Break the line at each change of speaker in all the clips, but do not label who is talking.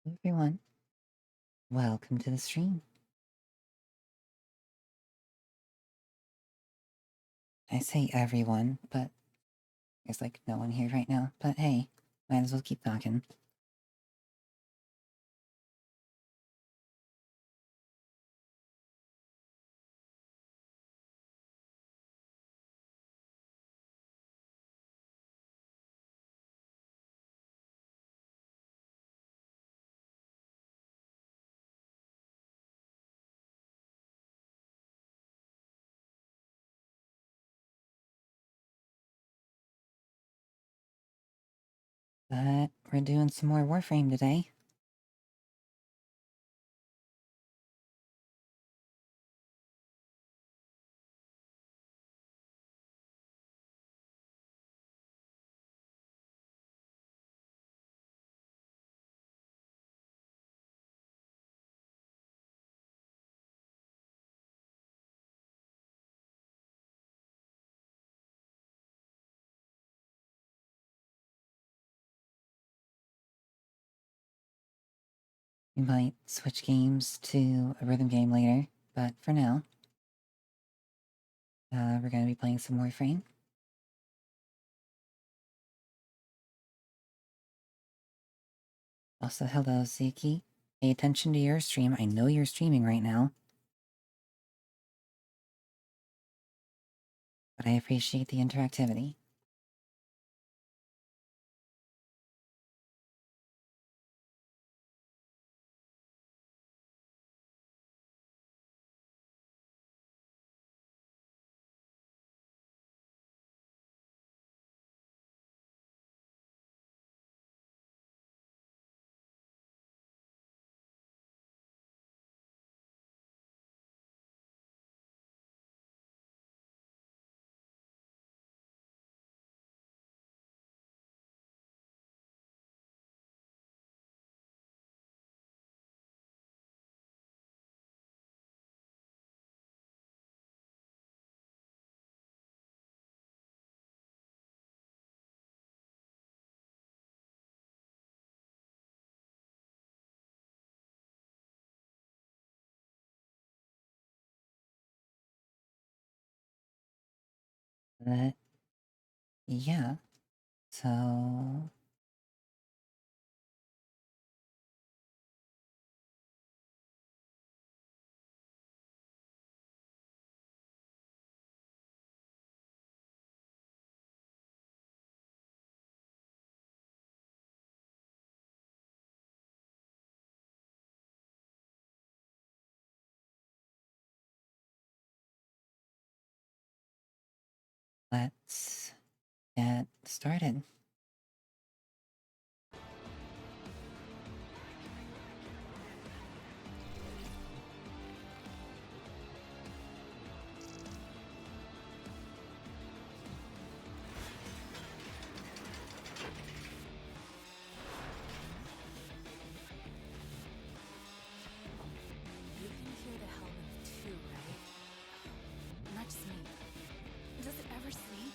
Hey everyone, welcome to the stream. I say everyone, but there's like no one here right now. But hey, might as well keep talking. But we're doing some more Warframe today. We might switch games to a rhythm game later, but for now, we're gonna be playing some Warframe. Also, hello, Ziki. Pay attention to your stream. I know you're streaming right now. But I appreciate the interactivity. But yeah, so let's get started.
You can hear the helmet too, right? Not just me. Does it ever sleep?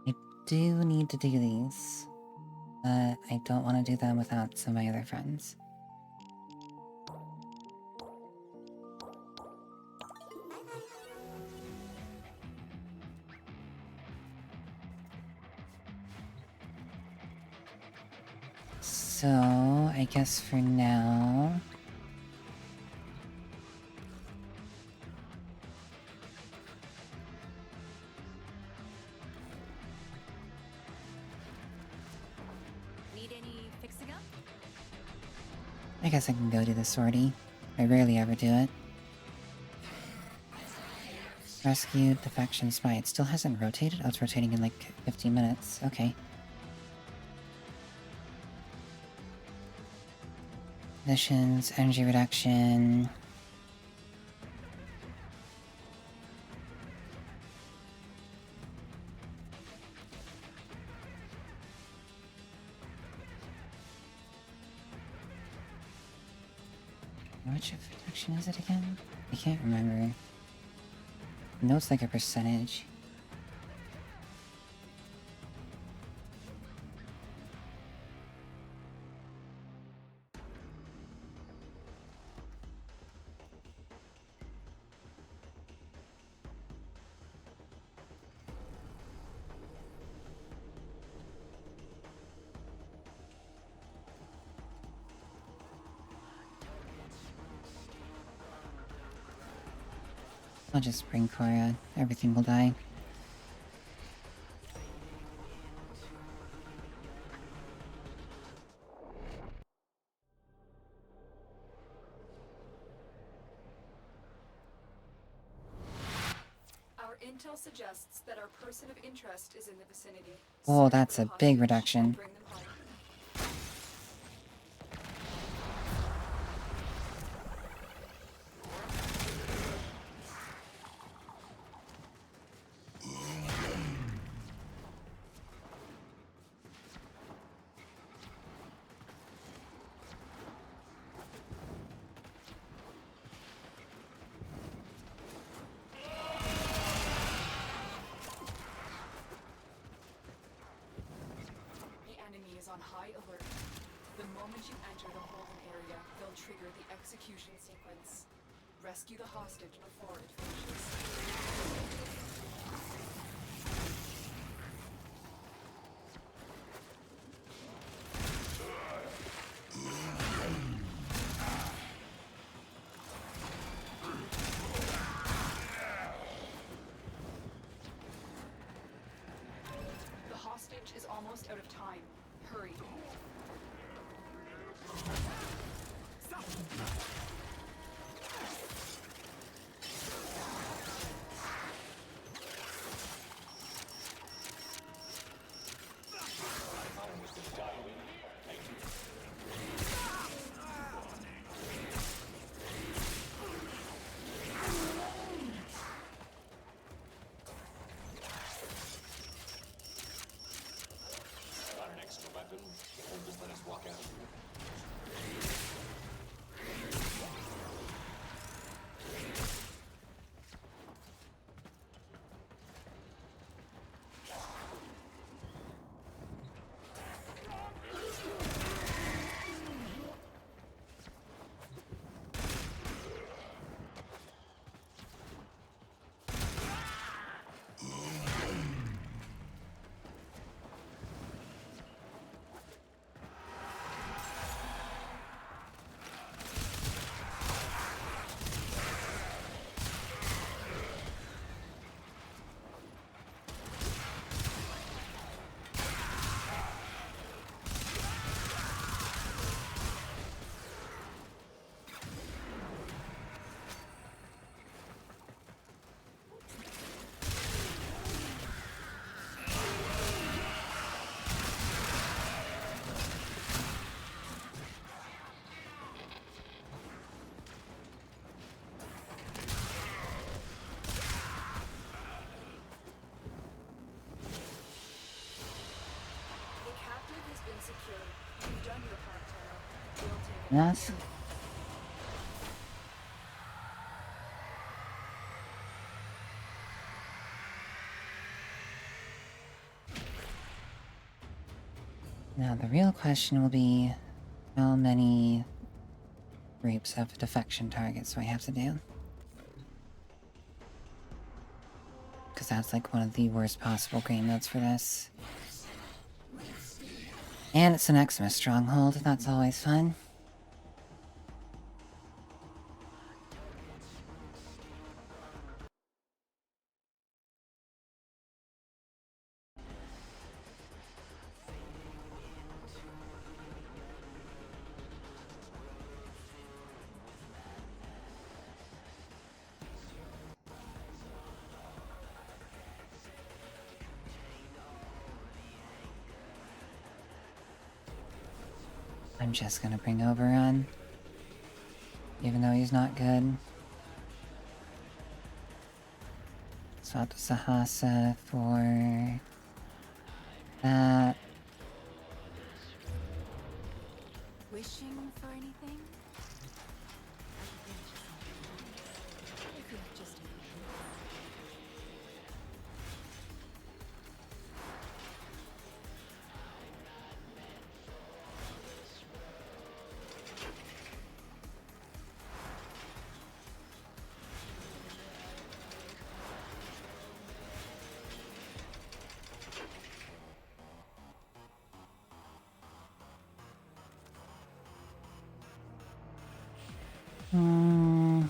I do need to do these, but I don't want to do them without some of my other friends. So, I guess for now...
Need any fixing up?
I guess I can go do the sortie. I rarely ever do it. Rescued the faction spy. It still hasn't rotated? Oh, it's rotating in like 15 minutes. Okay. Missions, energy reduction... Which reduction is it again? I can't remember. No, it's like a percentage. I'll just bring Cora. Everything will die.
Our intel suggests that our person of interest is in the vicinity.
Oh,
Search
that's
for
a
the
big
hostage
reduction.
and bring them home. The enemy is on high alert. The moment you enter the holding area, they'll trigger the execution sequence. Rescue the hostage before it finishes. The hostage is almost out of time. Hurry.
Got an extra weapon? Or just let us walk out?
The captive has been secured. You've done your part, Tara. We'll take it.
Yes. Now the real question will be, how many groups of defection targets do I have to do? Because that's like one of the worst possible game modes for this. And it's an Xmas stronghold, that's always fun. I'm just gonna bring Oberon, even though he's not good. Swap to Sahasa for that.
Wishing for anything? I could grant you something. If you have just a moment.
Hmm.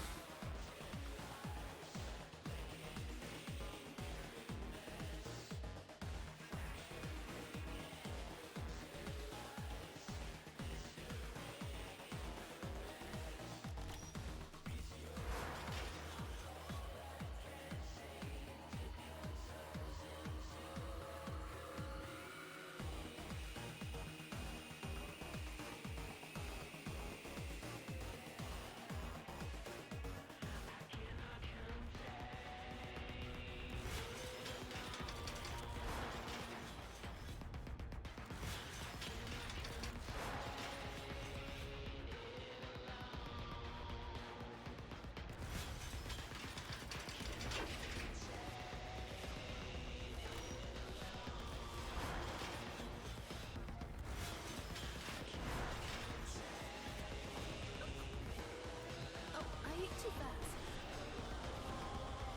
Oh, I ate too fast.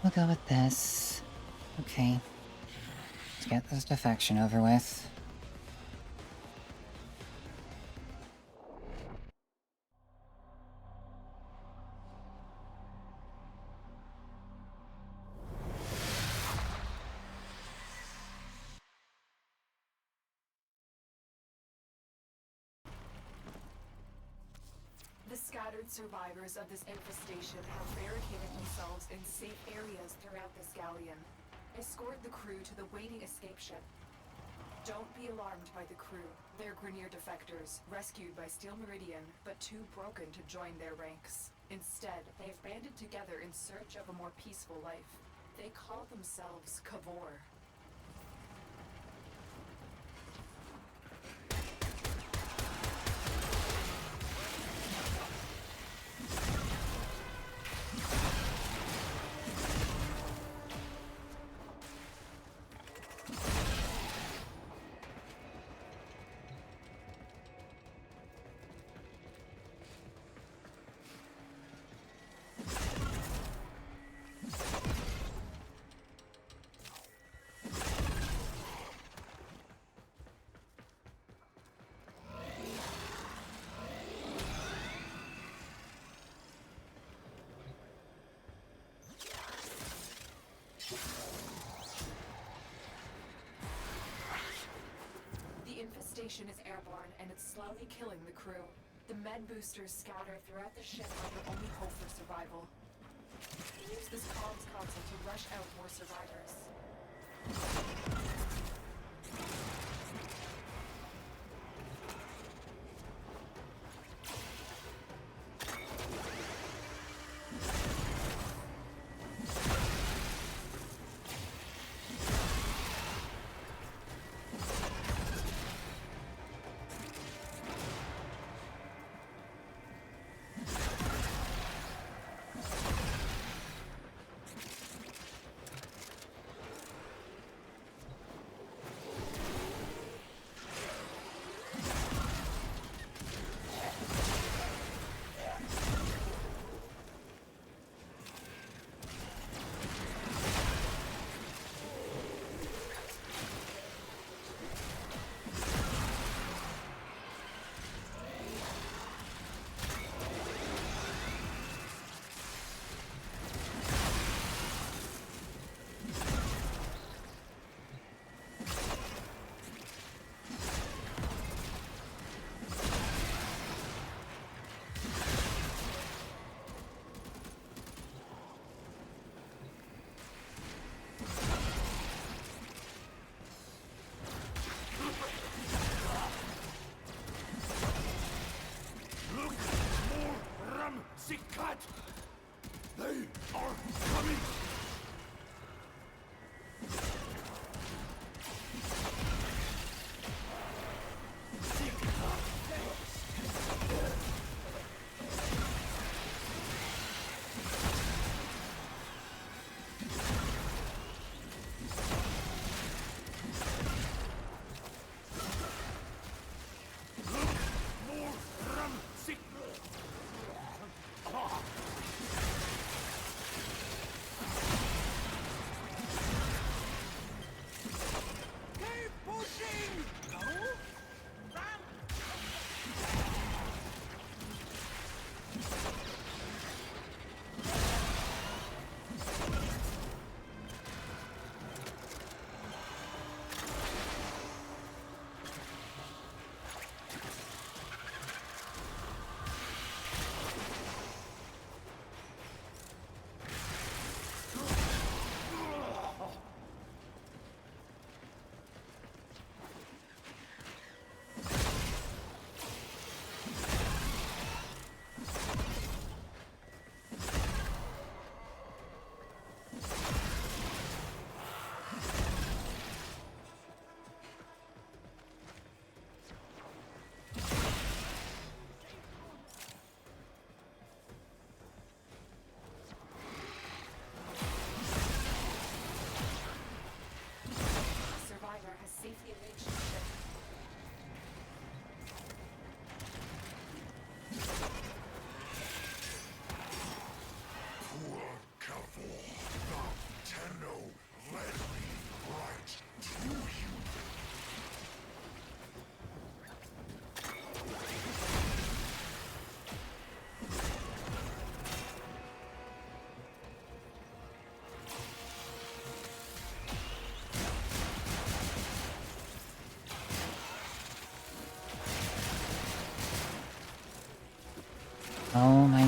We'll go with this. Okay. Let's get this defection over with.
The scattered survivors of this infestation have barricaded themselves in safe areas throughout this galleon. Escort the crew to the waiting escape ship. Don't be alarmed by the crew. They're Grineer defectors, rescued by Steel Meridian, but too broken to join their ranks. Instead, they've banded together in search of a more peaceful life. They call themselves Kavor. The infestation is airborne, and it's slowly killing the crew. The med boosters scatter throughout the ship are their only hope for survival. Use this comms console to rush out more survivors.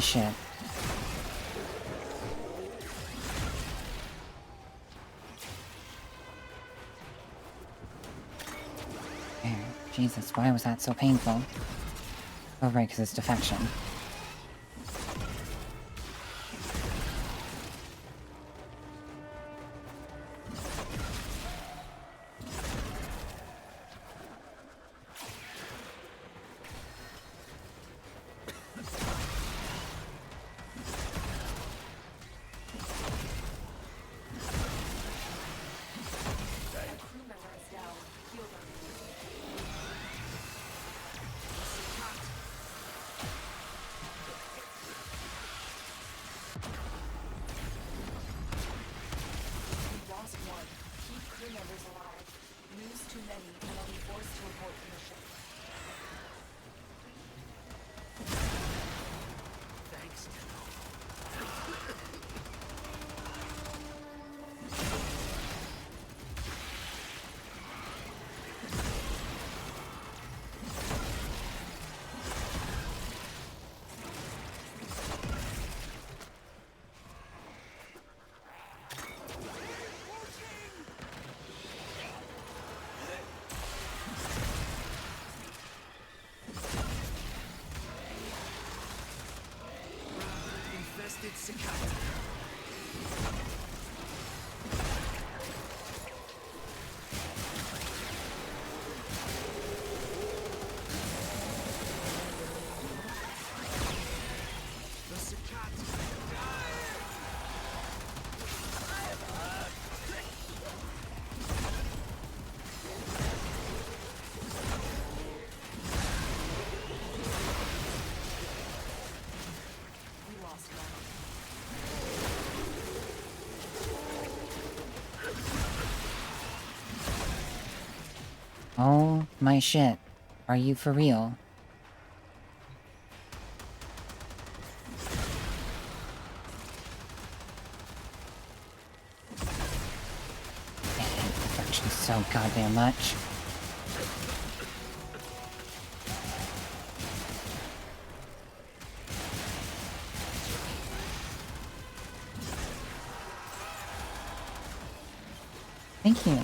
shit. There. Jesus, why was that so painful? Oh, right, because it's defection. Oh my shit. Are you for real? I hate perfection so goddamn much. Thank you.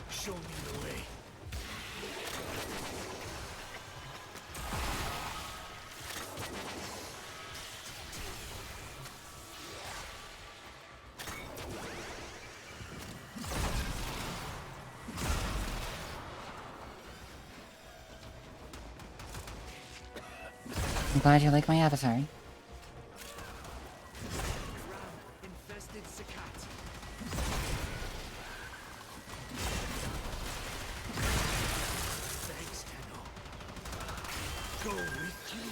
Show me the way.
I'm glad you like my avatar.
Infested Sakat. Thanks, Tenno. Go with you.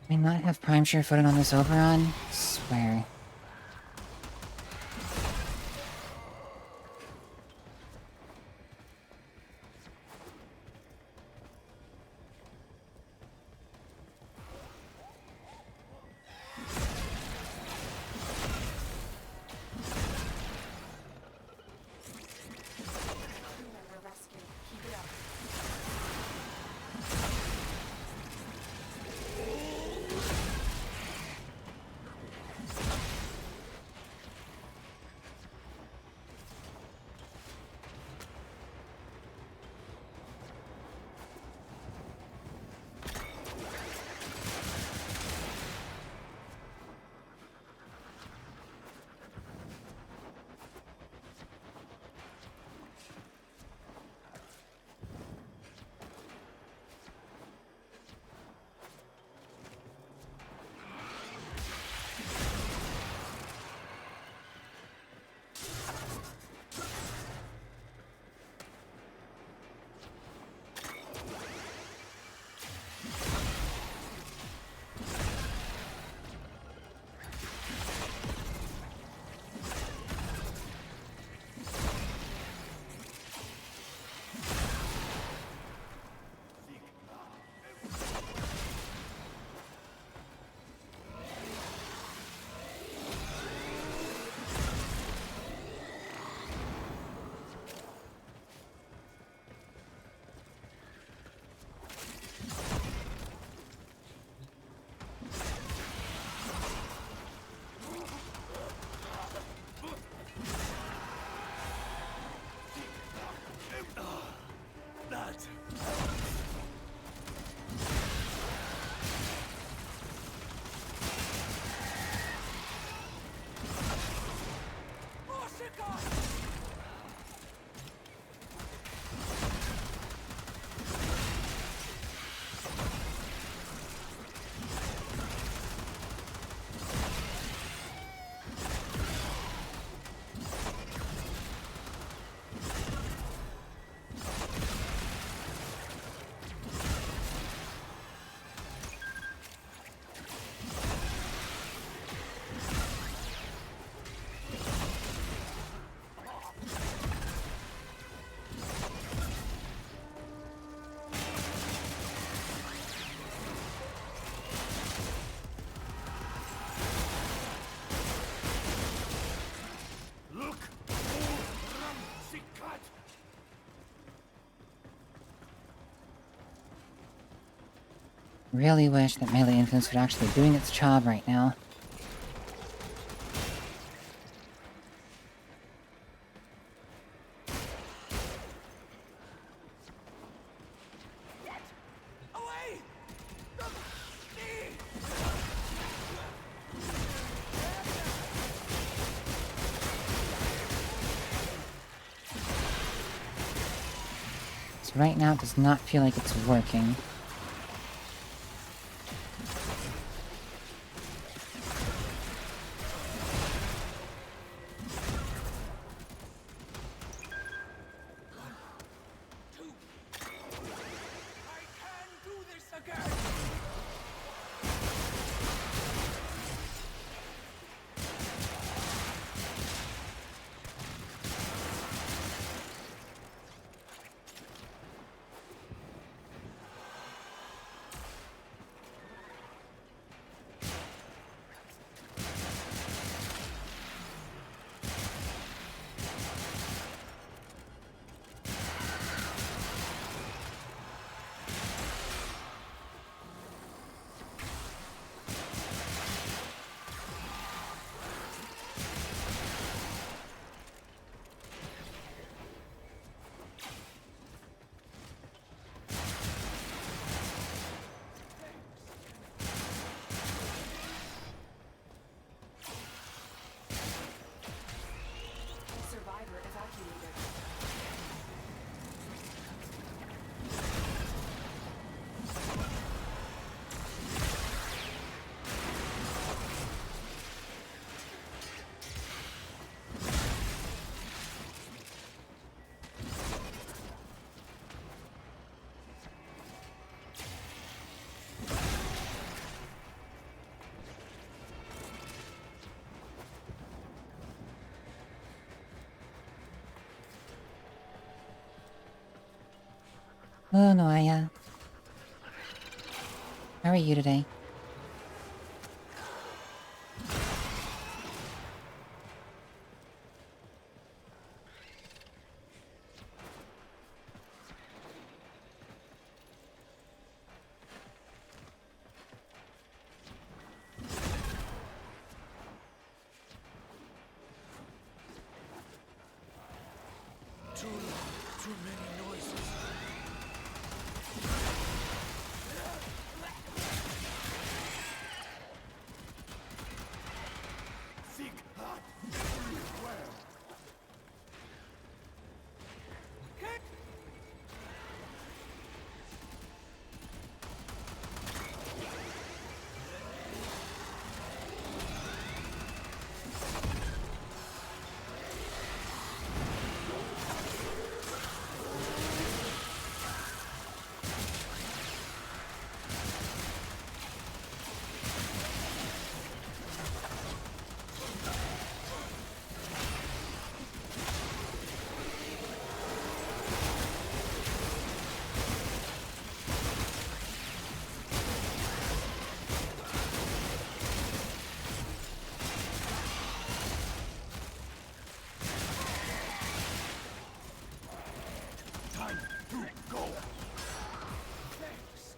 Can I not have Prime Sure footed on this Oberon? Swear. Really wish that melee influence would actually be doing its job right now.
Away! From me!
So right now it does not feel like it's working.
I can do this again!
Survivor evacuated.
Oh, Noaya. How are you today?
Too long, too many noises. Think hard. Well. Time to go. Thanks,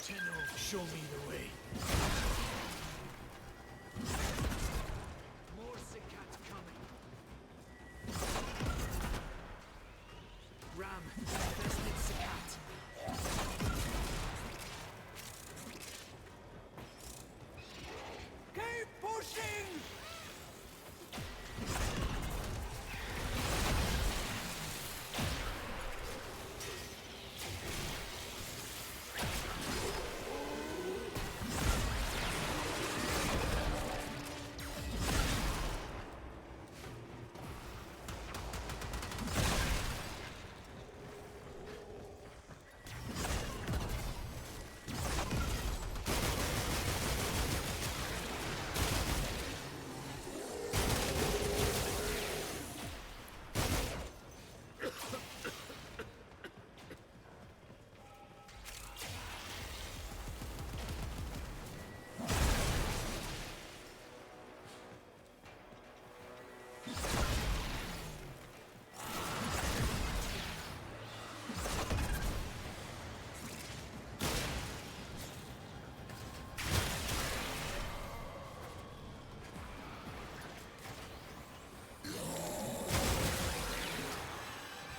Tenno, show me the way. More Sikat coming. Ram, infested Sikat. Keep pushing!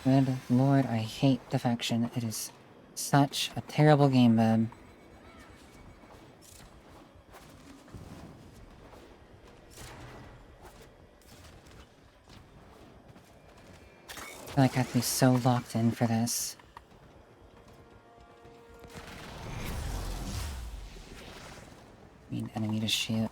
Good lord, I hate defection. It is such a terrible game mode. I feel like I have to be so locked in for this. Need enemy to shoot.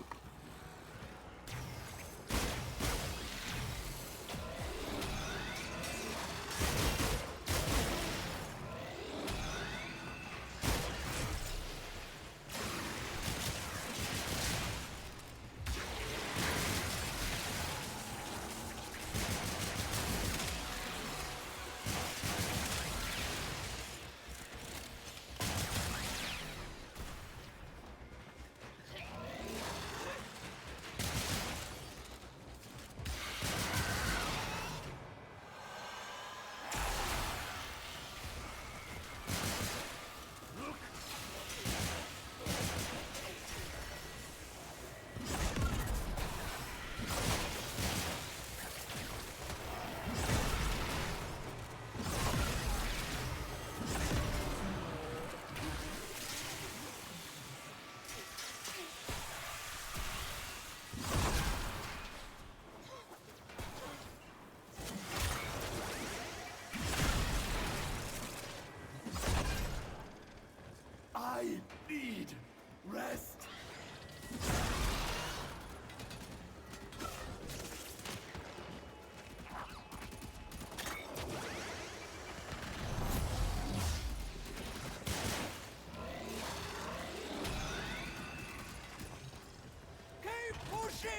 I need rest. Keep pushing.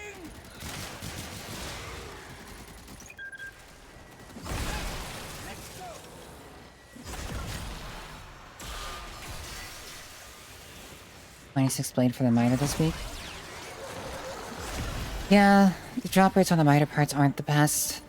Let's go.
26 blade for the miter this week. Yeah, the drop rates on the miter parts aren't the best.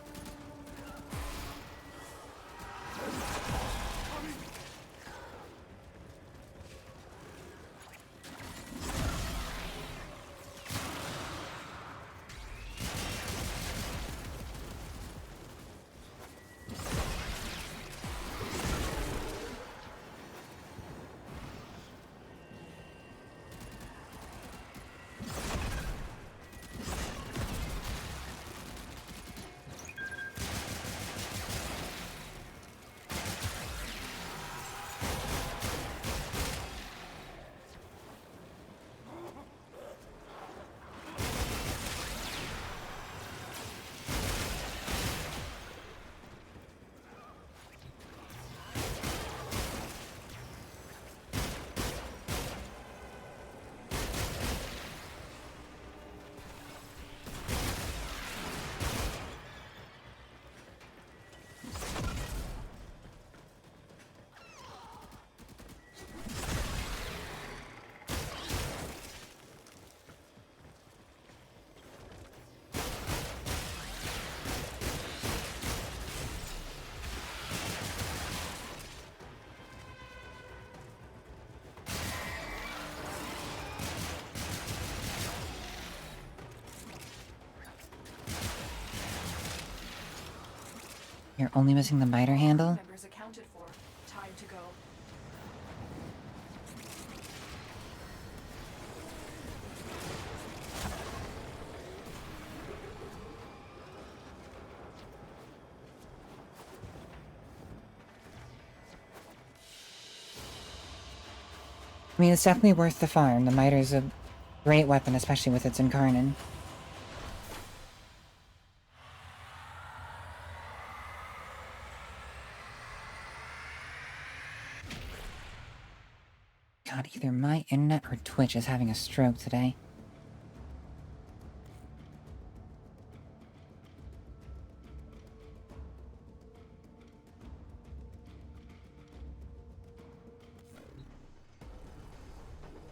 You're only missing the miter handle?
Members accounted for. Time to go.
I mean, it's definitely worth the farm. The miter's a great weapon, especially with its incarnate. God, either my internet or Twitch is having a stroke today.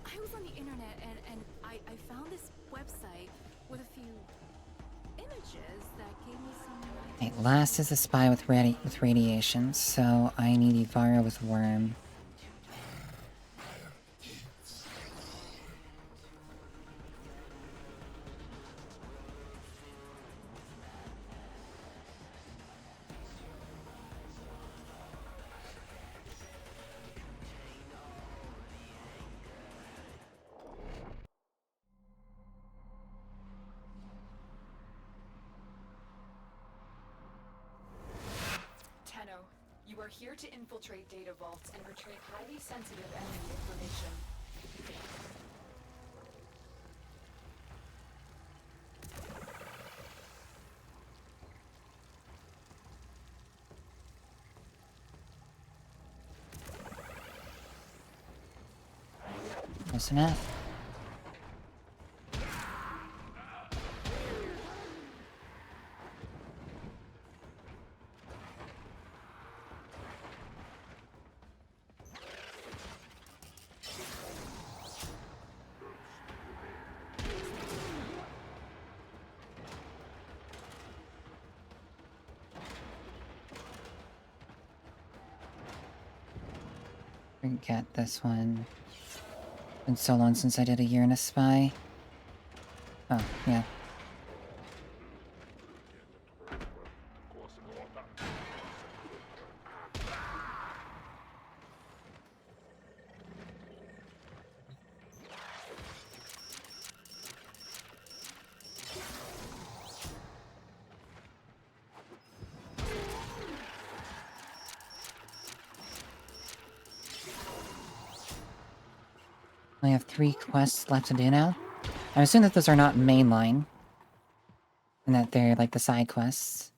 I was on the internet and I found this website with a few images that gave me some
Okay, last is the spy with radiation, so I need Ivara with worm.
are here to infiltrate data vaults and retrieve highly sensitive enemy information.
Close enough. Forget this one. Been so long since I did a year in a spy. Oh, yeah. I have 3 quests left to do now. I assume that those are not mainline. And that they're like the side quests.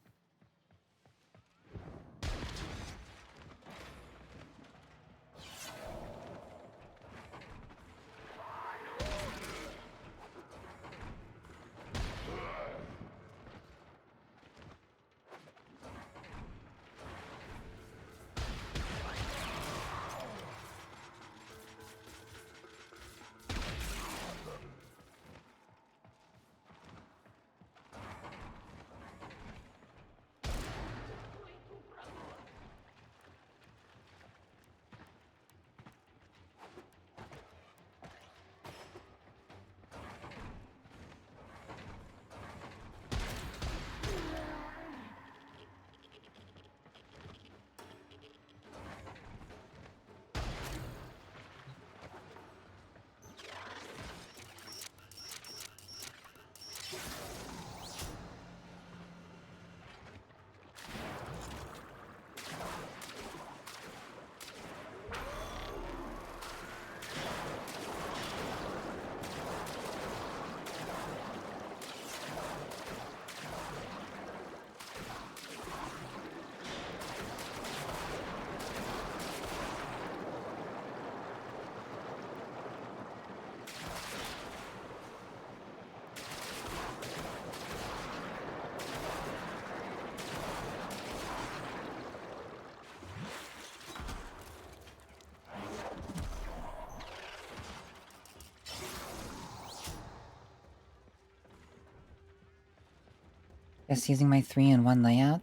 Just using my 3-in-1 layout.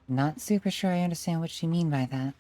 Not super sure I understand what you mean by that.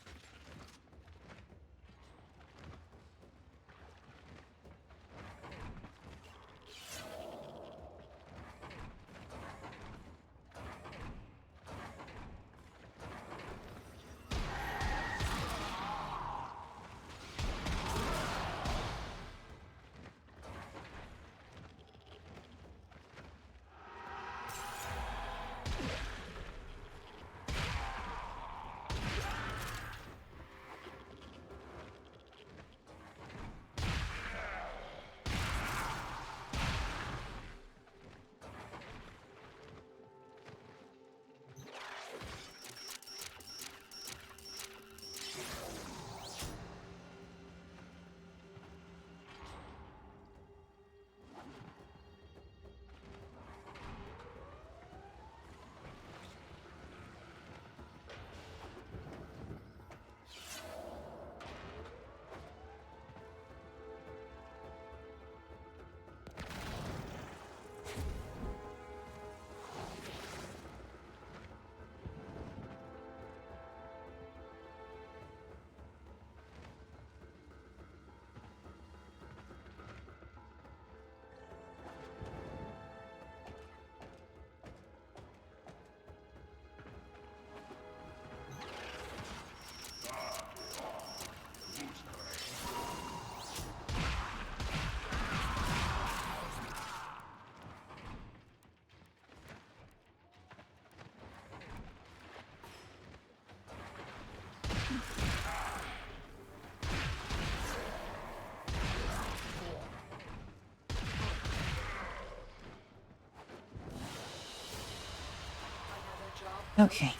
Okay.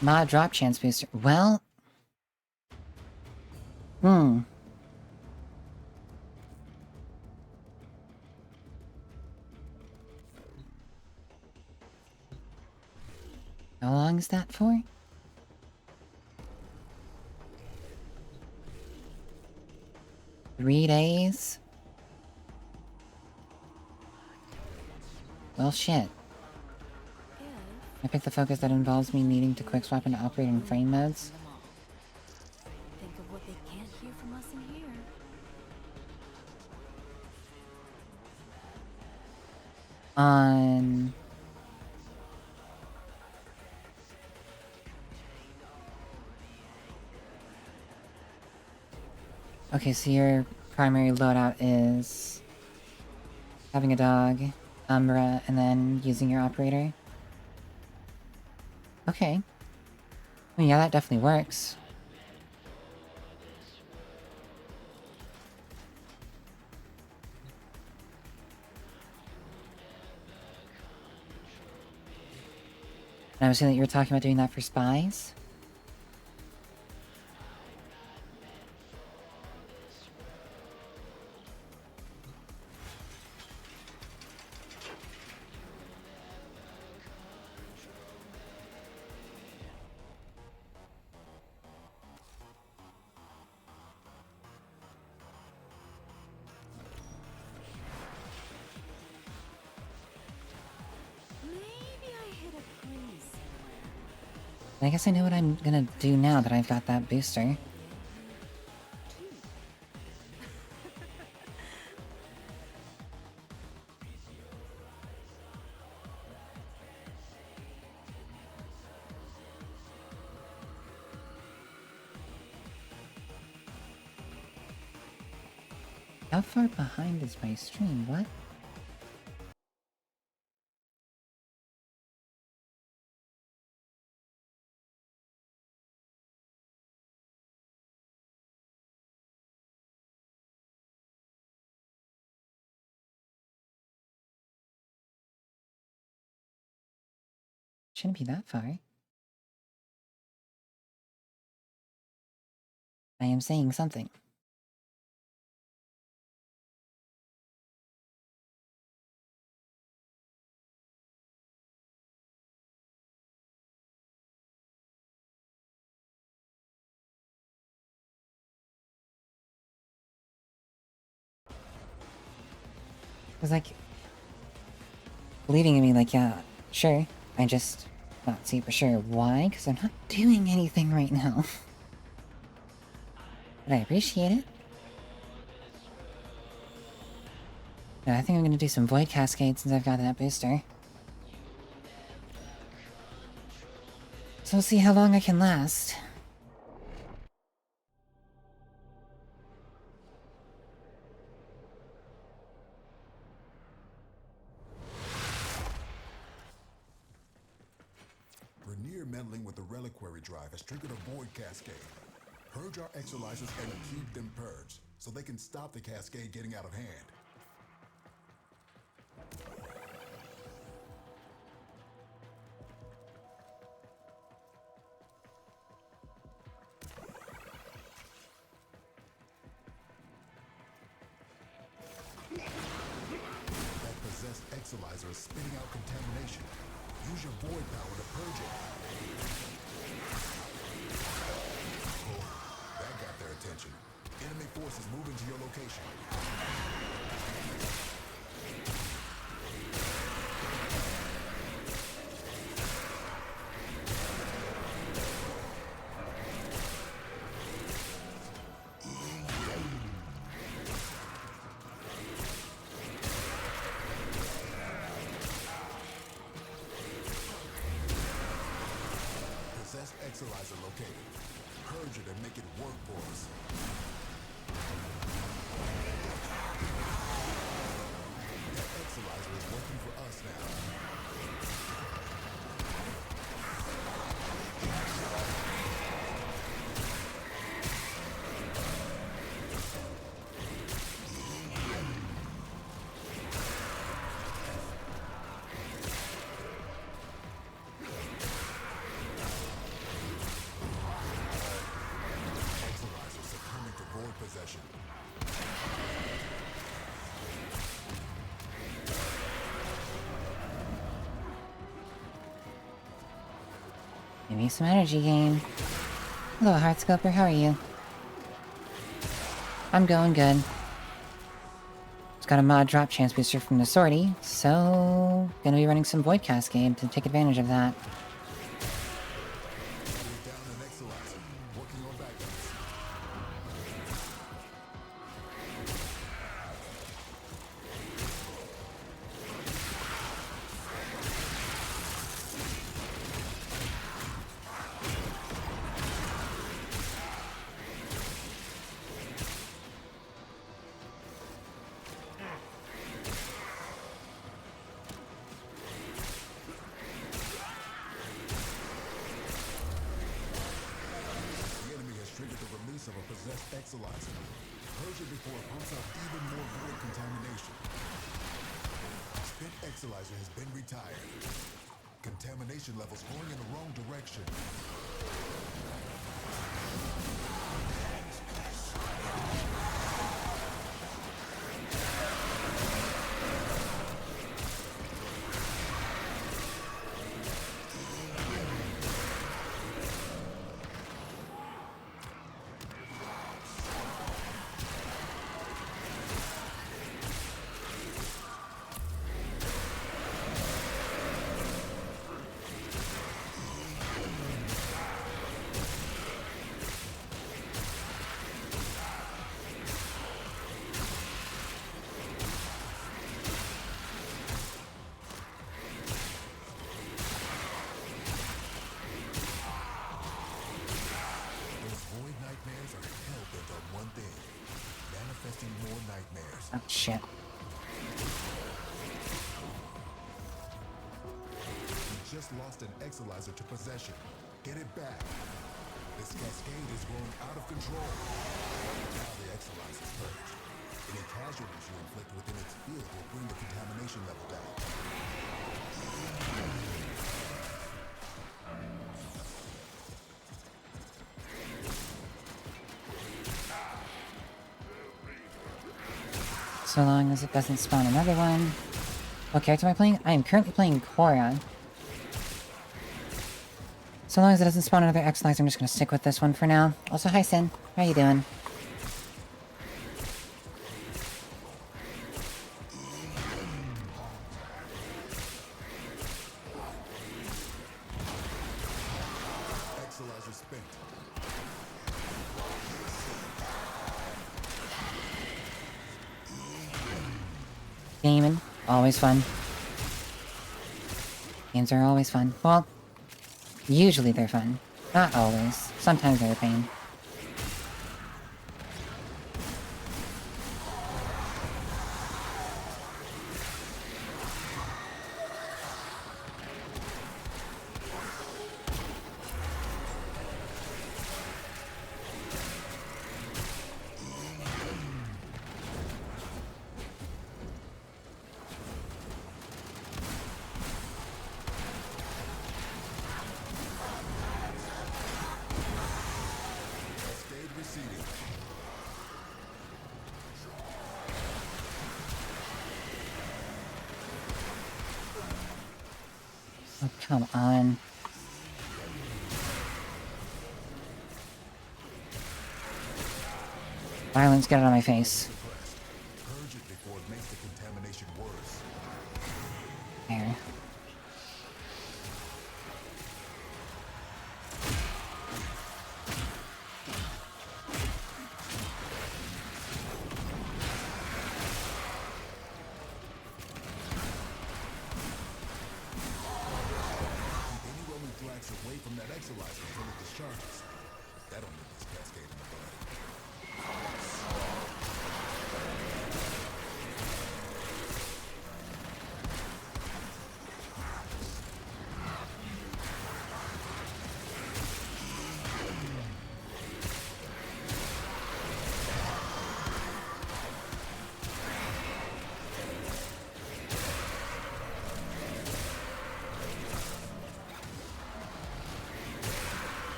Mod drop chance booster. Well... Hmm. How long is that for? Three days? Well, shit. I pick the focus that involves me needing to quick swap into operate in frame modes.
Think of what they can't hear from us in here.
On... Okay, so your primary loadout is... having a dog, Umbra, and then using your operator. Okay. I mean, yeah, that definitely works. And I was saying that you were talking about doing that for spies?
Maybe I hit a place somewhere.
I guess I know what I'm gonna do now that I've got that booster. How far behind is my stream? What? Shouldn't be that far. I am saying something. It was like... believing in me like, yeah, sure. I just... not super sure why, because I'm not doing anything right now. But I appreciate it. Yeah, I think I'm gonna do some Void Cascade since I've got that booster. So we'll see how long I can last.
Rainier meddling with the reliquary drive has triggered a void cascade. Purge our exolizers and keep them purged, so they can stop the cascade getting out of hand. That possessed exolizer is spitting out contamination. Use your void power to purge it. That got their attention. Enemy forces moving to your location. Possessed exolizer located. Purge it and make it work for us.
Give me some energy gain. Hello, Heartscoper, how are you? I'm going good. Just got a mod drop chance booster from the sortie, so gonna be running some Void Cascade to take advantage of that.
We're down an Exolizer. Working on backups. The enemy has triggered the release of a possessed Exolizer. Purge it before it pumps out even more void contamination. Spent Exolizer has been retired. Contamination levels going in the wrong direction. Those void nightmares are hell-bent on one thing. Manifesting more nightmares.
Oh, shit.
We just lost an Exolizer to possession. Get it back. This cascade is growing out of control. Now the Exolizer is purged. Any casualties you inflict within its field will bring the contamination level down.
So long as it doesn't spawn another one. What character am I playing? I am currently playing Korra. So long as it doesn't spawn another X-Lies, I'm just gonna stick with this one for now. Also, hi Sin. How you doing?
Exolizer spent.
Gaming. Always fun. Games are always fun. Well, usually they're fun. Not always. Sometimes they're a pain.
Cascade receding.
Oh, come on. Violence, get it on my face.
Suppressed. Purge it before it makes the contamination worse.
There.
Keep any rolling flags away from that Exolizer until it discharges. That'll nip this cascade in the bud.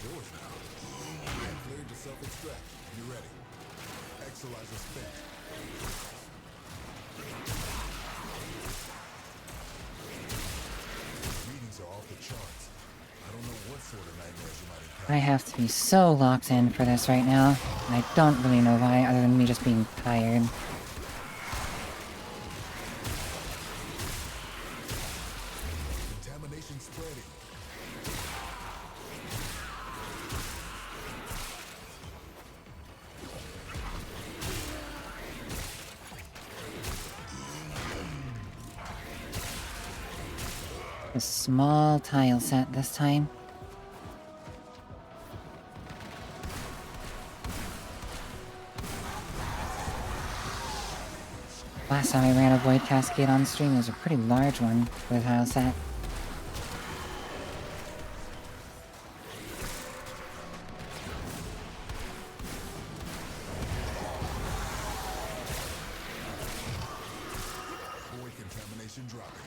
yours now. And cleared to self-extract. You ready? Exolizer spent. Readings are off the charts. I don't know what sort of nightmares you might encounter.
I have to be so locked in for this right now, and I don't really know why, other than me just being tired.
Contamination spreading.
A small tile set this time. Last time I ran a Void Cascade on stream, it was a pretty large one for the tile set.
Void contamination dropping.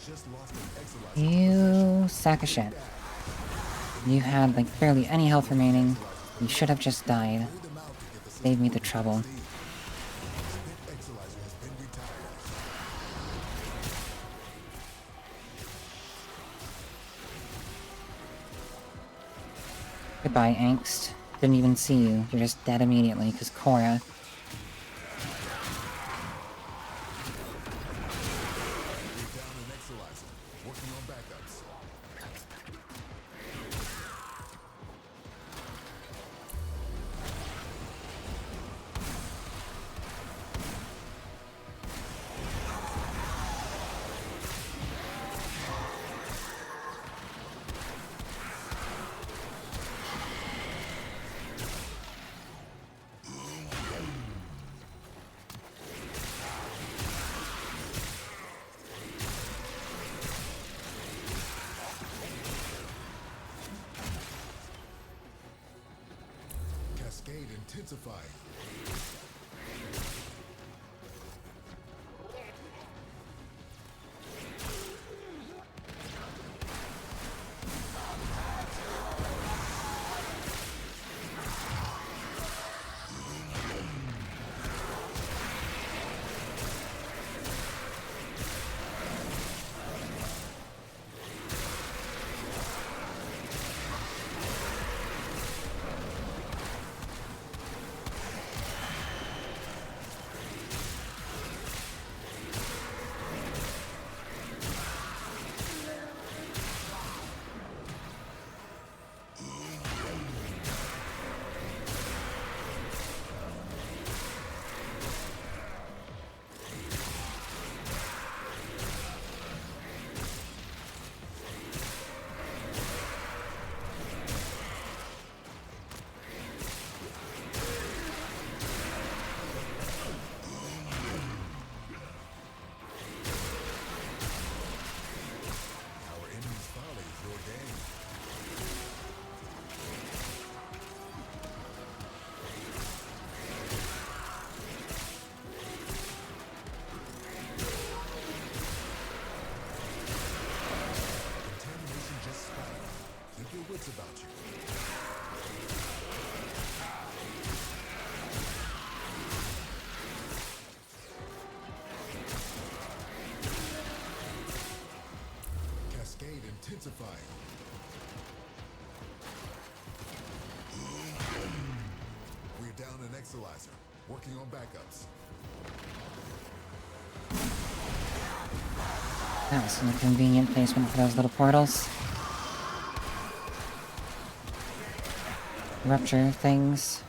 Just lost an exolizer.
You sack of shit. You had like barely any health remaining. You should have just died.
Clear them out to get the
Save me the trouble.
Spent exolizer has been retired.
Goodbye, Angst. Didn't even see you. You're just dead immediately, because Cora.
We're down an exolizer. Working on backups. Cascade intensifying. intensifying. We're down an Exalizer. Working on backups.
That was some convenient placement for those little portals. Rupture things.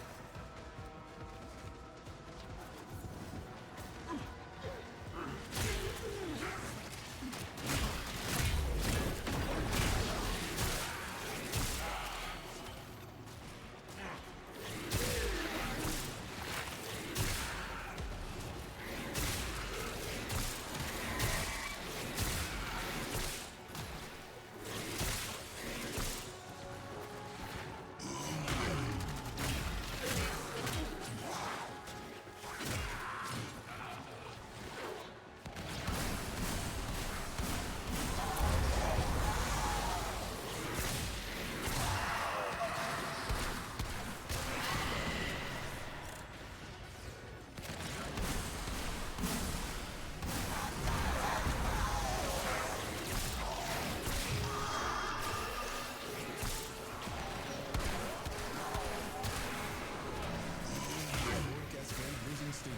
Cascade losing steam.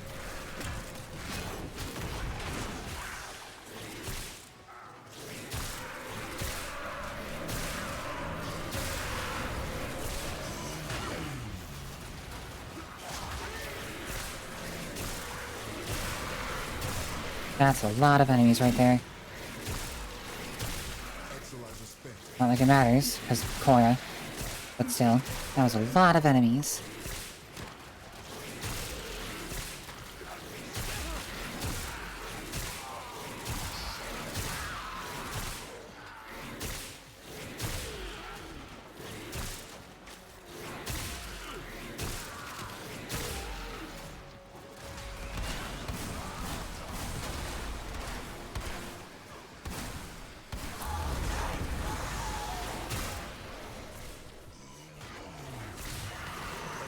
That's a lot of enemies right there.
Exalizer spent.
Not like it matters, because Korra. But still, that was a lot of enemies.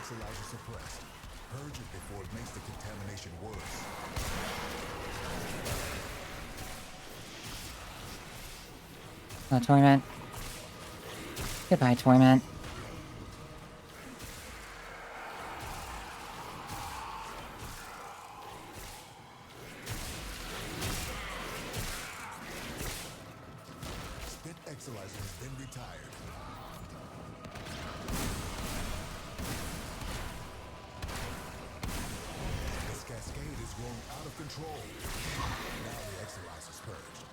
Exalizer suppressed. Purge it before it makes the contamination worse.
Oh, Torment. Goodbye, Torment.
Spent Exalizer has been retired. This cascade is growing out of control. Now the Exalizer's purged.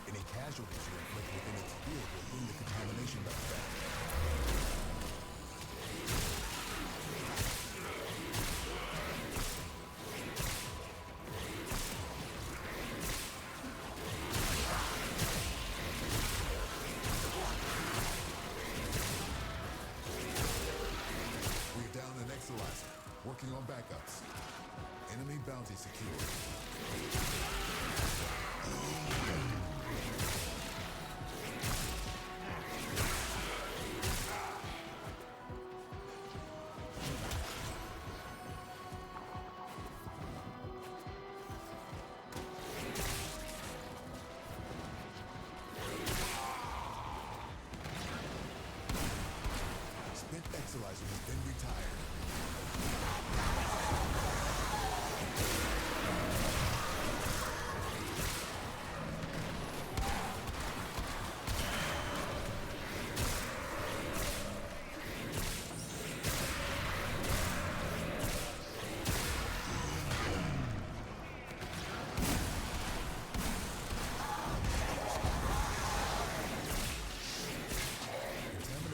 Any casualties you inflict within its field will bring the contamination back. We're down an Exalizer. Working on backups. Enemy bounty secured. Spent Exalizer has been retired.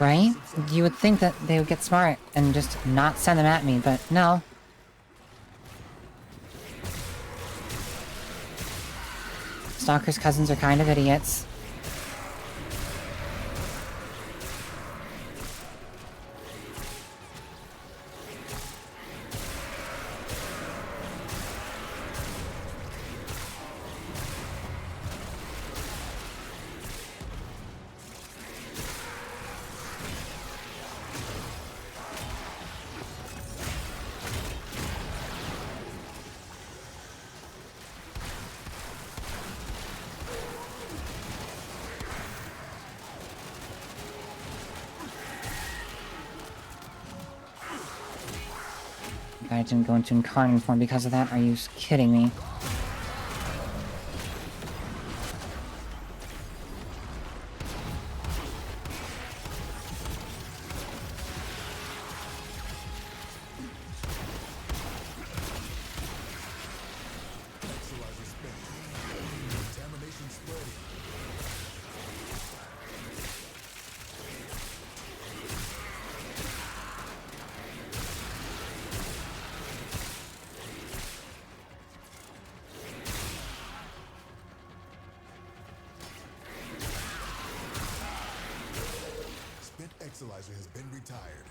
Right? You would think that they would get smart and just not send them at me, but no. Stalker's cousins are kind of idiots. I didn't go into incarnate form because of that. Are you kidding me?
Exolizer spent. Contamination spreading. Spent Exolizer has been retired.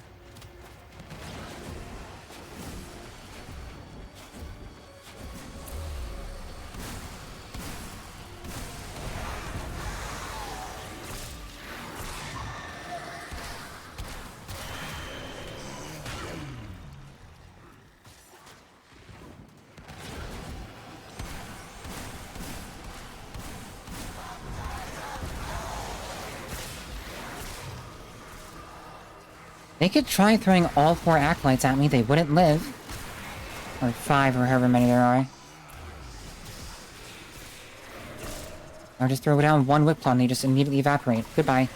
They could try throwing all 4 acolytes at me, they wouldn't live. Or 5, or however many there are. Or just throw down 1 whip claw and they just immediately evaporate. Goodbye.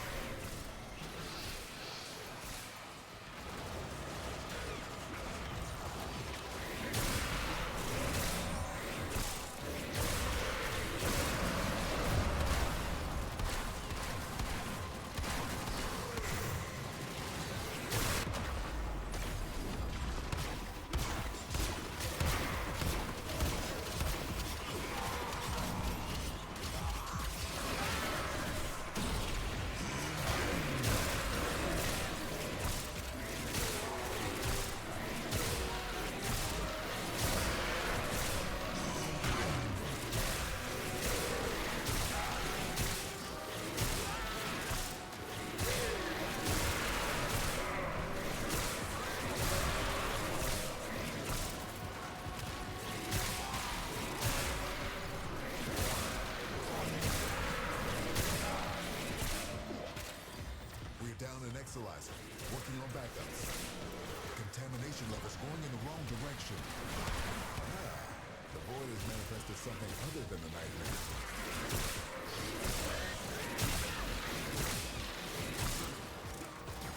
Down an Exolizer, working on backups. Contamination levels going in the wrong direction. The void has manifested something other than the nightmare.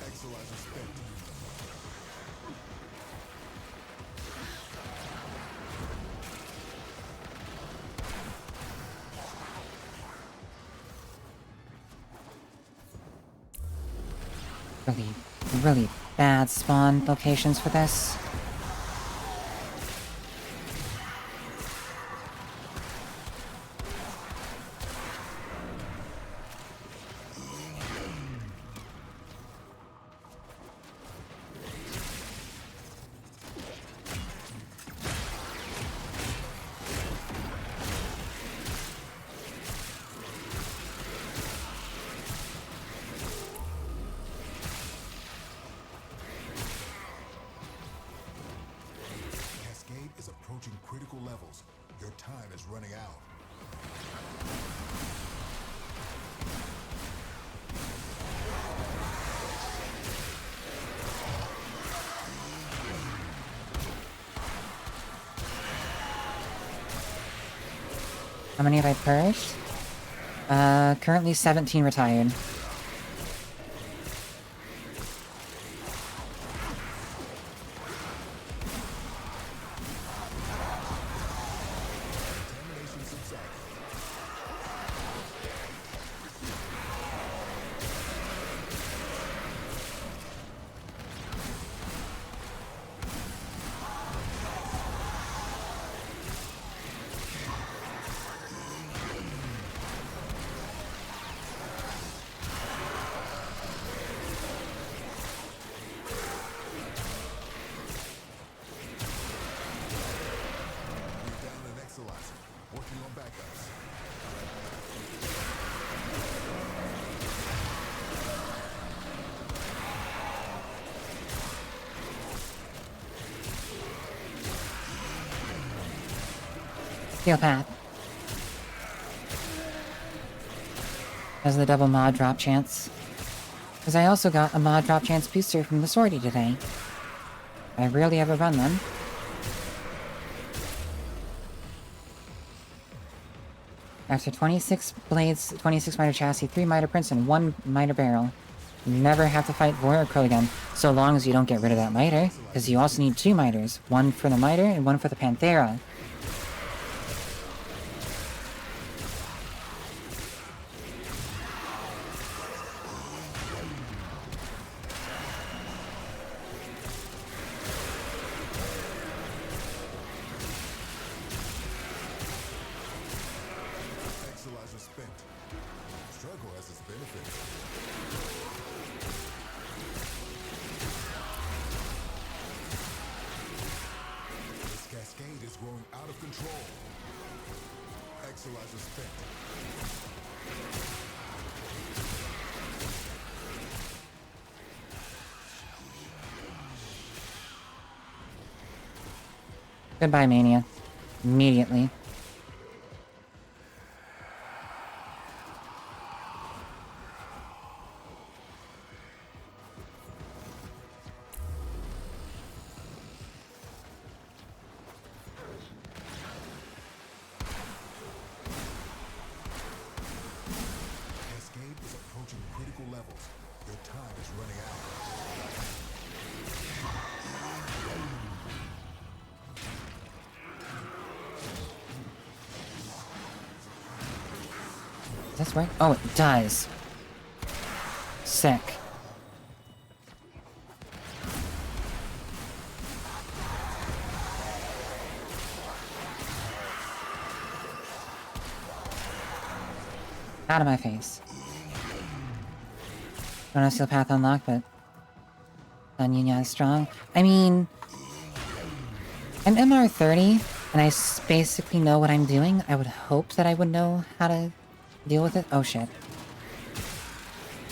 Exolizer spent. Really, really bad spawn locations for this. Is approaching critical levels. Your time is running out. How many have I purged? Currently 17 retired. Working on backups. Steel Path. Has the double mod drop chance. Because I also got a mod drop chance booster from the sortie today. I rarely ever run them. After 26 blades, 26 miter chassis, 3 miter prints, and 1 miter barrel. You never have to fight Void or Crow again, so long as you don't get rid of that miter, because you also need 2 miters. 1 for the miter and 1 for the Panthera.
Exolizer spent. Struggle has its benefits. This cascade is growing out of control. Exolizer spent.
Goodbye, Mania. Immediately.
Cascade is approaching critical levels. Your time is running out.
Does this work? Oh, it does. Sick. Out of my face. Don't have Steel Path unlocked, but Onion is strong. I mean, I'm MR30, and I basically know what I'm doing. I would hope that I would know how to deal with it. Oh shit.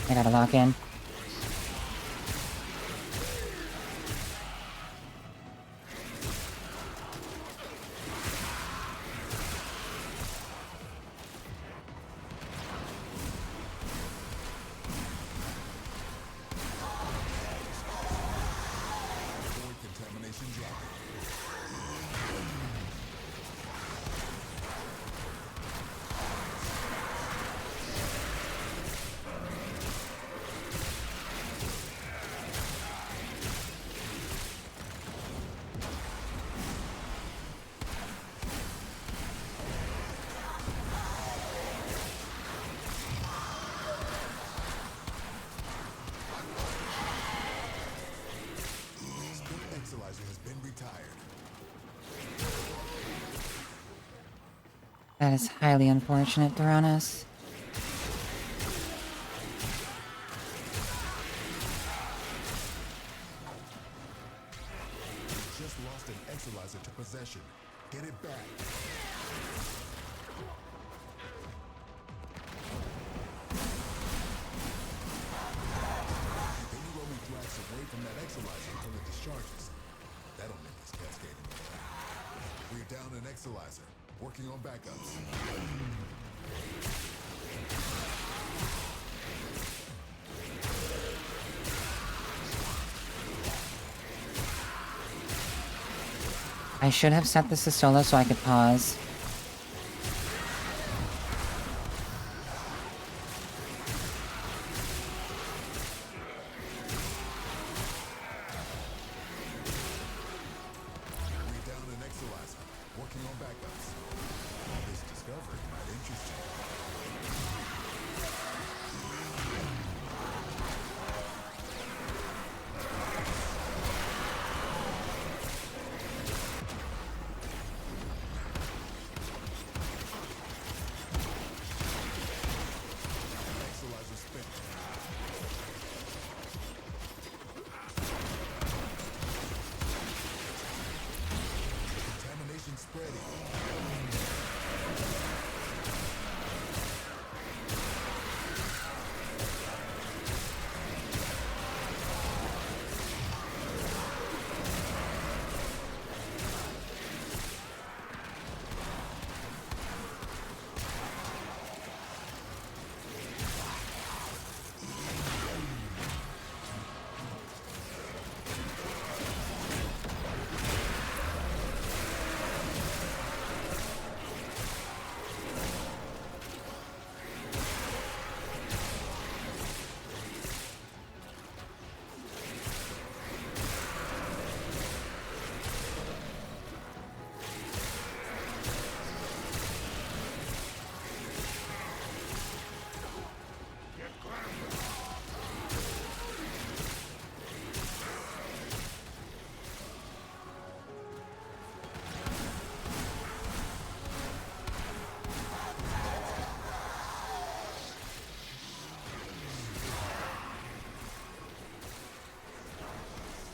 I gotta lock in.
Void contamination dropping. Spent Exolizer has been retired.
That is highly unfortunate, Theranos.
You just lost an Exolizer to possession. Get it back. Then you roll me flags away from that Exolizer until it discharges. That'll make this cascade more. We're down an Exolizer. Working on backups.
I should have set this to solo so I could pause.
We're down an Exolizer. Working on backups. This discovery might interest you.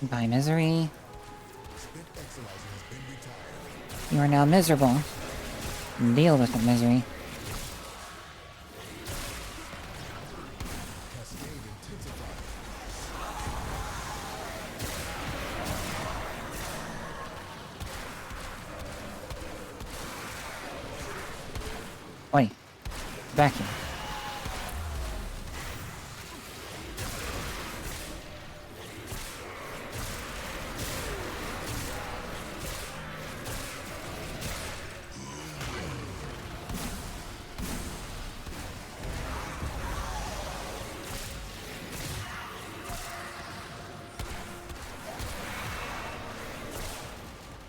Goodbye, misery.
Spent Exolizer has been retired.
You are now miserable. Deal with it, misery.
Cascade intensified.
Oi. Back here.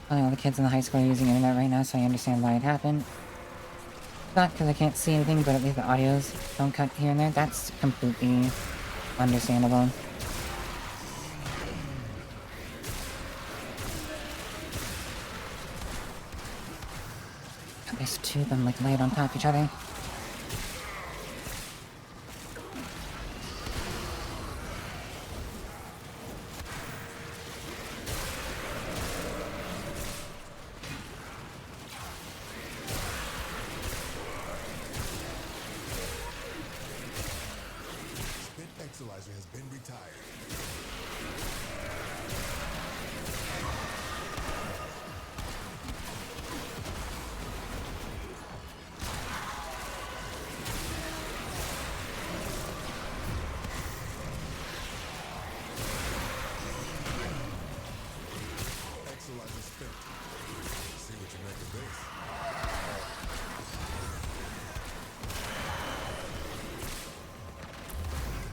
All the kids in the high school are using internet right now, so I understand why it happened. Not because I can't see anything, but at least the audios don't cut here and there. That's completely understandable. At least two of them like laid on top of each other.
Spent Exolizer has been retired. Exolizer spent. See what you make of this.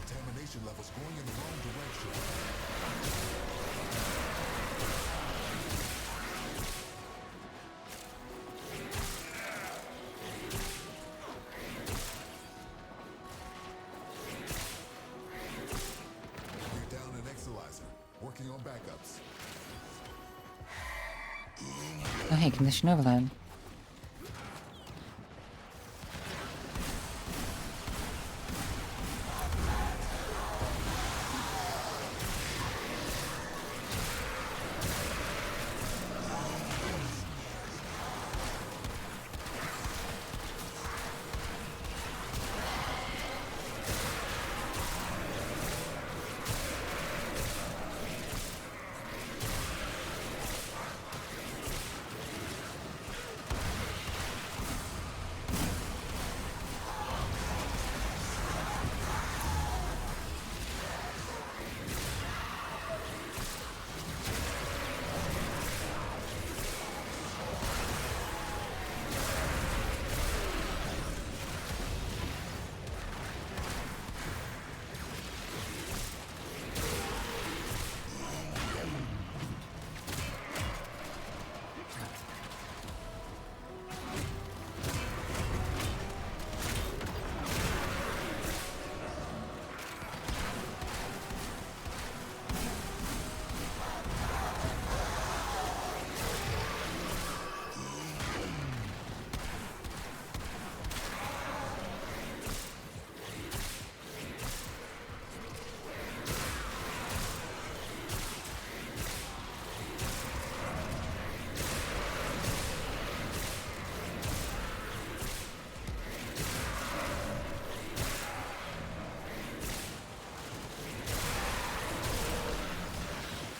Contamination levels going in the wrong direction. We're down an Exolizer. Working on backups.
Oh hey, condition overload.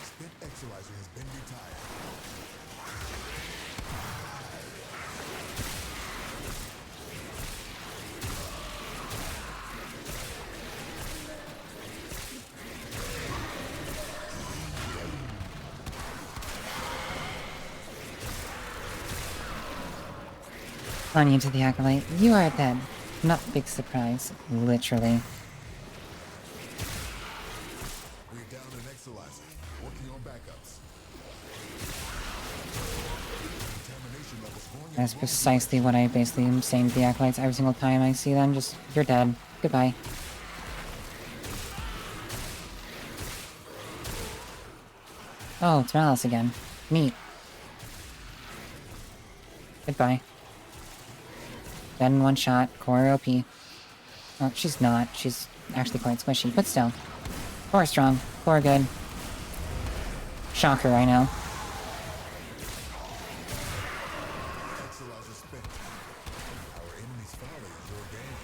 Spent Exolizer has been retired.
On you to the Acolyte. You are dead. Not big surprise. Literally.
We're down an Exolizer. Working on backups. Contamination levels going in
That's
the wrong
precisely what I basically am saying to the Acolytes every single time I see them. Just, you're dead. Goodbye. Oh, it's Malice again. Neat. Goodbye. Dead in one shot. Core OP. Well, she's not. She's actually quite squishy, but still. Core strong. Core good. Shocker, I know.
Exolizer spent. Our enemy's folly is your gain.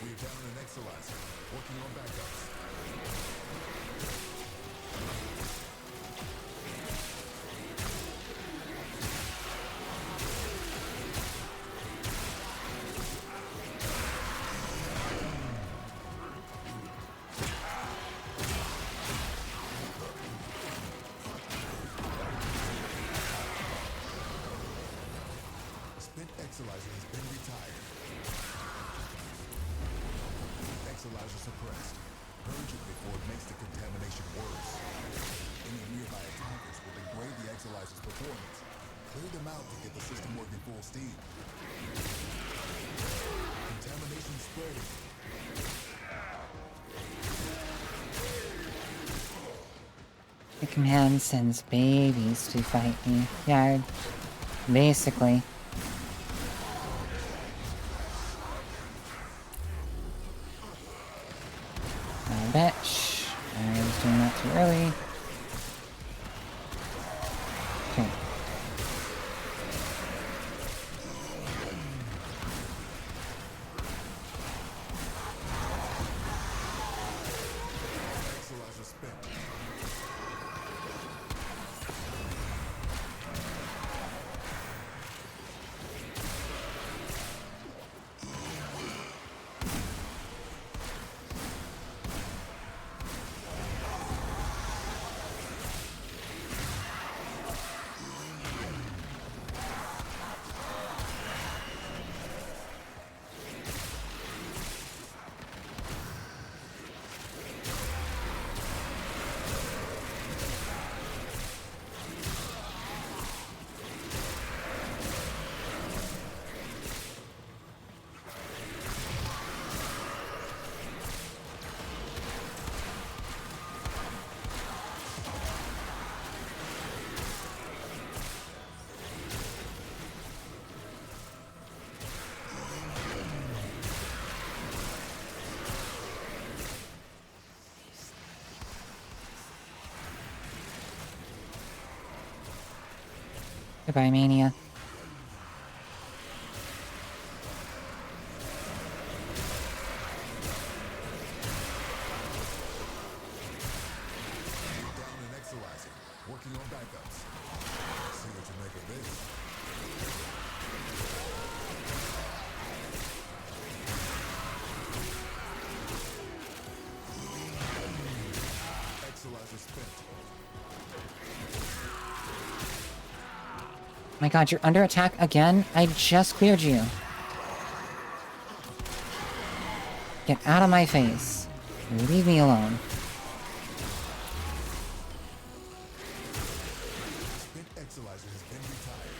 We're down an Exolizer. Working on backups. Spent Exolizer has been retired. Exolizer suppressed. Purge it before it makes the contamination worse. Any nearby attackers will degrade the Exolizer's performance. Clear them out to get the system working full steam. Contamination spreading.
The command sends babies to fight me. Yeah, basically. Bitch. I was doing that too early. Okay.
Exolizer spent.
Goodbye, Mania.
We're down an Exolizer. Working on backups. See what you make of this. Exolizer spent.
My god, you're under attack again? I just cleared you. Get out of my face. Leave me alone.
Spent Exolizer has been retired.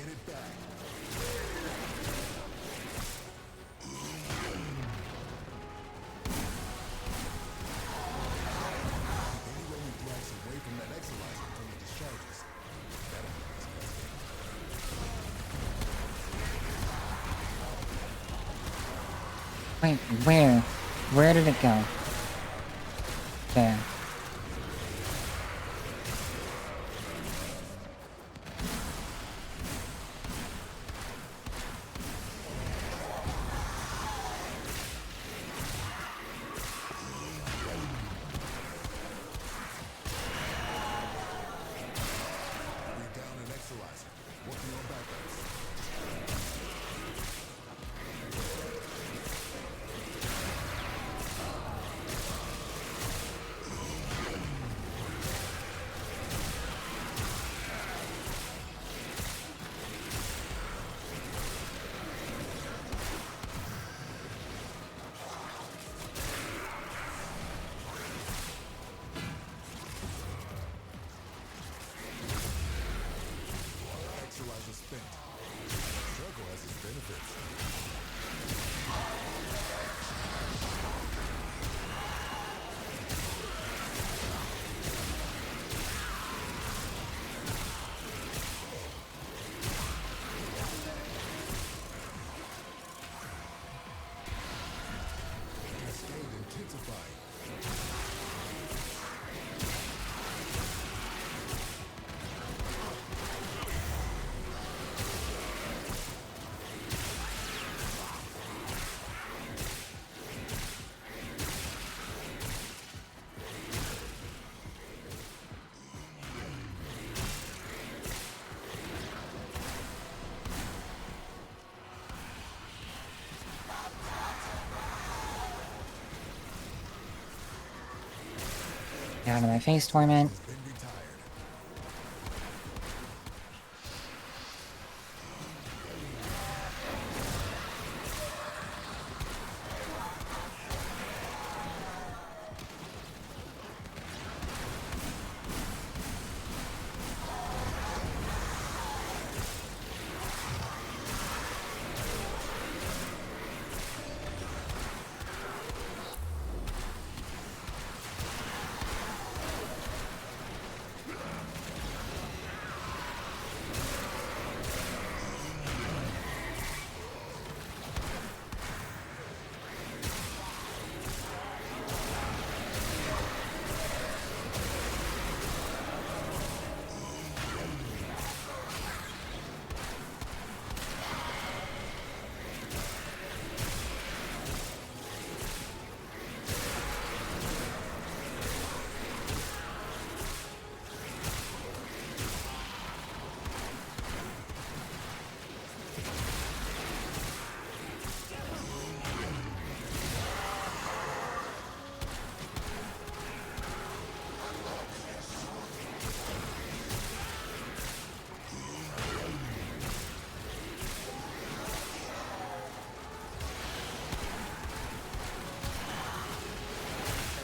Get it back. Any rolling blocks away from that exolizer until it discharges. That'll be disgusting.
Wait, where? Where did it go? There.
We're down an exolizer. Working on backups. Exolizer spent. Struggle has its benefits. Cascade intensifying.
Get out of my face, Torment.
Has been retired.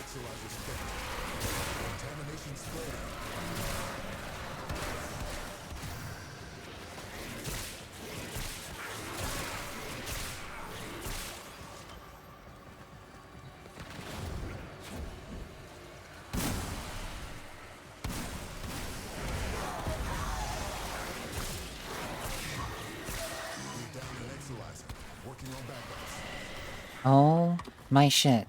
Exolizer spent. Contamination spreading. We're down an exolizer. Working on backups.
Oh my shit.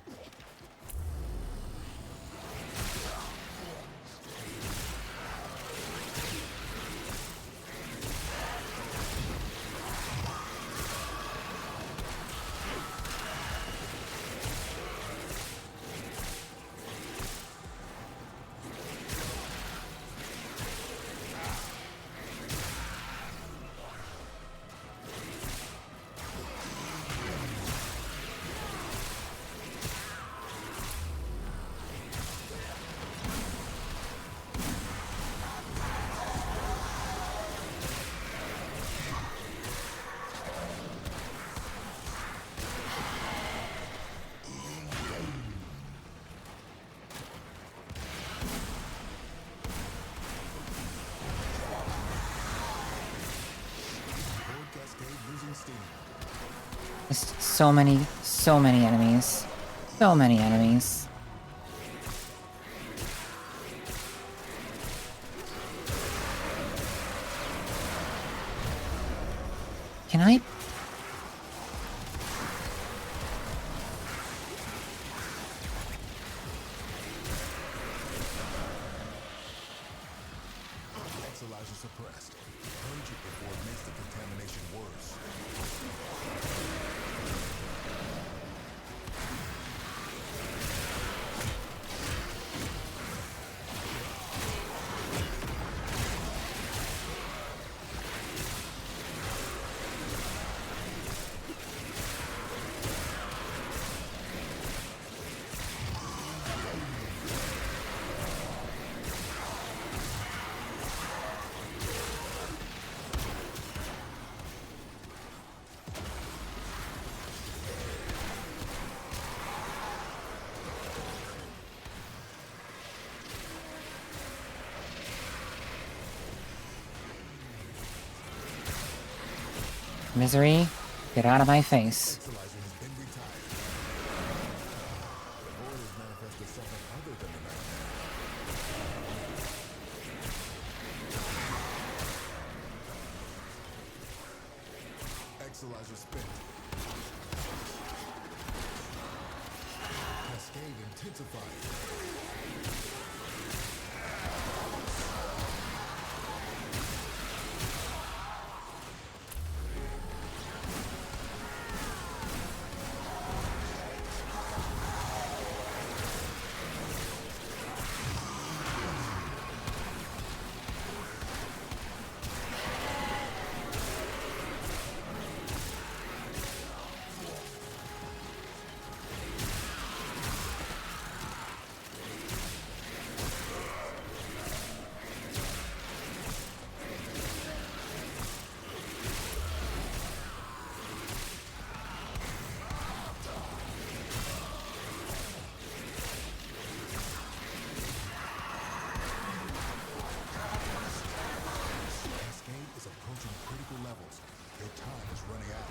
Just so many enemies. So many enemies. Can I?
Exolyzer suppressed. Purge it before it makes the contamination worse.
Misery, get out of my face.
Exolyzer has been retired. The void has manifested something other than the nightmare. Exolyzer spent. Cascade intensified. Cascade is approaching critical levels. Their time is running out.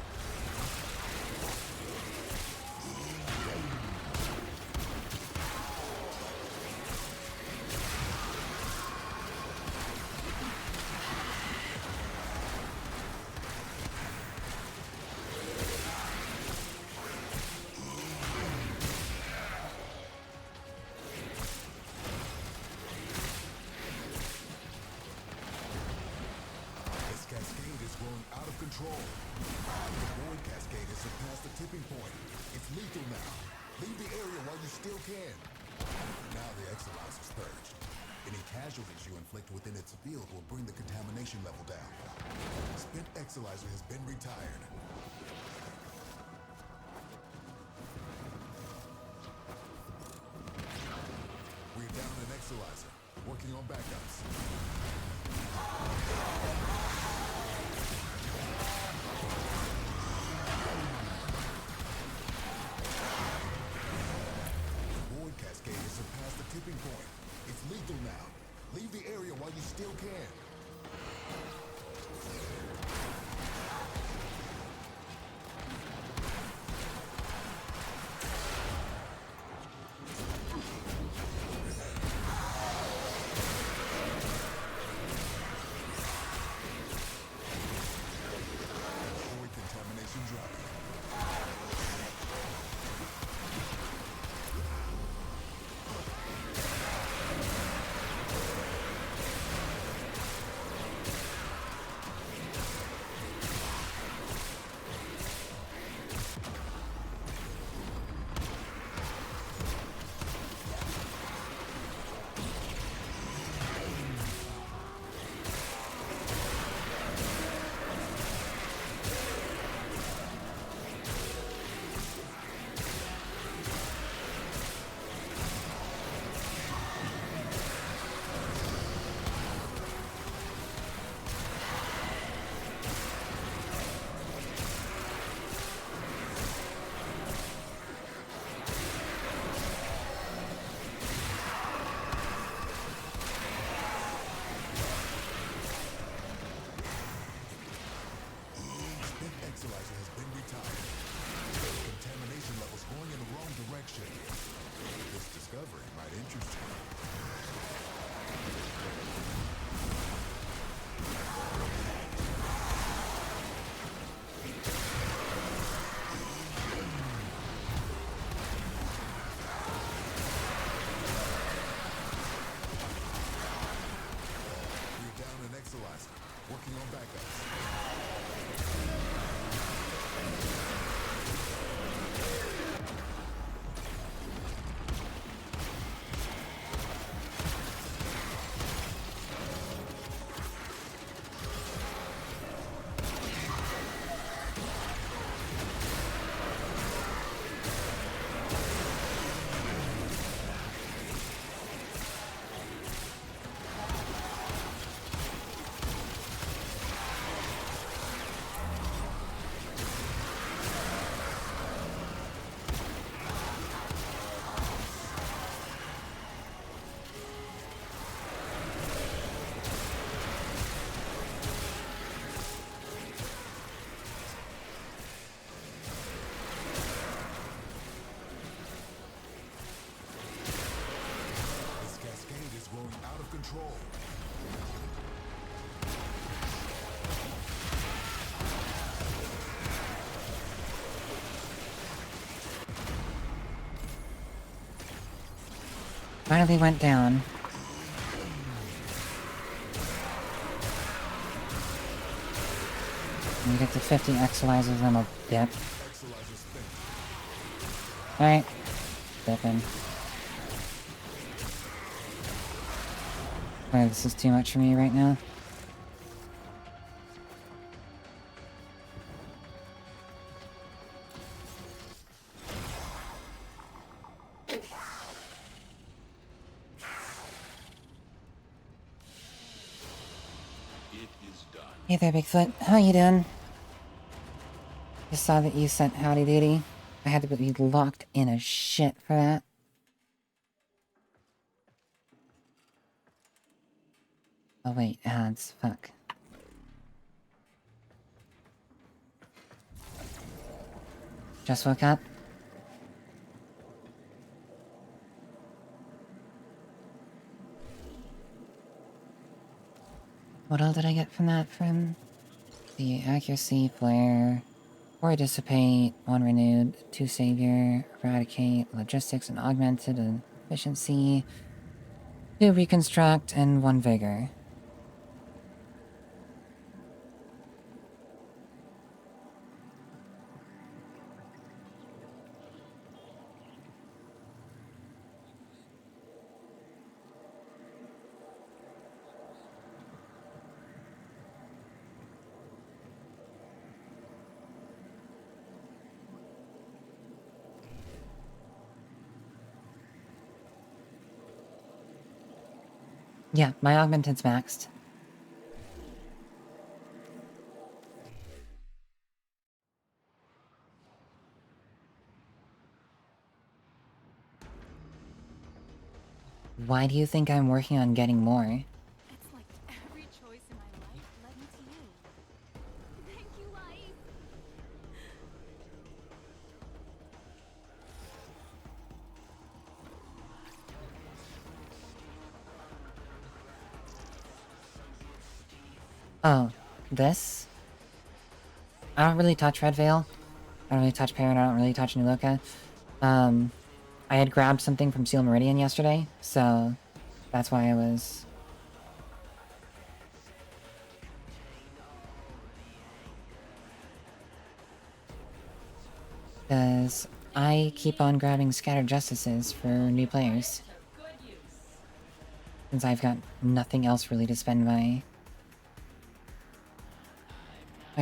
This cascade is growing out of control. The void cascade has surpassed the tipping point. It's lethal now. Leave the area while you still can. Now the Exolyzer's purged. Any casualties you inflict within its field will bring the contamination level down. Spent Exolyzer has been retired. We're down an Exolyzer. Working on backups. The void cascade has surpassed the tipping point. It's lethal now. Leave the area while you still can.
Finally went down. And you get to 50 exolizers, I'm a dip.
Exolizer spent.
Alright. Dipping. Alright, this is too much for me right now.
It is done.
Hey there, Bigfoot. How you doing? Just saw that you sent Howdy Doody. I had to be locked in a shit for that. Oh wait, ads. Fuck. Just woke up. What all did I get from that? From the accuracy, flare, 4 dissipate, 1 renewed, 2 savior, eradicate, logistics and augmented, and efficiency, 2 reconstruct, and 1 vigor. Yeah, my augmented's maxed. Why do you think I'm working on getting more?
It's like every choice in my life led me to you. Thank you, life.
Oh, this? I don't really touch Red Veil. I don't really touch Parent, I don't really touch New Loka. I had grabbed something from Seal Meridian yesterday, so that's why I was... Because I keep on grabbing Scattered Justices for new players. Since I've got nothing else really to spend my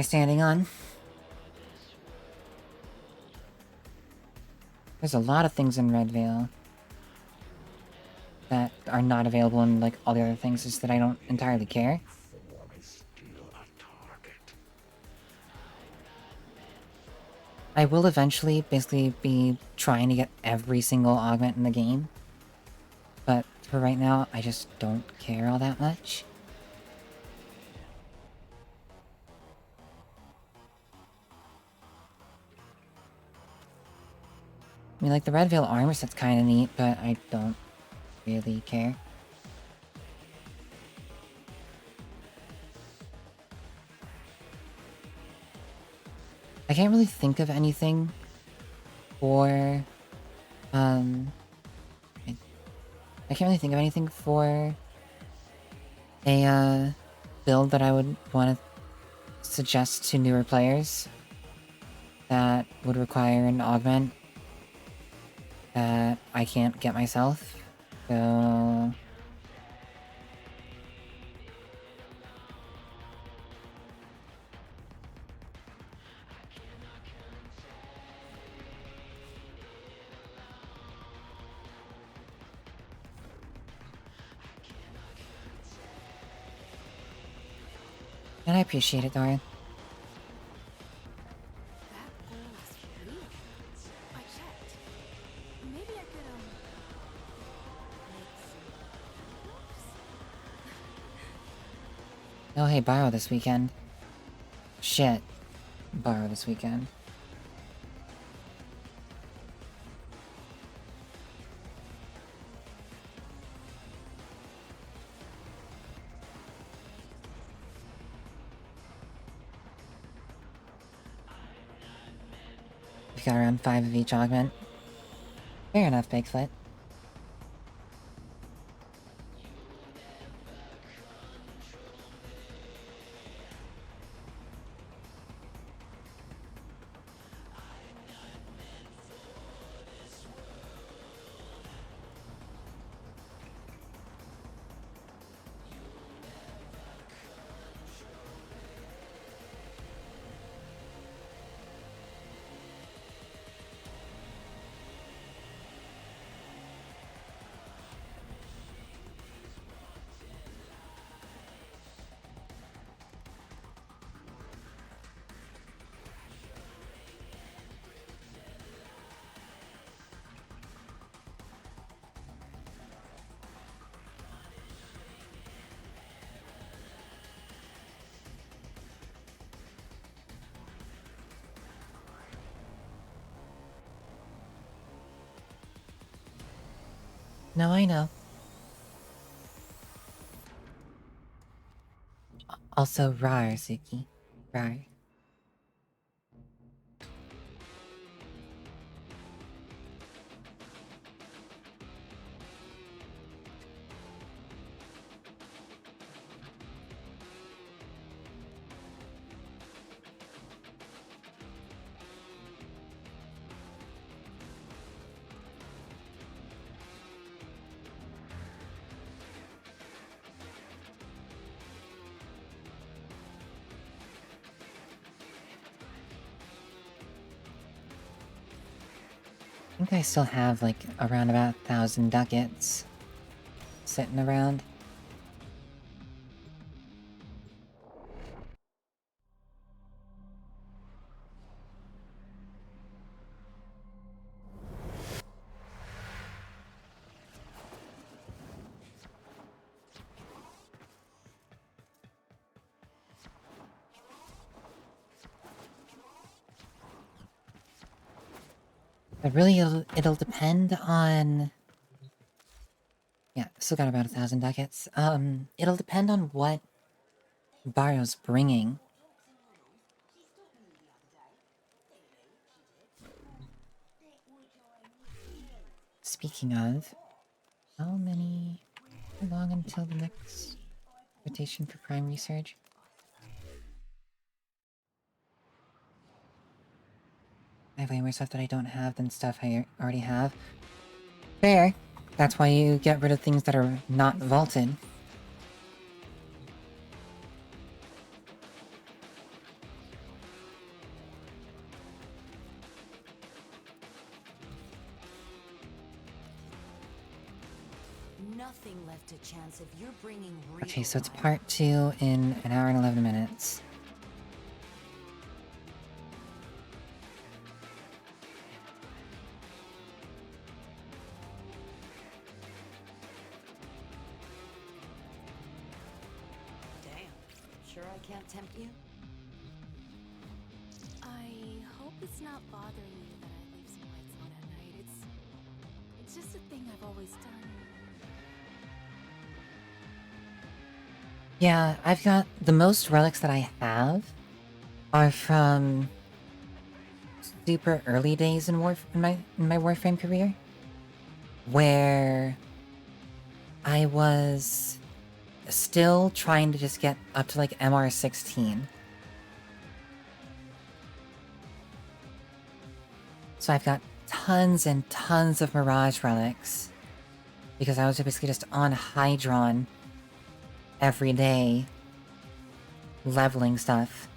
standing on. There's a lot of things in Red Veil that are not available in, like, all the other things, just that I don't entirely care. I will eventually basically be trying to get every single augment in the game. But for right now, I just don't care all that much. I mean, like, the Red Veil armor set's kinda neat, but I don't really care. I can't really think of anything for, I can't really think of anything for a, build that I would want to suggest to newer players that would require an augment that I can't get myself, so... And I appreciate it, Dorian.
That goal is real. I checked. Maybe I could, make some...
Oh, hey, borrow this weekend. Shit. Borrow this weekend. We got around 5 of each augment. Fair enough, Bigfoot. No, I know. Also, rar, Suki. Rar. I think I still have, like, around about 1,000 ducats sitting around. But really, it'll depend on... Yeah, still got about 1,000 ducats. It'll depend on what Barrow's bringing. Speaking of, how long until the next rotation for Prime Research? I have way more stuff that I don't have than stuff I already have. Fair. That's why you get rid of things that are not vaulted.
Nothing left to chance if you're bringing real
Okay, so it's
life.
part 2 in an hour and 11 minutes.
Damn. Sure I can't tempt you?
I hope it's not bothering you that I leave some lights on at night. It's just a thing I've always done.
Yeah, I've got... The most relics that I have are from super early days in my Warframe career, where I was still trying to just get up to like MR16. So I've got tons and tons of Mirage relics, because I was basically just on Hydron every day, leveling stuff.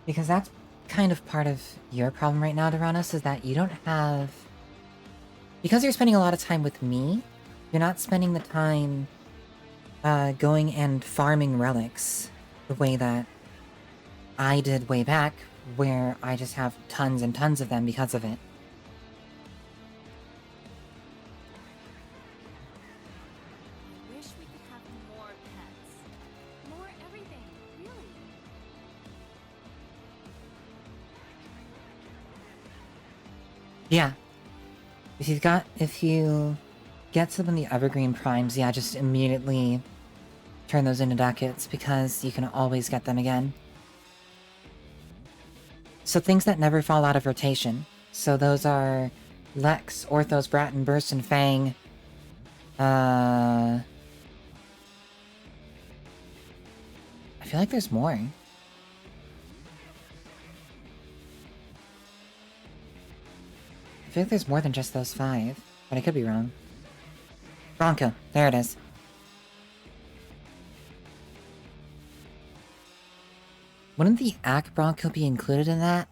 Because that's kind of part of your problem right now, Duranos, is that you don't have... Because you're spending a lot of time with me, you're not spending the time going and farming relics the way that I did way back, where I just have tons and tons of them because of it.
I wish we could have more pets. More everything, really.
Yeah. If you get some of the Evergreen Primes, yeah, just immediately turn those into ducats, because you can always get them again. So things that never fall out of rotation. So those are Lex, Orthos, Bratton, Burst, and Fang. I feel like there's more. I feel like there's more than just those 5, but I could be wrong. Bronco, there it is. Wouldn't the Ack Bronco be included in that?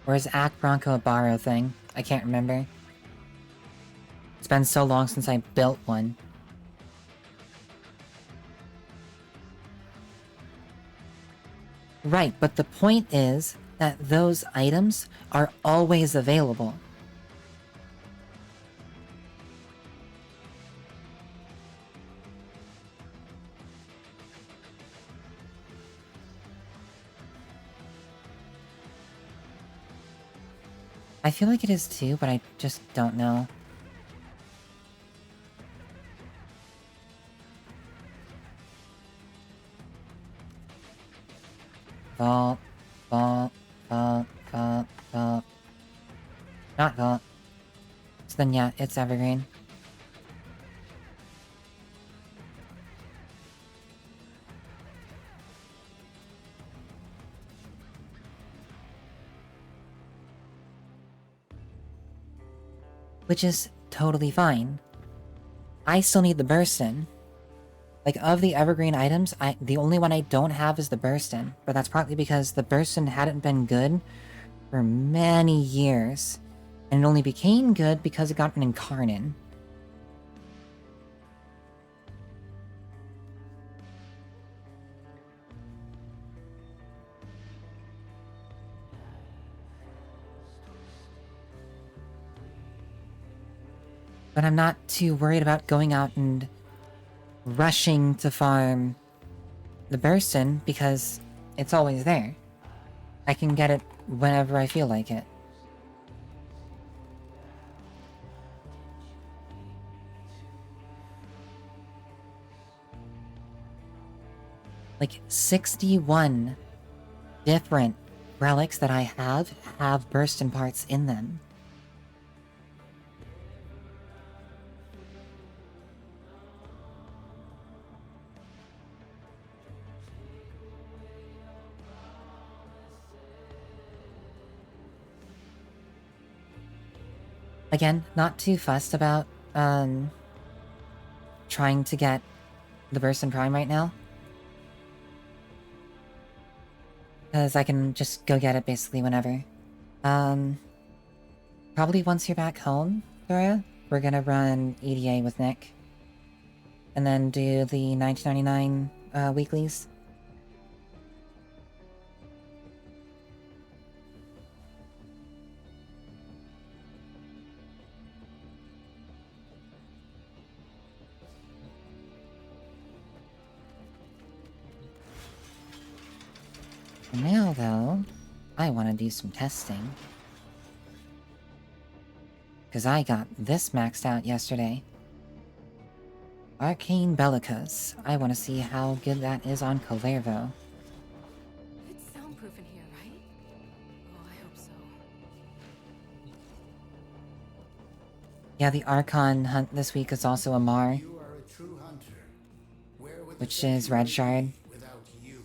Or is Ack Bronco a borrow thing? I can't remember. It's been so long since I built one. Right, but the point is, that those items are always available. I feel like it is too, but I just don't know. Vault, vault, vault, vault, vault. Not vault. So then yeah, it's evergreen. Which is totally fine. I still need the Burstin. Like, of the evergreen items, the only one I don't have is the Burstin. But that's partly because the Burstin hadn't been good for many years. And it only became good because it got an Incarnate. But I'm not too worried about going out and rushing to farm the Burstin because it's always there. I can get it whenever I feel like it. Like, 61 different relics that I have Burstin parts in them. Again, not too fussed about, trying to get the Burstin Prime right now. Because I can just go get it basically whenever. Probably once you're back home, Dora, we're gonna run EDA with Nick. And then do the 1999 weeklies. For now, though, I want to do some testing. Because I got this maxed out yesterday. Arcane Bellicus. I want to see how good that is on Calervo.
It's soundproof in here, right? Oh, I hope so.
Yeah, the Archon hunt this week is also a Mar,
You are a true hunter. Where would the
which is Red
sanctuary
Shard.
be without you?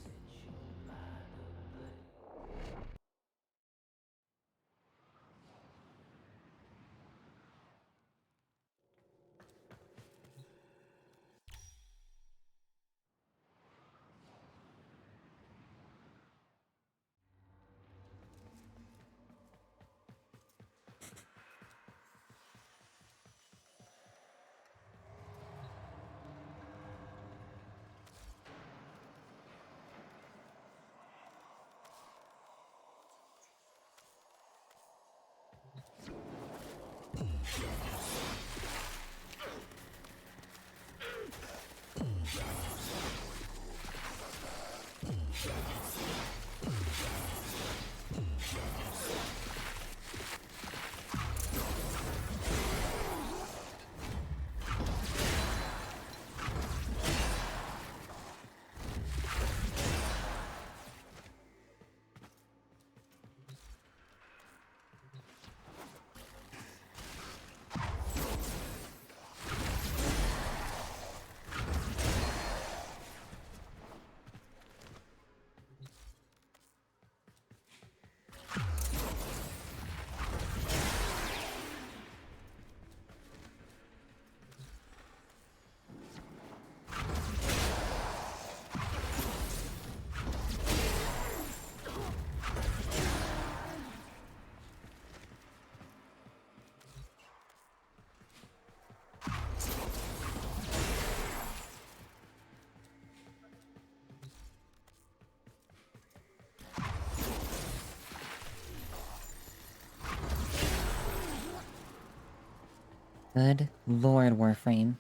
Good lord, Warframe.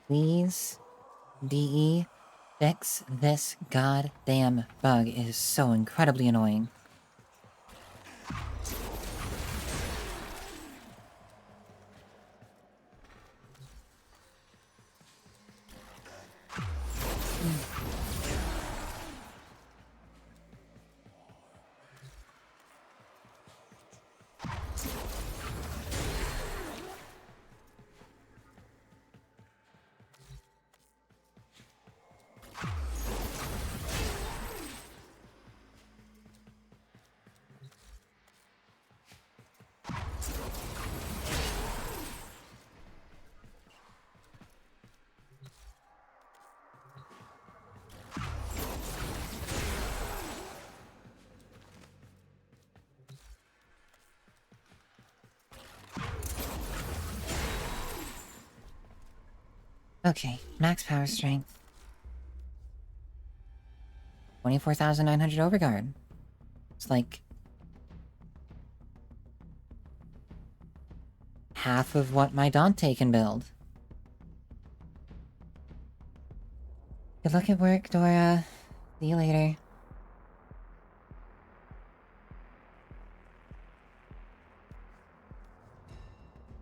Please, DE, fix this goddamn bug. It is so incredibly annoying. Okay, max power strength. 24,900 overguard. It's like half of what my Dante can build. Good luck at work, Dora. See you later.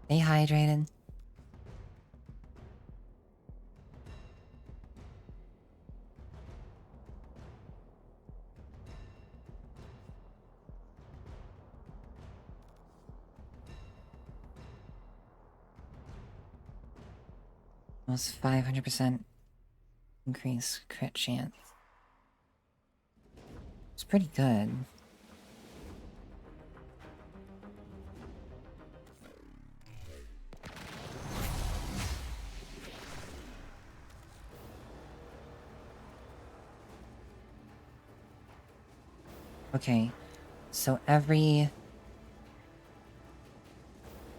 Stay hydrated. Almost 500% increase crit chance. It's pretty good. Okay, so every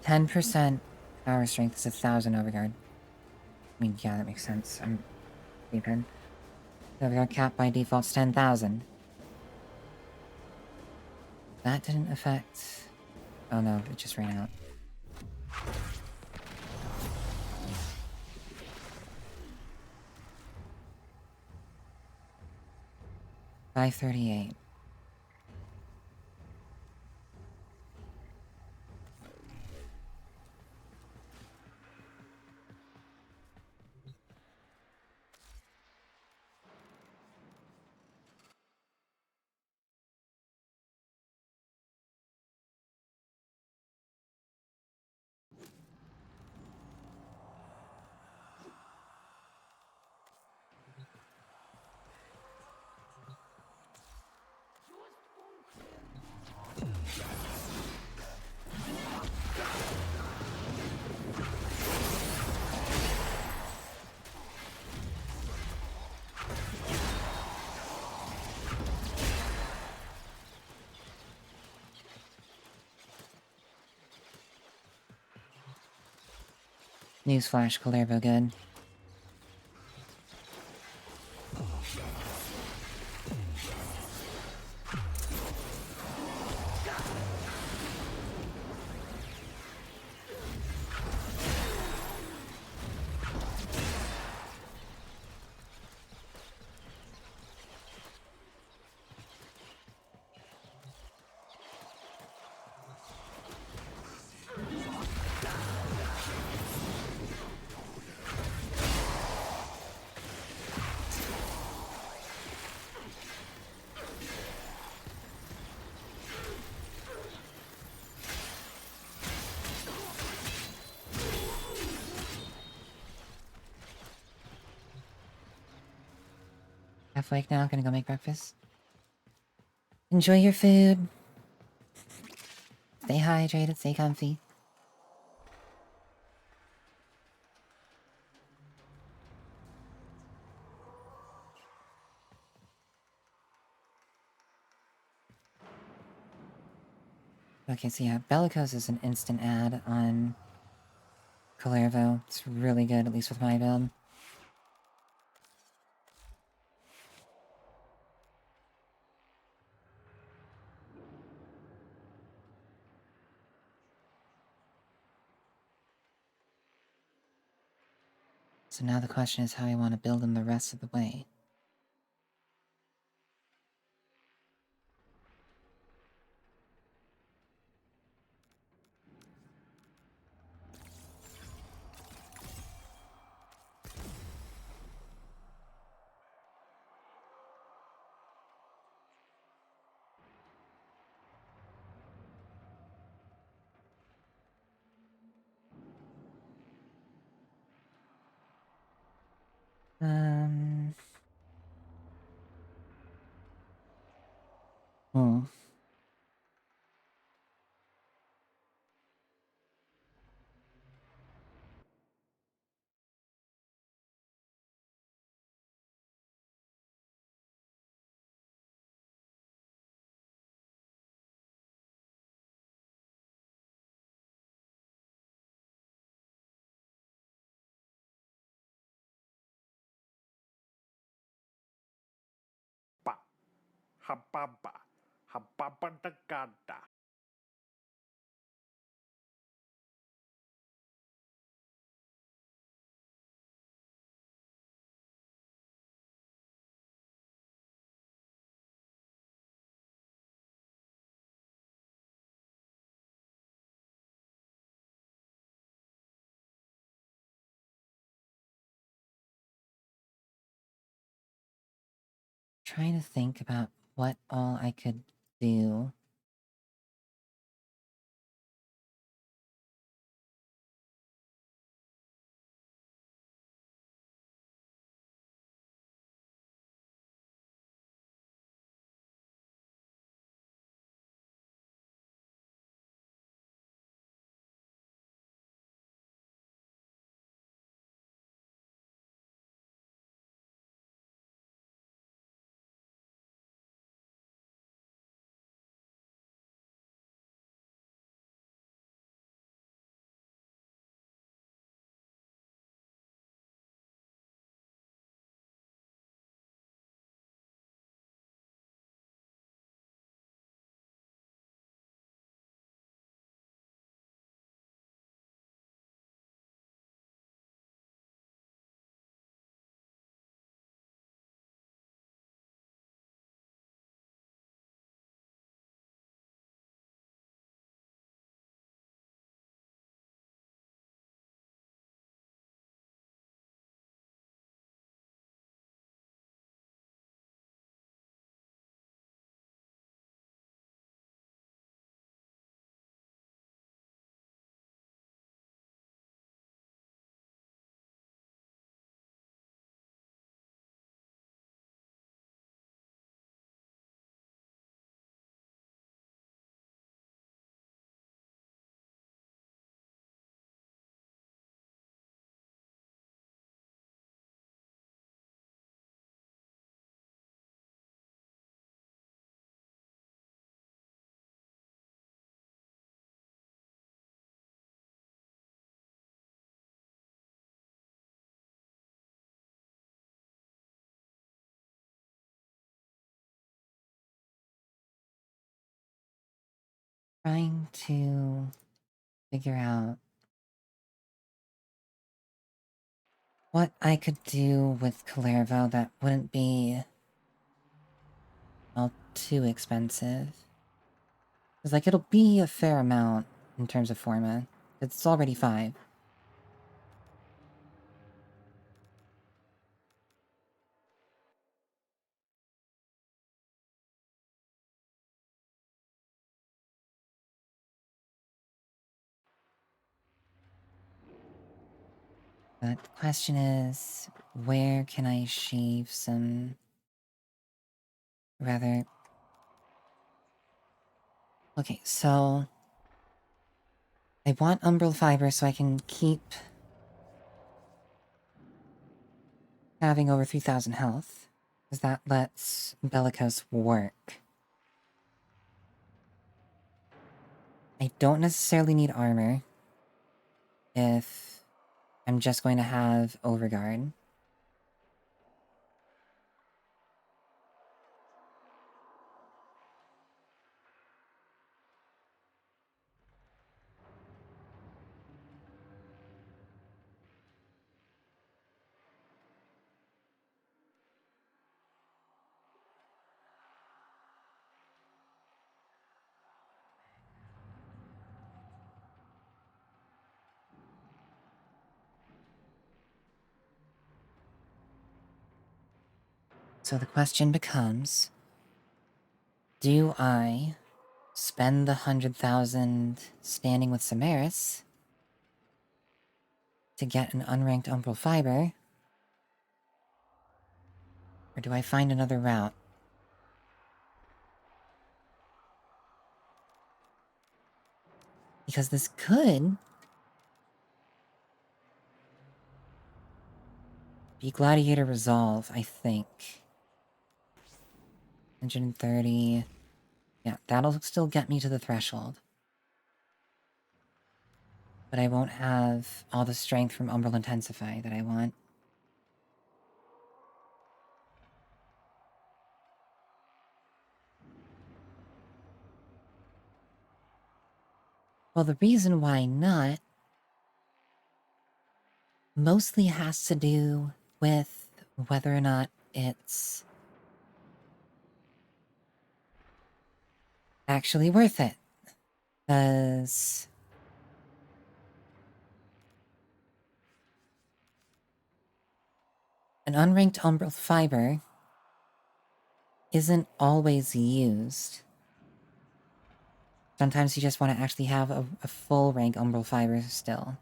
10% power strength is 1,000 overguard. I mean, yeah, that makes sense. I'm stupid. Overguard cap by default's 10,000. That didn't affect... Oh no, it just ran out. $538. Newsflash, Kalervo good. Half awake now, gonna go make breakfast. Enjoy your food. Stay hydrated, stay comfy. Okay, so yeah, Bellicose is an instant add on Kalervo. It's really good, at least with my build. So now the question is how I want to build them the rest of the way. Um... Hmm.
Pa, hababa, hababandagada.
Trying to think about what all I could do. Trying to figure out what I could do with Calervo that wouldn't be all too expensive. Because, like, it'll be a fair amount in terms of format. It's already 5. But the question is, where can I shave some... rather... Okay, so... I want umbral fiber so I can keep having over 3,000 health. Because that lets Bellicose work. I don't necessarily need armor if I'm just going to have Overguard. So the question becomes, do I spend the 100,000 standing with Samaris to get an unranked Umbral Fiber? Or do I find another route? Because this could be Gladiator Resolve, I think. 130. Yeah, that'll still get me to the threshold. But I won't have all the strength from Umbral Intensify that I want. Well, the reason why not mostly has to do with whether or not it's actually worth it. Because an unranked Umbral Fiber isn't always used. Sometimes you just want to actually have a full rank Umbral Fiber still.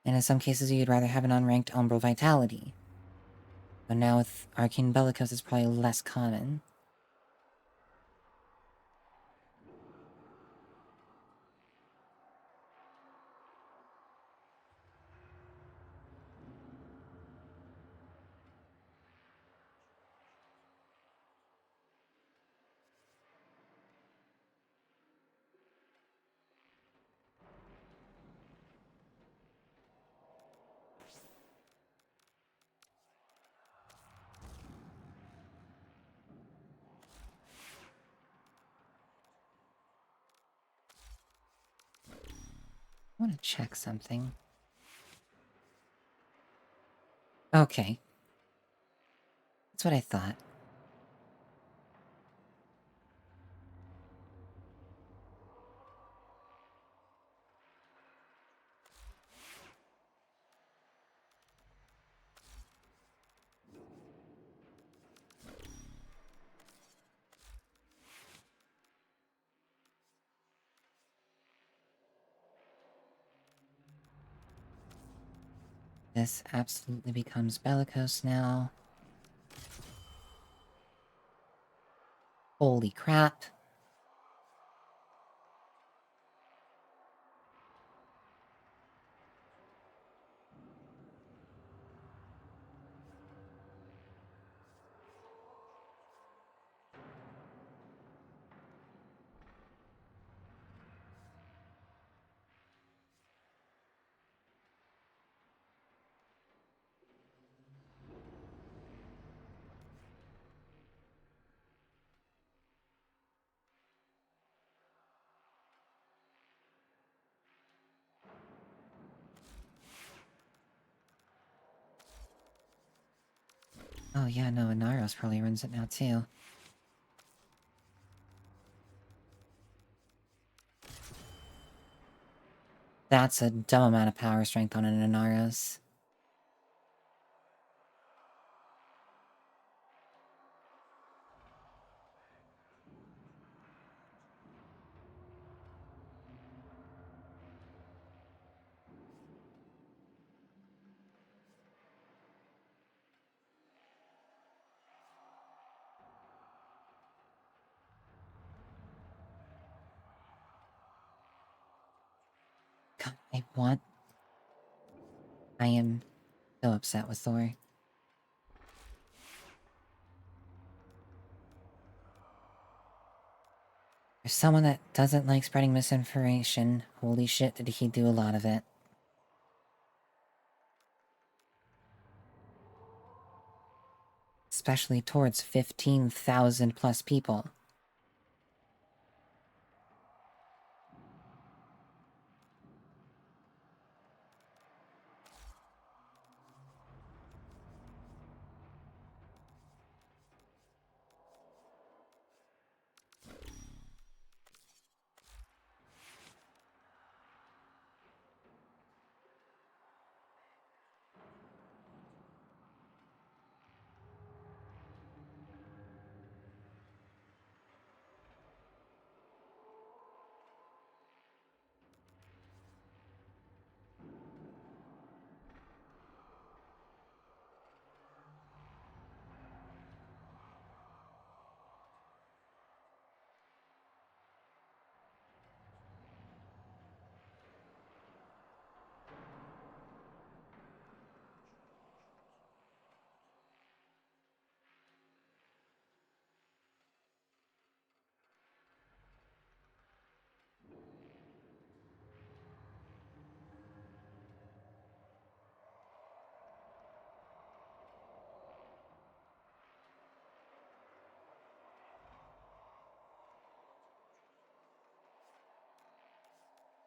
And in some cases you'd rather have an unranked Umbral Vitality. But now with Arcane Bellicose it's probably less common. I want to check something. Okay. That's what I thought. This absolutely becomes Bellicose now. Holy crap. Oh yeah, no, Inaros probably runs it now too. That's a dumb amount of power strength on an Inaros. God, I am so upset with Thor. There's someone that doesn't like spreading misinformation. Holy shit, did he do a lot of it. Especially towards 15,000 plus people.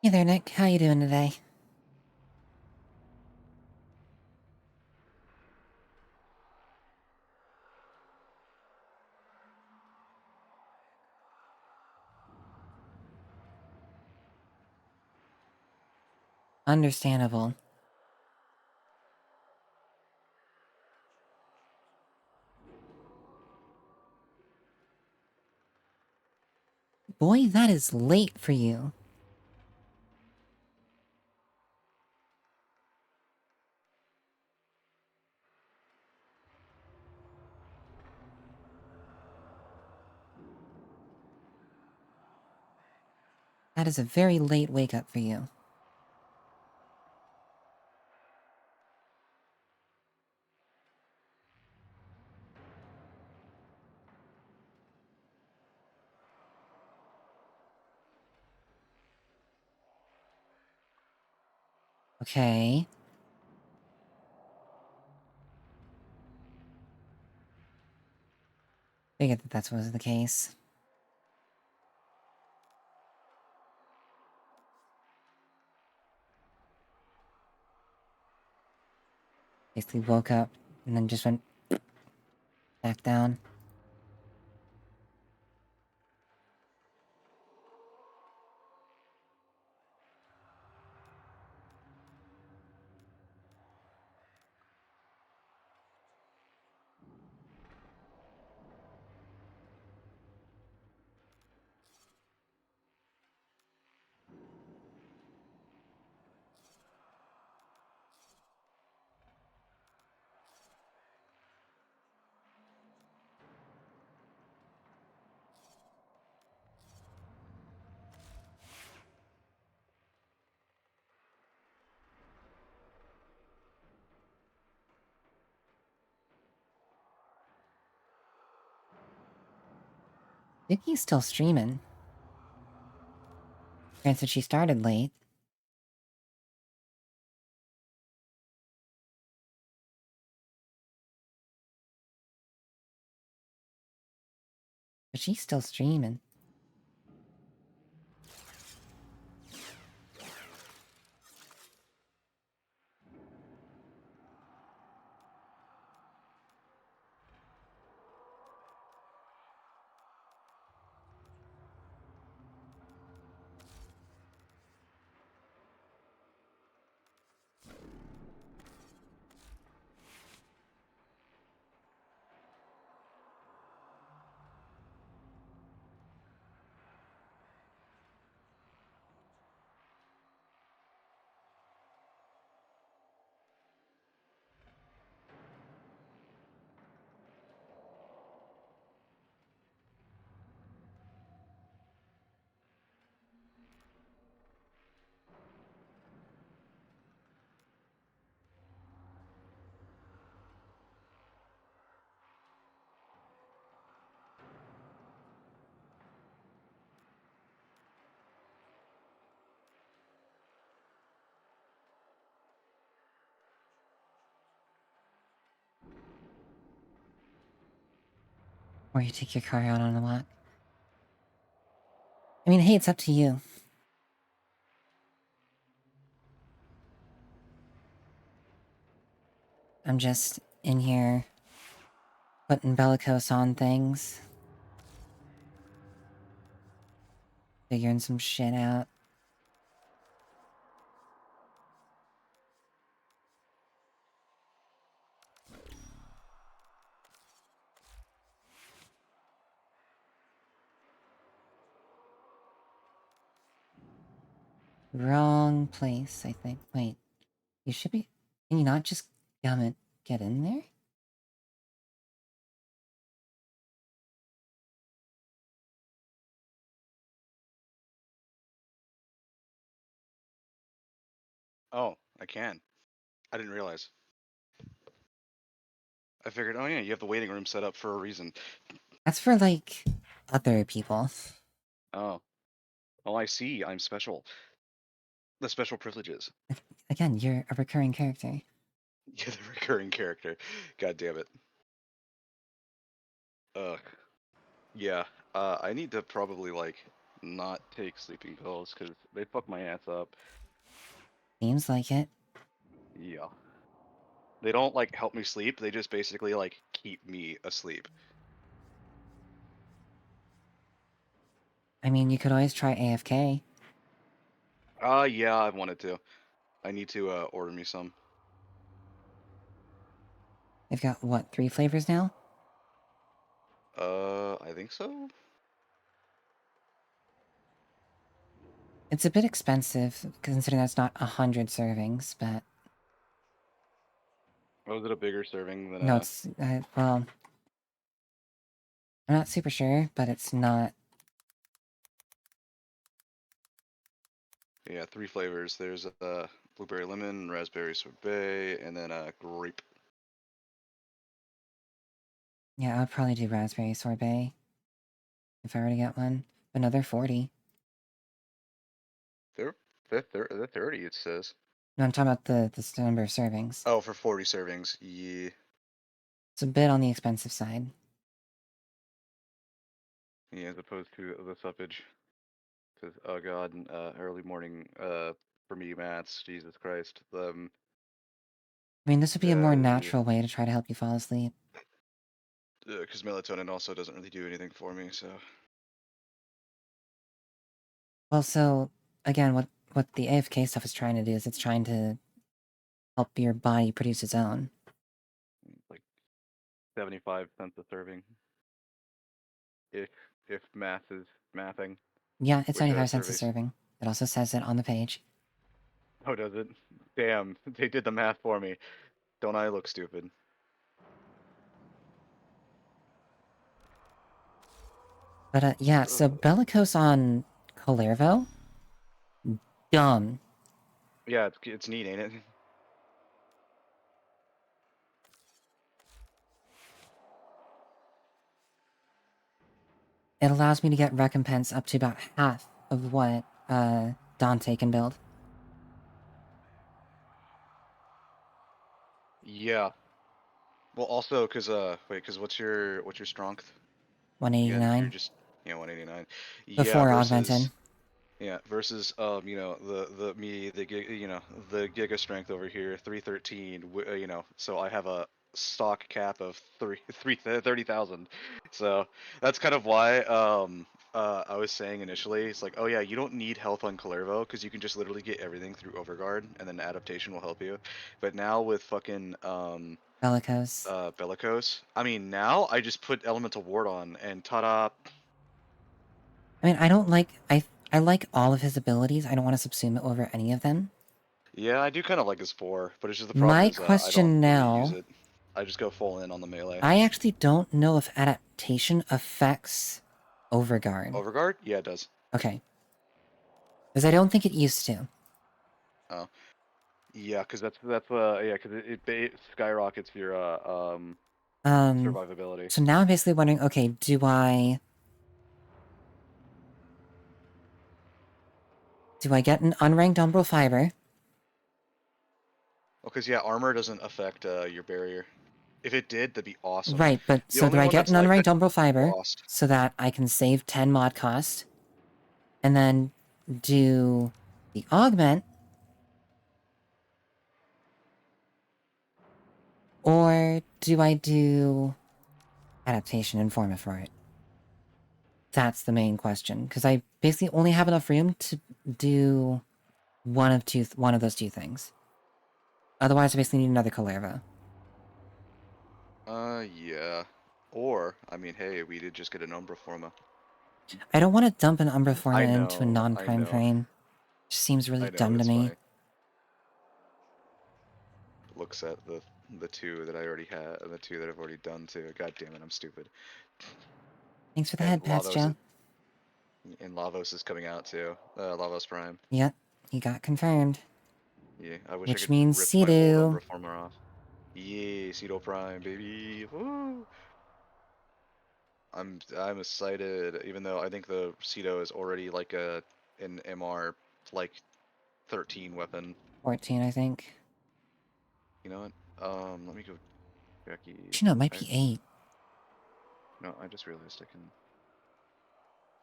Hey there, Nick. How you doing today? Understandable. Boy, that is late for you. That is a very late wake up for you. Okay. Figured that was the case. Basically woke up and then just went back down. Vicky's still streaming. Granted, she started late. But she's still streaming. Or you take your car out on a walk. I mean, hey, it's up to you. I'm just in here putting bellicose on things. Figuring some shit out. Wrong place, I think. Wait, you should be... Can you not just get in there?
Oh, I can. I didn't realize. I figured, oh yeah, you have the waiting room set up for a reason.
That's for, like, other people.
Oh. Well, I see. I'm special. The special privileges.
Again, you're a recurring character.
You're the recurring character. God damn it. Ugh. Yeah. I need to probably, like, not take sleeping pills because they fuck my ass up.
Seems like it.
Yeah. They don't like help me sleep. They just basically like keep me asleep.
I mean, you could always try AFK.
Yeah, I wanted to. I need to order me some.
They've got, what, 3 flavors now?
I think so.
It's a bit expensive, considering that's not 100 servings, but...
Oh, is it a bigger serving than
No, it's, well... I'm not super sure, but it's not...
Yeah, 3 flavors. There's blueberry lemon, raspberry sorbet, and then grape.
Yeah, I would probably do raspberry sorbet. If I were to get one. Another 40.
They're 30, it says.
No, I'm talking about the number of servings.
Oh, for 40 servings. Yeah.
It's a bit on the expensive side.
Yeah, as opposed to the suppage. Because, oh god, early morning, for me, Mats, Jesus Christ.
I mean, this would be a more natural way to try to help you fall asleep.
Because melatonin also doesn't really do anything for me, so.
Well, so, again, what the AFK stuff is trying to do is it's trying to help your body produce its own.
Like 75 cents a serving. If math is mathing.
Yeah, it's
Which
75 cents a
surveys?
serving. It also says it on the page.
Oh, does it? Damn, they did the math for me. Don't I look stupid?
But, yeah, so
Ugh.
Bellicose on Calervo? Dumb.
Yeah, it's neat, ain't it?
It allows me to get recompense up to about half of what, Dante can build.
Yeah. Well, also, wait, what's your strength? Again, you're
189.
just 189. Yeah,
Before augmented.
versus the giga strength over here, 313. So I have a stock cap of 30,000. So that's kind of why I was saying initially, it's like, oh yeah, you don't need health on Calervo because you can just literally get everything through Overguard and then adaptation will help you. But now with fucking
Bellicose.
Bellicose, I mean now I just put Elemental Ward on and ta-da.
I mean, I don't like... I like all of his abilities. I don't want to subsume it over any of them.
Yeah, I do kind of like his 4, but it's just the problem
My
is I don't
question
really use
now...
it. I just go full in on the melee.
I actually don't know if adaptation affects Overguard.
Overguard? Yeah, it does.
Okay. Because I don't think it used to.
Oh, yeah, because it skyrockets your survivability.
So now I'm basically wondering, okay, do I get an unranked Umbral Fiber?
Well, because yeah, armor doesn't affect your barrier. If it did, that'd be awesome.
Right, but
The
so do
only
I
one
get
that's
an
like
unranked
that
Umbral Fiber
lost.
so that I can save 10 mod cost? And then do the augment? Or do I do adaptation and Forma for it? That's the main question, because I basically only have enough room to do one of those two things. Otherwise, I basically need another Calerva.
Yeah. Or, I mean, hey, we did just get an Umbra Forma.
I don't want to dump an Umbra Forma
I
into a
know,
non-prime frame. Just seems really dumb to
it's
me.
funny. Looks at the two that I already had, the two that I've already done too. God damn it, I'm stupid.
Thanks for the
And
head pats, Joe.
Lavos is coming out too. Lavos Prime.
Yep, he got confirmed.
Yeah, I wish I
Which
could
means
rip my old
Sea-Doo.
Umbra Former off. Yeah, Cedo Prime, baby. Woo! I'm excited, even though I think the Cedo is already like an MR like 13 weapon.
14, I think.
You know what? Let me go Jackie.
Actually, no, it might be 8.
No, I just realized I can.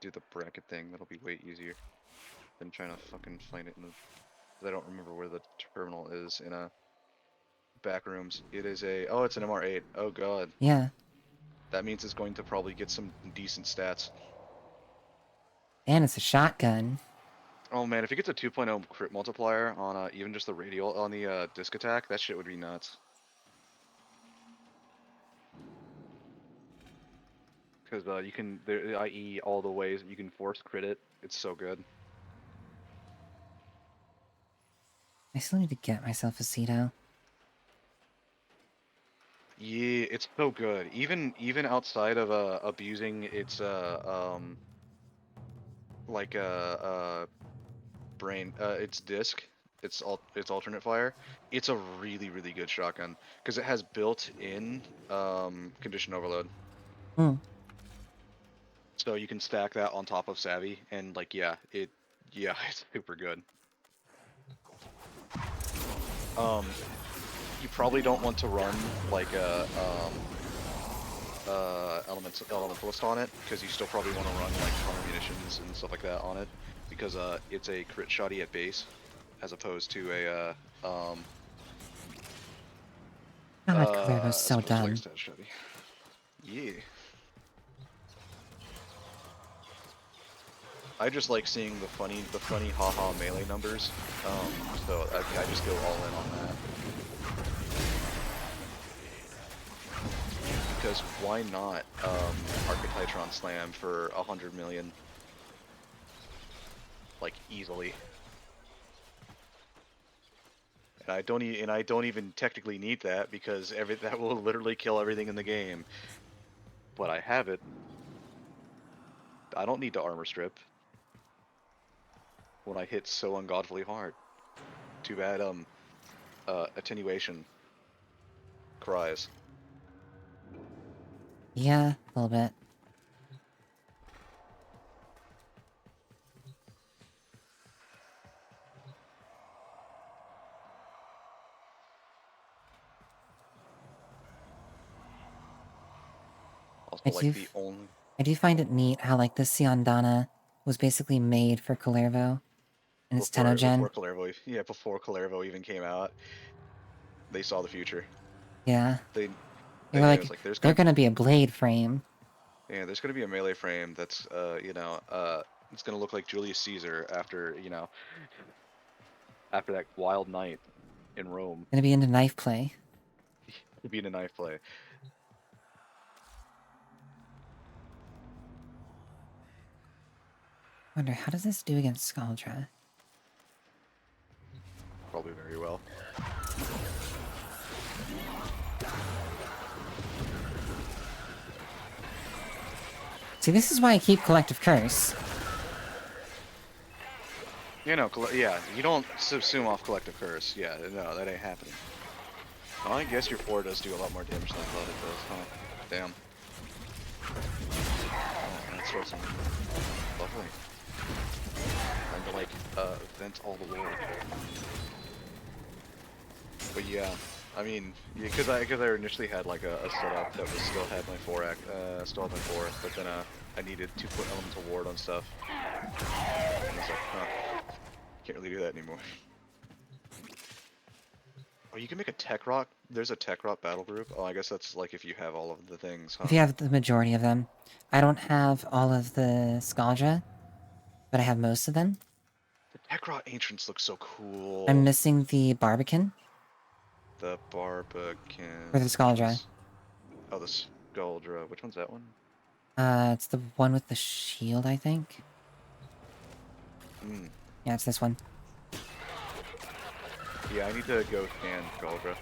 do the bracket thing. That'll be way easier than trying to fucking find it in the. 'Cause I don't remember where the terminal is in a back rooms. It is a. Oh, it's an MR8. Oh god.
Yeah.
That means it's going to probably get some decent stats.
And it's a shotgun.
Oh man, if it gets a 2.0 crit multiplier on even just the radial on the disc attack, that shit would be nuts. Because you can, i.e., all the ways you can force crit it. It's so good.
I still need to get myself a Ceto.
Yeah, it's so good. Even outside of abusing its like brain its disc, its alternate fire, it's a really good shotgun because it has built-in condition overload.
Hmm.
So you can stack that on top of Savvy, and like, yeah, it's super good. You probably don't want to run like a elementalist on it, because you still probably want to run like counter munitions and stuff like that on it, because it's a crit shotty at base, as opposed to a
God, Kalervo's
as
so
opposed to like a
dumb.
stat shotty. Yeah. I just like seeing the funny haha melee numbers. So I just go all in on that. Because why not Archetytron Slam for 100 million? Like easily. And I don't even technically need that, because that will literally kill everything in the game. But I have it. I don't need to armor strip when I hit so ungodly hard. Too bad attenuation cries.
Yeah, a little bit.
Also, like the only
I do find it neat how, like, this Siondana was basically made for Kalervo and its
before
Tenogen.
Kalervo, yeah, before Kalervo even came out, they saw the future.
Yeah.
They
They were
it was
like,
like, there's
they're
gonna
gonna be a blade frame.
yeah, there's gonna be a melee frame that's it's gonna look like Julius Caesar after after that wild night in Rome.
Gonna be into knife play.
Being a knife play.
Wonder, how does this do against Scaldra?
Probably very well.
See, this is why I keep Collective Curse.
You know, yeah, you don't subsume off Collective Curse. Yeah, no, that ain't happening. Oh, I guess your 4 does do a lot more damage than I thought it does, huh? Damn. Oh, that's what's lovely. Time to, like, vent all the lore. But yeah, I mean, because I initially had like a setup that was still had my 4, but then I needed to put elemental ward on stuff. And I was like, huh, can't really do that anymore. Oh, you can make a tech rock. There's a tech rock battle group. Oh, I guess that's like if you have all of the things, huh?
If you have the majority of them. I don't have all of the Scaldra, but I have most of them.
The tech rock ancients look so
I'm
cool.
missing the Barbican
The
for the Scaldra.
Barbicans. Oh, the Skuldra. Which one's that one?
It's the one with the shield, I think.
Hmm.
Yeah, it's this one.
Yeah, I need to go scan Skuldra.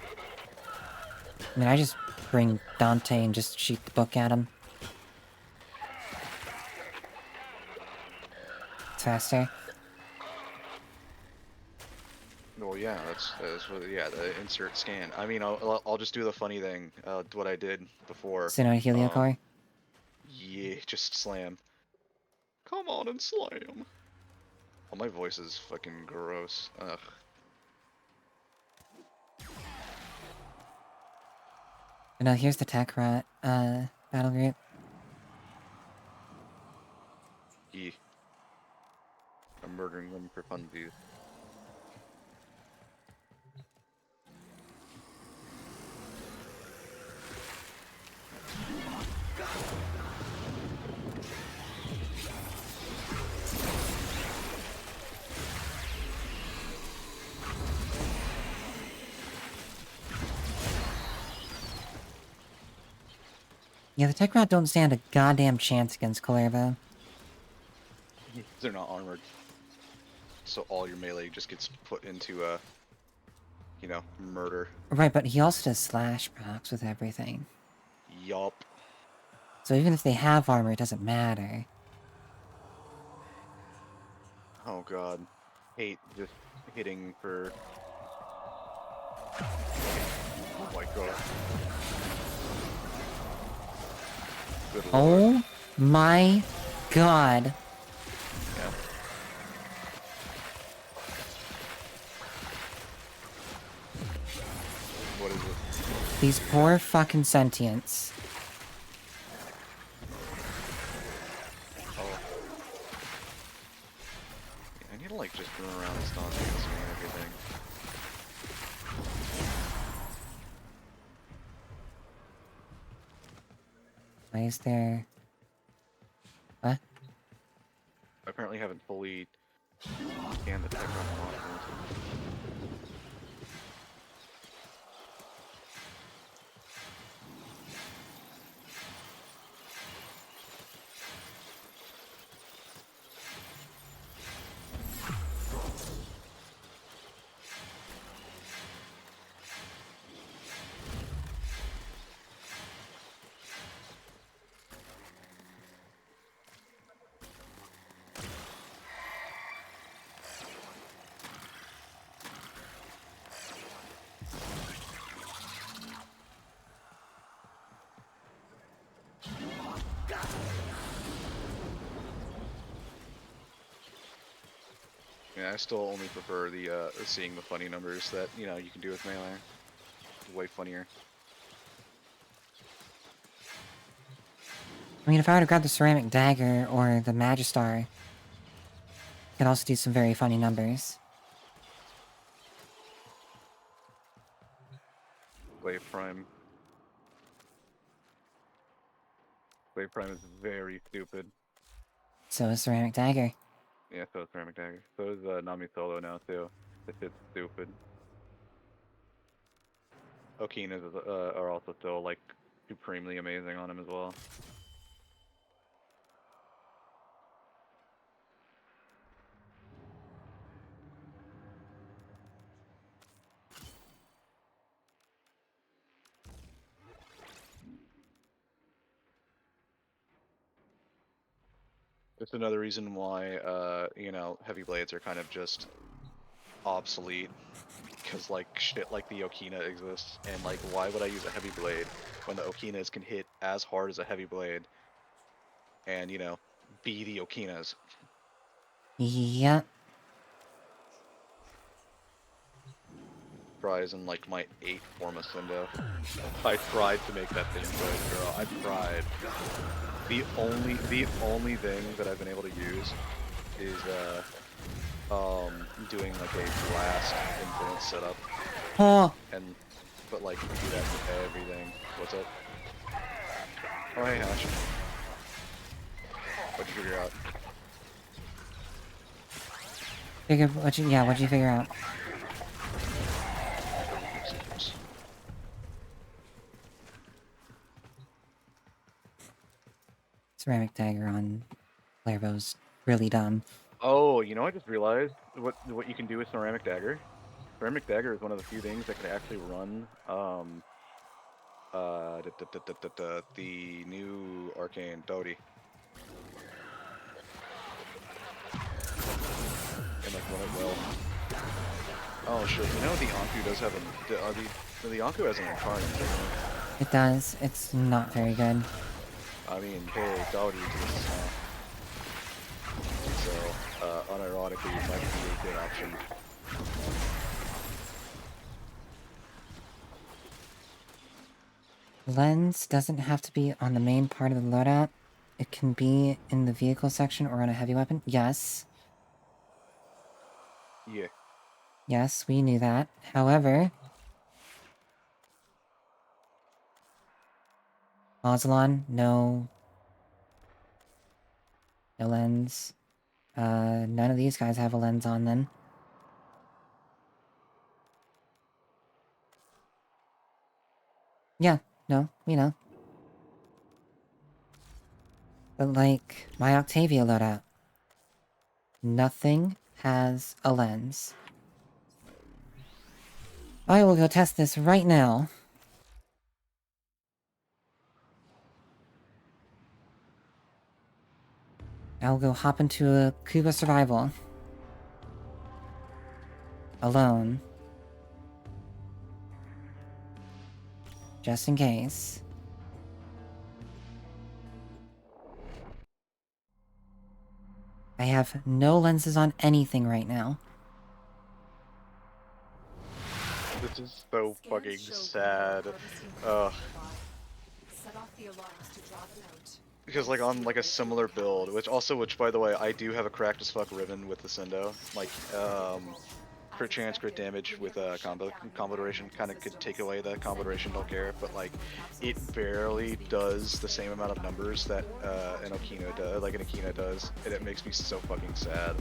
I mean, I just bring Dante and just shoot the book at him. It's faster.
Well, yeah, that's what, yeah, the insert scan. I mean, I'll just do the funny thing, what I did before.
Sinnoh Heliocore.
Yeah, just slam. Come on and slam. Oh, my voice is fucking gross. Ugh.
But no, here's the Tech Rat, battle group.
murdering them for funsies.
Yeah, the Tech Rot don't stand a goddamn chance against Kullervo.
They're not armored. So all your melee just gets put into, you know, murder.
Right, but he also does slash procs with everything.
Yup.
So even if they have armor, it doesn't matter.
Oh god. Hate just hitting for... Oh my god. Good lord.
Oh my god.
Yeah. What is it?
These poor fucking sentients.
Oh. Yeah, I need to like just run around and stomp against me and everything.
Why is there... What?
I apparently haven't fully scanned the tech on monsters. Yeah, I still only prefer the seeing the funny numbers that, you know, you can do with melee. Way funnier.
I mean, if I were to grab the ceramic dagger or the Magistar, I could also do some very funny numbers.
Glaive Prime. Glaive Prime is very stupid.
So is ceramic dagger.
Yeah, so is Ceramic Dagger. So is Nami Solo now too. This shit's stupid. Okinas are also still like supremely amazing on him as well. It's another reason why you know, heavy blades are kind of just obsolete. Because like shit like the Okina exists, and like why would I use a heavy blade when the Okinas can hit as hard as a heavy blade and, you know, be the Okinas?
Yeah.
Tries in like my 8th form of Cindo. I tried to make that thing good, girl. I tried. The only thing that I've been able to use is doing like a blast influence setup.
Oh,
But like you can do that with everything. What's up? Oh hey Hash. What'd you figure out?
what'd you figure out? Ceramic dagger on Clairvaux's really dumb.
Oh, you know, I just realized what you can do with Ceramic Dagger. Ceramic Dagger is one of the few things that can actually run the new Arcane Dodie. And like run it well. Oh shit, you know the Anku does have the Anku has an Incarnate, doesn't it?
It does. It's not very good.
I mean, hey, Dodie exists now. So, unironically, it might be a good option.
Lens doesn't have to be on the main part of the loadout. It can be in the vehicle section or on a heavy weapon. Yes.
Yeah.
Yes, we knew that. However, Ozelon, no. No lens. None of these guys have a lens on then. Yeah, no, we know. But like, my Octavia loadout. Nothing has a lens. I will go test this right now. I'll go hop into a Cuba survival. Alone. Just in case. I have no lenses on anything right now.
This is so
Scans
fucking
show
sad.
harvesting
Ugh.
nearby. Set off the alarms to draw them out.
Because like on like a similar build, which by the way, I do have a cracked as fuck ribbon with the Sendo. Like, crit chance, crit damage with combo duration kind of could take away the combo duration, don't care, but like, it barely does the same amount of numbers that an Okino does, like an Akina does, and it makes me so fucking sad.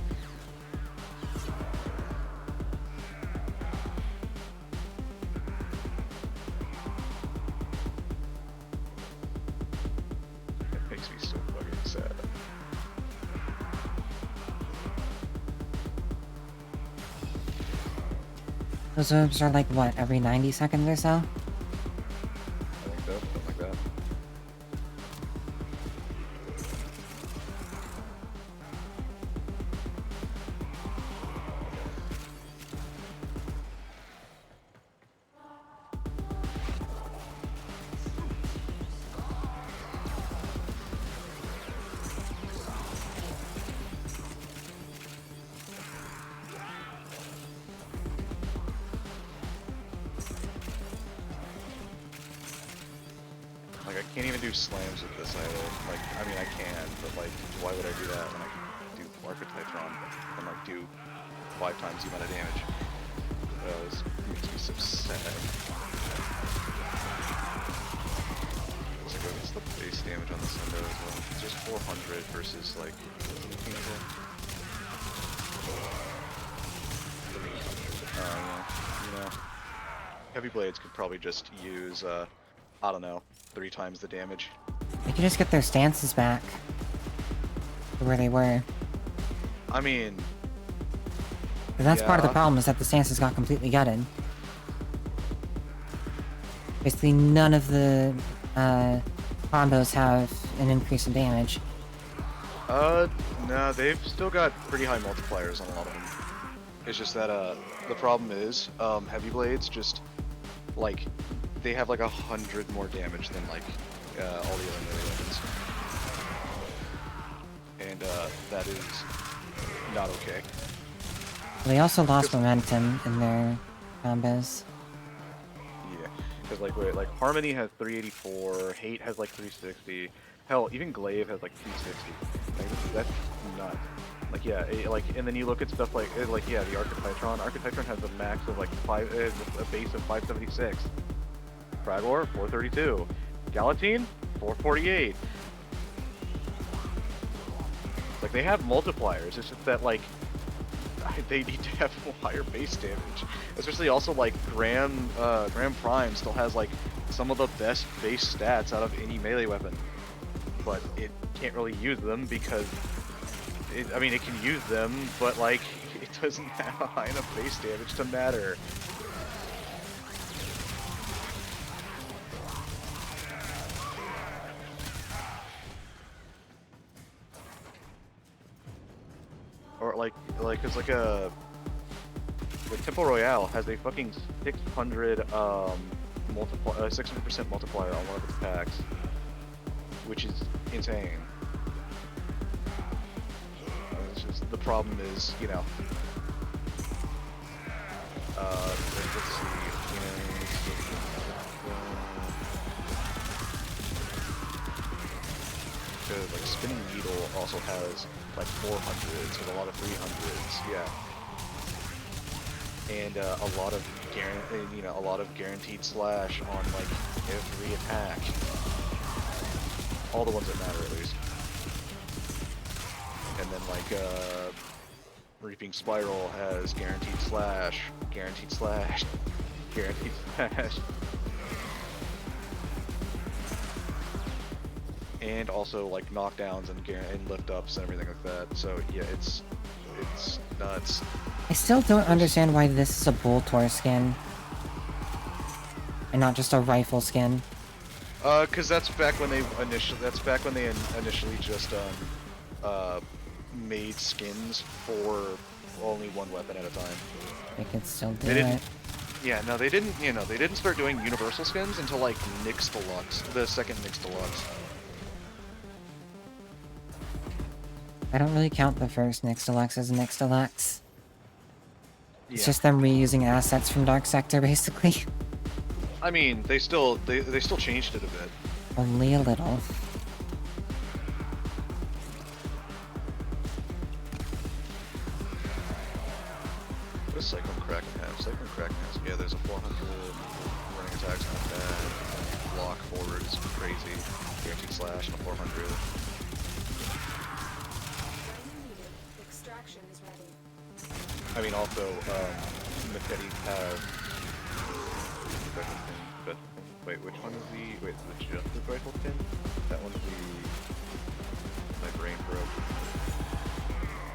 It makes me so fucking sad.
Those moves are like, what, every 90 seconds or so?
I think so, something like that. Like, I can't even do slams with this either. Like, I mean, I can, but like, why would I do that when I can do Archetypron and like do 5 times the amount of damage? This makes me so sad. Let's go against the base damage on the Sendo as well. It's just 400 versus like, yeah, you know, heavy blades could probably just use, I don't know, 3 times the damage.
They could just get their stances back to where they were.
I mean,
'Cause that's part of the
yeah.
problem, is that the stances got completely gutted. Basically, none of the combos have an increase in damage.
No, they've still got pretty high multipliers on a lot of them. It's just that, the problem is, heavy blades just, like, they have like 100 more damage than like, all the other melee weapons. And, that is not okay.
They also lost momentum in their combos.
Yeah, because like, wait, like, Harmony has 384, Hate has like 360, hell, even Glaive has like 260. Like, that's nuts. Like, yeah, and then you look at stuff like, yeah, the Archetypron. Archetypron has a max of like a base of 576. Fragor, 432. Galatine, 448. Like, they have multipliers, it's just that, like, they need to have higher base damage. Especially also, like, Grand Prime still has, like, some of the best base stats out of any melee weapon. But it can't really use them because, I mean, it can use them, but, like, it doesn't have high enough base damage to matter. Or cause like the Temple Royale has a fucking 600 600% multiplier on one of its packs, which is insane. It's just, the problem is, you know, let's see, you know, like Spinning Needle also has like 400s with a lot of 300s, yeah. and a lot of a lot of guaranteed slash on like every attack. All the ones that matter at least. And then like Reaping Spiral has guaranteed slash, guaranteed slash, guaranteed slash. And also like knockdowns and lift ups and everything like that. So yeah, it's nuts.
I still don't understand why this is a Boltor skin. And not just a rifle skin.
Cause that's back when they initially just made skins for only one weapon at a time.
They could still do
They didn't.
it.
Yeah, no, they didn't. You know, they didn't start doing universal skins until like Nyx Deluxe, the second Nyx Deluxe.
I don't really count the first Nyx Deluxe as Nyx Deluxe. It's
Yeah.
just them reusing assets from Dark Sector, basically.
I mean, they still changed it a bit.
Only a little.
What does Cyclone Kraken have? Cyclone Kraken has, yeah, there's a 400 running attacks, not bad. Block forward is crazy. Guaranteed slash and a 400.
Extraction is ready.
I mean, also, Machetti have. But wait, which one is the? Wait, the Justice Rifle pin? That one's the. My brain broke.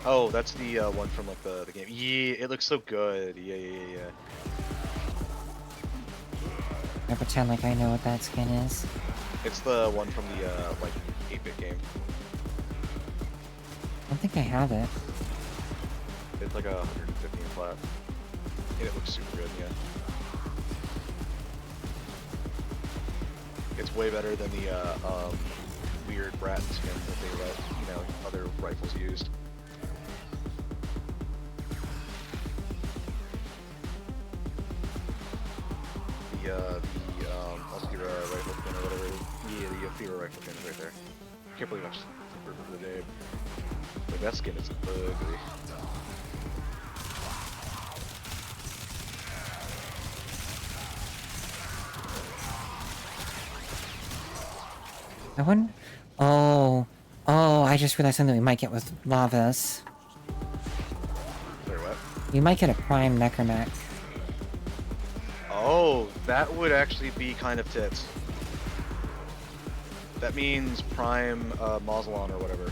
Oh, that's the one from like the game. Yeah, it looks so good. Yeah.
I pretend like I know what that skin is.
It's the one from the like 8-bit game.
I don't think I have it.
It's like a 115 flat, and it looks super good. Yeah. It's way better than the weird Bratton skin that they let other rifles used. The Alcira rifle skin or whatever. Yeah, the Alcira rifle skin is right there. I can't believe I just remember the name. But that skin is ugly.
I wouldn't. Oh, I just realized something we might get with Lavas.
Sorry, what?
You might get a Prime Necromech.
Oh, that would actually be kind of tits. That means Prime Mausolon or whatever.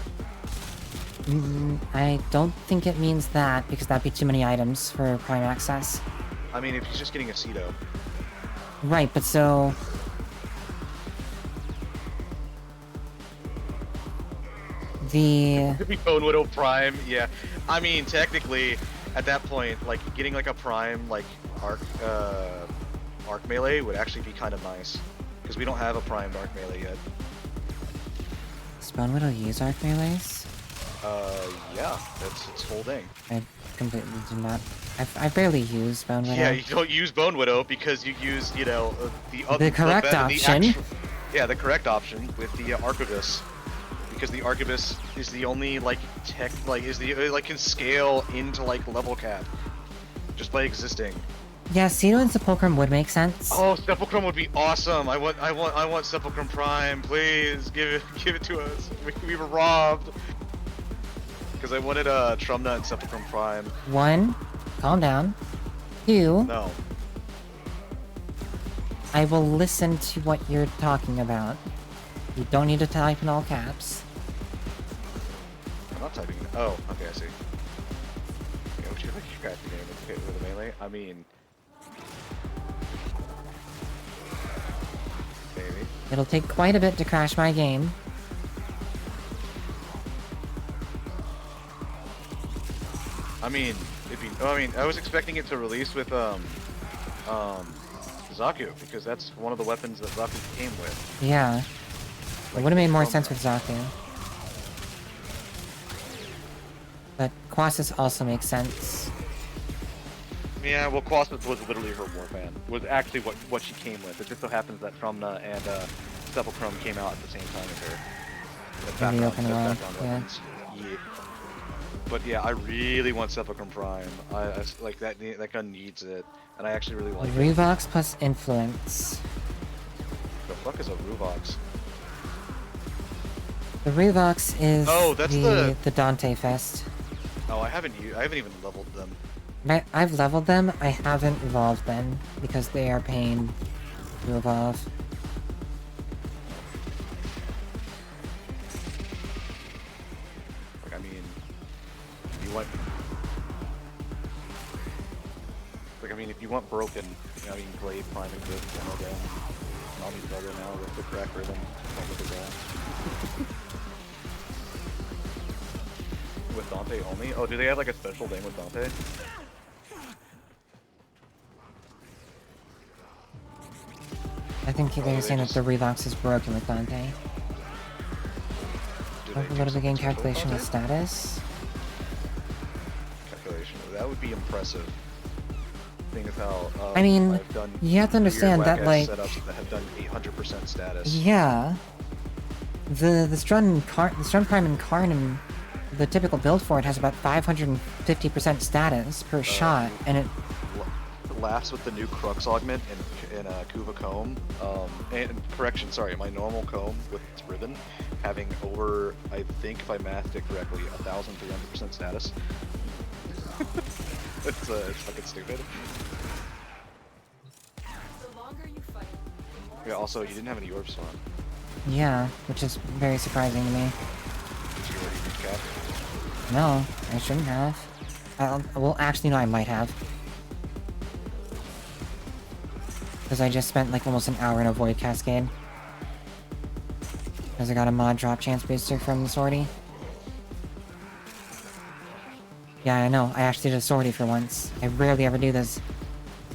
I don't think it means that, because that'd be too many items for Prime access.
I mean, if he's just getting a Cedo.
Right, but so...
Could be Bone Widow Prime, yeah. I mean, technically, at that point, like, getting like a Prime, like, arc melee would actually be kind of nice. Because we don't have a Prime arc melee yet.
Does Bone Widow use Arc Melees?
Yeah, that's its whole thing.
I completely do not... I barely use Bone Widow.
Yeah, you don't use Bone Widow because you use, the other...
The correct option.
Yeah, the correct option with the Arquebus. Because the Arquebus is the only, like, can scale into, like, level cap. Just by existing.
Yeah, Cedo and Sepulchrum would make sense.
Oh, Sepulchrum would be awesome. I want Sepulchrum Prime, please. Give it to us. We were robbed. Because I wanted Trumna and Sepulchrum Prime.
1, calm down. 2,
No.
I will listen to what you're talking about. You don't need to type in all caps.
I'm not typing. Oh, okay, I see. Yeah, would you like to crack the game with a melee? I mean, maybe.
It'll take quite a bit to crash my game.
I mean, I was expecting it to release with Zaku because that's one of the weapons that Zaku came with.
Yeah. It would have made more sense with Zaku. But Quasis also makes sense.
Yeah, well, Quasis was literally her warband. Was actually what she came with. It just so happens that Trumna and Sepulchrum came out at the same time as her.
In the open world, yeah.
Yeah. But yeah, I really want Sepulchrum Prime. Like that gun needs it, and I actually really like it.
Revox plus influence.
The fuck is a Ruvox?
The Revox is
Oh, that's
the Dante Fest.
Oh, I haven't even leveled them.
I've leveled them, I haven't evolved them, because they are pain to evolve.
Like, I mean, you want... Like, I mean, if you want broken, you know, I mean, Glade Prime exists, and again, I'll be better now with the crack rhythm. Don't look at that. With Dante only? Oh, do they have like a special thing with Dante?
I think they're saying that the Revox is broken with Dante. Go to the game calculation with status.
Calculation. That would be impressive. Thing is how
I mean,
I've done
you have to understand that, like,
setups that have done 800% status.
yeah, the Strun Prime Incarnate, the typical build for it has about 550% status per shot, and it
laughs with the new Crux augment in Kuva comb. And correction, sorry, my normal comb with its ribbon having over, I think if I mathed it correctly, 1,300% status. It's fucking stupid. Yeah, also, you didn't have any orbs on.
yeah, which is very surprising to me.
Did you already recap?
No, I shouldn't have. Well, actually, no, I might have. Because I just spent like almost an hour in a Void Cascade. Because I got a mod drop chance booster from the sortie. Yeah, I know. I actually did a sortie for once. I rarely ever do this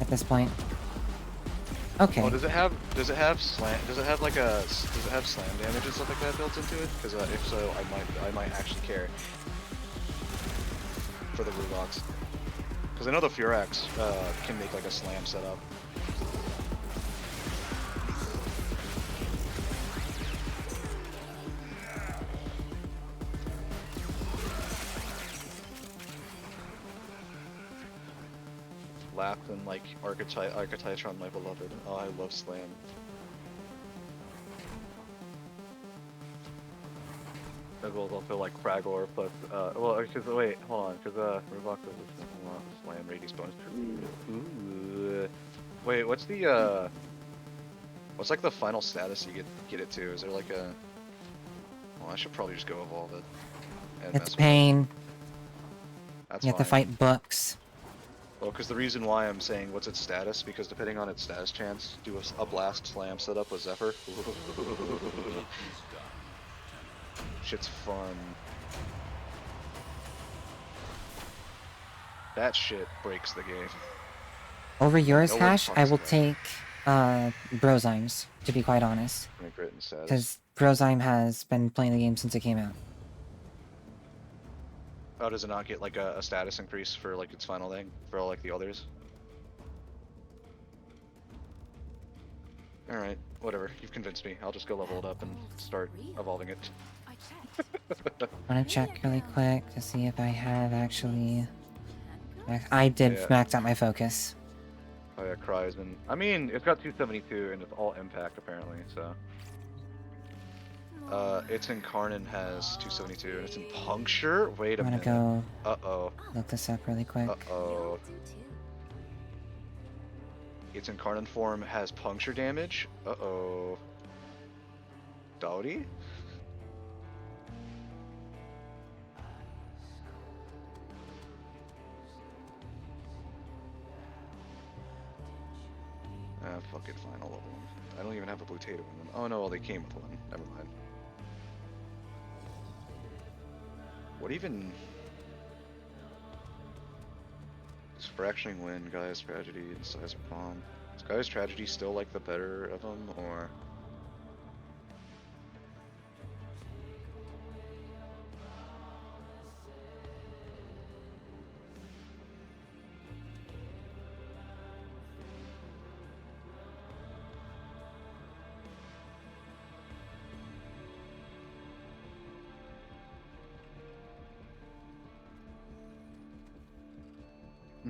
at this point. Okay.
Oh, does it have slam? Does it have slam damage and stuff like that built into it? Because if so, I might actually care for the Ruvox. Because I know the Furax can make like a slam setup. Laughed and like Archetytron, my beloved. Oh, I love slam. As well as also like Fragor plus well, because wait, hold on, because Revox is slam radius bonus. Ooh. Wait, what's the what's like the final status you get it to? Is there like a? Well, I should probably just go evolve it. And
It's pain.
That's
you have to fight books.
Well, because the reason why I'm saying what's its status, because depending on its status chance, do a blast slam setup with Zephyr. Shit's fun. That shit breaks the game.
Over yours, Hash, I will take Brozymes, to be quite honest. Because Brozyme has been playing the game since it came out.
Oh, does it not get like a status increase for like its final thing for like the others? All right, whatever. You've convinced me. I'll just go level it up and start evolving it.
I want to check really quick to see if I have actually. I did max out my focus.
Oh yeah, Cry's I mean, it's got 272 and it's all impact apparently. So. Its Incarnate has 272 and it's in Puncture? Wait a minute.
I'm
gonna go
look this up really quick.
Its Incarnate form has Puncture damage? Dowdy? Fuck it, fine, I'll level them. I don't even have a Potato in them. Oh no, well, they came with one. Never mind. What even... Is Fracturing Wind, Gaia's Tragedy, and Size of Bomb? Is Gaia's Tragedy still like the better of them, or...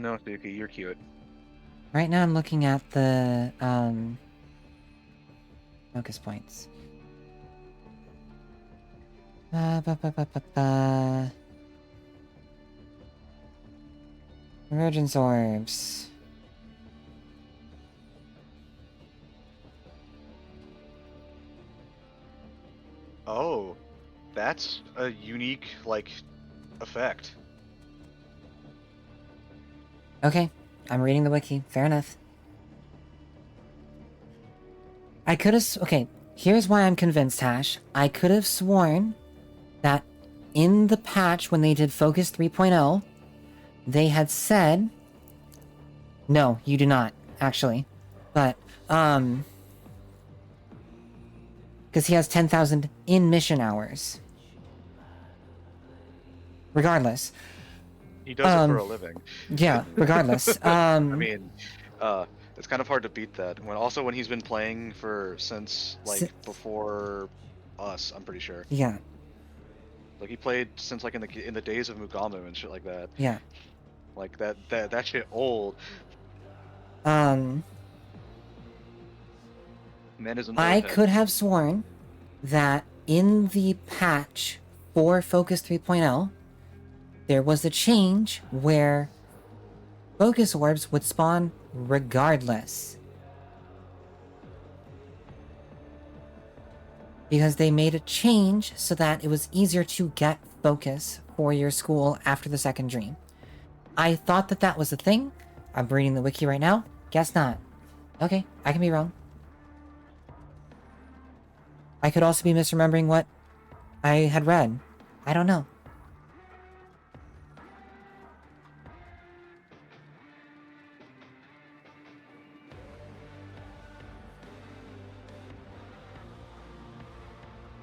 No, Suki, you're cute.
Right now I'm looking at the, focus points. Ba, ba, ba, ba, ba. Emergence orbs.
Oh, that's a unique, like, effect.
Okay, I'm reading the wiki. Fair enough. I could have... Okay, here's why I'm convinced, Hash. I could have sworn that in the patch when they did Focus 3.0, they had said... No, you do not, actually. But, because he has 10,000 in mission hours. Regardless.
He does it for a living.
Yeah, regardless.
I mean, it's kind of hard to beat that. When he's been playing since like before us, I'm pretty sure.
Yeah,
Like he played since like in the days of Mugamu and shit like that.
yeah.
Like that shit old.
Um,
Man is an old
I
head.
could have sworn that in the patch for Focus 3.0, there was a change where focus orbs would spawn regardless. Because they made a change so that it was easier to get focus for your school after the second dream. I thought that that was a thing. I'm reading the wiki right now. Guess not. Okay, I can be wrong. I could also be misremembering what I had read. I don't know.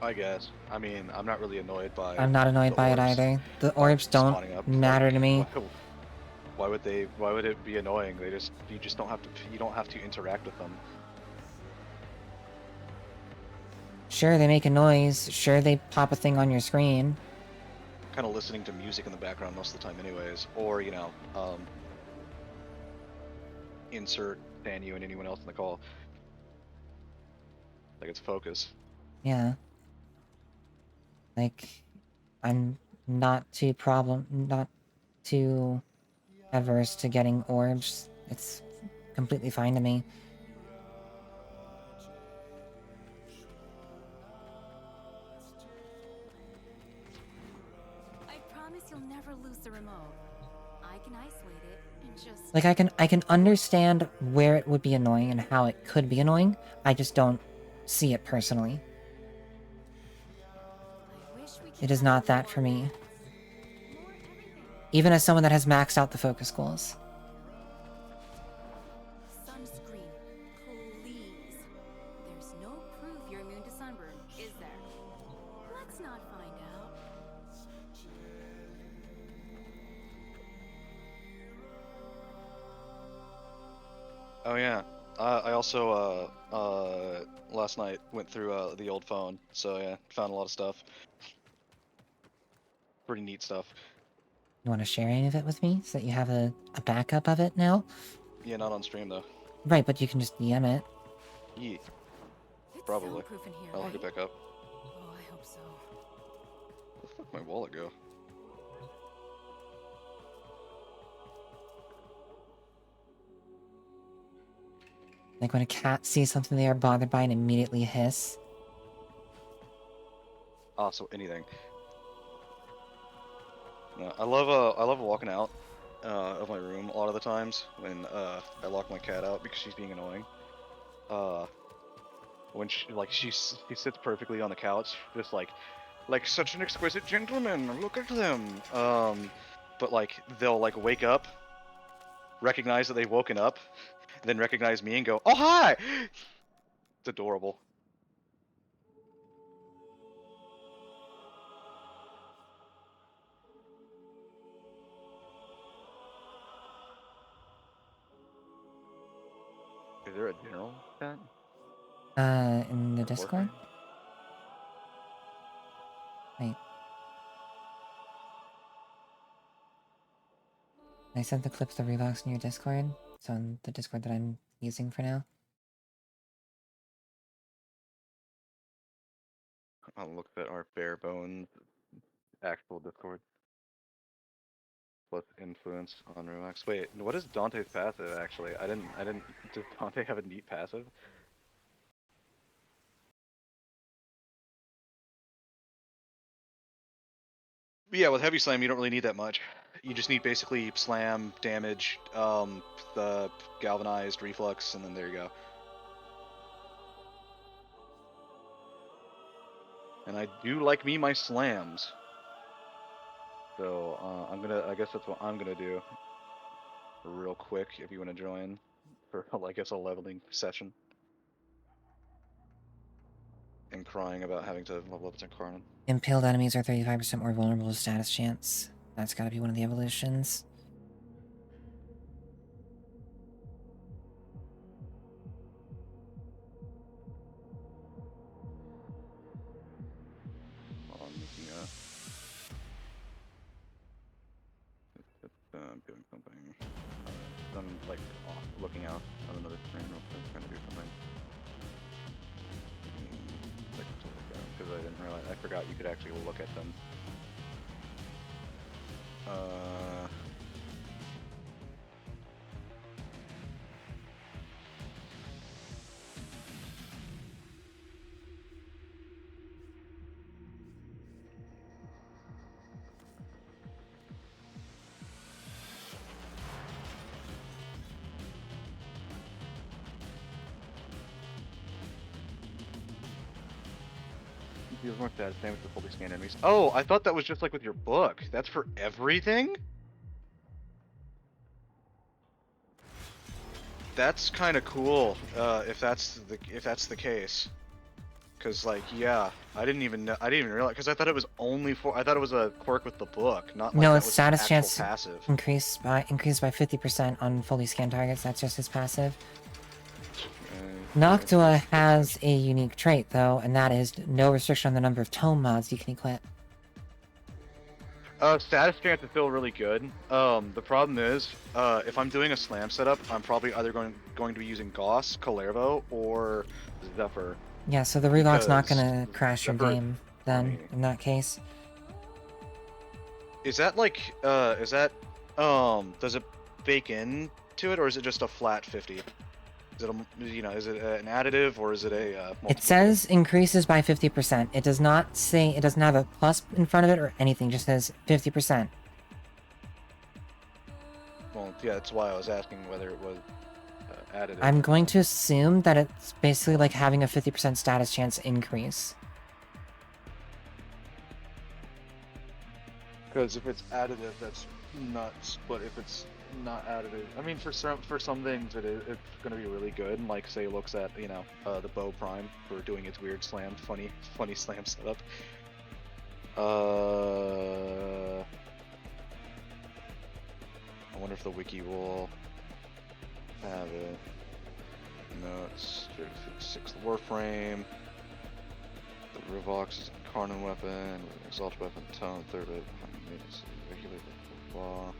I guess. I mean, I'm not really annoyed by.
I'm not annoyed
the
by it
orbs
either. The orbs don't
spawning up.
matter
Like,
to me.
Why would they? Why would it be annoying? You just don't have to. You don't have to interact with them.
Sure, they make a noise. Sure, they pop a thing on your screen.
Kind of listening to music in the background most of the time, anyways. Or insert Daniel and anyone else in the call. Like it's focus.
Yeah. Like, I'm not too averse to getting orbs. It's completely fine to me.
I promise you'll never lose the remote. I can isolate it and just...
Like, I can understand where it would be annoying and how it could be annoying. I just don't see it personally.
I wish we could
It is
have
not
a
that
more-
for me.
more everything.
Even as someone that has maxed out the focus goals.
Sunscreen, please. There's no proof you're immune to sunburn, is there? Let's not find out.
Oh yeah. I also last night went through the old phone, so yeah, found a lot of stuff. Pretty neat stuff.
You want to share any of it with me so that you have a backup of it now?
Yeah, not on stream though.
Right, but you can just DM it.
Yeah,
It's
probably.
soundproof in here,
I'll
right?
look it back up.
Oh, I hope so.
Where the fuck did my wallet go?
Like when a cat sees something they are bothered by and immediately hiss.
So anything. No, I love walking out of my room a lot of the times when I lock my cat out because she's being annoying. When she sits perfectly on the couch, just like such an exquisite gentleman. Look at them. But like they'll like wake up, recognize that they've woken up, then recognize me and go, "Oh hi!" It's adorable. Is there a general chat?
In the
Or
Discord?
Warframe?
Wait. I sent the clips of the Revox in your Discord. It's on the Discord that I'm using for now.
I'll look at our bare bones actual Discord. Plus influence on Rumax. Wait, what is Dante's passive actually? I didn't does Dante have a neat passive? Yeah, with heavy slam you don't really need that much. You just need basically slam, damage, the galvanized reflux, and then there you go. And I do like me my slams. So I guess that's what I'm gonna do. Real quick, if you want to join for I guess a leveling session. And crying about having to level up to Carnon.
Impaled enemies are 35% more vulnerable to status chance. That's gotta be one of the evolutions.
I'm looking at doing something. I'm like off looking out on another screen real quick, trying to do something. Because I didn't realize, I forgot you could actually look at them. Deals more status damage with fully scanned enemies. Oh, I thought that was just like with your book. That's for everything? That's kind of cool. If that's the case. Cause like yeah, I didn't even realize because I thought it was only for I thought it was a quirk with the book, not like
No,
that
it's
was
status
actual
chance
passive.
increased by 50% on fully scanned targets. That's just his passive. Noctua has a unique trait though, and that is no restriction on the number of tome mods you can equip.
Status chance is still really good. The problem is, if I'm doing a slam setup, I'm probably either going to be using Gauss, Kalervo, or Zephyr.
Yeah, so the Relock's not
Because
gonna crash your
Zephyr-
game then, in that case.
Is that like, does it bake in to it, or is it just a flat 50? Is it is it an additive, or is it a multiplier?
It says increases by 50%. It does not say, it doesn't have a plus in front of it or anything, it just says 50%.
Well, yeah, that's why I was asking whether it was additive.
I'm going to assume that it's basically like having a 50% status chance increase.
Because if it's additive, that's nuts. But if it's not additive, I mean, for some things, it's gonna be really good. Like say, looks at the bow prime for doing its weird slam, funny slam setup. I wonder if the wiki will have it. Notes, 6th Warframe. The Rivox is a Karnan weapon, with an Exalt weapon, tone, 3rd it, regulated, blah.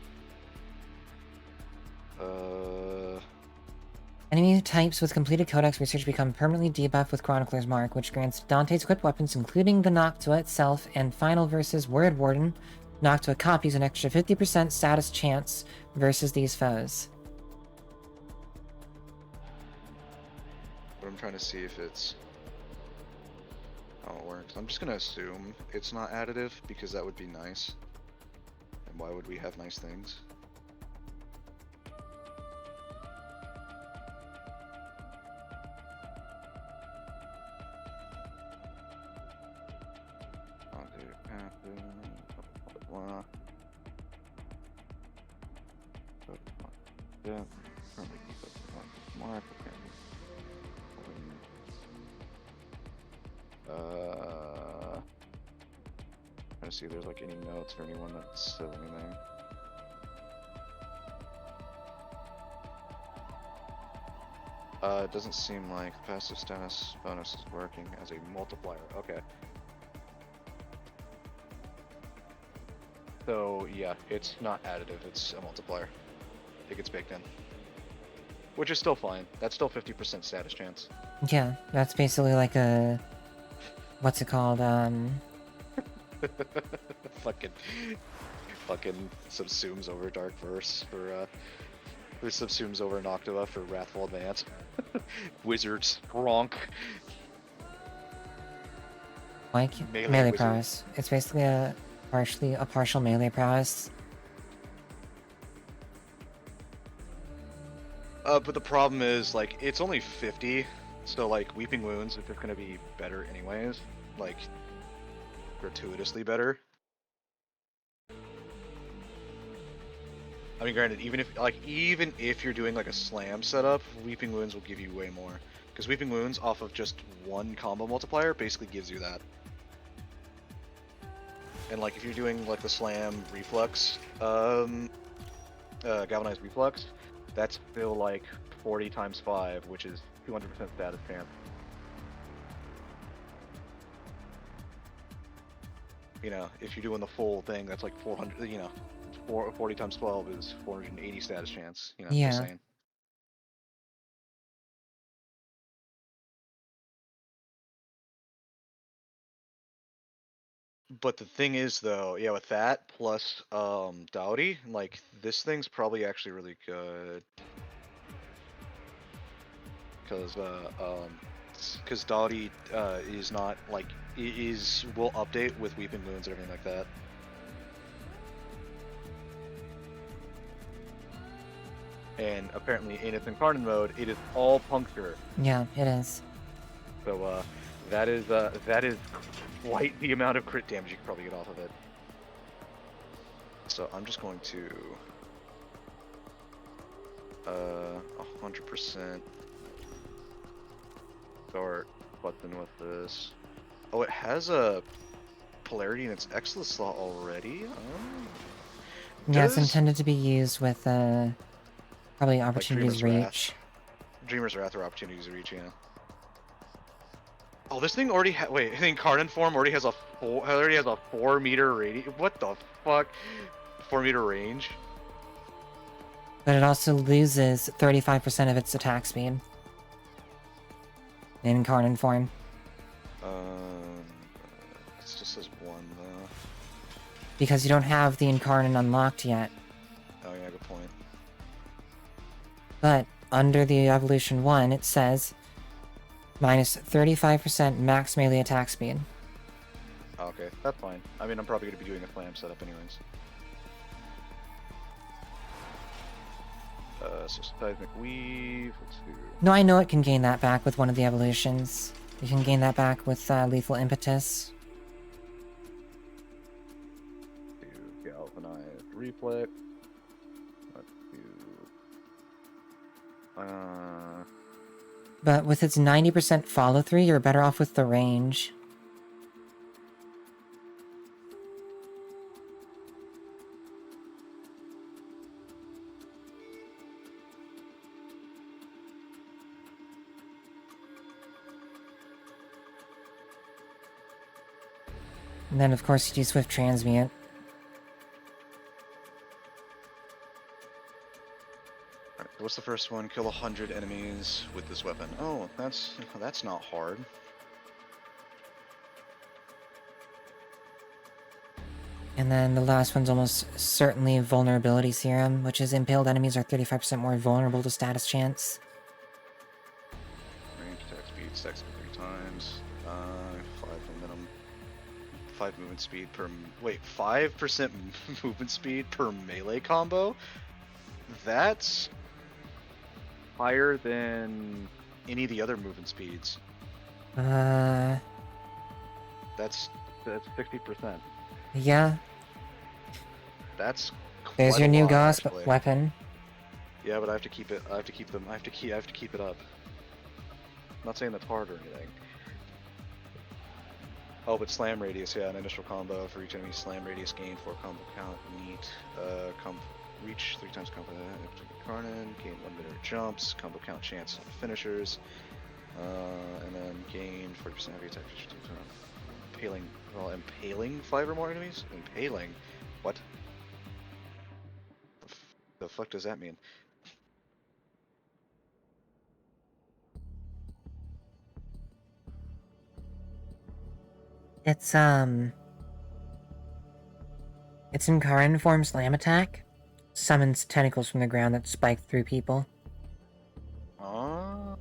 Enemy types with completed Codex research become permanently debuffed with Chronicler's Mark, which grants Dante's equipped weapons, including the Noctua itself and Final Versus Word Warden. Noctua copies an extra 50% status chance versus these foes.
But I'm trying to see if it's how it works. I'm just gonna assume it's not additive because that would be nice. And why would we have nice things? Yeah, currently mark. Trying to see if there's like any notes or anyone that says anything. It doesn't seem like passive status bonus is working as a multiplier. Okay. So yeah, it's not additive, it's a multiplier. it gets baked in. Which is still fine. That's still 50% status chance.
Yeah, that's basically like a... What's it called?
fucking subsumes over Dark Verse for who subsumes over Noctua for Wrathful Advance. Wizards, Gronk.
Like
Melee
melee
wizard.
prowess. It's basically a partial melee prowess.
But the problem is, like, it's only 50, so, like, Weeping Wounds, if it's gonna be better anyways, like, gratuitously better. I mean, granted, even if you're doing, like, a slam setup, Weeping Wounds will give you way more. Because Weeping Wounds, off of just one combo multiplier, basically gives you that. And, like, if you're doing, like, the slam reflex, galvanized reflex, that's still like 40 times 5, which is 200% status chance. You know, if you're doing the full thing, that's like 400, you know, 40 times 12 is 480 status chance, you know,
Yeah.
just saying. But the thing is, though, yeah, with that plus Dowdy, like, this thing's probably actually really good. Because Dowdy is not like will update with Weeping Wounds and everything like that. And apparently in its incarnate mode, it is all puncture.
Yeah, it is.
So that is quite the amount of crit damage you can probably get off of it. So I'm just going to 100% start button with this. Oh, it has a polarity in its Excellence slot already?
Yeah, it's intended to be used with, probably Opportunity's
Dreamer's
Reach.
Dreamer's Wrath or Opportunity's Reach, yeah. Oh, this thing already wait, the Incarnate form already has a 4 meter radius. What the fuck? 4 meter range?
But it also loses 35% of its attack speed. In Incarnate form.
It just says 1 though.
Because you don't have the Incarnate unlocked yet.
Oh yeah, good point.
But under the Evolution 1, it says minus 35% max melee attack speed.
Oh, okay, that's fine. I mean, I'm probably going to be doing a slam setup anyways. So Seismic Weave, let's do...
No, I know it can gain that back with one of the evolutions. You can gain that back with Lethal Impetus.
Do Galvanized Reflex. Let's do...
But with its 90% follow-through, you're better off with the range. And then, of course, you do Swift Transmute.
Alright, what's the first one? Kill 100 enemies with this weapon. Oh, that's not hard.
And then the last one's almost certainly Vulnerability Serum, which is impaled enemies are 35% more vulnerable to status chance.
Range, attack speed, stack speed 3 times. 5 momentum. 5 movement speed per... Wait, 5% movement speed per melee combo? That's higher than any of the other movement speeds. That's 60%.
Yeah.
That's
There's
quite
your
a
new
lot,
Gauss
actually.
weapon.
Yeah, but I have to keep it. I have to keep it up. I'm not saying that's hard or anything. Oh, but slam radius, yeah, an initial combo for each enemy. Slam radius gain 4 combo count. Neat. Reach 3 times combo. Carnan. Gain 1 minute jumps. Combo count chance on finishers. And then gain 40% heavy attack. Impaling. Well, impaling 5 or more enemies. Impaling. What? The fuck does that mean?
It's Inkarin form slam attack. Summons tentacles from the ground that spike through people.
Uh,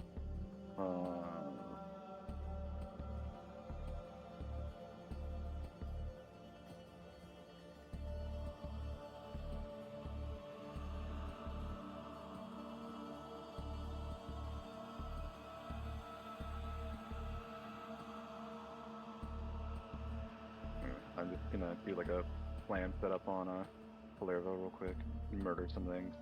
I'm just gonna do like a plan set up on Palermo real quick. Murder some things.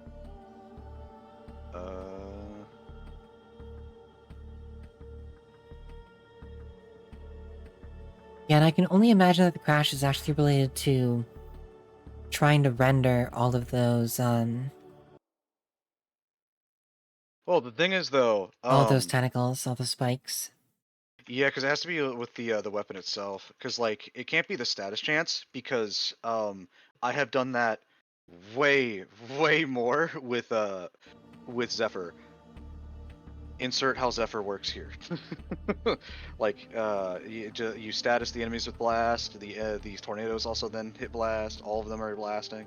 Yeah, and I can only imagine that the crash is actually related to trying to render all of those,
Well, the thing is though,
all those tentacles, all the spikes.
yeah, because it has to be with the weapon itself. Because like it can't be the status chance because I have done that way more with Zephyr. Insert how Zephyr works here. Like you status the enemies with blast. These tornadoes also then hit blast. All of them are blasting.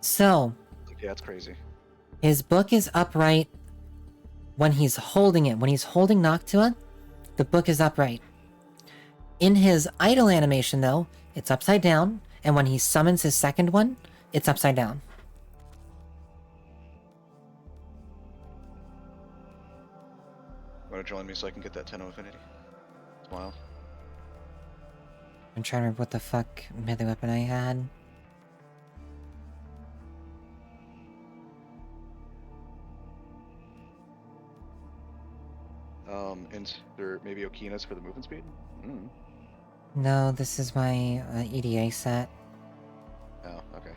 So,
Like, yeah, it's crazy.
his book is upright when he's holding it. When he's holding Noctua, the book is upright. In his idle animation, though, it's upside down, and when he summons his second one, it's upside down.
Want to join me so I can get that 10 of Affinity? Smile.
I'm trying to remember what the fuck melee weapon I had.
Insert maybe Okina's for the movement speed? Mm.
No, this is my EDA set.
Oh, okay.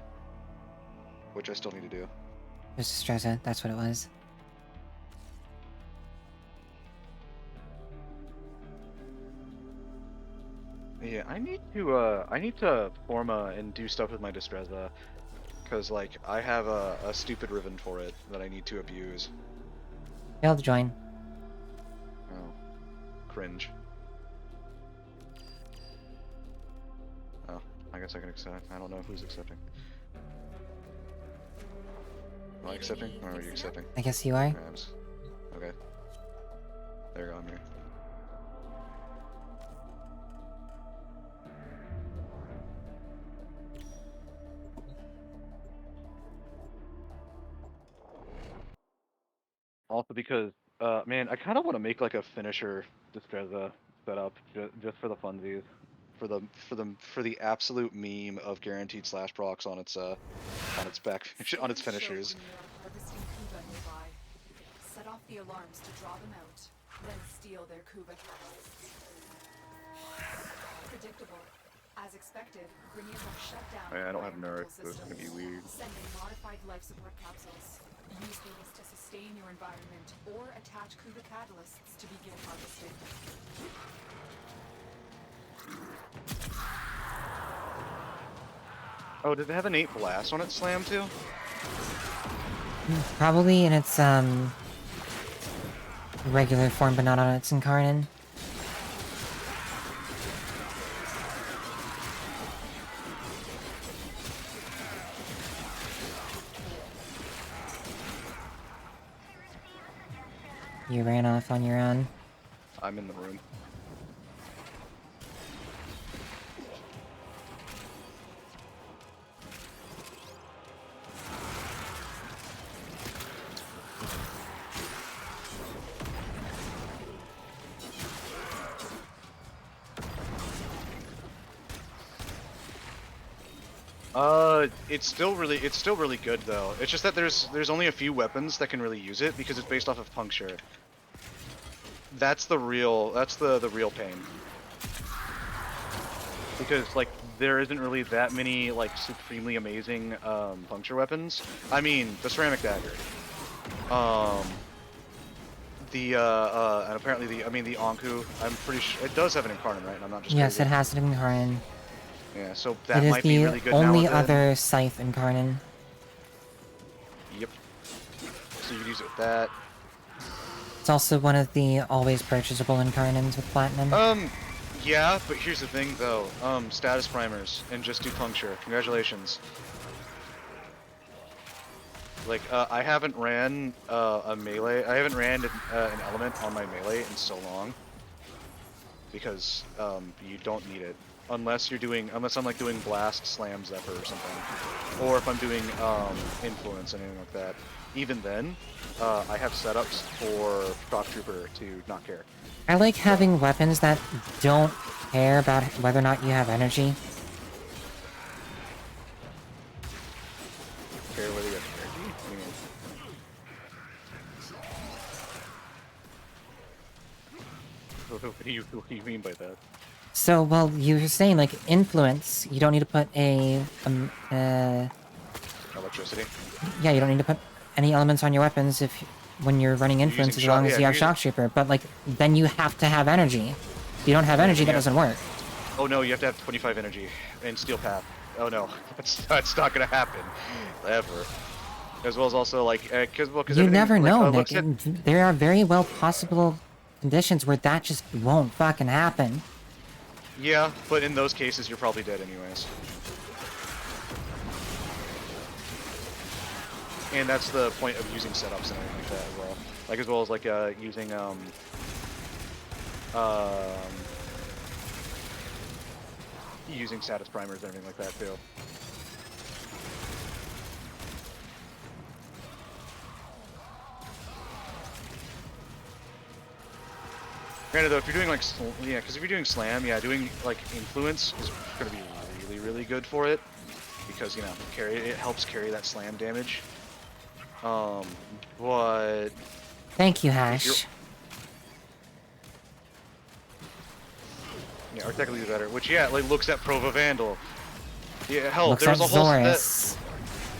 Which I still need to do.
Just Streza, that's what it was.
Yeah, I need to form and do stuff with my Distreza, cause like I have a stupid ribbon for it that I need to abuse.
Failed to join.
Oh, cringe. Oh, I guess I can accept. I don't know who's accepting. Am I accepting, or are you accepting?
I guess you are.
Okay. There you go. I'm here. Also because, man, I kind of want to make like a finisher Distreza setup just for the funsies, for the absolute meme of guaranteed slash procs on its back on its finishers.
When you are harvesting Kuba nearby. Set off the alarms to draw them out, then steal their Kuba catalysts. Predictable. As expected, Grineers have shut down
I don't have
environmental
nerf, so it's gonna be
systems,
weird.
sending modified life support capsules. Use these to sustain your environment or attach Kuba catalysts to begin harvesting.
Oh, did it have an 8 blast on its slam too?
Probably in its, regular form, but not on its Incarnin. You ran off on your own.
I'm in the room. It's still really good though. It's just that there's only a few weapons that can really use it because it's based off of puncture. That's the real pain. Because like there isn't really that many like supremely amazing puncture weapons. I mean, the ceramic dagger. And apparently the Anku, I'm pretty sure it does have an incarnate, right? And I'm not just
Yes,
crazy.
it has an Incarnin.
Yeah, so that
It is
might be really
the
good now
only
with it.
other Scythe Incarnin.
Yep. So you can use it with that.
It's also one of the always purchasable incarnates with platinum.
Yeah, but here's the thing though. Status primers and just do puncture. Congratulations. Like, I haven't ran a melee. I haven't ran an element on my melee in so long. Because you don't need it unless I'm like doing blast slam zephyr or something, or if I'm doing influence and anything like that. Even then, I have setups for shock trooper to not care.
I like having weapons that don't care about whether or not you have energy.
Care whether you have energy? What do you mean by that?
So, well, you were saying, like, influence, you don't need to put a,
Electricity.
yeah, you don't need to put any elements on your weapons when you're running influence, as long as you have shock trooper, but, like, then you have to have energy. If you don't have energy, that doesn't work.
Oh no, you have to have 25 energy and steel path. Oh no, that's not gonna happen, ever. As well as also like, cause
You never know, Nick.
at,
There are very well possible conditions where that just won't fucking happen.
yeah, but in those cases you're probably dead anyways. And that's the point of using setups and everything like that as well. Like as well as like using status primers and everything like that too. Granted though, if you're doing like, yeah, because if you're doing slam, yeah, doing like influence is gonna be really, really good for it. Because, you know, it helps carry that slam damage. But...
Thank you, Hash.
Yeah, or technically better. Which, yeah, like, looks at Prova Vandal. Yeah, hell,
Looks
there's
at
a whole...
Zorus.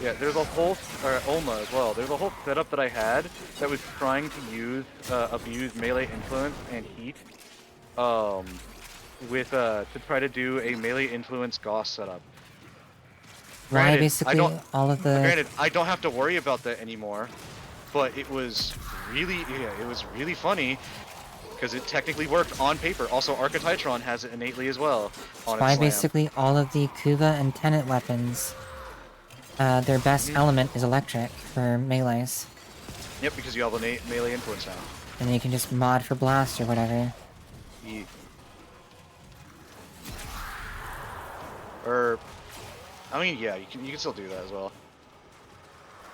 Yeah, there's a whole... Or Olma as well. There's a whole setup that I had that was trying to use, abuse melee influence and heat. To try to do a melee influence Gauss setup.
Why basically all of the...
Granted, I don't have to worry about that anymore, but it was really funny, because it technically worked on paper. Also, Archetytron has it innately as well on its
Why
slam.
basically all of the Kuva and Tenet weapons, their best element is electric for melees.
Yep, because you have a melee influence now.
And then you can just mod for blast or whatever.
Yeah. Or... I mean, yeah, you can still do that as well.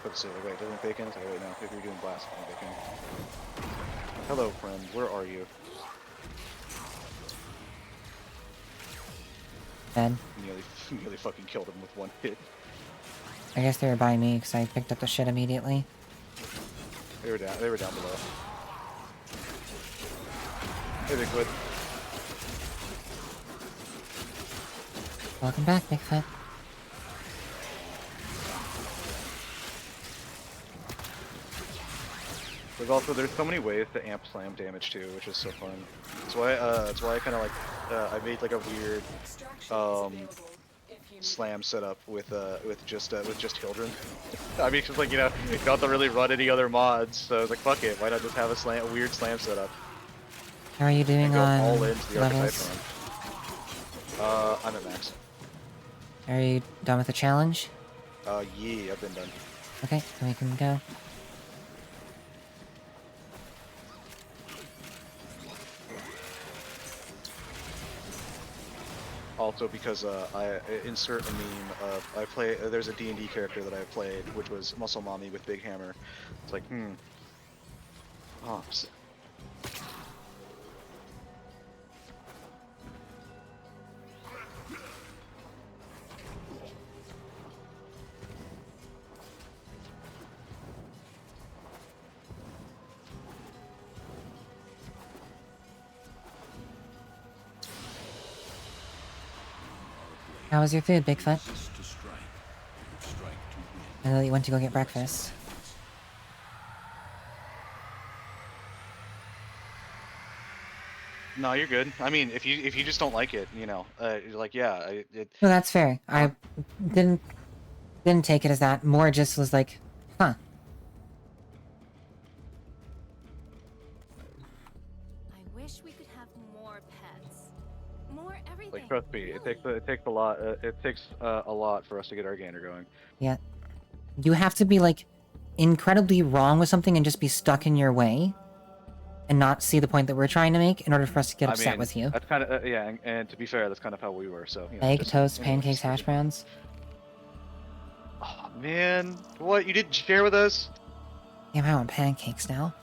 Let's see, wait, doesn't bacon? Okay, wait, no, if you're doing blast, bacon. Hello, friend, where are you?
Dead.
Nearly fucking killed him with one hit.
I guess they were by me, because I picked up the shit immediately.
They were down below. Hey, Bigfoot.
Welcome back, Bigfoot.
There's so many ways to amp slam damage too, which is so fun. That's why I kind of like, I made like a weird, slam setup with just Hildren. I mean, cause like, you know, you don't have to really run any other mods, so I was like, fuck it, why not just have a weird slam setup?
How are you doing
Go
on
all into the
levels?
Archetypron. I'm at max.
Are you done with the challenge?
Yeah, I've been done.
Okay, then we can go.
Also because I insert a meme of there's a D&D character that I played which was Muscle Mommy with Big Hammer. It's like oh,
How was your food, Bigfoot? I know that you went to go get breakfast.
no, you're good. I mean, if you just don't like it, you know, you're like, yeah,
No, that's fair. I didn't take it as that. More just was like, huh.
more everything.
Like, trust me,
really.
it takes a lot. It takes a lot for us to get our gainer going.
Yeah. You have to be, like, incredibly wrong with something and just be stuck in your way and not see the point that we're trying to make in order for us to get
I
upset
mean,
with you.
that's kind of yeah, and to be fair, that's kind of how we were. So you know,
Egg,
just
toast,
anyways.
pancakes, hash browns.
Oh man, what you didn't share with us?
Damn, I want pancakes now.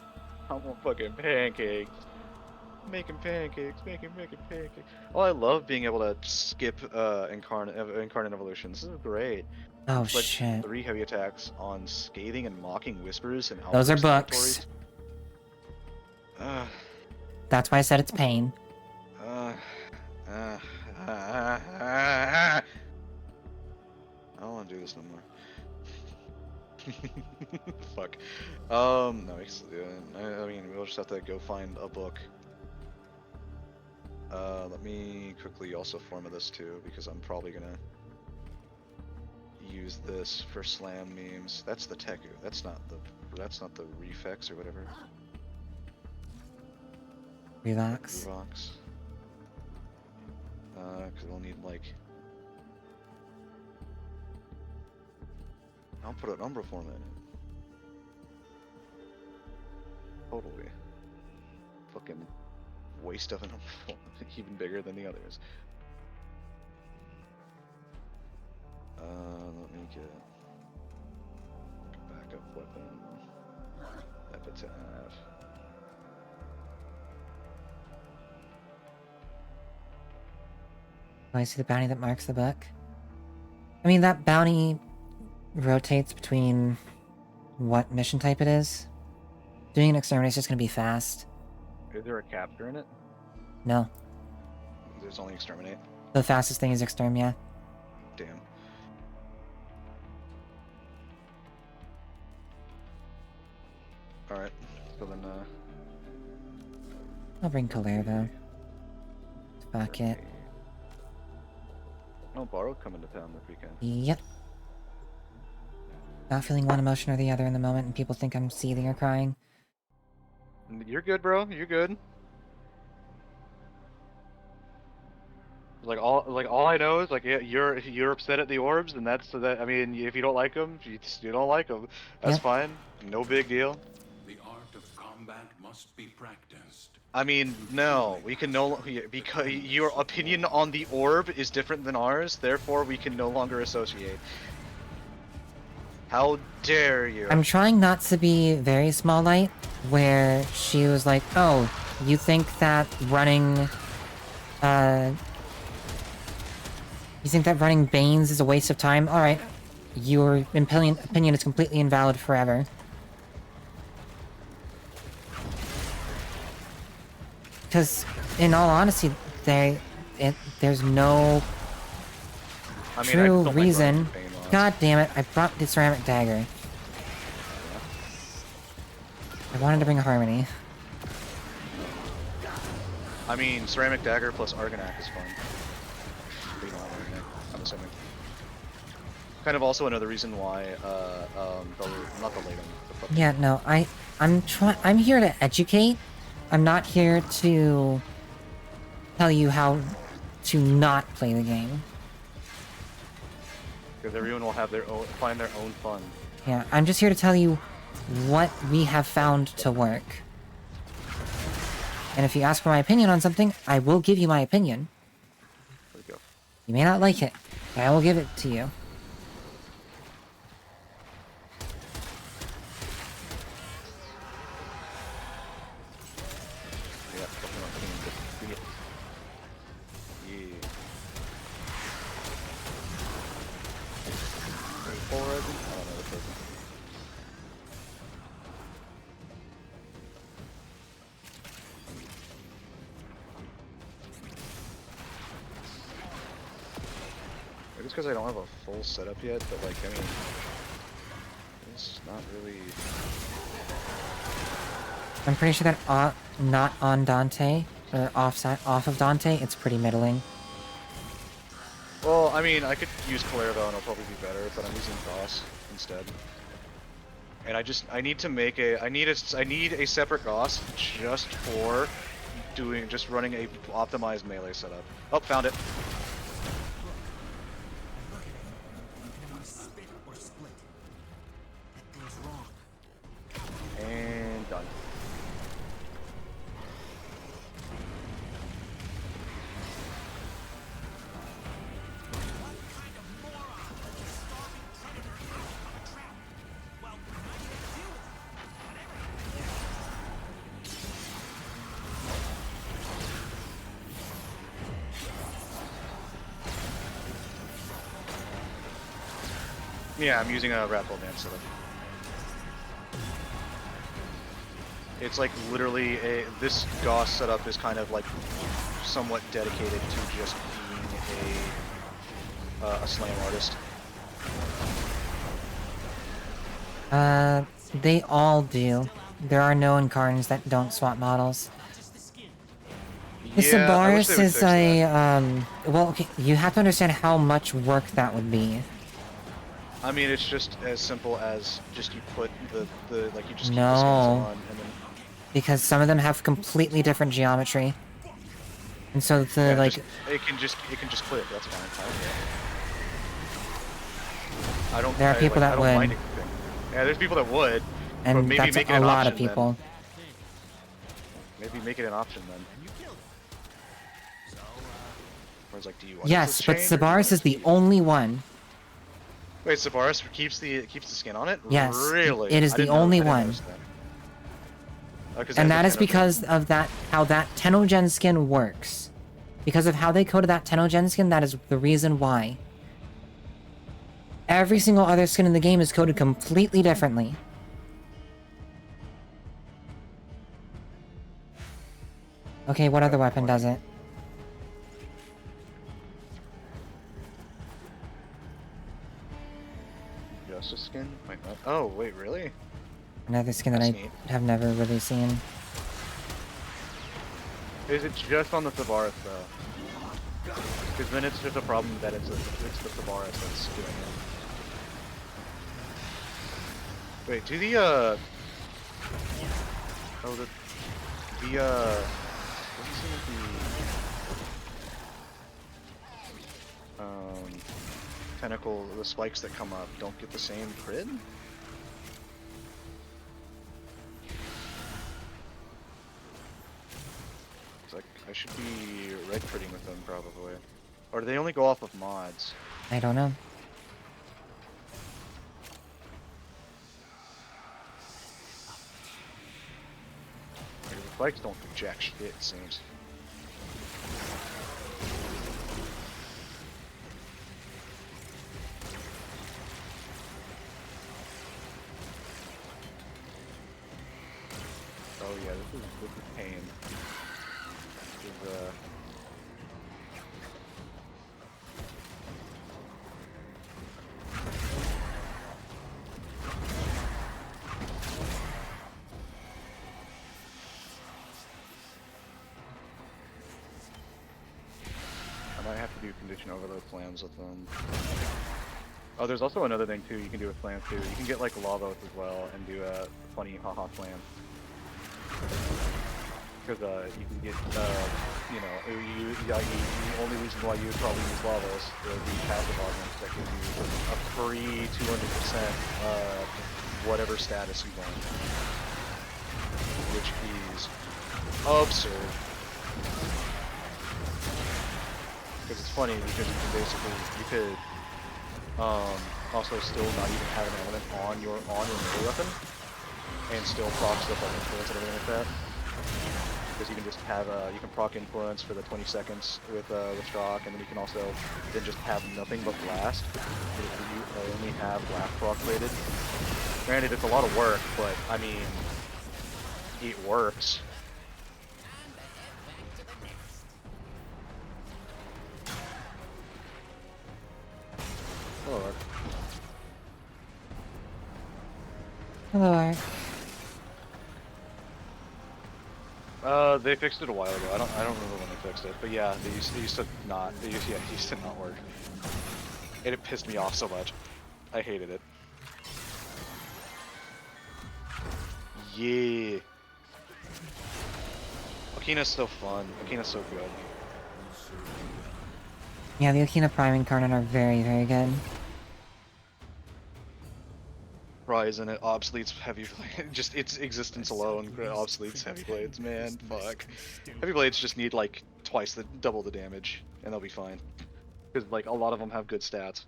I want fucking pancakes. Making pancakes, making pancakes. Oh, I love being able to skip incarnate evolutions. This is great.
Oh,
Inflict
shit.
3 heavy attacks on scathing and mocking whispers and
Those are
outburst
books.
territories.
That's why I said it's pain.
I don't want to do this no more. Fuck. No, I mean, we'll just have to go find a book. Let me quickly also format this too, because I'm probably gonna use this for slam memes. That's the Teku. That's not the Reflex or whatever.
Relax.
Revox. Cause we'll need like. I'll put an Umbra format in it. Totally. Fucking waste of an Umbra format, even bigger than the others. Let me get backup weapon. Epitaph.
Oh, I see the bounty that marks the book. I mean, that bounty rotates between what mission type it is. Doing an exterminate is just gonna be fast.
Is there a capture in it?
No.
There's only exterminate.
The fastest thing is exterm, yeah.
Damn. Alright, so then,
I'll bring Kalervo. Fuck it.
Oh, Borrow coming to town this weekend.
Yep. Not feeling one emotion or the other in the moment, and people think I'm seething or crying.
You're good, bro. You're good. Like all I know is like yeah, you're upset at the orbs, and that's that. I mean, if you don't like them, you don't like them. That's
Yep.
fine. No big deal.
The art of combat must be practiced.
I mean, no, we can because your opinion on the orb is different than ours. Therefore, we can no longer associate. How dare you?
I'm trying not to be very small light, where she was like, oh, you think that running, you think that running Banes is a waste of time? Alright, your opinion is completely invalid forever. Because, in all honesty, there's no
I mean, I
true
just don't like
reason.
running Bane mods.
God damn it, I brought the ceramic dagger. I wanted to bring a harmony.
I mean, ceramic dagger plus Argonath is fun. But you don't have Argonath, I'm assuming. Kind of also another reason why, not the Latum.
Yeah, no, I'm here to educate. I'm not here to tell you how to not play the game.
Because everyone will have find their own fun.
Yeah, I'm just here to tell you what we have found to work. And if you ask for my opinion on something, I will give you my opinion.
There we go.
You may not like it, but I will give it to you.
Yeah, fucking arcane. Yeah. Polarizing? I don't know the person. Maybe it's because I don't have a full setup yet, but like, I mean, it's not really.
I'm pretty sure that not on Dante, or off of Dante, it's pretty middling.
Well, I mean, I could use Clairville and it'll probably be better, but I'm using Goss instead. And I need to make I need a separate Goss just for just running a optimized melee setup. Oh, found it. And done. Yeah, I'm using a Rat Bull Dance setup. It's like literally this Gauss setup is kind of like somewhat dedicated to just being a slam artist.
They all do. There are no Incarns that don't swap models. The
Yeah, I wish they
Sabaris
would
is
fix that.
well, okay, you have to understand how much work that would be.
I mean, it's just as simple as just you put like you just keep the skins
No.
on and then
Because some of them have completely different geometry. And so the,
yeah,
like...
it can just clip. That's fine. I don't.
There are people that
I don't
would.
mind it clipping. Yeah, there's people that would, but
And
maybe
that's
make it
a
an
lot of
option
people.
then. Maybe make it an option then. Whereas like, do you want
Yes,
it to
but
change, or do you want
Sabaris
it
is
to
the
be...
only one.
Wait, Sabaris keeps the skin on it?
Yes,
Really?
it is
I
the
didn't know,
only
I didn't
one.
notice that.
And that is
Tennogen.
because of how that Tennogen skin works. Because of how they coded that Tennogen skin, that is the reason why. Every single other skin in the game is coded completely differently. Okay, what other weapon does it?
Justice skin? Wait, what? Oh, wait, really?
Another skin that
That's
I
neat.
have never really seen.
Is it just on the Sabaris though? Because then it's just a problem that it's the Sabaris that's doing it. Wait, do the oh what is it, the tentacle, the spikes that come up don't get the same crit? Like, I should be red critting with them probably. Or do they only go off of mods?
I don't know.
Like, the spikes don't do jack shit, it seems. Oh yeah, this is pain. This is, I might have to do condition overload slams with them. Oh, there's also another thing too you can do with slams too. You can get like lava oath as well and do a funny haha slam. Because you can get, you know, the only reason why you would probably use lavas would be passive augments that give you a free 200% whatever status you want, which is absurd. Because it's funny because you can basically, you could also still not even have an element on your melee weapon and still proc stuff like influence and everything like that. Because you can just have you can proc influence for the 20 seconds with shock, and then you can also then just have nothing but blast. You only have blast proc rated. Granted, it's a lot of work, but I mean, it works. Hello, Ark.
Hello, Art.
They fixed it a while ago. I don't remember when they fixed it, but yeah, they used to not work. And it pissed me off so much. I hated it. Yeah. Okina's so fun. Okina's so good.
Yeah, the Okina Prime incarnate are very, very good.
Rise in it obsoletes heavy just its existence alone obsoletes heavy blades, man. Fuck. Heavy blades just need like double the damage and they'll be fine. Because like a lot of them have good stats.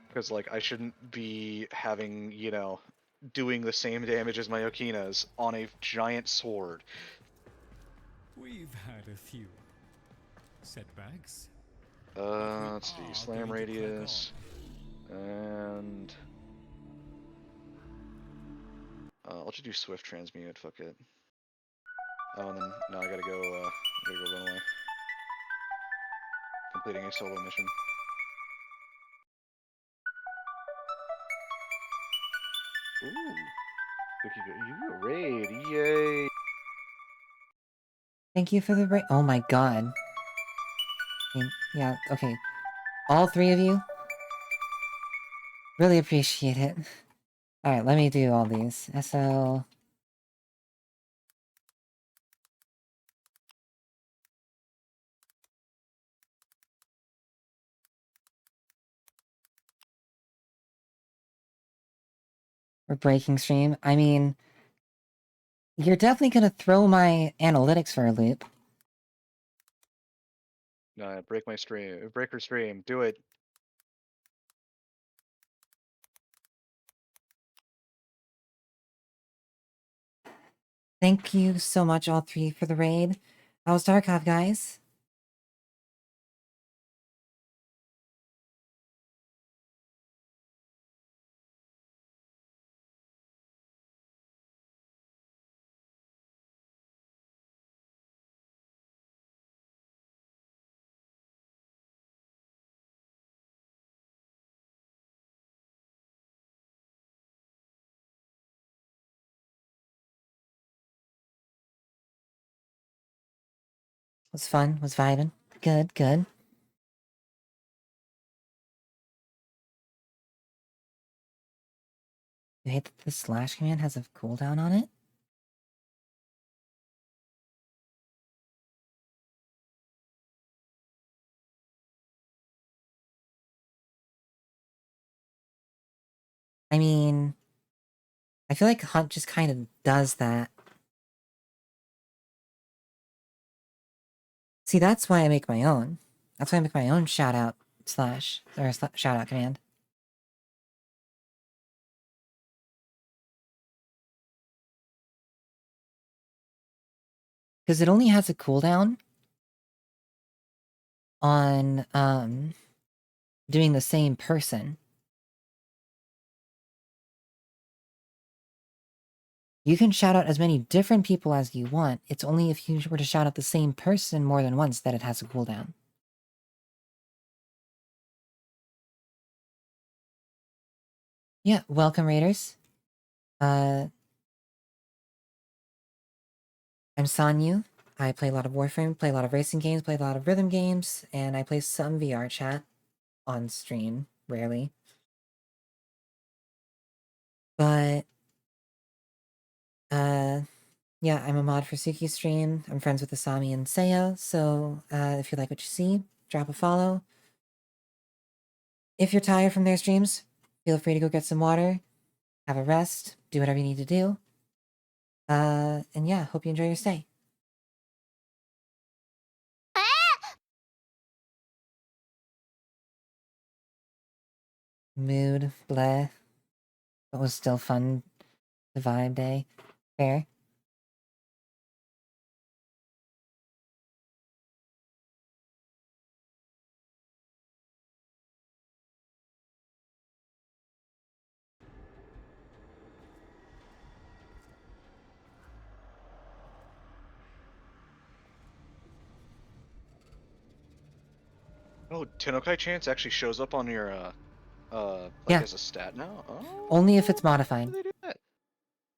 Because like I shouldn't be having, you know, doing the same damage as my Okinas on a giant sword.
We've had a few setbacks.
Let's see, slam radius, and I'll just do swift transmute. Fuck it. Oh, and then now I gotta go run away. Completing a solo mission. Ooh, you a raid, yay!
Thank you for the break. Oh my god. Yeah, okay. All three of you? Really appreciate it. Alright, let me do all these. SO... We're breaking stream. I mean... You're definitely gonna throw my analytics for a loop.
Nah, break my stream. Break her stream. Do it.
Thank you so much, all three, for the raid. How's Darkov, guys? Was fun, was vibing. Good, good. You hate that the slash command has a cooldown on it? I mean... I feel like Hunt just kind of does that. See, that's why I make my own. That's why I make my own shout-out slash... or shout-out command. Because it only has a cooldown on, doing the same person. You can shout out as many different people as you want. It's only if you were to shout out the same person more than once that it has a cooldown. Yeah, welcome raiders. I'm Sanyu. I play a lot of Warframe, play a lot of racing games, play a lot of rhythm games, and I play some VR chat on stream, rarely. But, yeah, I'm a mod for Suki's stream. I'm friends with Asami and Seiya, so if you like what you see, drop a follow. If you're tired from their streams, feel free to go get some water, have a rest, do whatever you need to do. And yeah, hope you enjoy your stay. Mood, bleh. But was still fun to vibe day. Fair.
Oh, Tenokai Chance actually shows up on your like
Yeah.
as a stat now? Oh,
Only if it's
how
modified,
do they do that?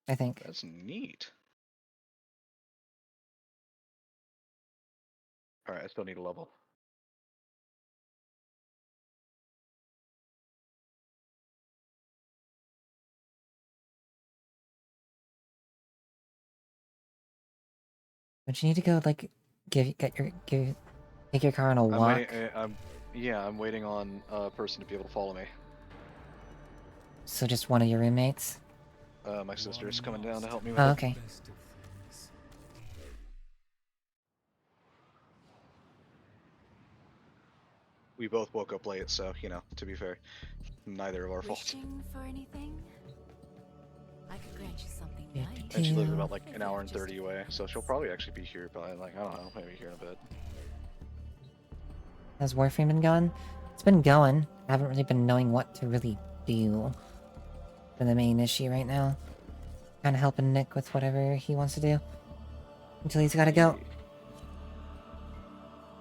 I think.
That's neat. Alright, I still need a level.
Don't you need to go like take your car on a
I'm
walk?
waiting. I'm waiting on a person to be able to follow me.
So just one of your roommates?
My sister's coming down to help me with
Oh,
it.
okay.
Best of things.
We both woke up late, so you know, to be fair, neither of our faults.
Wishing for anything? I could grant you something
Do,
nice.
do,
And she lives
do.
about like
If
an
it
hour and
just
30 away, so she'll probably actually be here by like, I don't know, maybe here in a bit.
Has Warframe been going? It's been going. I haven't really been knowing what to really do for the main issue right now. Kind of helping Nick with whatever he wants to do. Until he's gotta go.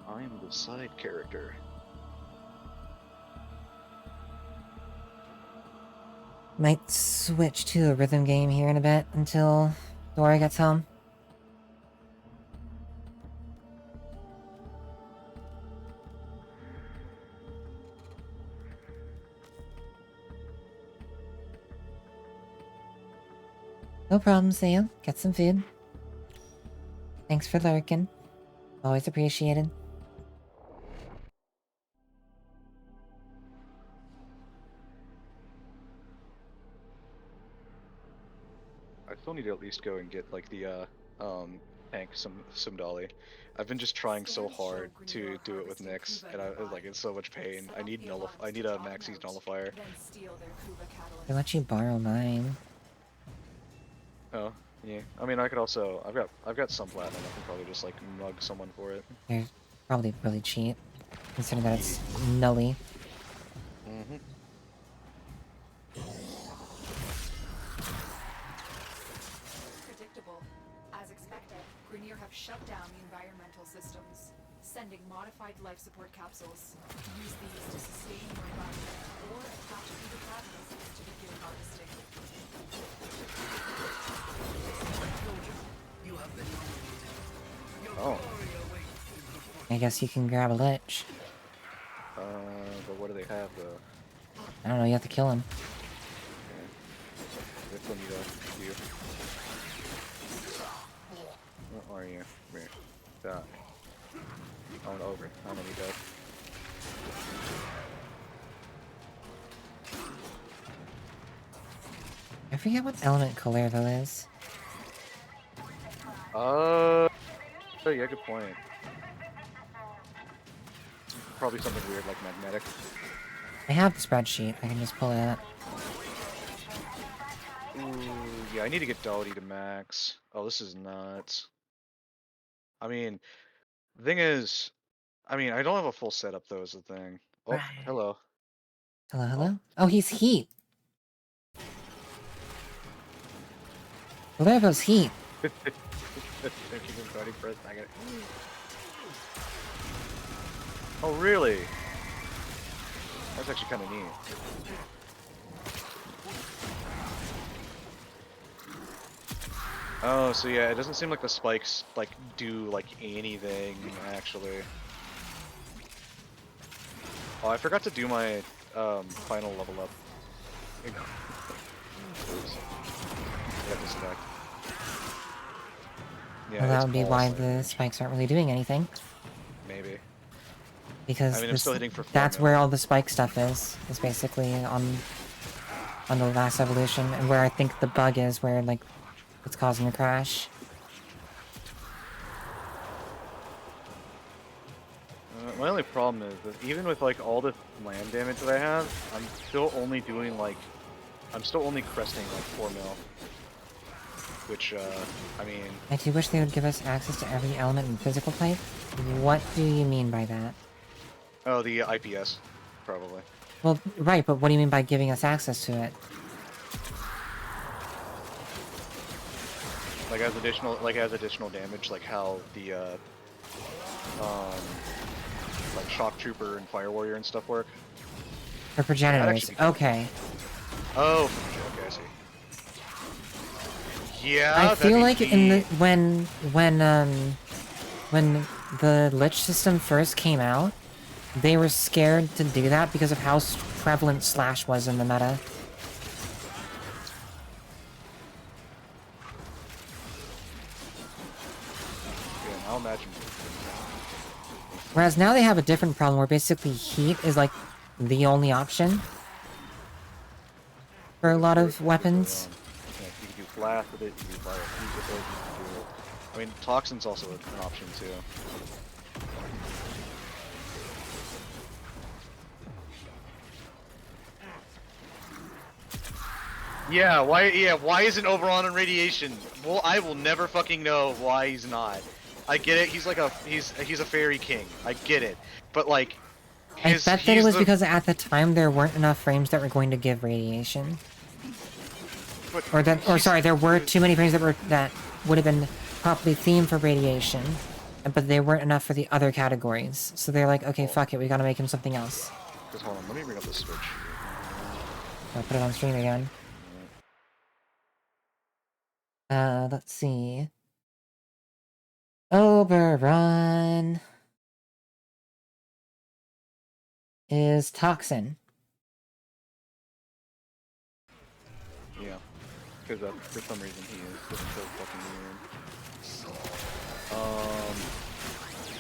I'm the side character.
Might switch to a rhythm game here in a bit until Dora gets home. No problem, Sam. Get some food. Thanks for lurking. Always appreciated.
I still need to at least go and get like the tank some dolly. I've been just trying so hard to do it with Nyx, and I like it's so much pain. I need I need a Maxie's nullifier.
Then steal their Kuba catalyst.
They let you borrow mine.
Oh, yeah. I mean, I could also. I've got some platinum. I can probably just like mug someone for it.
They're probably really cheap, considering that it's nully.
Mm-hmm.
Predictable. As expected, Grenier have shut down the environmental systems, sending modified life support capsules. Use these to sustain your environment or attach Kuba catalysts to begin harvesting.
Oh.
I guess you can grab a lich.
But what do they have though?
I don't know, you have to kill him.
They still need you. Where are you? Come here. Die. Oh, over. How many dead?
I forget what element Colero is.
Oh yeah, good point. Probably something weird like magnetic.
I have the spreadsheet, I can just pull it up.
Ooh, yeah, I need to get Doty to max. Oh, this is nuts. I mean, the thing is, I mean, I don't have a full setup though, is the thing. Oh,
Right.
hello.
Hello, hello? Oh, he's heat! Colero's heat!
Thank you for Doty for a second. Oh, really? That's actually kind of neat. Oh, so yeah, it doesn't seem like the spikes like do like anything actually. Oh, I forgot to do my final level up. Oops. Yeah, disconnect. Yeah,
Well, that
it's
would be
all
why
slight
the
damage.
spikes aren't really doing anything.
Maybe.
Because
I mean, I'm still hitting for 4
that's
mil.
where all the spike stuff is basically on the last evolution, and where I think the bug is, where, like, it's causing a crash.
My only problem is that even with like all this land damage that I have, I'm still only doing like, I'm still only cresting like 4 mil. Which, I mean...
I do wish they would give us access to every element in physical type. What do you mean by that?
Oh, the IPS, probably.
Well, right, but what do you mean by giving us access to it?
Like as additional damage, like how the, like Shock Trooper and Fire Warrior and stuff work.
For progenitors, okay.
Oh, okay, I see. Yeah,
I feel like
that'd
in
be
the when the Lich system first came out, they were scared to do that because of how prevalent Slash was in the meta. Whereas now they have a different problem where basically heat is like the only option for a lot of weapons.
Yeah, you can do blast with it, you can do fire heat with it, you can do... I mean, toxin's also an option too. Yeah, why isn't Oberon on radiation? Well, I will never fucking know why he's not. I get it, he's like he's a fairy king. I get it. But like
I bet that it was because at the time there weren't enough frames that were going to give radiation. Or sorry, there were too many frames that would have been properly themed for radiation, but they weren't enough for the other categories. So they're like, okay, fuck it, we gotta make him something else.
Just hold on, let me bring up the Switch.
I'll put it on stream again. Let's see. Oberon is Toxin.
Yeah, because for some reason he is. Doesn't feel fucking weird.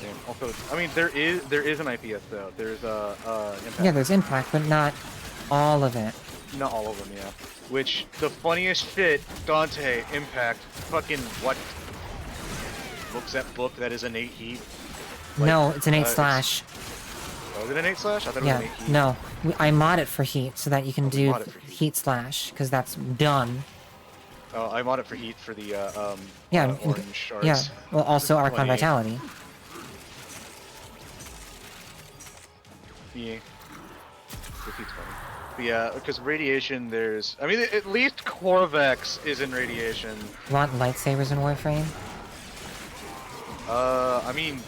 Damn. Also, I mean, there is an IPS though. There's impact.
Yeah, there's impact, but not all of it.
Not all of them, yeah. Which the funniest shit, Dante, impact, fucking what? Looks at book that is innate heat. Like,
No, it's an 8 slash.
Oh, is it an 8 slash? I thought it was
Yeah,
an 8 heat.
no. I mod it for heat so that you can do
mod it for
heat slash, because that's done.
Oh, I mod it for heat for the
Yeah,
orange shards.
yeah. Well, also Archon
28.
Vitality.
Yeah. The heat's funny. But yeah, because radiation, there's... I mean, at least Corvex is in radiation.
You want lightsabers in Warframe?
I mean,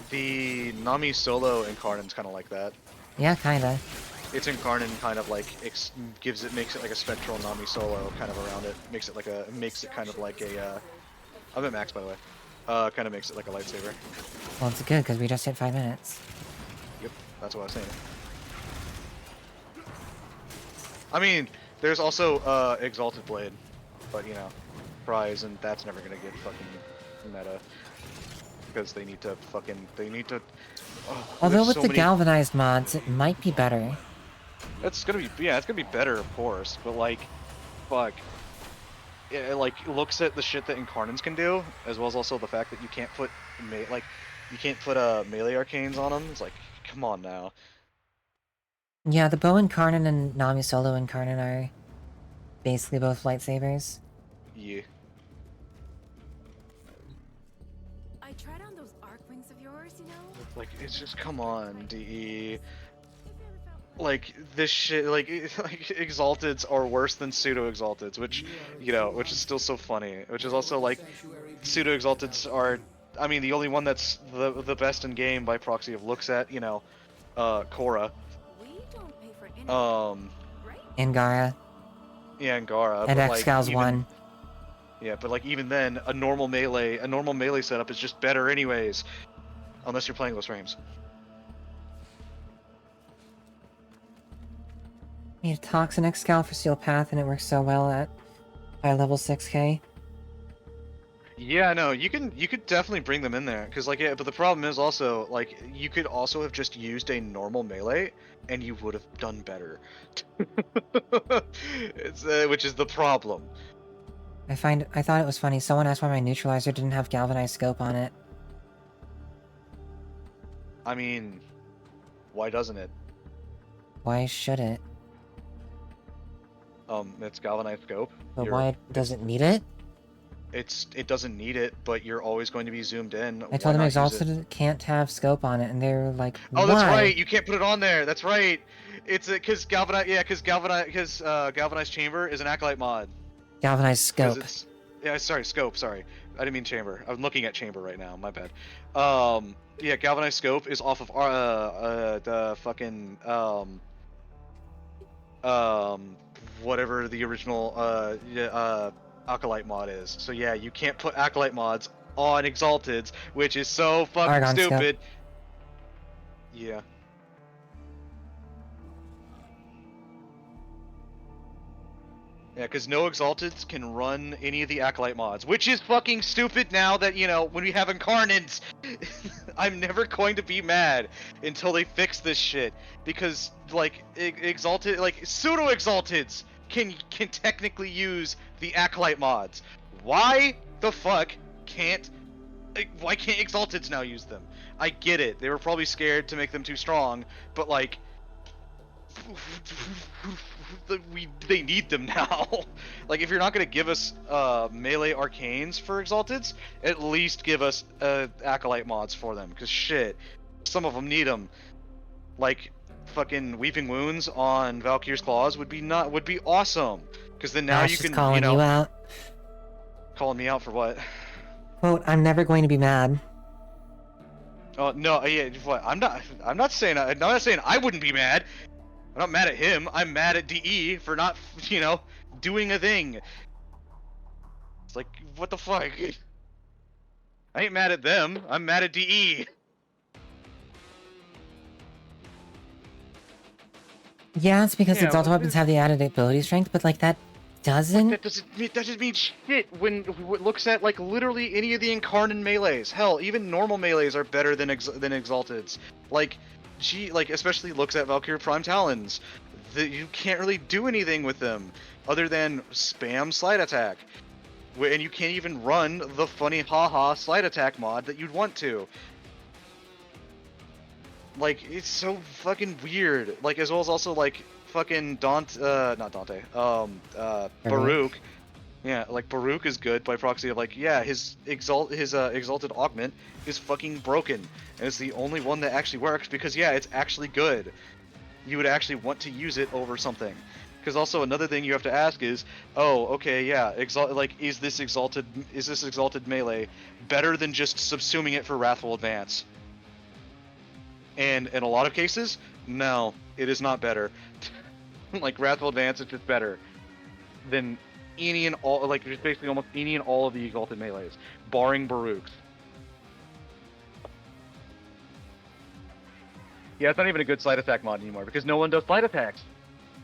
the Nami Solo Incarnate's kind of like that.
Yeah, kinda.
Its Incarnate kind of like makes it like a spectral Nami Solo kind of around it. Makes it kind of like a. I'm at max by the way. Kind of makes it like a lightsaber.
Well, it's good because we just hit 5 minutes.
Yep, that's what I was saying. I mean, there's also Exalted Blade, but you know, prize, and that's never gonna get fucking meta because they need to. Oh,
Although
there's
with
so
the
many...
galvanized mods, it might be better.
It's gonna be better, of course, but like, fuck. It like looks at the shit that Incarnates can do, as well as also the fact that you can't put melee arcanes on them. It's like, come on now.
Yeah, the Bow Incarnate and Nami Solo Incarnate are basically both lightsabers.
Yeah.
I tried on those arc wings of yours, you know?
Like, it's just, come on, DE. Like, this shit, like Exalteds are worse than Pseudo-Exalteds, which, you know, which is still so funny. Which is also, like, Pseudo-Exalteds are, I mean, the only one that's the best in game by proxy of looks at, you know, Korra.
We don't pay for internet, right?
Angara.
Yeah, Angara.
And
but,
X-Scal's
like,
1.
Yeah, but like even then, a normal melee setup is just better anyways, unless you're playing those frames.
Need a Toxin X-Scal for Steel Path, and it works so well at high level 6k.
Yeah, no, you could definitely bring them in there, cause like yeah, but the problem is also like you could also have just used a normal melee, and you would have done better. It's which is the problem.
I thought it was funny. Someone asked why my neutralizer didn't have galvanized scope on it.
I mean, why doesn't it?
Why should it?
It's galvanized scope.
But why does it need it?
It doesn't need it, but you're always going to be zoomed in.
I told them Exalted can't have scope on it, and they're like, why?
Oh, that's right. You can't put it on there. That's right. It's because galvanized chamber is an acolyte mod.
Galvanized scope.
Yeah, sorry, scope. Sorry, I didn't mean chamber. I'm looking at chamber right now. My bad. Yeah, galvanized scope is off of the fucking whatever the original acolyte mod is. So yeah, you can't put acolyte mods on Exalteds, which is so fucking
Argon
stupid.
scope.
Yeah. Yeah, because no Exalteds can run any of the Acolyte mods, which is fucking stupid now that, you know, when we have Incarnates, I'm never going to be mad until they fix this shit. Because, like, Exalted, like, Pseudo-Exalteds can technically use the Acolyte mods. Why the fuck can't, why can't Exalteds now use them? I get it, they were probably scared to make them too strong, but, like, they need them now. Like, if you're not gonna give us melee arcanes for Exalteds, at least give us acolyte mods for them. Cause shit, some of them need them. Like, fucking Weeping Wounds on Valkyr's Claws would be awesome. Cause then now
Ash
you
is
can, you
calling you
know,
out.
calling me out for what?
Quote, I'm never going to be mad.
Oh no, yeah, what? I'm not saying I wouldn't be mad. I'm not mad at him. I'm mad at DE for not, you know, doing a thing. It's like, what the fuck? I ain't mad at them. I'm mad at DE.
Yeah, it's because
Yeah,
exalted weapons have the added ability strength, but like that doesn't.
that doesn't mean shit when it looks at like literally any of the incarnate melees. Hell, even normal melees are better than Exalteds. Like, like especially looks at Valkyrie Prime Talons. You can't really do anything with them other than spam slide attack. And you can't even run the funny haha slide attack mod that you'd want to. Like, it's so fucking weird. Like, as well as also like fucking not Dante, Baruch. Yeah, like Baruch is good by proxy of like, yeah, his exalted augment is fucking broken, and it's the only one that actually works because yeah, it's actually good. You would actually want to use it over something. Because also another thing you have to ask is, oh, okay, yeah, is this exalted melee better than just subsuming it for Wrathful Advance? And in a lot of cases, no, it is not better. Like Wrathful Advance is just better than any and all, like just basically almost any and all of the exalted melees, barring Baruch's. Yeah, it's not even a good slide attack mod anymore because no one does slide attacks.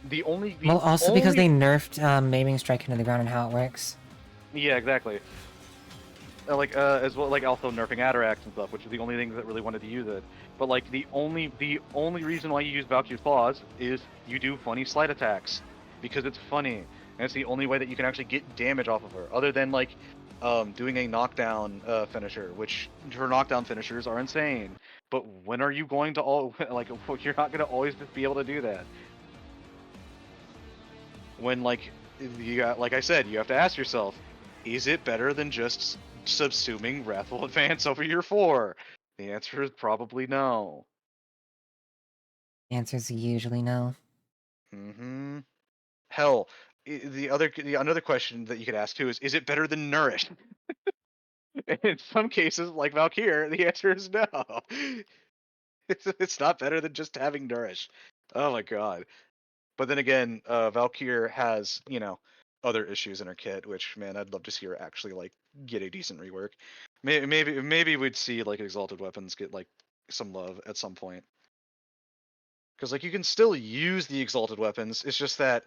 Well, also because they nerfed maiming strike into the ground and how it works.
Yeah, exactly. As well, like also nerfing Atarax and stuff, which is the only things that really wanted to use it. But like the only reason why you use Valkyrie's Claws is you do funny slide attacks because it's funny, and it's the only way that you can actually get damage off of her, other than like doing a knockdown finisher, which her knockdown finishers are insane. But when are you going to you're not going to always just be able to do that. When like like I said, you have to ask yourself, is it better than just subsuming Wrathful Advance over your 4? The answer is probably no.
The answer is usually no.
Mm-hmm. Hell, another question that you could ask too is it better than Nourish? In some cases, like Valkyr, the answer is no. It's not better than just having Nourish. Oh my god. But then again, Valkyr has, you know, other issues in her kit, which, man, I'd love to see her actually, like, get a decent rework. Maybe we'd see, like, exalted weapons get, like, some love at some point. Because, like, you can still use the exalted weapons, it's just that,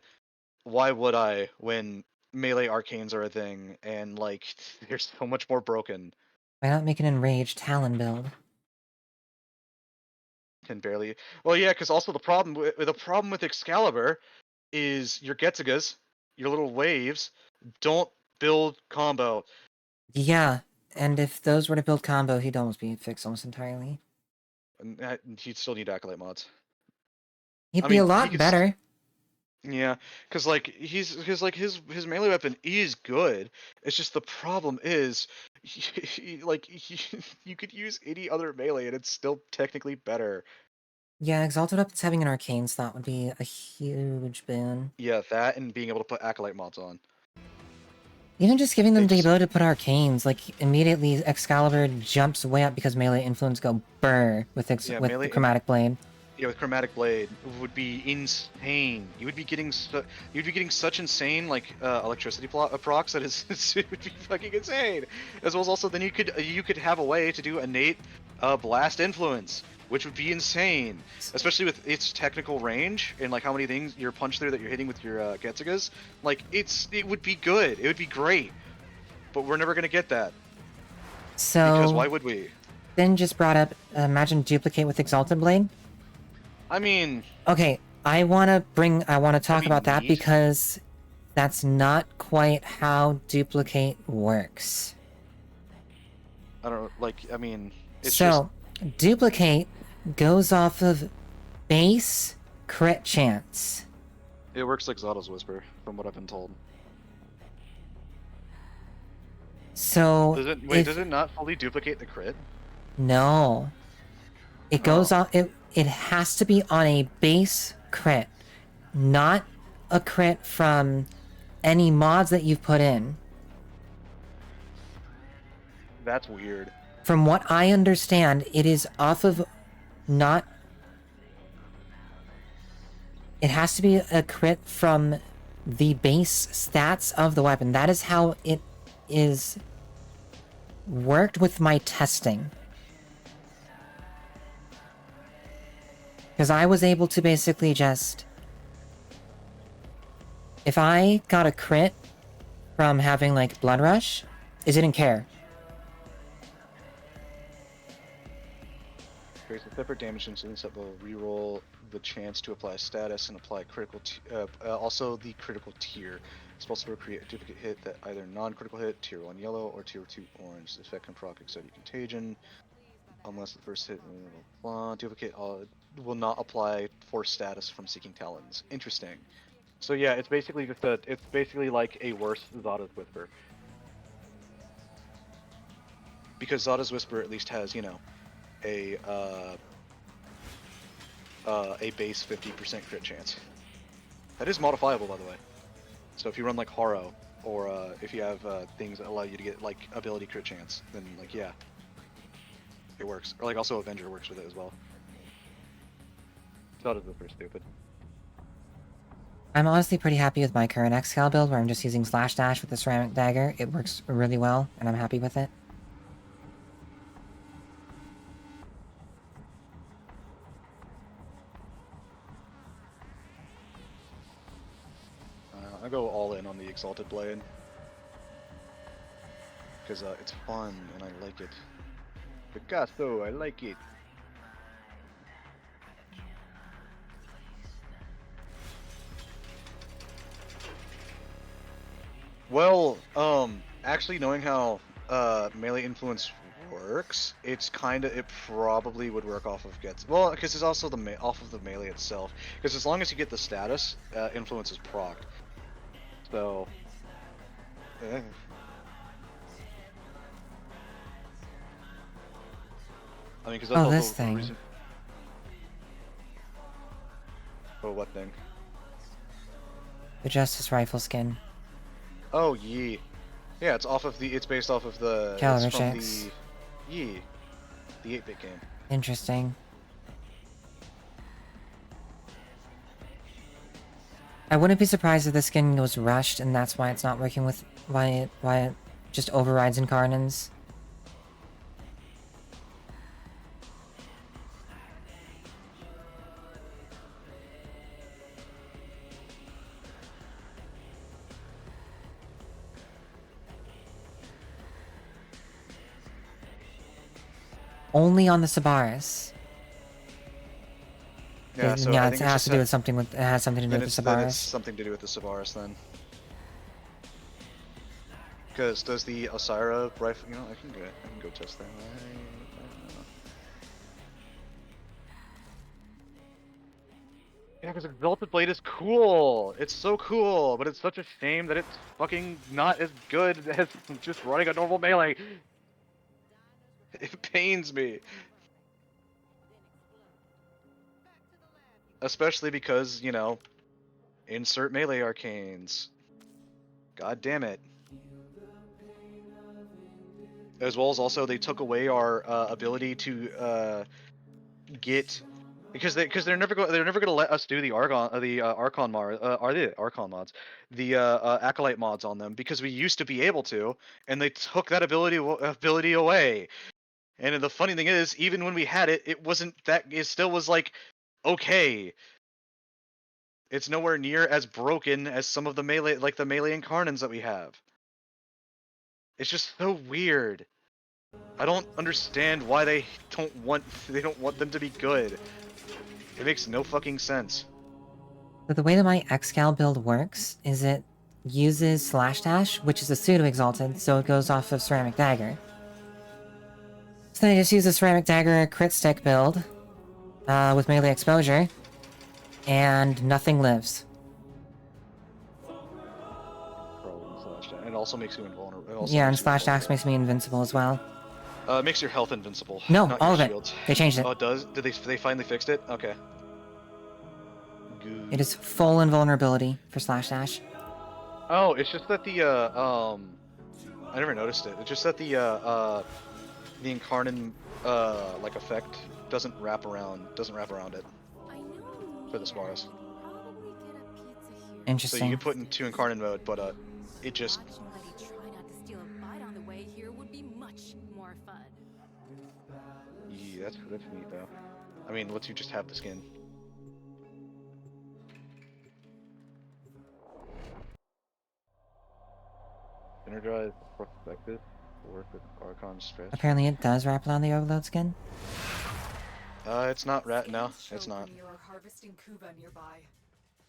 why would I when melee arcanes are a thing, and, like, they're so much more broken.
Why not make an enraged Talon build?
Can barely... Well, yeah, because also the problem with Excalibur is your Getsugas, your little waves, don't build combo.
Yeah, and if those were to build combo, he'd almost be fixed almost entirely.
And you'd still need Acolyte mods.
He'd be a lot better.
Yeah, because like his melee weapon is good. It's just the problem is, you could use any other melee and it's still technically better.
Yeah, exalted weapons having an arcane slot would be a huge boon.
Yeah, that and being able to put Acolyte mods on.
Even just giving them the ability to put arcanes, like immediately Excalibur jumps way up because melee influence go burr with the Chromatic Blade.
Yeah, with Chromatic Blade would be insane. You would be getting such insane like electricity procs that it would be fucking insane. As well as also then you could have a way to do innate blast influence, which would be insane, especially with its technical range and like how many things your punch through that you're hitting with your Getsugas. Like it would be good. It would be great, but we're never gonna get that because
So,
why would we?
Finn just brought up, imagine duplicate with Exalted Blade.
I mean,
Okay, I want to talk
be
about that
neat.
because that's not quite how duplicate works.
I don't like. I mean, it's
So, duplicate goes off of base crit chance.
just it works like Zada's Whisper, from what I've been told.
So,
Does it not fully duplicate the crit?
No. It goes
Oh.
on, it has to be on a base crit, not a crit from any mods that you've put in.
That's weird.
From what I understand, it is off of not... It has to be a crit from the base stats of the weapon. That is how it is worked with my testing. Because I was able to basically just... If I got a crit from having, like, Blood Rush, it didn't care.
Creates a separate damage instance that will reroll the chance to apply status and apply critical. Also, the critical tier. It's possible to create a duplicate hit that either non-critical hit, tier 1 yellow, or tier 2 orange. This effect can proc Exotic Contagion. Unless the first hit duplicate will not apply force status from Seeking Talons. Interesting. So yeah, it's basically it's basically like a worse Zada's Whisper. Because Zada's Whisper at least has, you know, a base 50% crit chance. That is modifiable, by the way. So if you run like Haro, or if you have things that allow you to get like ability crit chance, then like yeah, it works. Or like also Avenger works with it as well. Zada's Whisper is stupid.
I'm honestly pretty happy with my current Excal build, where I'm just using Slash Dash with the Ceramic Dagger. It works really well, and I'm happy with it.
I go all in on the Exalted Blade. Because it's fun, and I like it. Picasso, I like it. Well, actually knowing how melee influence works, it probably would work off of gets. Well, because it's also off of the melee itself. Because as long as you get the status, influence is procced. So, eh. I mean, because that's
Oh,
also
this
the
thing.
reason. Oh, what thing?
The Justice Rifle skin.
Oh, yeah. Yeah, it's off of the. It's based off of the.
Caliber
It's from
checks.
the. Yeah. The 8-bit game.
Interesting. I wouldn't be surprised if the skin was rushed, and that's why it's not working with... Why it just overrides Incarnans. Only on the Sabaris.
Yeah, so
yeah,
I
it
think
has to do with something with... It has something to do with the
then it's
Sabaris.
something to do with the Sabaris then. Because does the Osira rifle? You know, I can go test that. Yeah, because Exalted Blade is cool. It's so cool, but it's such a shame that it's fucking not as good as just running a normal melee. It pains me. Especially because, you know, insert melee arcanes. God damn it. As well as also they took away our ability to get they're never gonna let us do the Archon mods, the Acolyte mods on them because we used to be able to, and they took that ability away. And the funny thing is, even when we had it, it wasn't that. It still was like okay. It's nowhere near as broken as some of the melee, like the melee incarnans that we have. It's just so weird. I don't understand why they don't want them to be good. It makes no fucking sense.
So the way that my Excal build works is it uses Slash Dash, which is a pseudo-exalted, so it goes off of Ceramic Dagger. So I just use a Ceramic Dagger crit stick build with melee exposure, and nothing lives.
And it also makes you invulnerable.
Yeah, and Slash Dash makes me invincible as well.
Makes your health invincible.
No,
not
all
your
of it.
shields.
They changed it.
Oh, it does? Did they finally fixed it? Okay.
It is full invulnerability for Slash Dash.
Oh, it's just that the I never noticed it. It's just that the incarnate like effect doesn't wrap around it
I know
for the Sparus.
probably get a pizza here.
Interesting.
So you can put into incarnate mode, but it just
Watching Letty try not to steal a bite on the way here would be much more fun.
yeah, that's neat though. I mean, lets you just have the skin. Energize perspective. Work with Archon stretch.
Apparently it does wrap around the Overload skin.
It's not rat. No,
Scans
it's
show
not.
when you are harvesting Kuba nearby.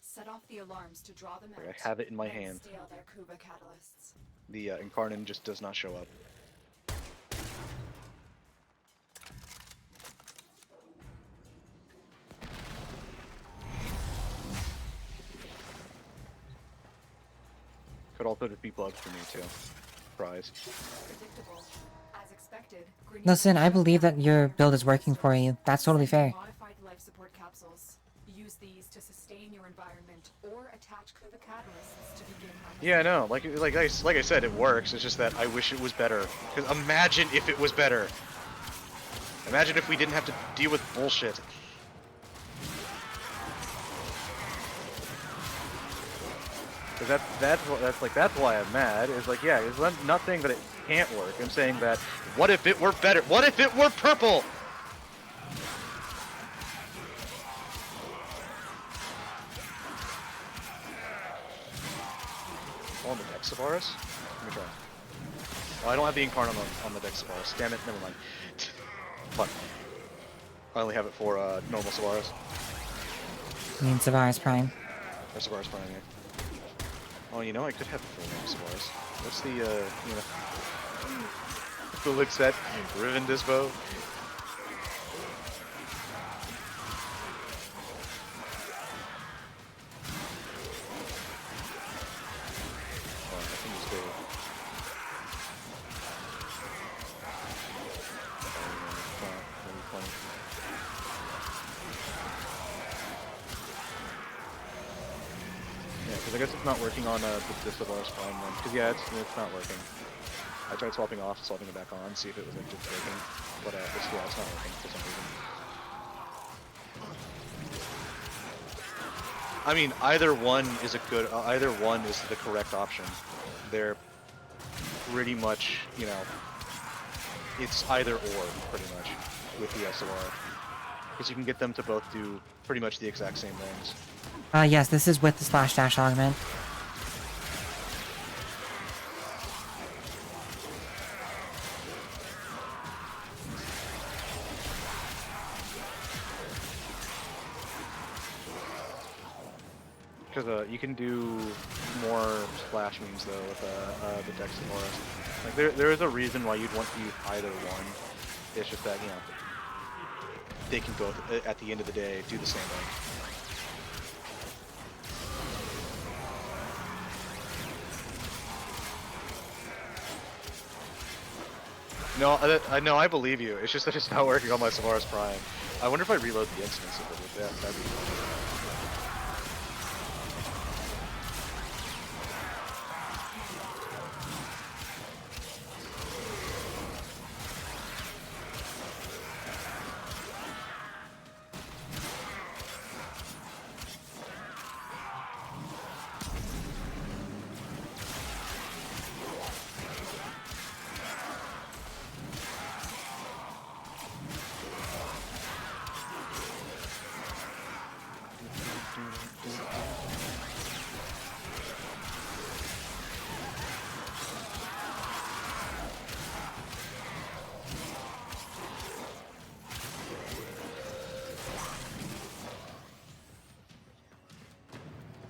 Set off the alarms to draw them out.
I have it in my
then
hand.
steal their Kuba catalysts.
The incarnate just does not show up. Could also just be bugged for me too. Surprise.
Predictable. As expected,
Listen, I believe that your build is working for you. That's totally fair.
Modified life support capsules. Use these to sustain your environment or attach Kuba catalysts to begin harvesting.
Yeah, I know. Like I said, it works. It's just that I wish it was better. Because imagine if it was better. Imagine if we didn't have to deal with bullshit. Because that's why I'm mad. Is like, yeah, I'm not saying that it can't work. I'm saying that what if it were better? What if it were purple? On the Dexavaris? Let me try. Oh, I don't have the incarnate on the Dexavaris. Damn it, never mind. Fuck. I only have it for normal Savaris.
You mean Savaris Prime.
Or Savaris Prime, yeah. Oh, you know, I could have it for normal Savaris. What's the, you know... the look set? Riven Dispo? I guess it's not working on the Savaris Prime one. Because yeah, it's not working. I tried swapping it back on, see if it was just working. But yeah, it's not working for some reason. I mean, either one is the correct option. They're pretty much, you know, it's either or, pretty much, with the SOR. Because you can get them to both do pretty much the exact same things.
Yes, this is with the Slash Dash augment.
Because you can do more splash memes though with the Dexavaris. Like there is a reason why you'd want to use either one. It's just that, you know, they can both at the end of the day do the same thing. No, I believe you. It's just that it's not working on my Savaris Prime. I wonder if I reload the instance of it. Yeah, that'd be fun.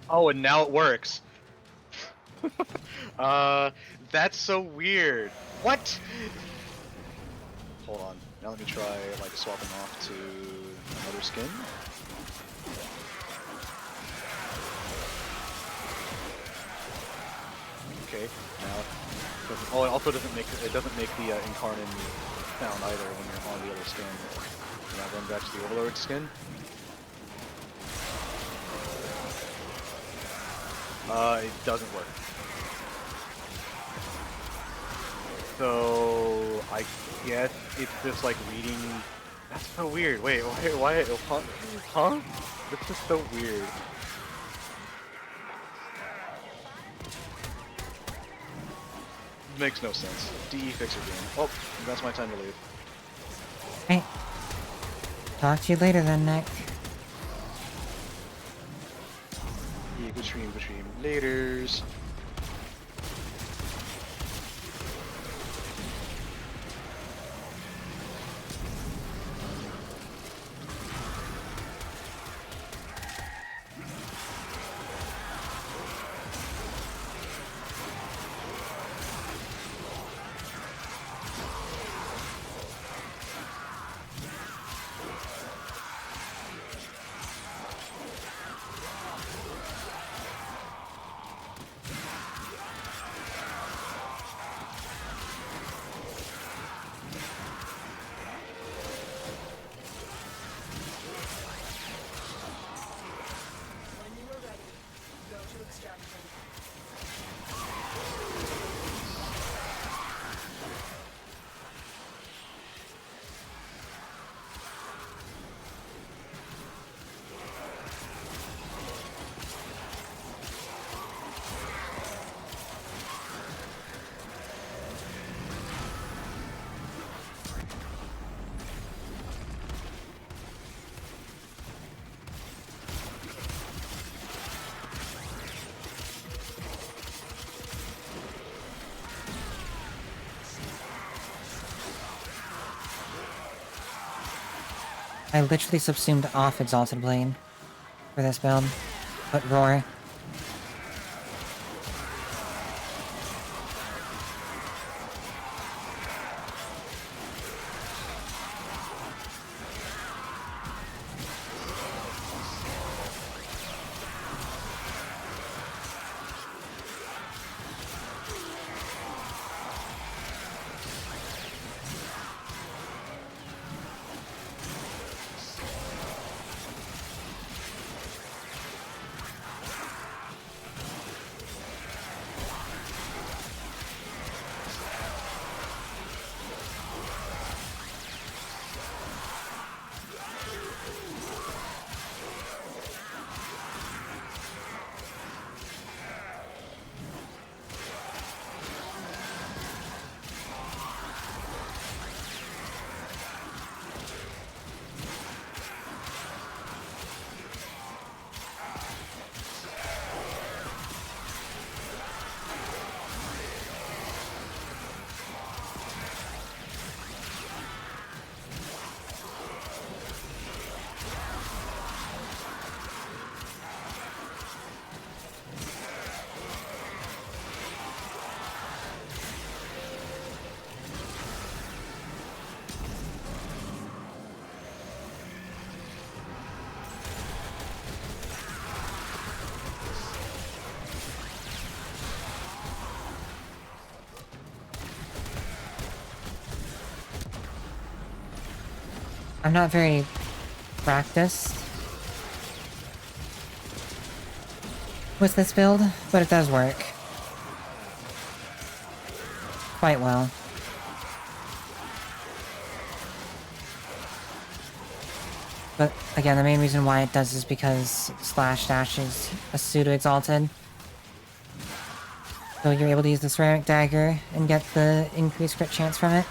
Oh, and now it works. That's so weird. What? Hold on. Now let me try like swapping off to another skin. Okay. Now, oh, it also doesn't make the incarnate sound either when you're on the other skin. Now going back to the Overlord skin. It doesn't work. So I guess it's just like reading. That's so weird. Wait, why? Huh? This is so weird. Makes no sense. DE fix your game. Oh, that's my time to leave.
Right. Talk to you later then, Nick.
Yeah, good stream, good stream. Laters.
When you are ready, go to extraction.
I literally subsumed off Exalted Blade for this build. But Roar. I'm not very practiced with this build, but it does work quite well. But again, the main reason why it does is because Slash Dash is a pseudo-exalted. So you're able to use the Ceramic Dagger and get the increased crit chance from it.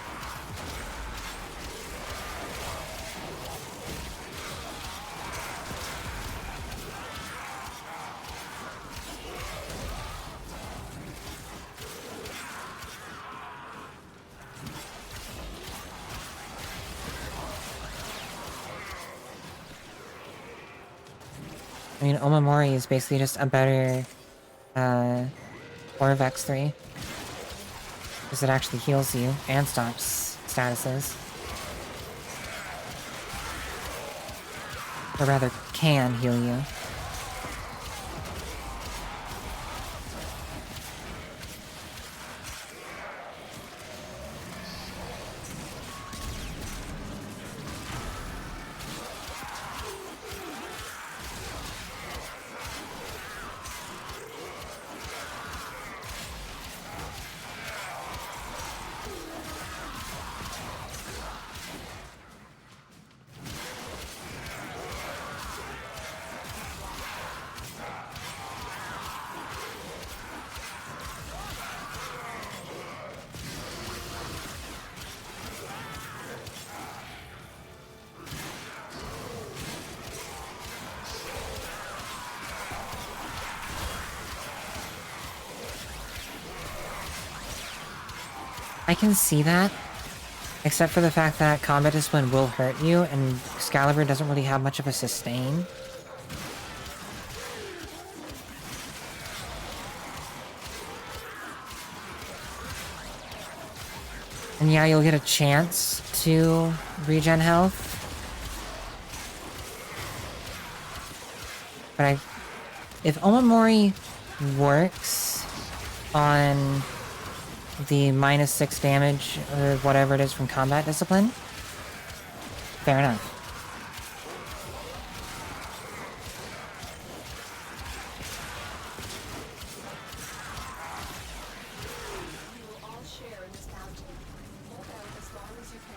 I mean, Omamori is basically just a better, Orvex 3. Because it actually heals you and stops statuses. Or rather, can heal you. I can see that, except for the fact that combat discipline will hurt you, and Excalibur doesn't really have much of a sustain. And yeah, you'll get a chance to regen health. But if Omamori works on the -6 damage or whatever it is from combat discipline, fair enough.
You will all share in this bounty. Hold out as long as you can.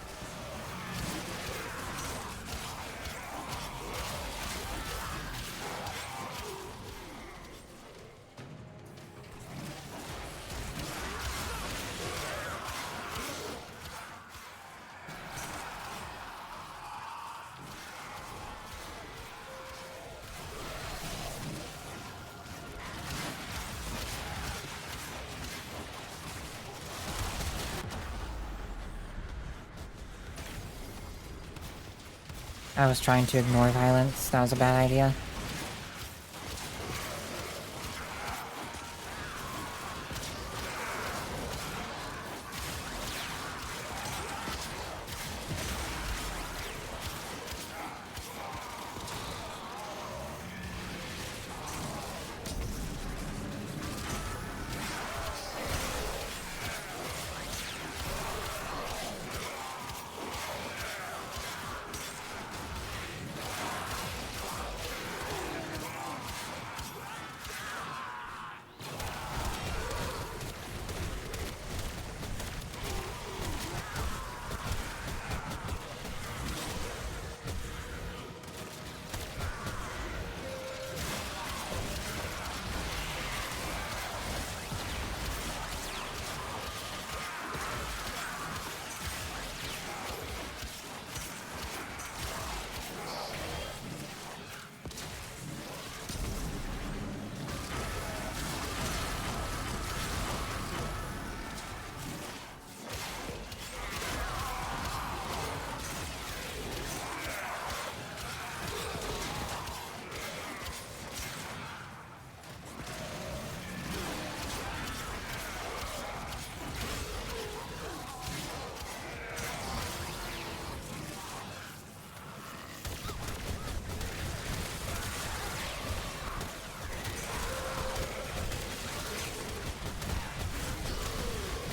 I was trying to ignore violence. That was a bad idea.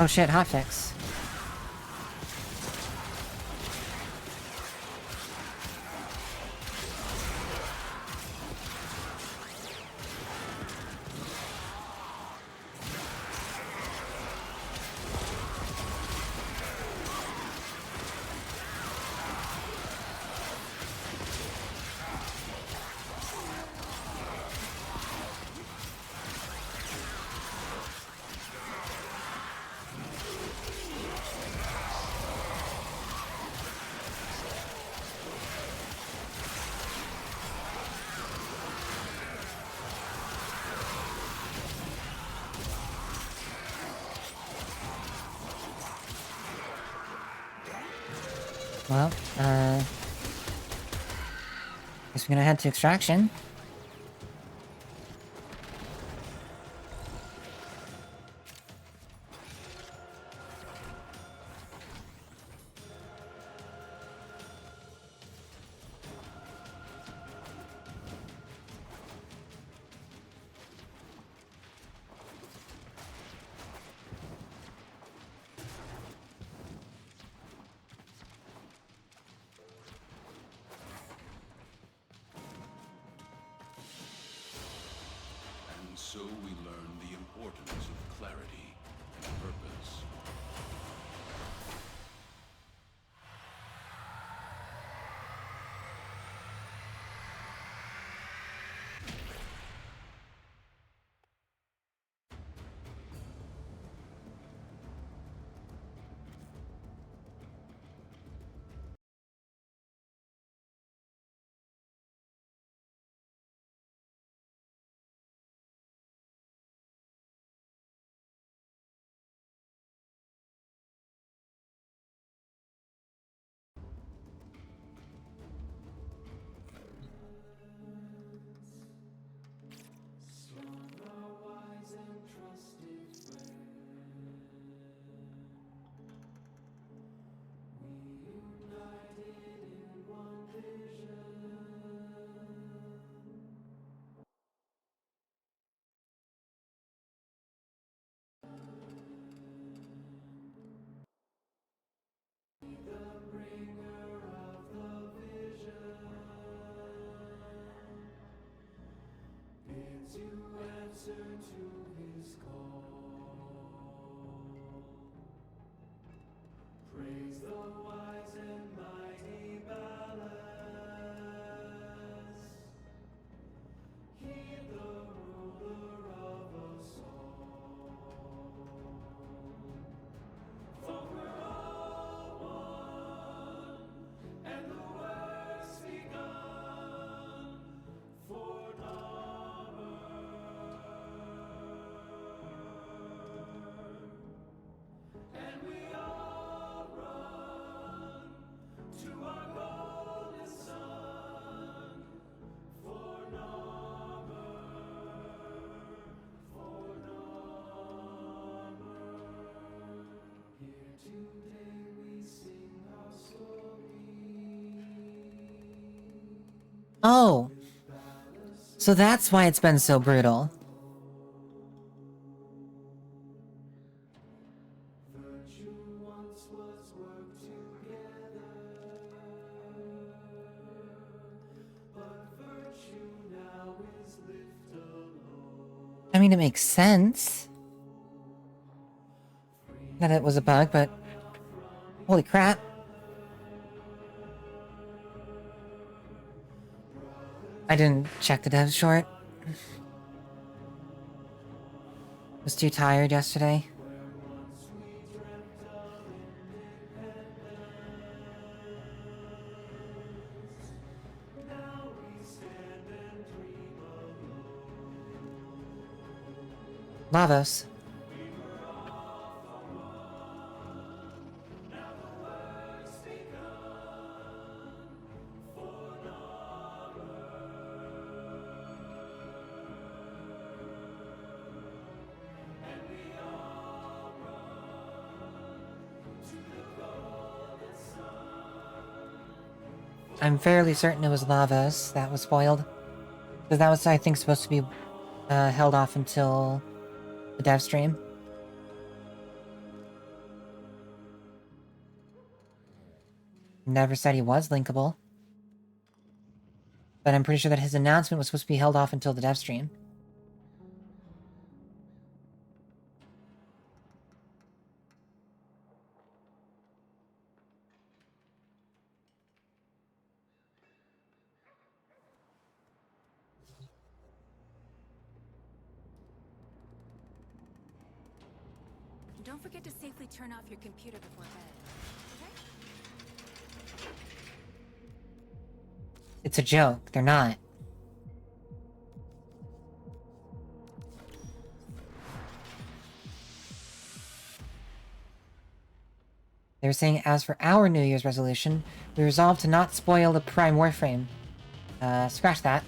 Oh shit, hotfix. Well, guess we're gonna head to extraction.
So we learn the importance of clarity and purpose.
Oh, so that's why it's been so brutal. I mean, it makes sense that it was a bug, but holy crap. I didn't check the dev short. Was too tired yesterday. Lavos. I'm fairly certain it was Lavos that was spoiled. Because that was, I think, supposed to be held off until the dev stream. Never said he was linkable. But I'm pretty sure that his announcement was supposed to be held off until the dev stream.
Don't forget to safely turn off your computer before bed. Okay?
It's a joke. They're not. They were saying, as for our New Year's resolution, we resolved to not spoil the Prime Warframe. Scratch that.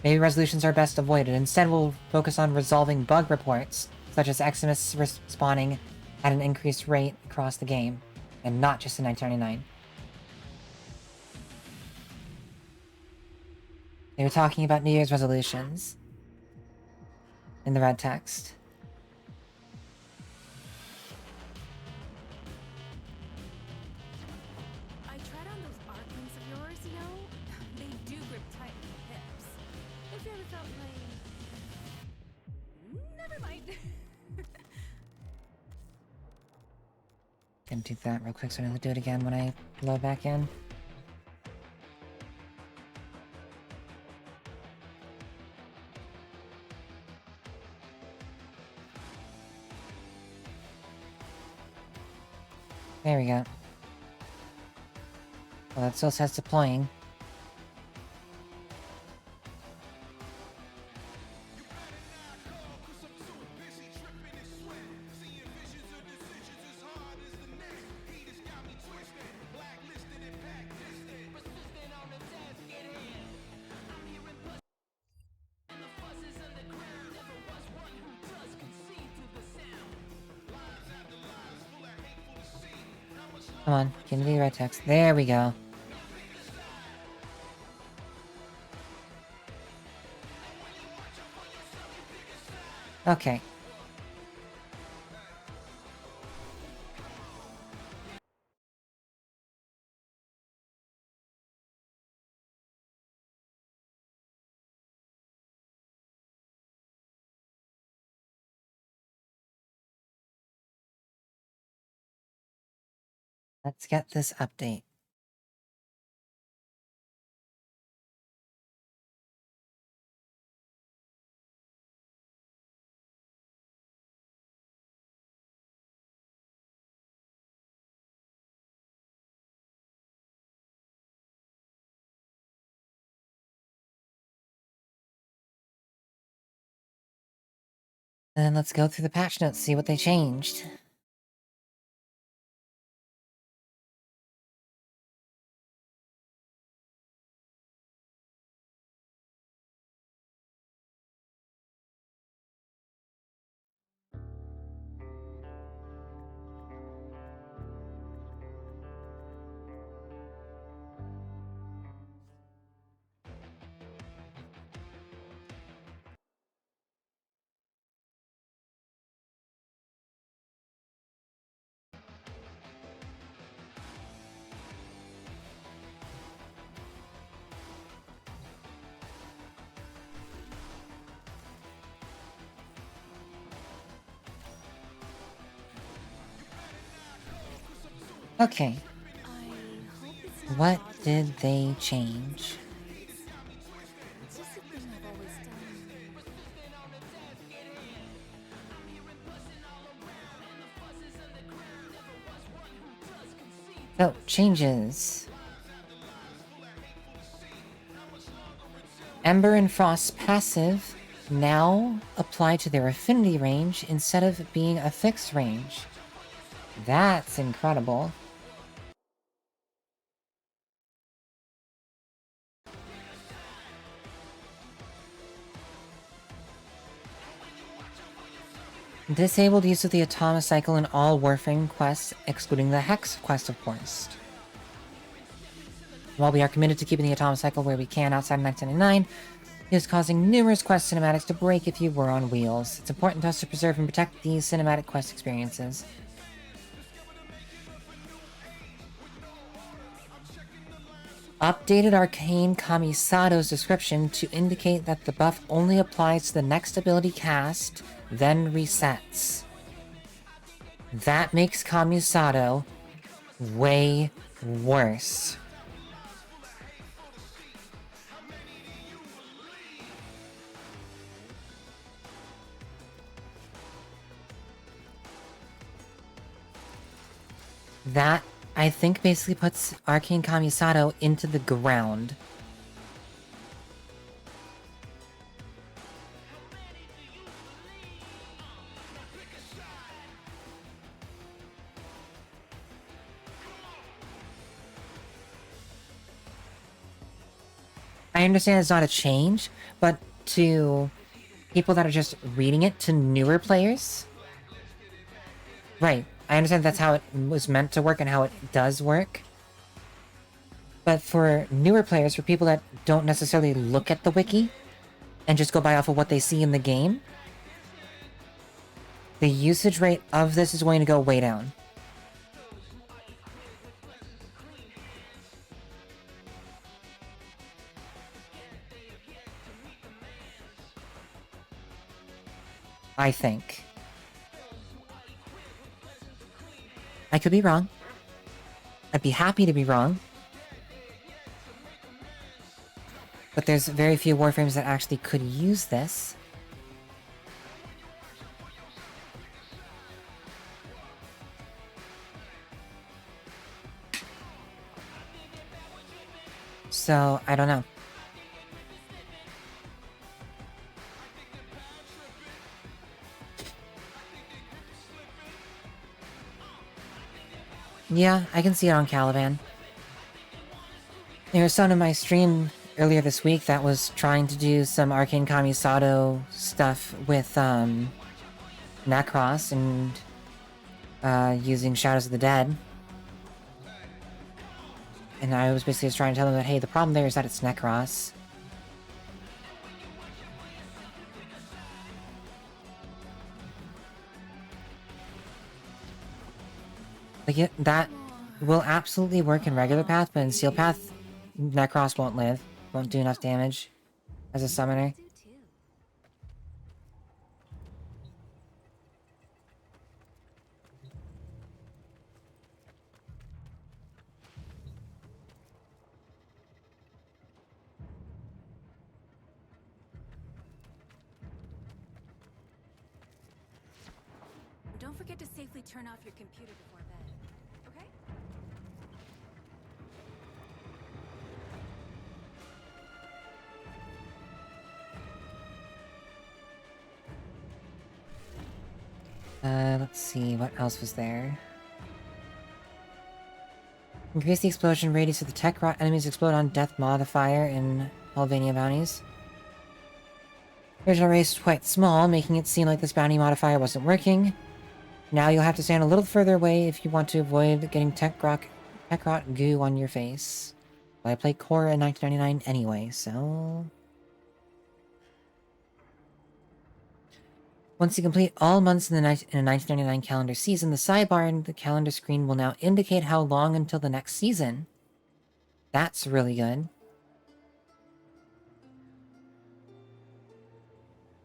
Maybe resolutions are best avoided. Instead, we'll focus on resolving bug reports, such as Eximus respawning at an increased rate across the game, and not just in 1999. They were talking about New Year's resolutions in the red text.
I tried on those arc links of yours, you know? They do grip tight on the hips.
gonna do that real quick, so I'm gonna do it again when I load back in. There we go. Well, that still says deploying. Come on, give me the red text. There we go. Okay. Let's get this update. Then let's go through the patch notes, see what they changed. Okay. What did they change?
It's just a thing I've always done.
So, changes. Ember and Frost passive now apply to their affinity range instead of being a fixed range. That's incredible. Disabled use of the Atomic Cycle in all Warframe quests, excluding the Hex quest, of course. While we are committed to keeping the Atomic Cycle where we can outside of 1999, it is causing numerous quest cinematics to break if you were on wheels. It's important to us to preserve and protect these cinematic quest experiences. Updated Arcane Kamisado's description to indicate that the buff only applies to the next ability cast, then resets. That makes Kamisado way worse. That, I think, basically puts Arcane Kamisado into the ground. I understand it's not a change, but to people that are just reading it, to newer players... Right, I understand that's how it was meant to work and how it does work. But for newer players, for people that don't necessarily look at the wiki, and just go by off of what they see in the game, the usage rate of this is going to go way down. I think. I could be wrong. I'd be happy to be wrong. But there's very few Warframes that actually could use this. So, I don't know. Yeah, I can see it on Caliban. There was someone in my stream earlier this week that was trying to do some Arcane Kamisato stuff with, Necros and, using Shadows of the Dead. And I was basically just trying to tell them that, hey, the problem there is that it's Necros. Like, that will absolutely work in regular path, but in Seal Path, Necros won't live. Won't do enough damage as a summoner.
Don't forget to safely turn off your computer before bed, okay?
Let's see, what else was there? Increase the explosion radius of the tech rot enemies explode on death modifier in Helvania bounties. Original race was quite small, making it seem like this bounty modifier wasn't working. Now you'll have to stand a little further away if you want to avoid getting tech rot goo on your face. Well, I played Core in 1999 anyway, so... Once you complete all months in a 1999 calendar season, the sidebar in the calendar screen will now indicate how long until the next season. That's really good.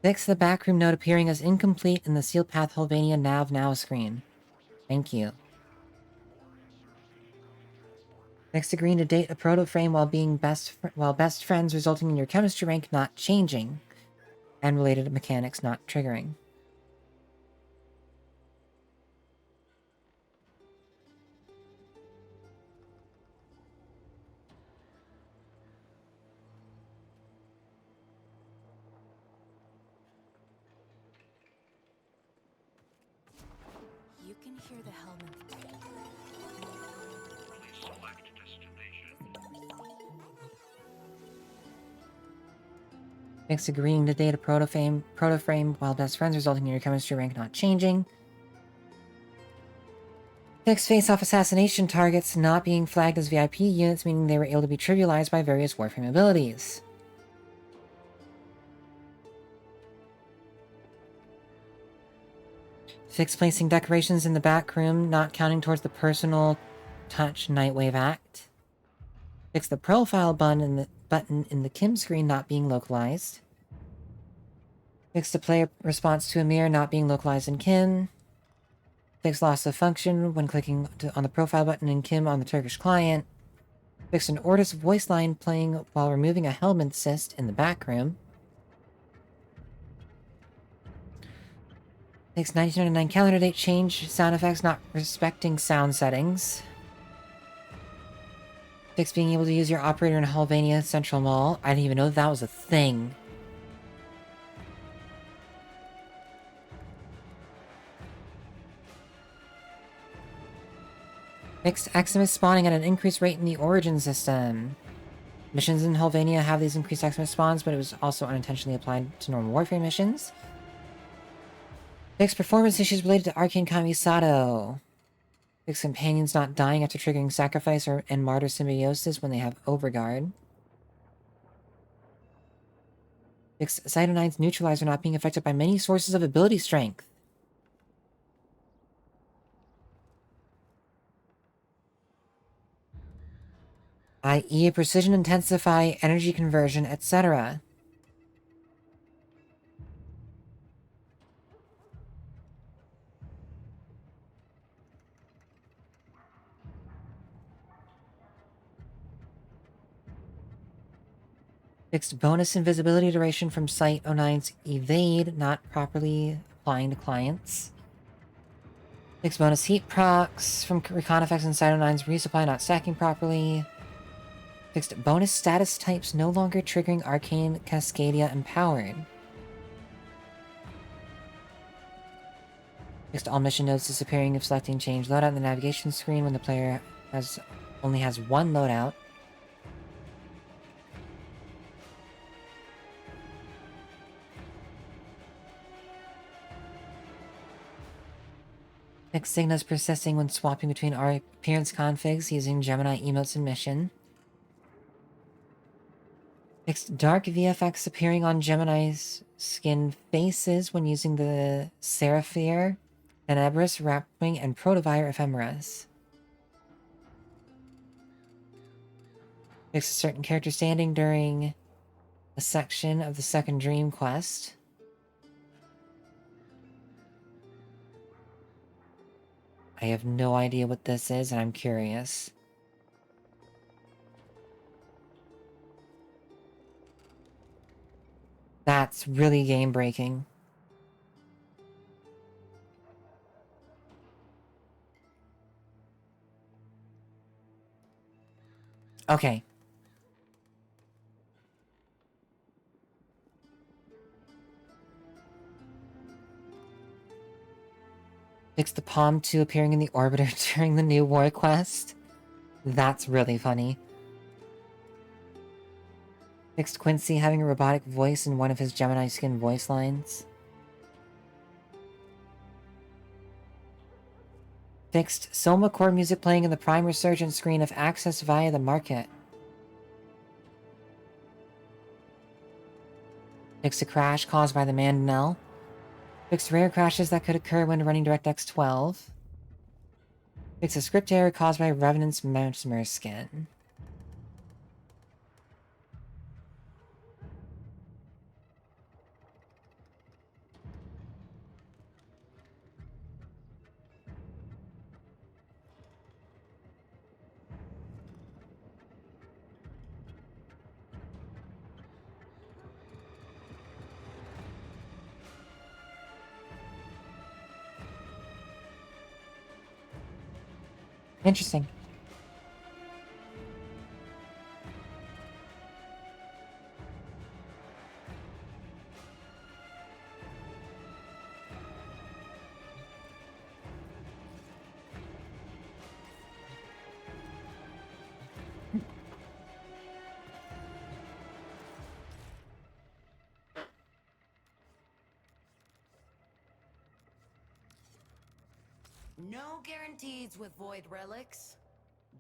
Fix the backroom note appearing as incomplete in the Seal Path Helvania Nav Now screen. Thank you. Fix agreeing to date a proto frame while being best friends, resulting in your chemistry rank not changing, and related mechanics not triggering.
You can hear the helmet.
Fix agreeing to date a proto frame while best friends, resulting in your chemistry rank not changing. Fix face-off assassination targets not being flagged as VIP units, meaning they were able to be trivialized by various Warframe abilities. Fix placing decorations in the back room, not counting towards the personal touch Nightwave Act. Fix the profile button in the Kim screen not being localized. Fix the player response to a mirror not being localized in Kim. Fix loss of function when clicking on the profile button in Kim on the Turkish client. Fix an Ortis voice line playing while removing a helmet assist in the back room. Fix 1999 calendar date change sound effects not respecting sound settings. Fix being able to use your operator in Helvania Central Mall. I didn't even know that was a thing. Fix Eximus spawning at an increased rate in the Origin system. Missions in Helvania have these increased Eximus spawns, but it was also unintentionally applied to normal Warframe missions. Fix performance issues related to Arcane Kamisato. Fix companions not dying after triggering Sacrifice and Martyr Symbiosis when they have Overguard. Fix Cytonine's Neutralizer not being affected by many sources of ability strength. i.e. precision intensify, energy conversion, etc. Fixed bonus invisibility duration from Site 09's evade, not properly applying to clients. Fixed bonus heat procs from recon effects in Site 09's resupply, not stacking properly. Fixed bonus status types no longer triggering Arcane Cascadia Empowered. Fixed all mission nodes disappearing if selecting change loadout in the navigation screen when the player only has one loadout. Fixed signals persisting when swapping between our appearance configs using Gemini emotes and mission. Fixed dark VFX appearing on Gemini's skin faces when using the Seraphir, Tenebris, Rapwing, and Protovire ephemeras. Fixed a certain character standing during a section of the second Dream quest. I have no idea what this is, and I'm curious. That's really game-breaking. Okay. Fix the Palm 2 appearing in the Orbiter during the new war quest. That's really funny. Fixed Quincy having a robotic voice in one of his Gemini skin voice lines. Fixed Soma core music playing in the Prime Resurgence screen if accessed via the market. Fixed a crash caused by the Mandanel. Fixed rare crashes that could occur when running DirectX 12. Fixed a script error caused by Revenant's Mesmer skin. Interesting.
No guarantees with void relics.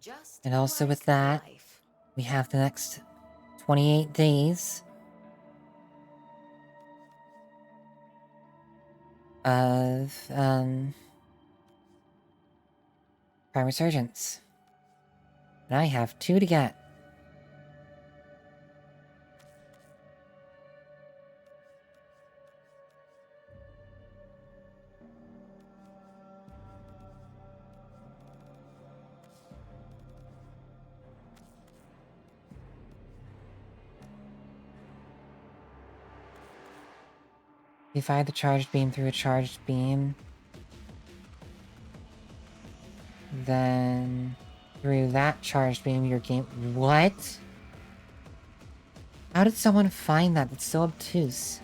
Just
And also
like
with that,
life.
we have the next 28 days of, Prime Resurgence. And I have 2 to get. You fire the charged beam through a charged beam. Then through that charged beam, your game... What? How did someone find that? That's so obtuse.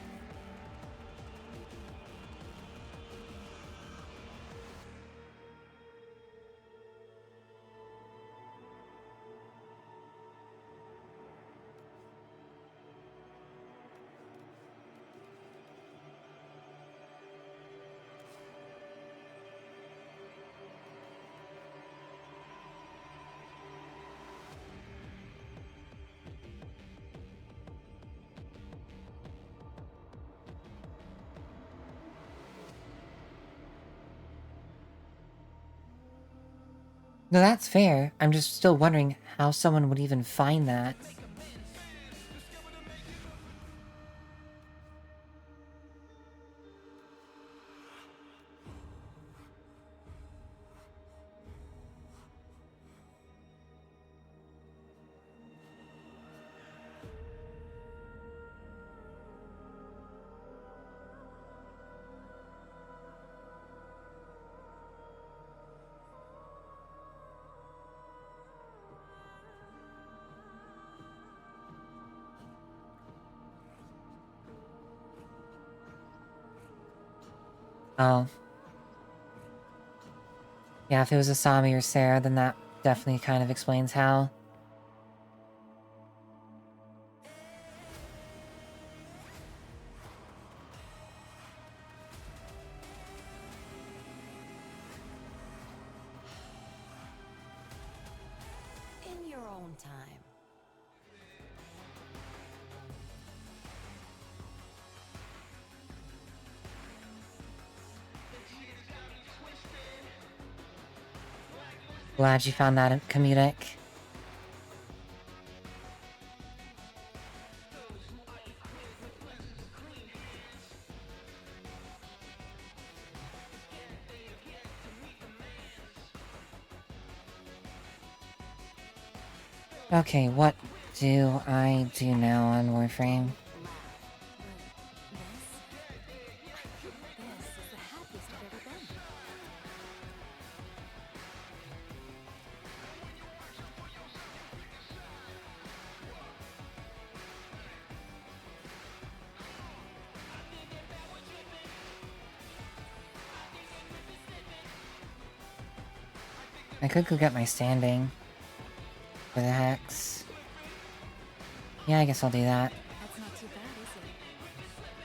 No, that's fair. I'm just still wondering how someone would even find that. Oh. Yeah, if it was Asami or Sarah, then that definitely kind of explains how.
In your own time.
Glad you found that comedic. Okay, what do I do now on Warframe?
This is the happiest I've ever been.
I could go get my standing for the hex. Yeah, I guess I'll do that.
That's not too bad, is it?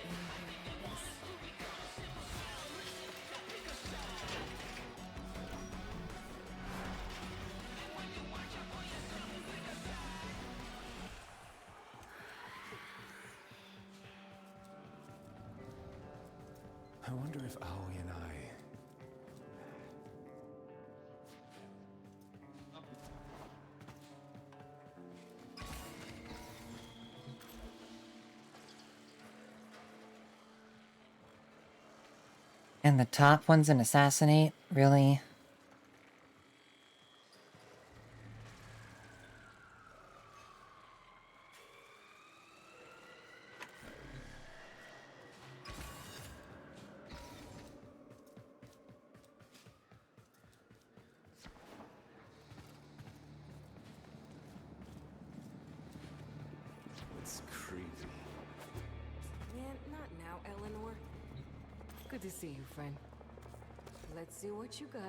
In here like this.
I wonder if Aoi and I...
And the top one's an assassinate? Really?
It's creepy.
Yeah, not now, Eleanor. Good to see you, friend. Let's see what you got.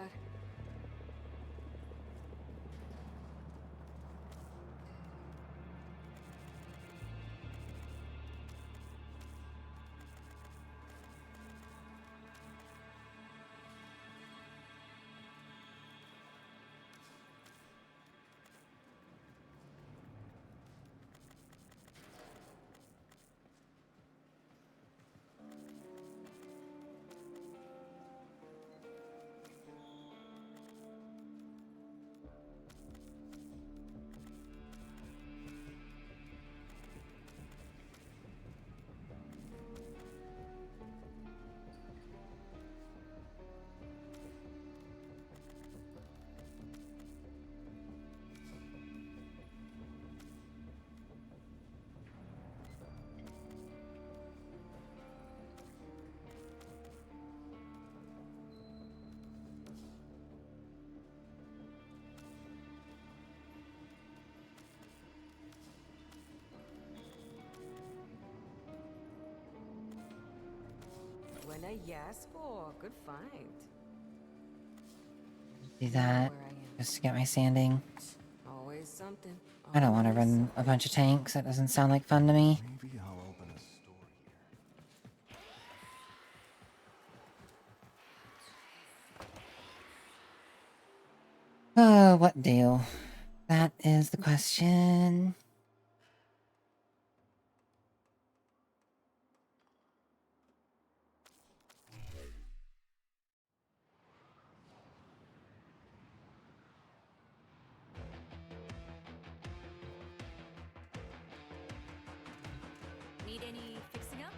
Buena Yaspo, good find.
Do that. Just to get my standing.
Always something.
I don't want to run a bunch of tanks. That doesn't sound like fun to me.
Maybe I'll open a store here.
Oh, what do? That is the question.
Need any fixing up?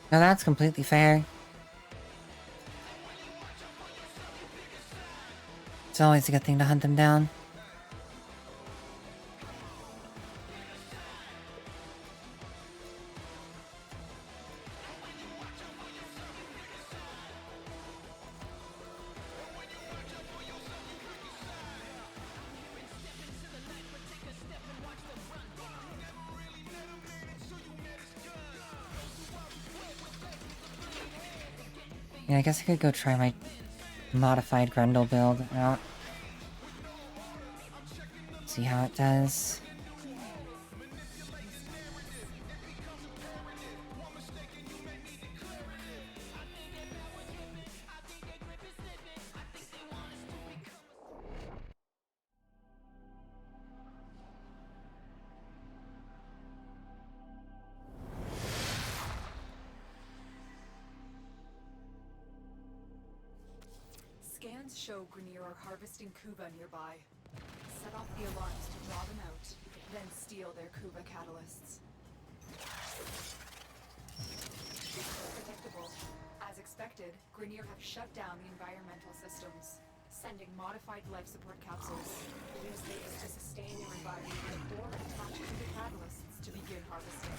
No, that's completely fair. It's always a good thing to hunt them down. Yeah, I guess I could go try my modified Grendel build out. See how it does.
Scans show Grineer are harvesting Kuba nearby. Set off the alarms to draw them out, then steal their Kuba catalysts. Predictable. As expected, Grineer have shut down the environmental systems, sending modified life support capsules. Use these to sustain their environment or attach Kuba catalysts to begin harvesting.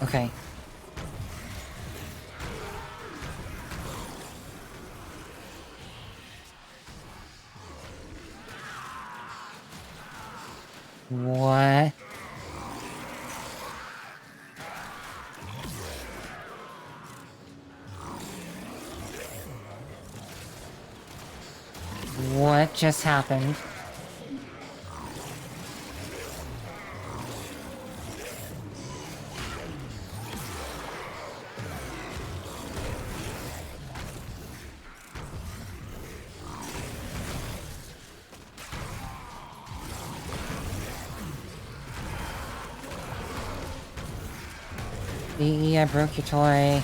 Okay. What? What just happened? I broke your toy.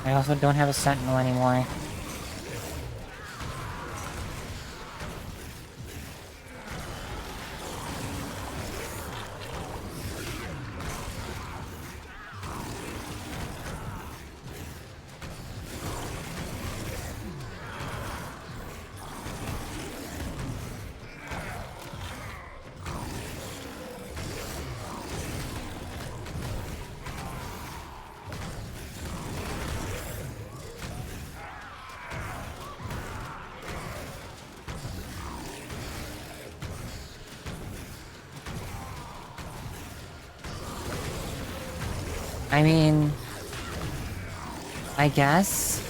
I also don't have a sentinel anymore. I mean... I guess?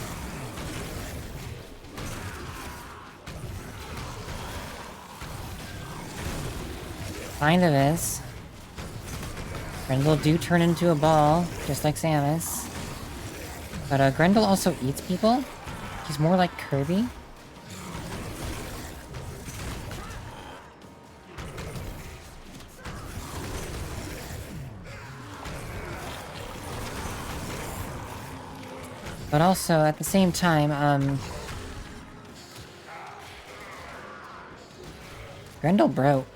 Kind of is. Grendel do turn into a ball, just like Samus. But Grendel also eats people. He's more like Kirby. But also, at the same time, Grendel broke.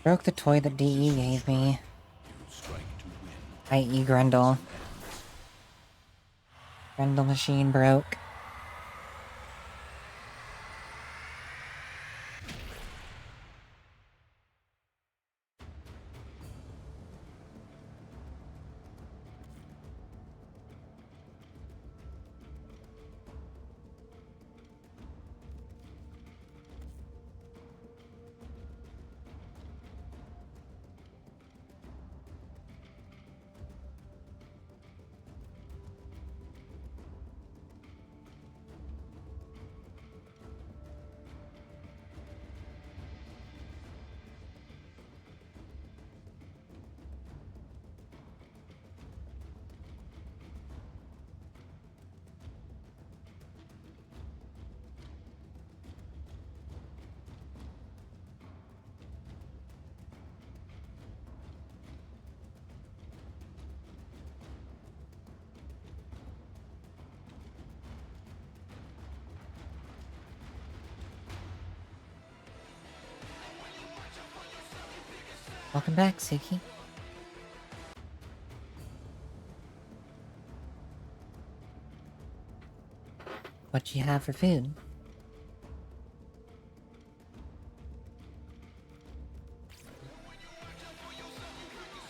Broke the toy that DE gave me.
You strike to win.
I.e. Grendel. Grendel machine broke. Welcome back, Suki. What do you have for food?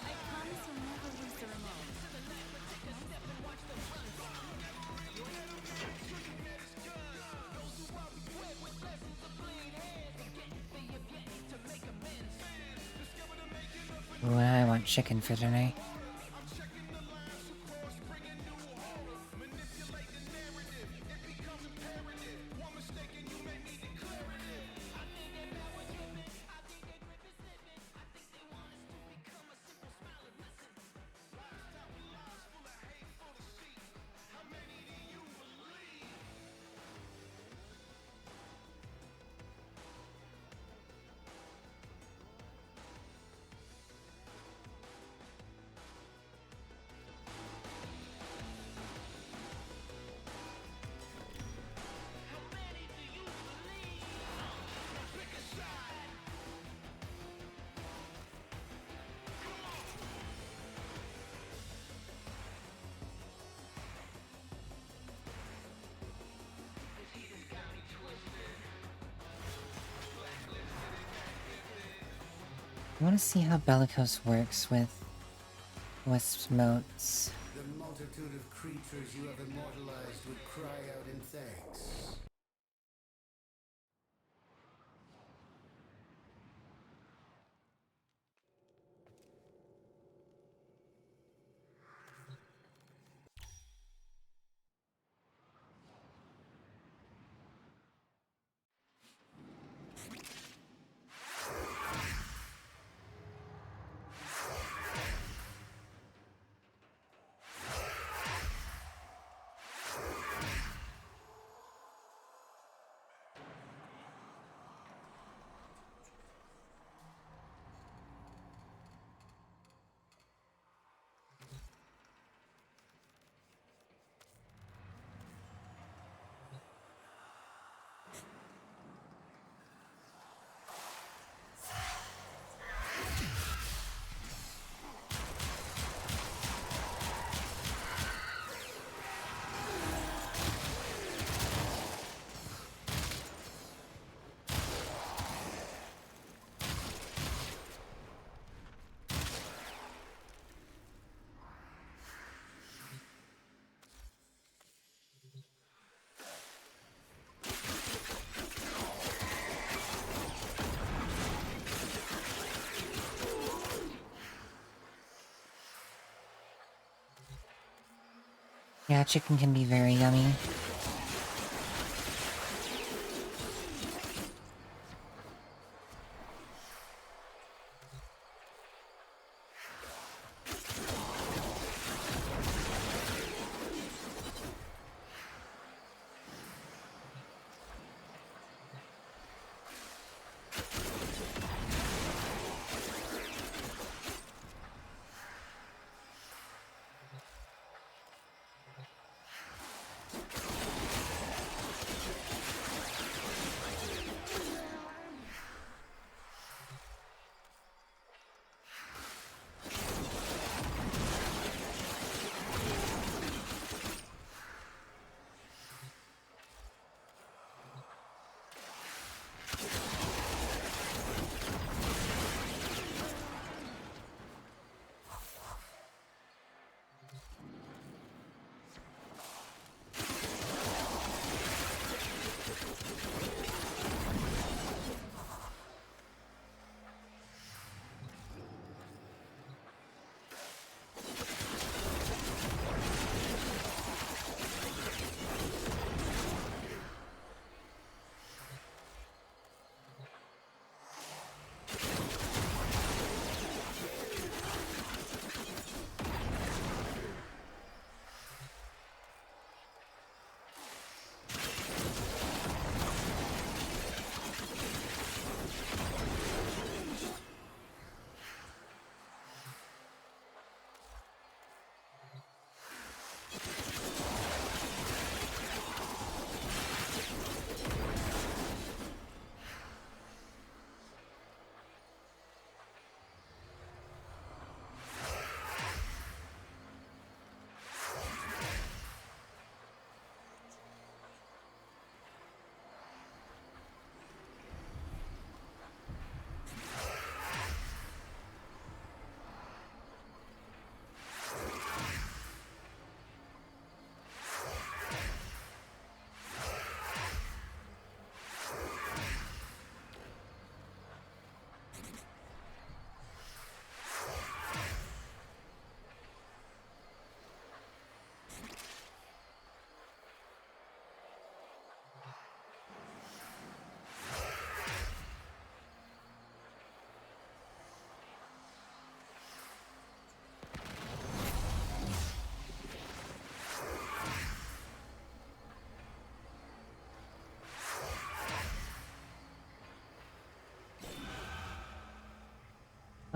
I promise you'll never lose the remote.
Ooh, I want chicken for dinner. I want to see how Bellicose works with Wisp's motes.
The multitude of creatures you have immortalized would cry out in thanks.
Yeah, chicken can be very yummy.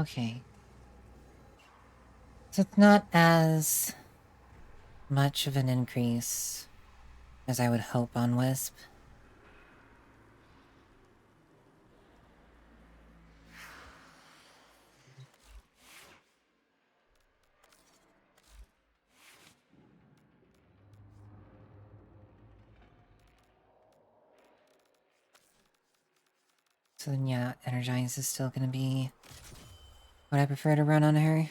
Okay. So it's not as much of an increase as I would hope on Wisp. So then yeah, Energize is still gonna be what I prefer to run on her.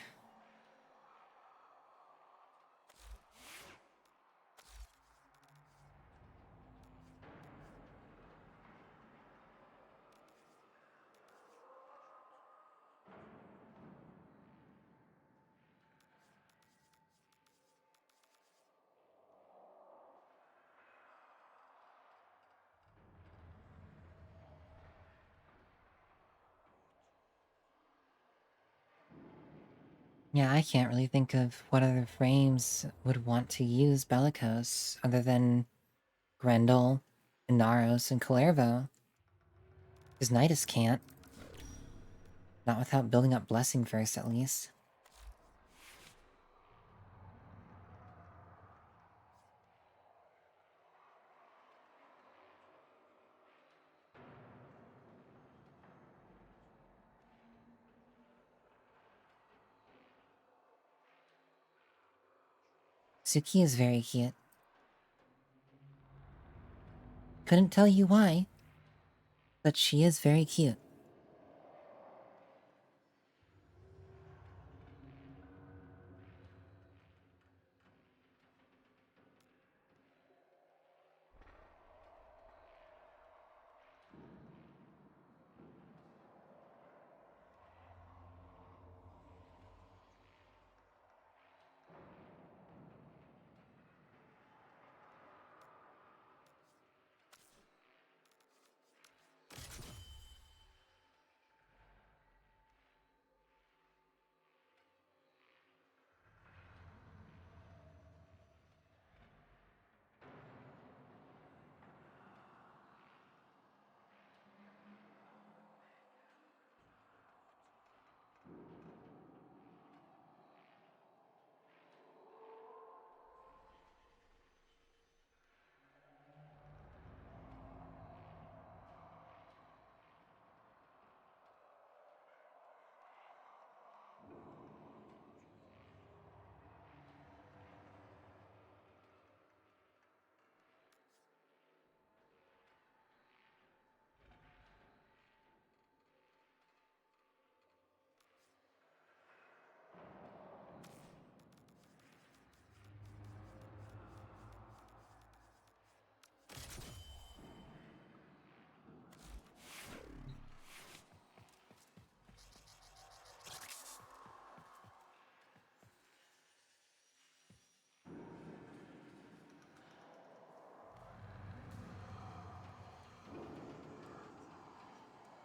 Yeah, I can't really think of what other frames would want to use Bellicose other than Grendel, Inaros, and Kalervo. Because Nidus can't. Not without building up Blessing first, at least. Suki is very cute. Couldn't tell you why, but she is very cute.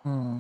Hmm.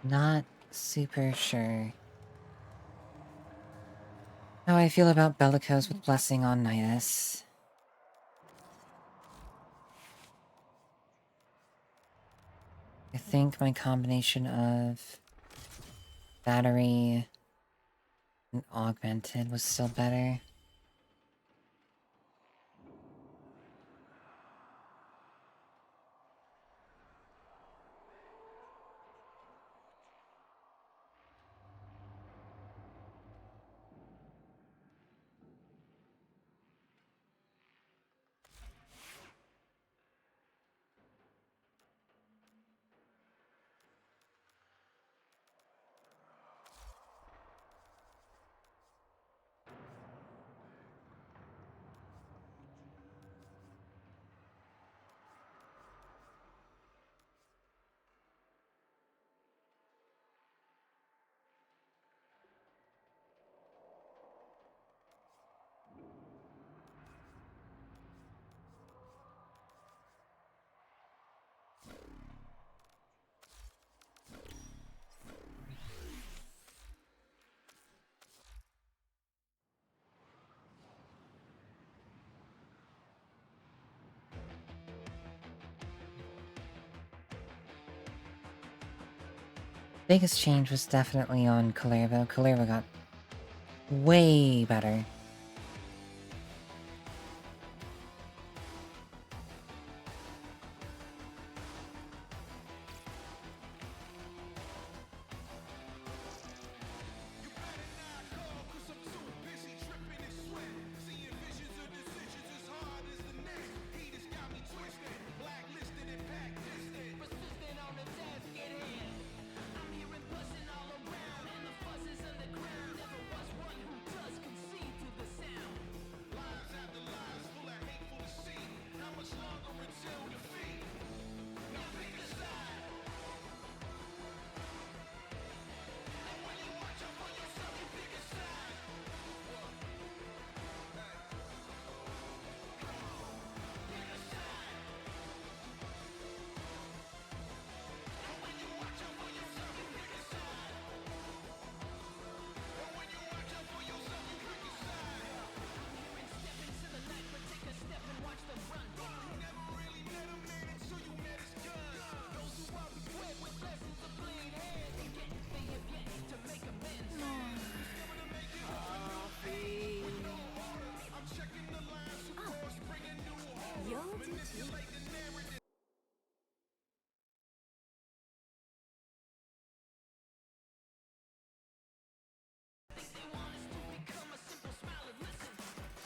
Not super sure how I feel about Bellicose with Blessing on Nidus. I think my combination of Battery and Augmented was still better. Biggest change was definitely on Kalervo. Kalervo got way better.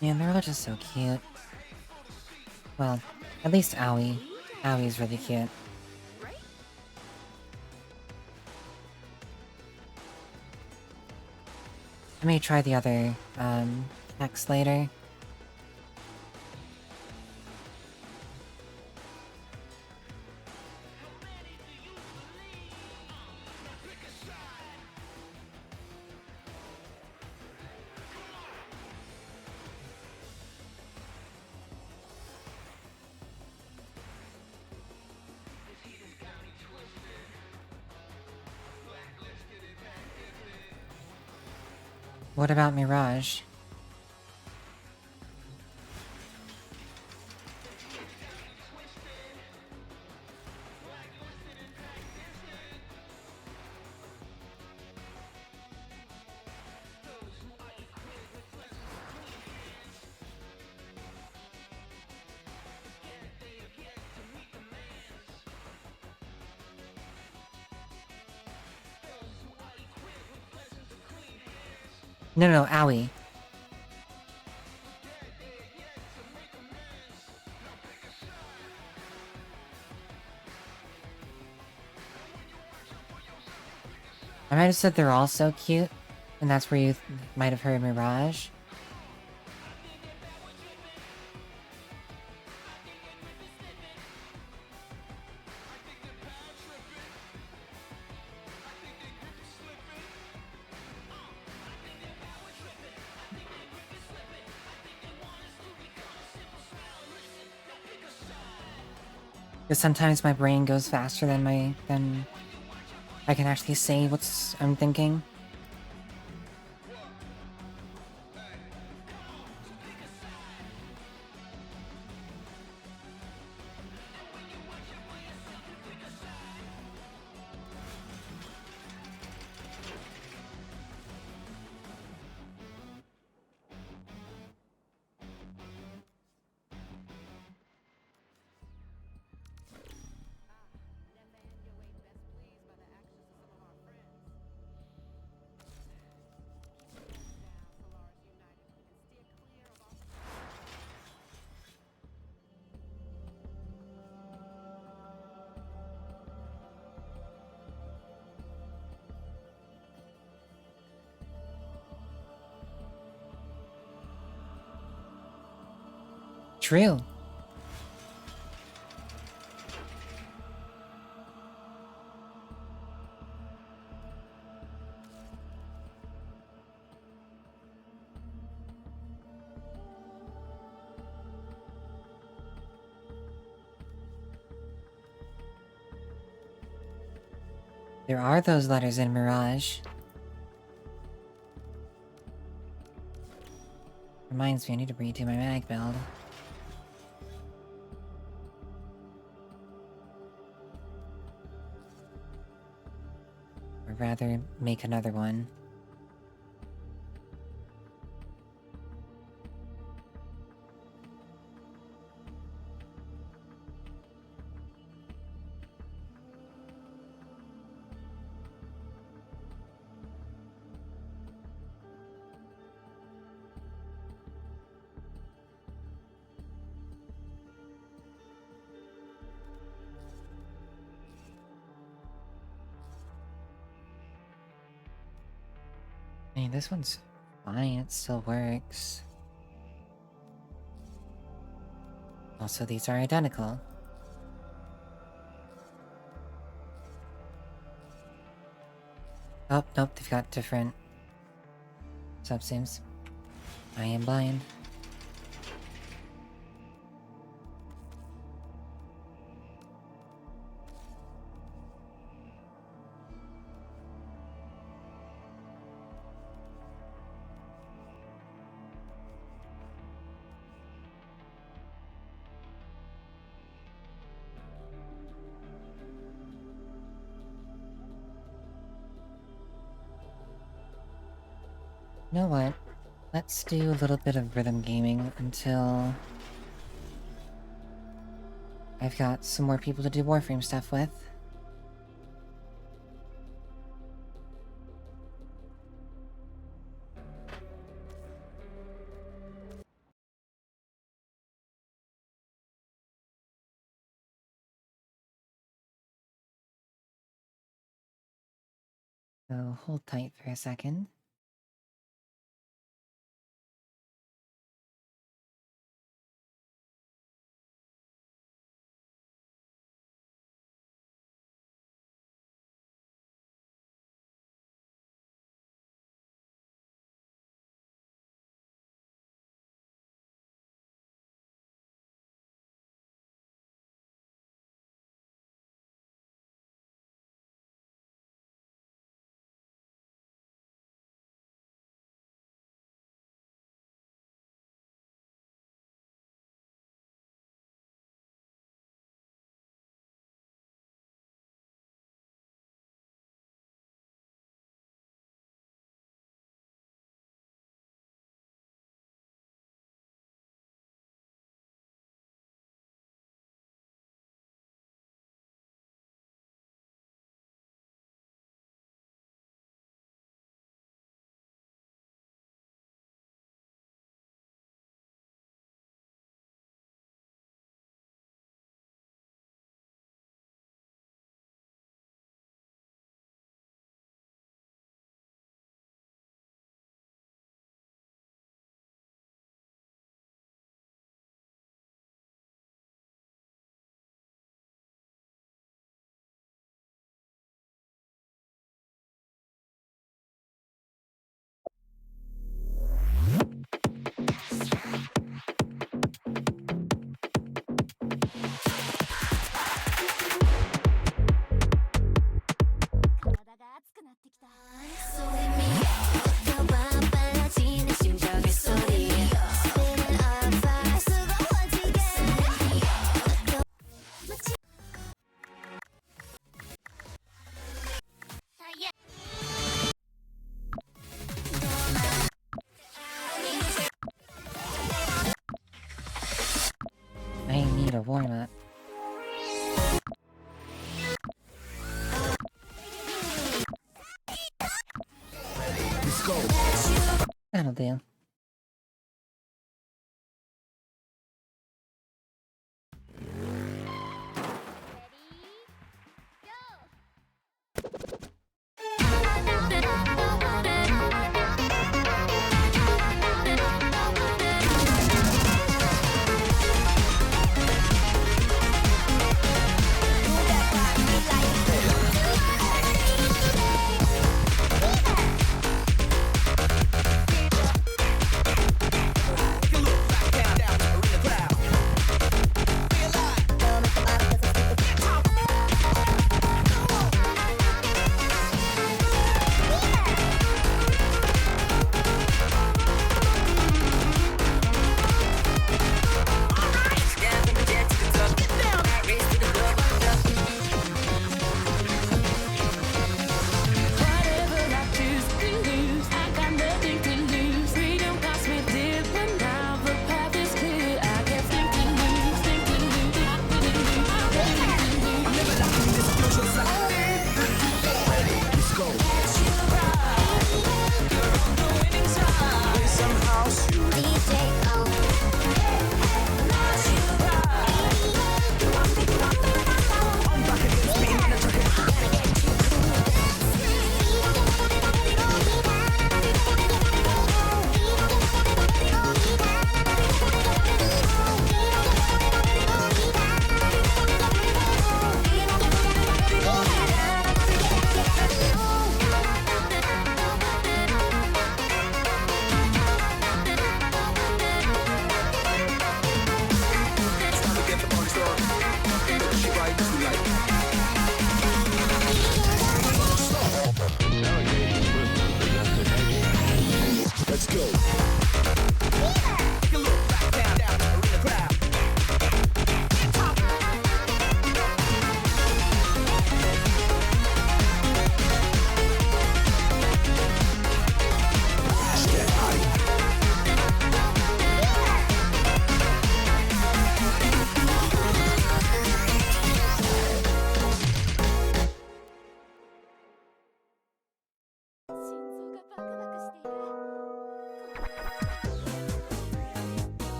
Man, they're all just so cute. Well, at least Owie. Owie's really cute. I may try the other, text later. What about Mirage? No, no, owie. I might have said they're all so cute, and that's where you might have heard Mirage. Because sometimes my brain goes faster than I can actually say what's I'm thinking. True. There are those letters in Mirage. Reminds me, I need to redo my mag build. Or rather, make another one. Hey, this one's fine, it still works. Also, these are identical. Oh, nope, they've got different subsims. I am blind. You know what? Let's do a little bit of rhythm gaming until I've got some more people to do Warframe stuff with. So hold tight for a second. need a Vormat.
Let's go.
That'll do.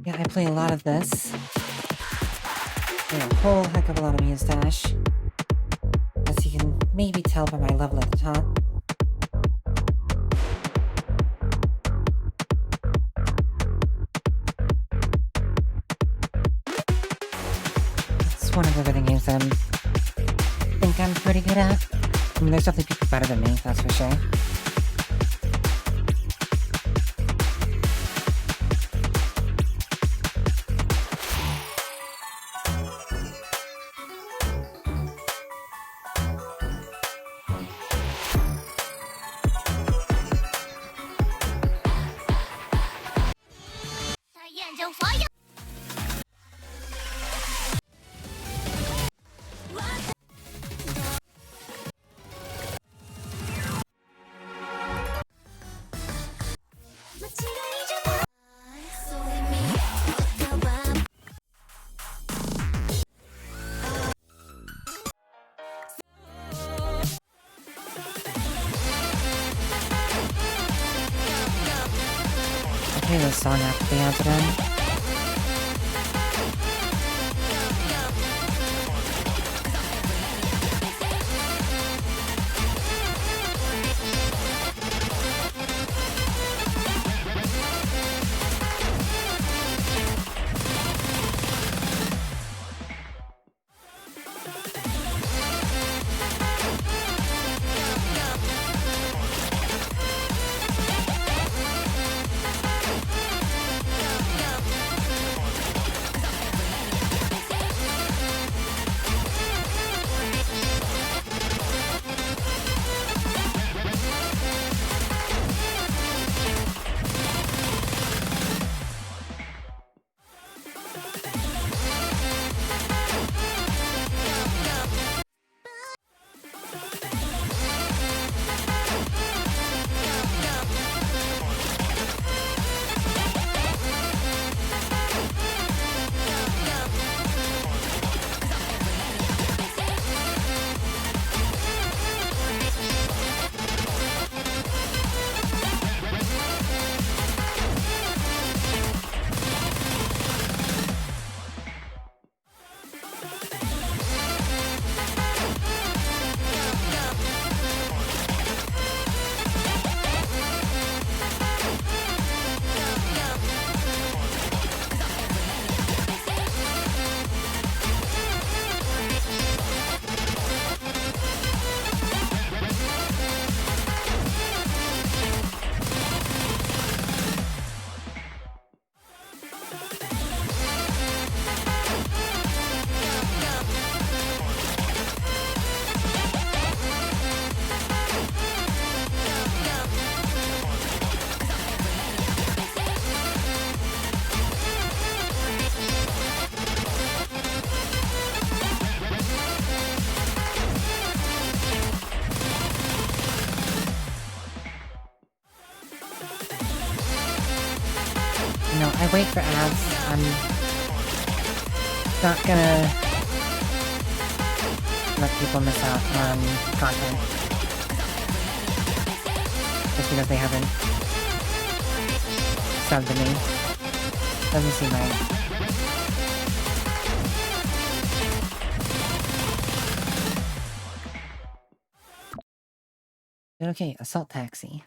Yeah, I play a lot of this. Play a whole heck of a lot of Mustache. As you can maybe tell by my level at the top. It's one of the rhythm games that I think I'm pretty good at. I mean, there's definitely people better than me, that's for sure. I play this song after they added in. You know, I wait for ads. I'm not gonna let people miss out on content just because they haven't subbed to me. Doesn't seem right. But okay, assault taxi.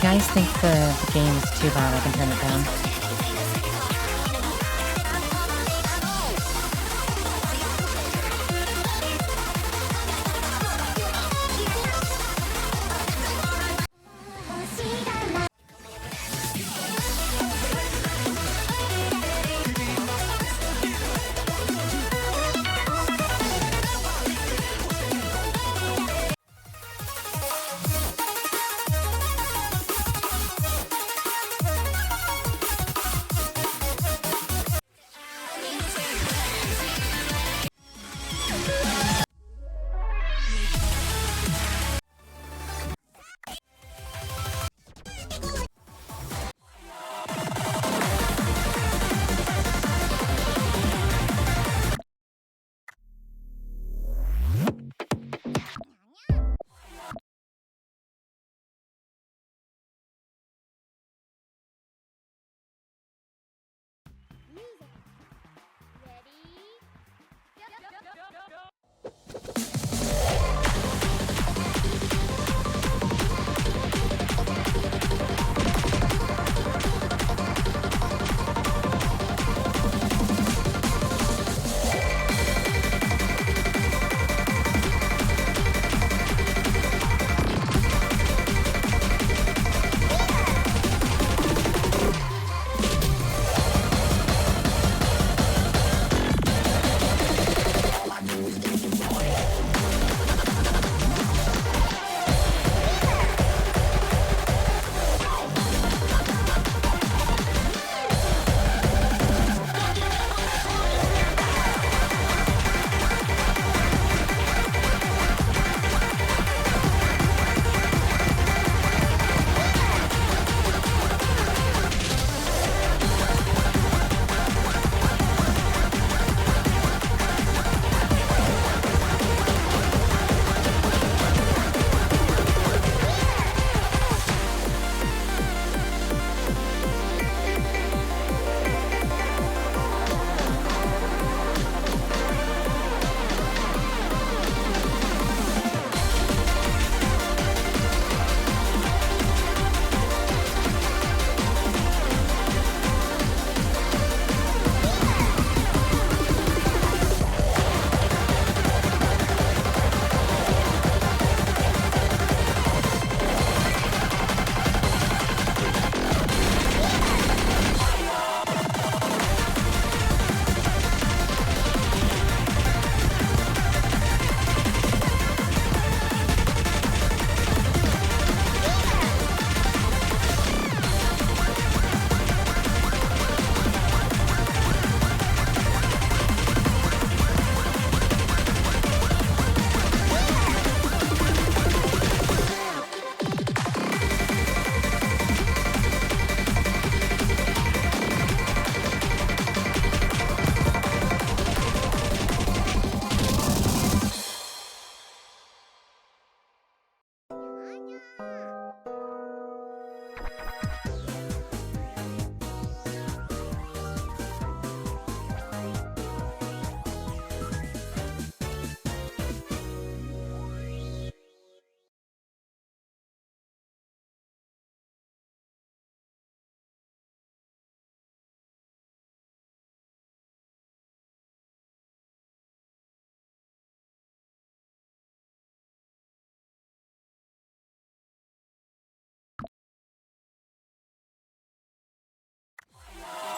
guys think the game is too loud, I can turn it down.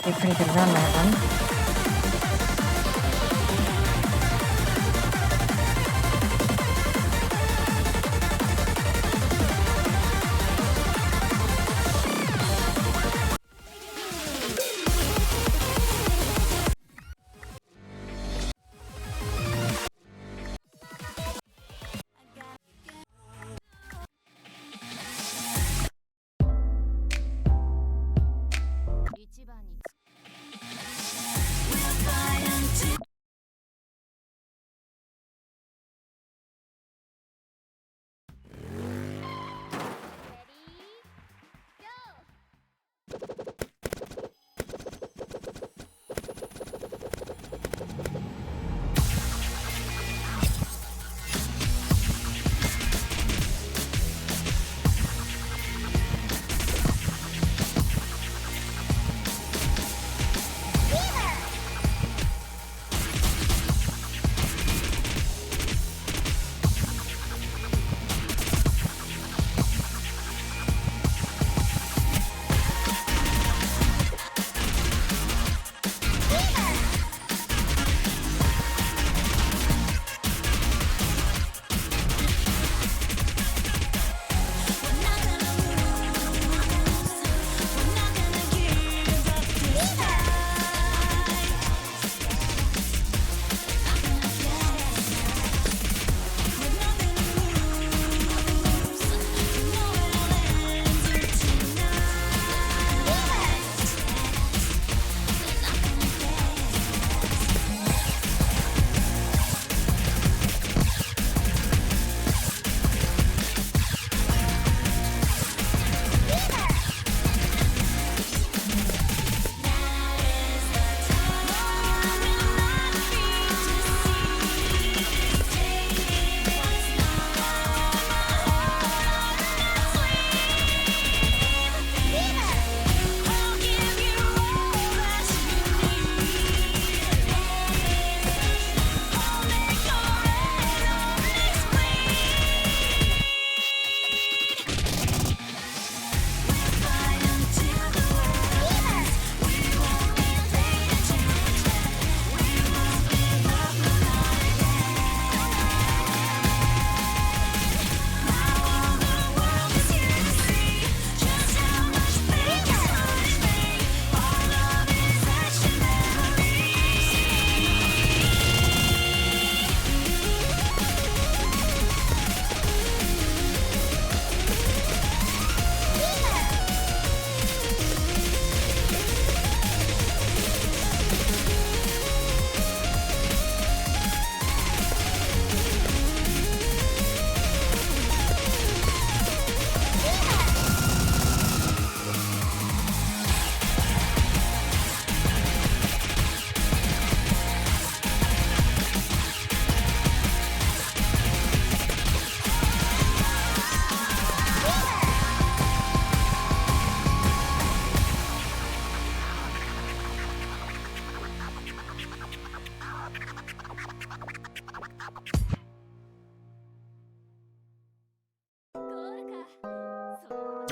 Be a pretty good run, that one.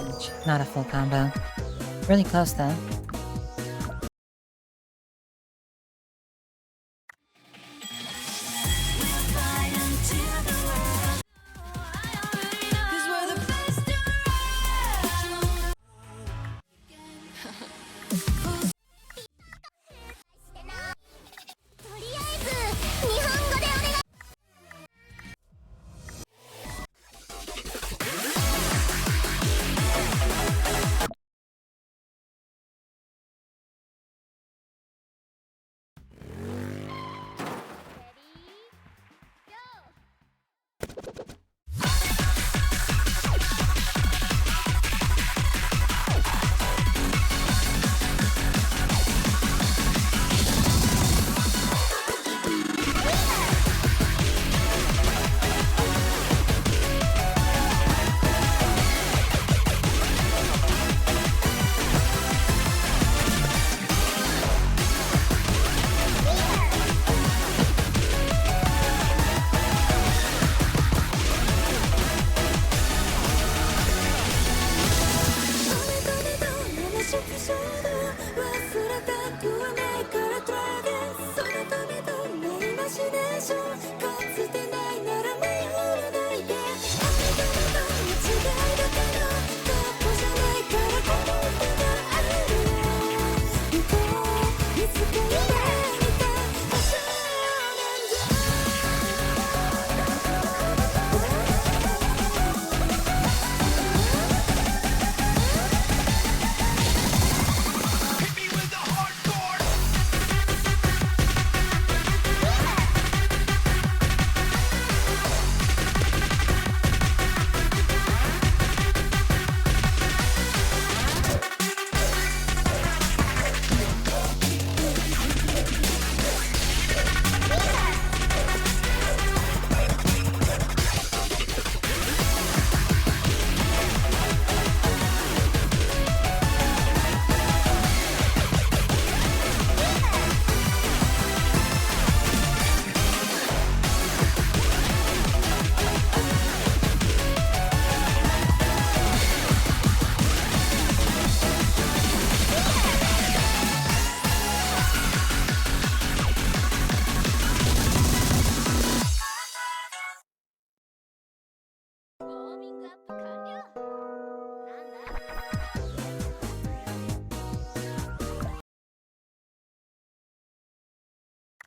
damage. Not a full combo. Really close though.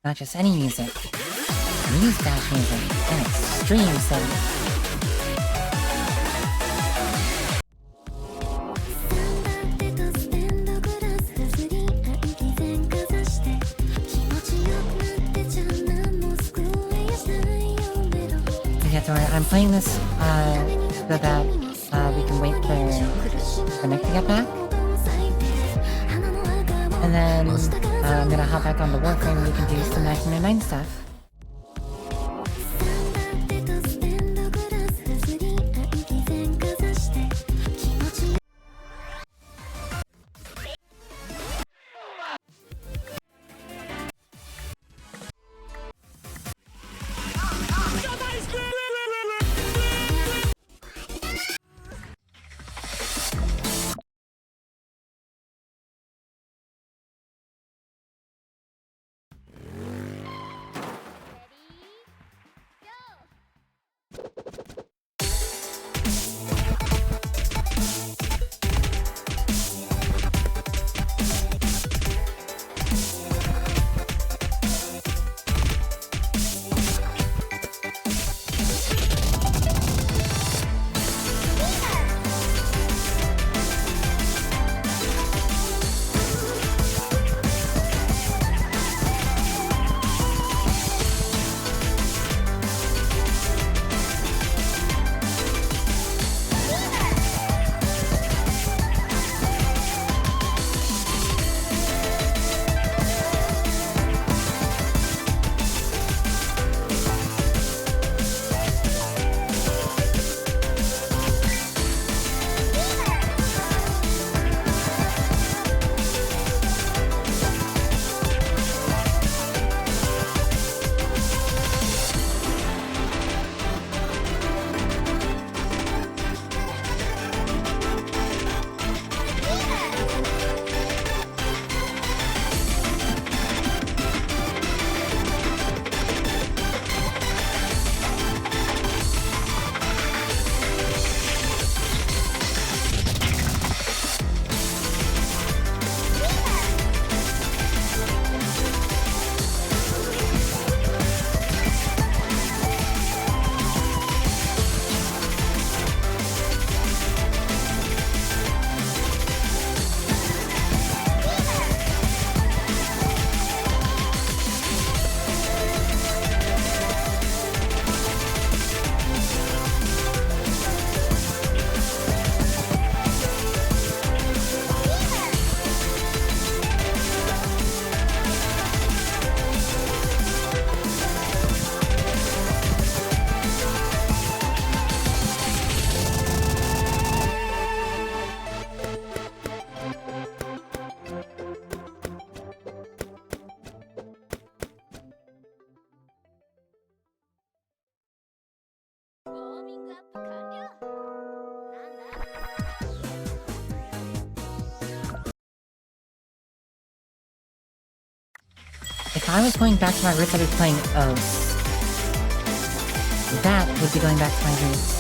Not just any music. Muse dash music. And extreme setting. I'm playing this so that we can wait for Nick to get back. And then I'm gonna hop back on the Warframe and we can do some 1909 stuff. If I was going back to my roots, I'd be playing Oath. That would be going back to my roots.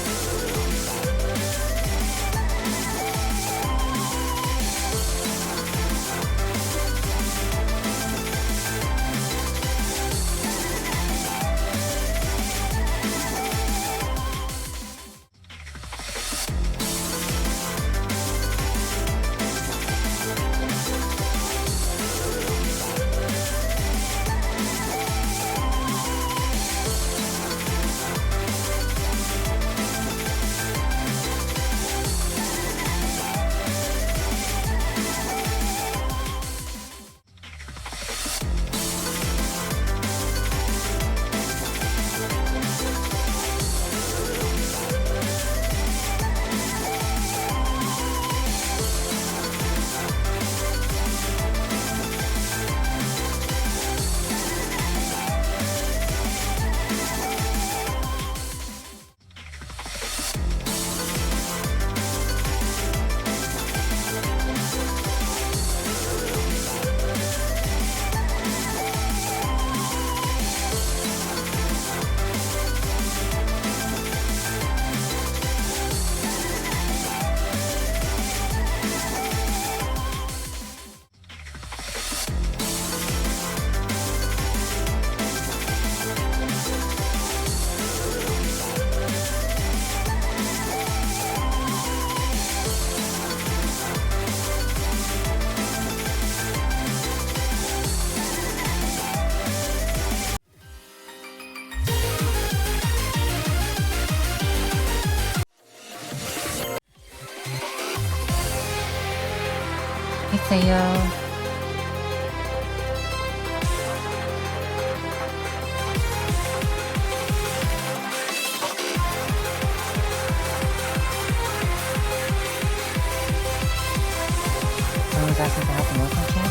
Hey, Theo. Someone's asking for help in welcome chat.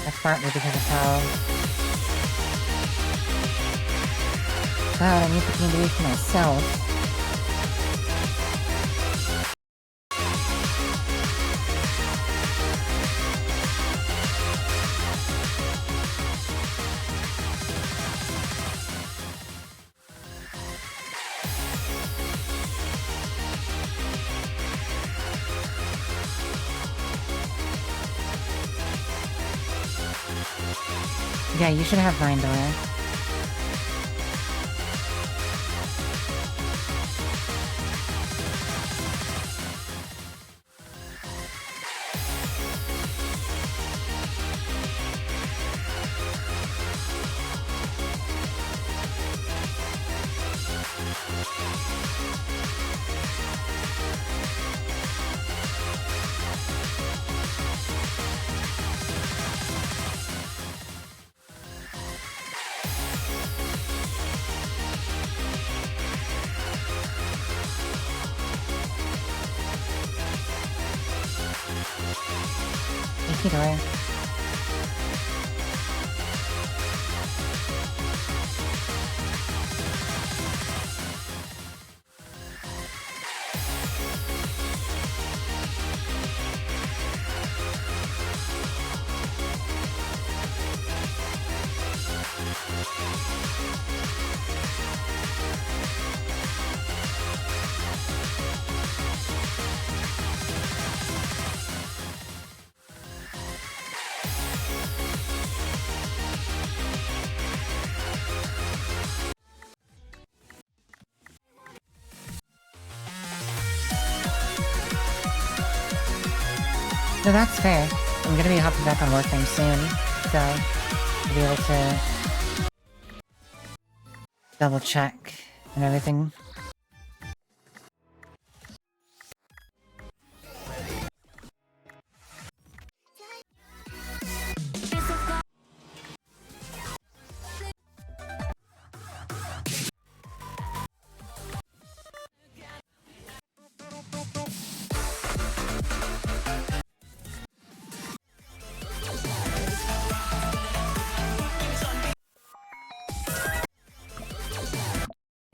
That's partly because of how... God, I need to do it for myself. Yeah, you should have mine, Dora. Thank you, Dora. No, that's fair. I'm gonna be hopping back on work time soon, so I'll be able to double check and everything.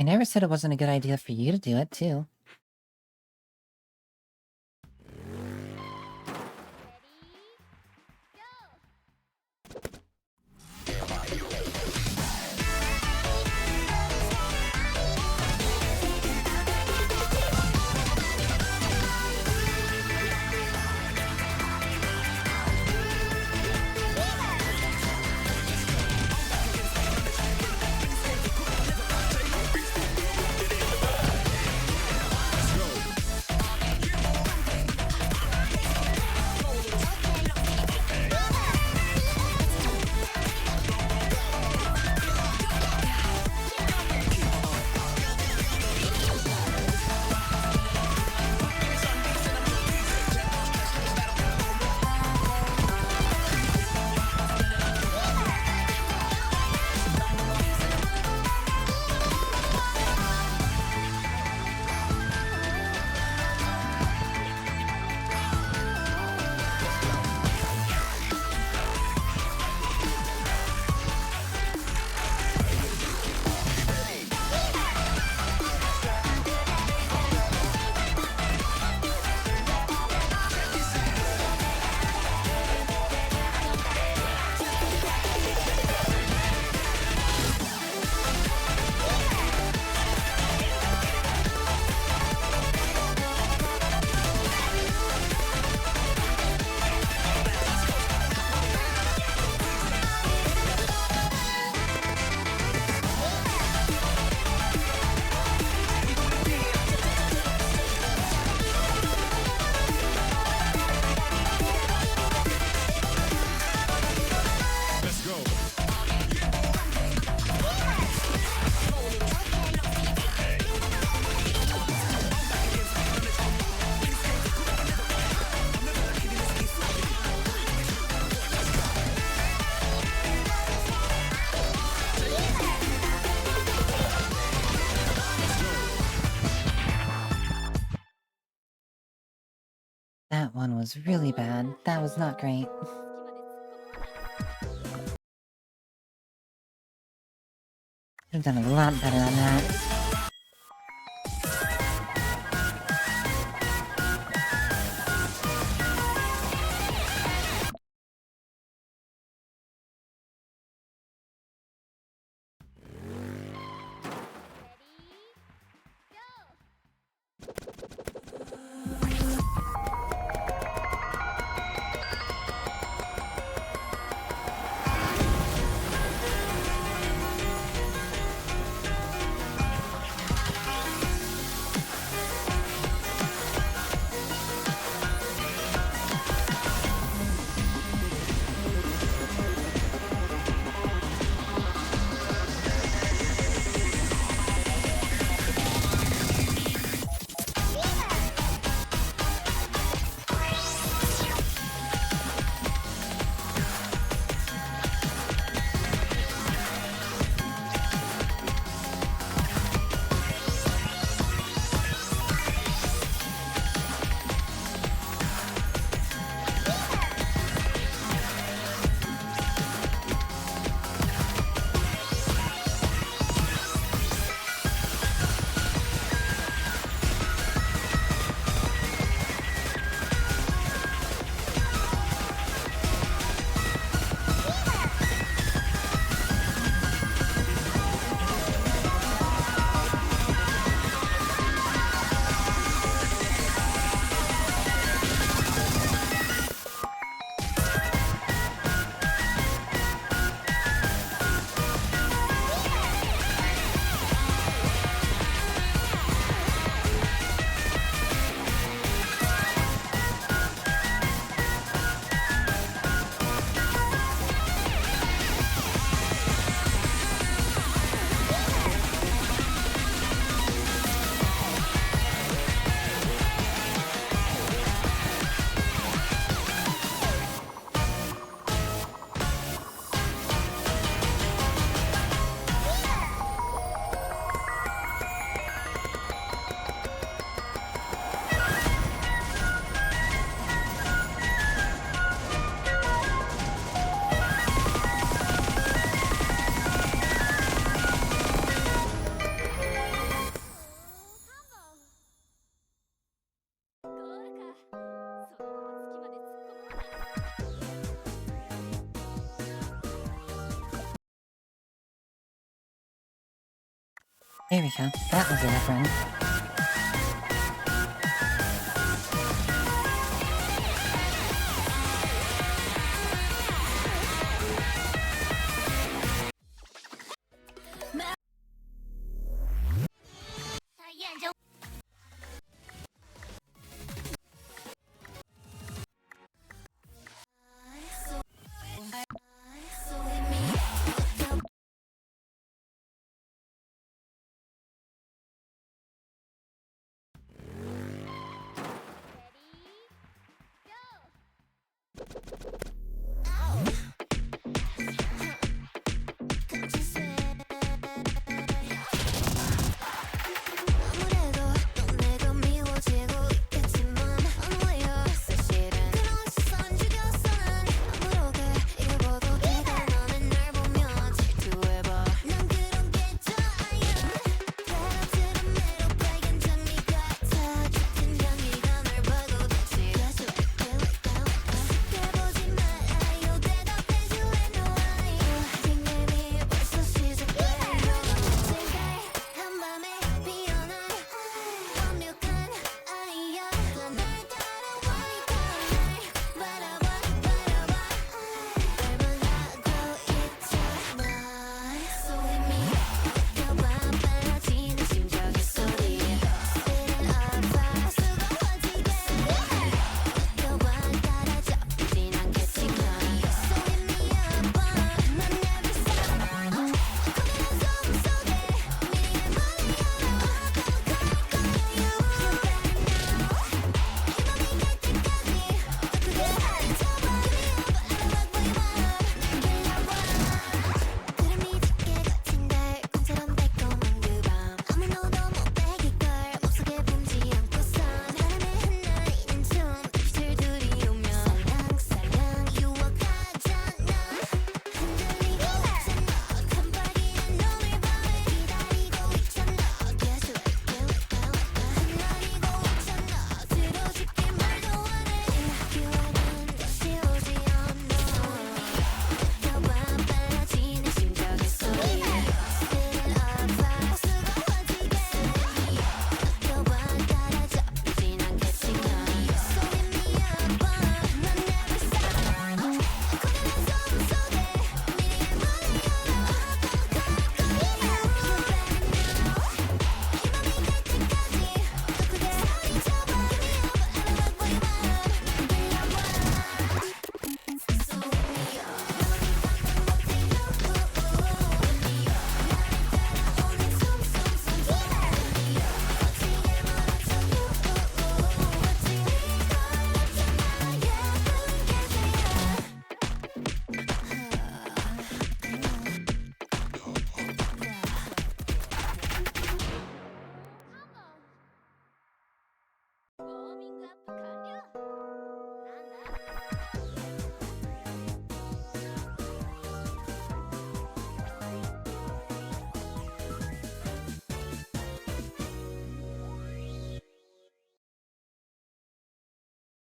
never said it wasn't a good idea for you to do it, too. That one was really bad. That was not great. Could've done a lot better on that. There we go. That was a different.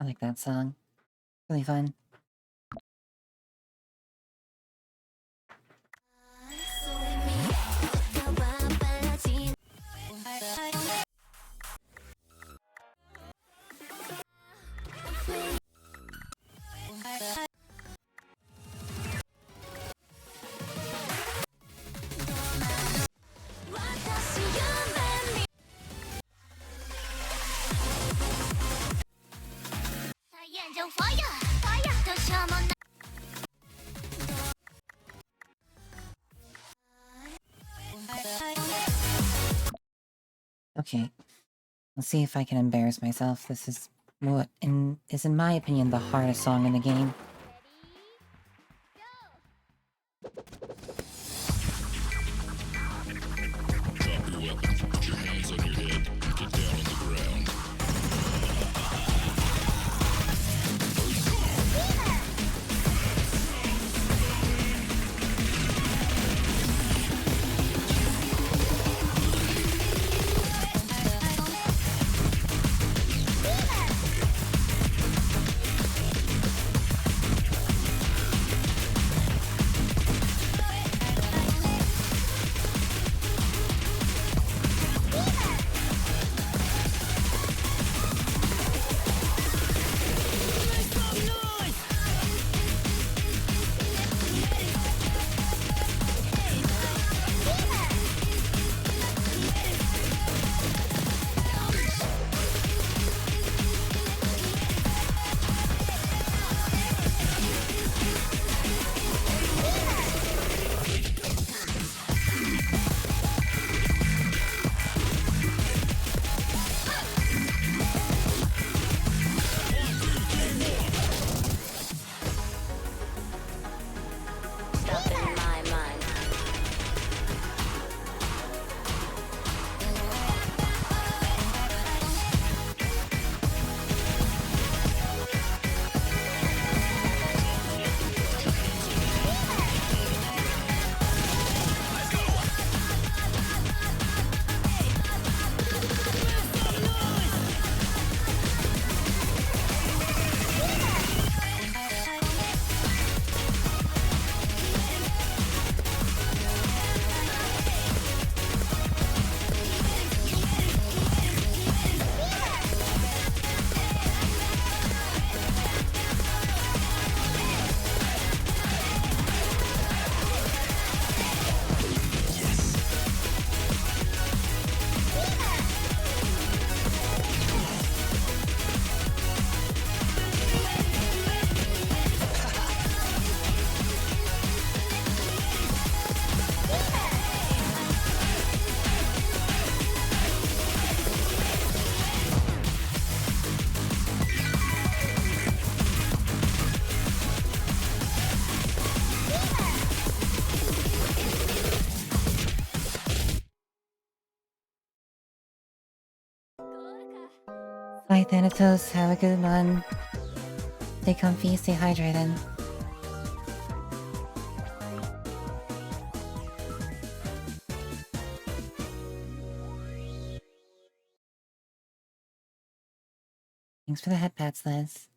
I like that song. Really fun. Okay, let's see if I can embarrass myself. This is what is, in my opinion, the hardest song in the game.
Drop your weapon, put your hands on your head, and get down on the ground.
Thanatos, have a good one. Stay comfy, stay hydrated. Thanks for the head pats, Liz.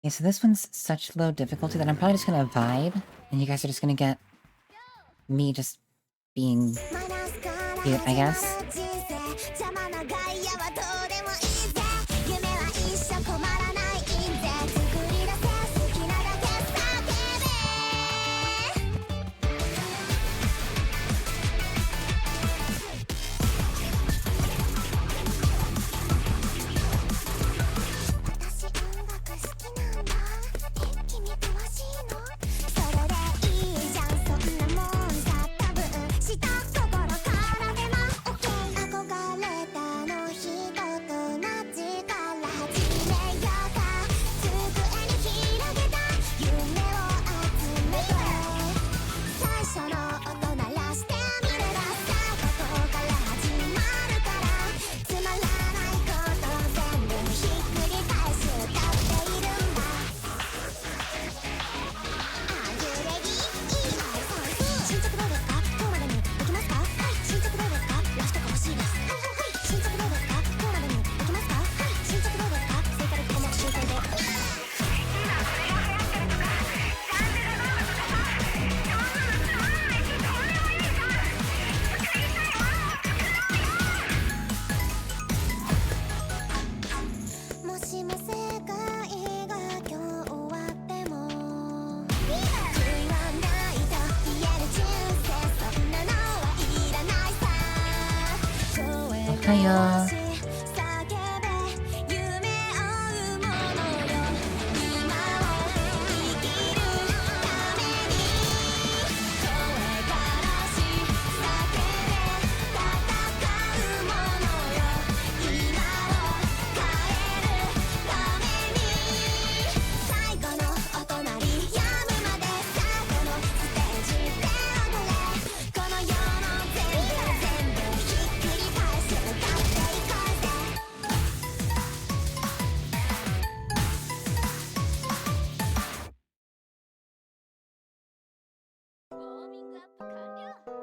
Okay, so this one's such low difficulty that I'm probably just gonna vibe, and you guys are just gonna get me just being cute, I guess. Hiya.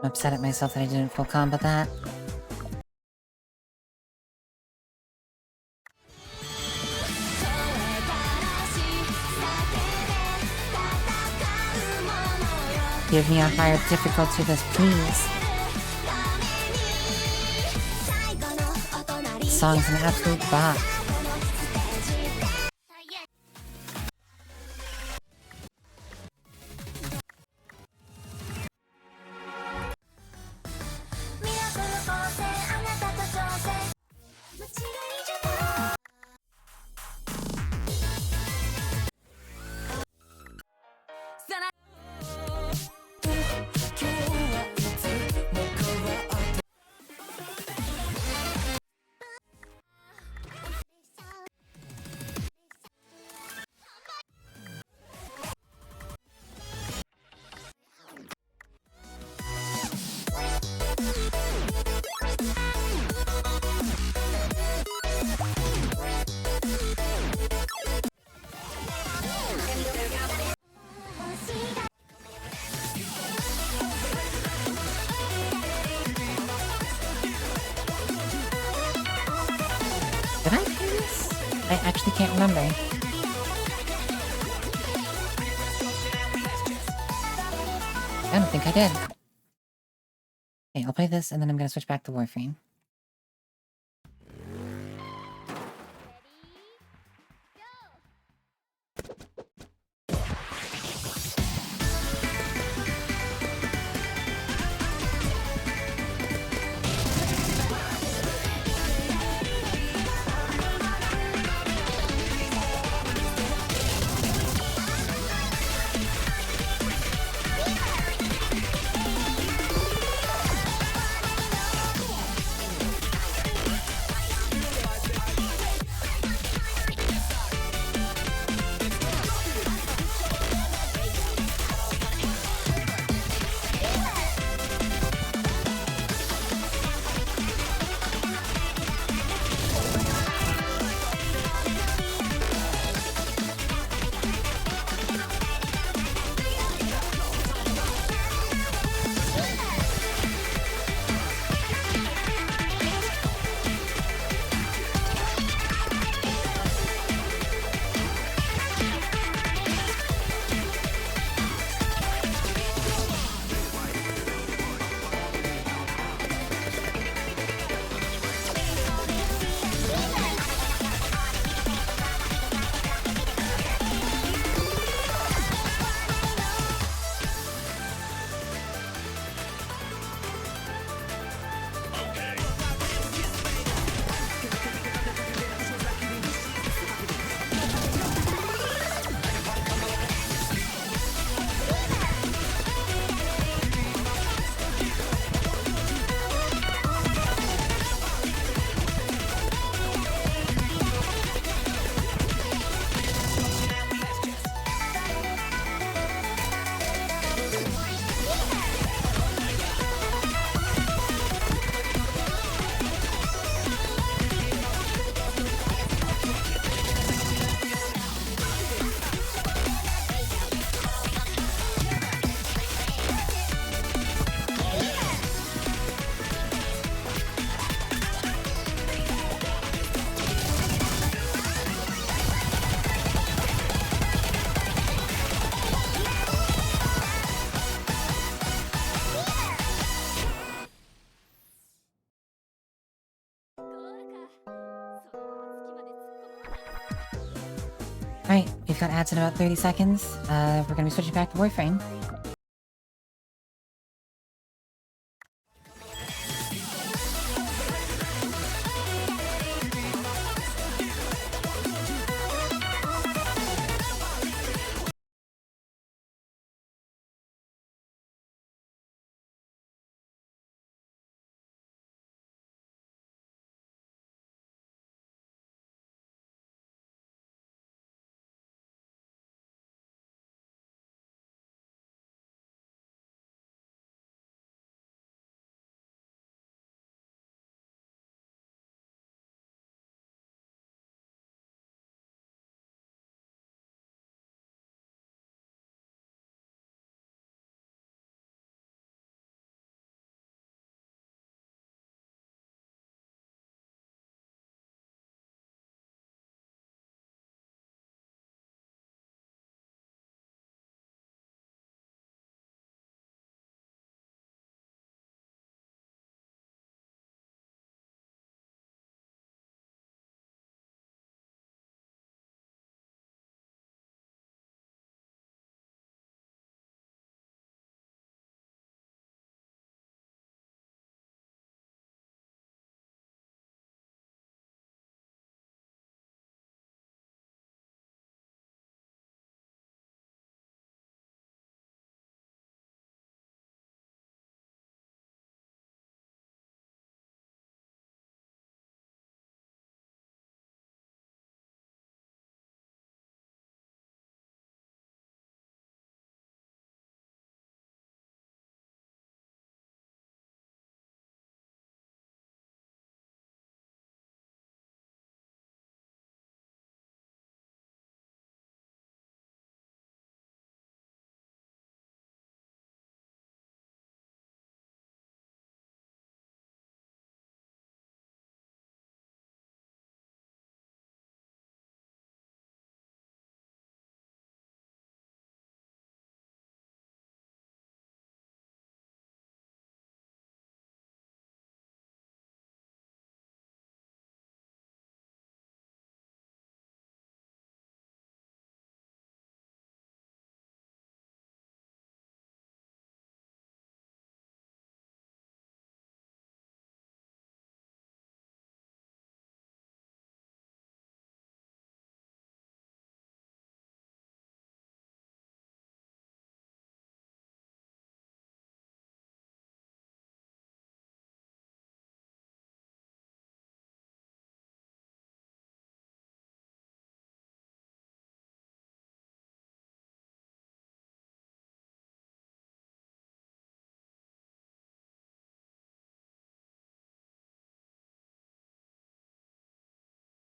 I'm upset at myself that I didn't full combo that. Give me a higher difficulty this, please. This song's an absolute bop. Did I pay this? I actually can't remember. I don't think I did. Okay, I'll play this and then I'm gonna switch back to Warframe. Alright, we've got ads in about 30 seconds. We're gonna be switching back to Warframe.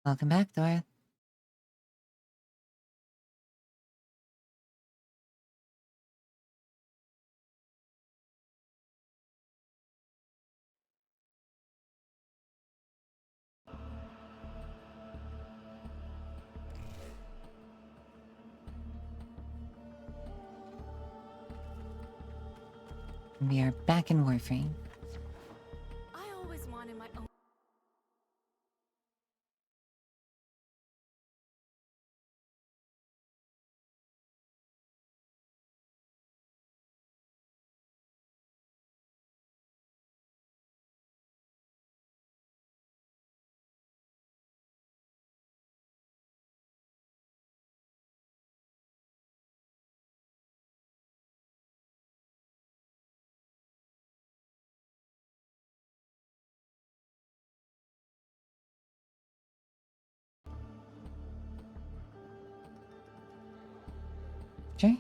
Welcome back, Dora. We are back in Warframe.
I always wanted my own.
Sure.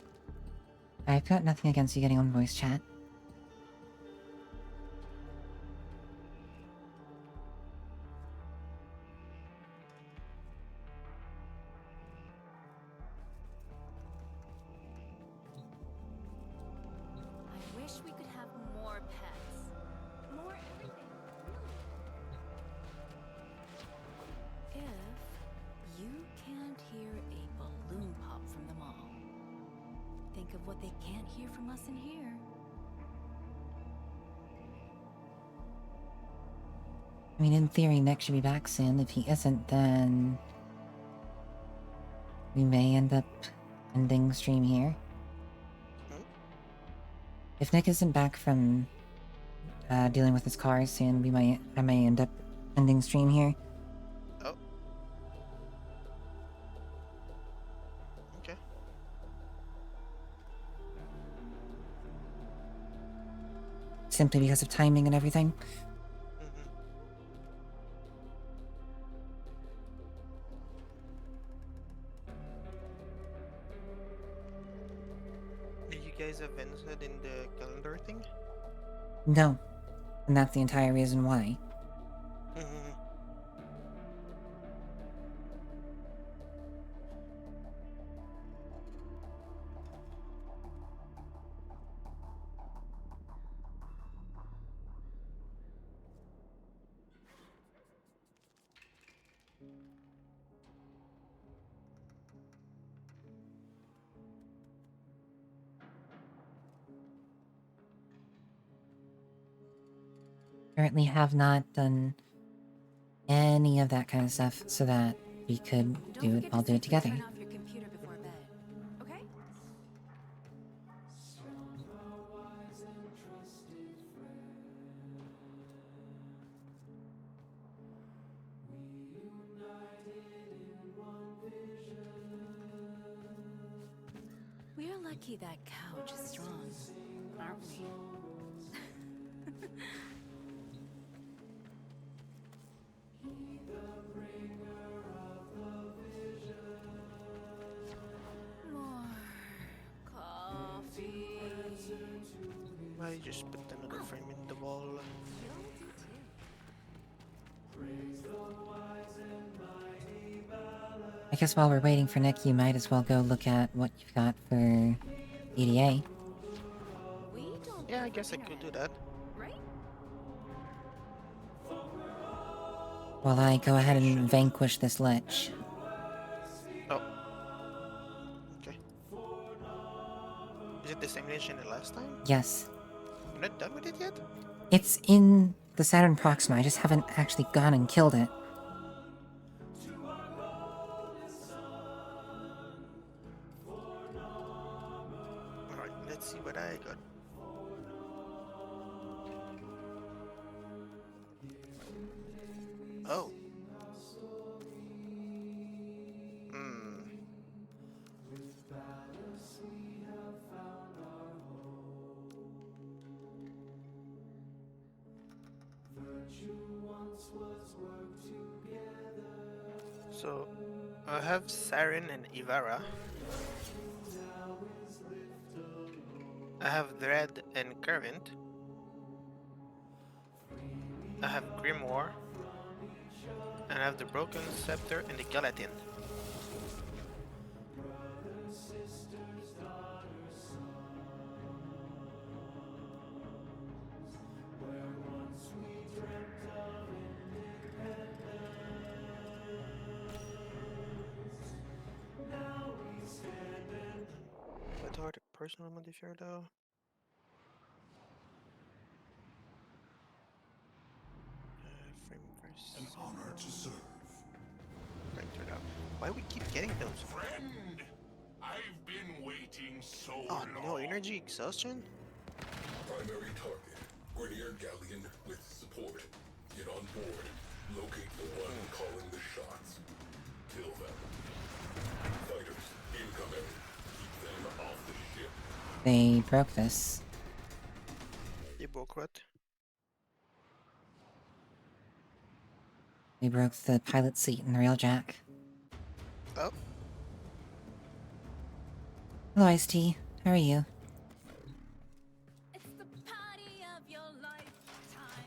I've got nothing against you getting on voice chat.
I wish we could have more pets. More everything, really. If you can't hear a balloon pop from the mall, think of what they can't hear from us in here.
I mean, in theory, Nick should be back soon. If he isn't, then... we may end up ending stream here. If Nick isn't back from dealing with his car soon, I may end up ending stream here.
Oh. Okay.
Simply because of timing and everything.
Did you guys events it in the calendar thing?
No. And that's the entire reason why. Currently have not done any of that kind of stuff so that we could all do it together.
Turn off your computer before bed, okay? We're lucky that couch is strong, aren't we? More coffee.
I just put another frame in the wall.
I guess while we're waiting for Nick, you might as well go look at what you've got for EDA.
Yeah, I guess I could do that.
While I go ahead and vanquish this lich.
Oh. Okay. Is it the same lich in the last time?
Yes.
You're not done with it yet?
It's in the Saturn Proxima, I just haven't actually gone and killed it.
Alright, let's see what I got. Oh. So, I have Saren and Ivara. I have Dread and Current. I have Grimoire. And I have the Broken Scepter and the Gallatin. What are the personal modifier though? Frame first.
An honor to serve.
Right through that. Why we keep getting those?
Friend, I've been waiting so long.
Oh no, energy exhaustion?
Primary target, Grenier Galleon with support. Get on board. Locate the one calling the shots. Kill them. Fighters, incoming. Keep them off the ship.
They broke this.
They broke what?
They broke the pilot seat in the railjack.
Oh.
Hello, Ice-T. How are you?
It's the party of your lifetime.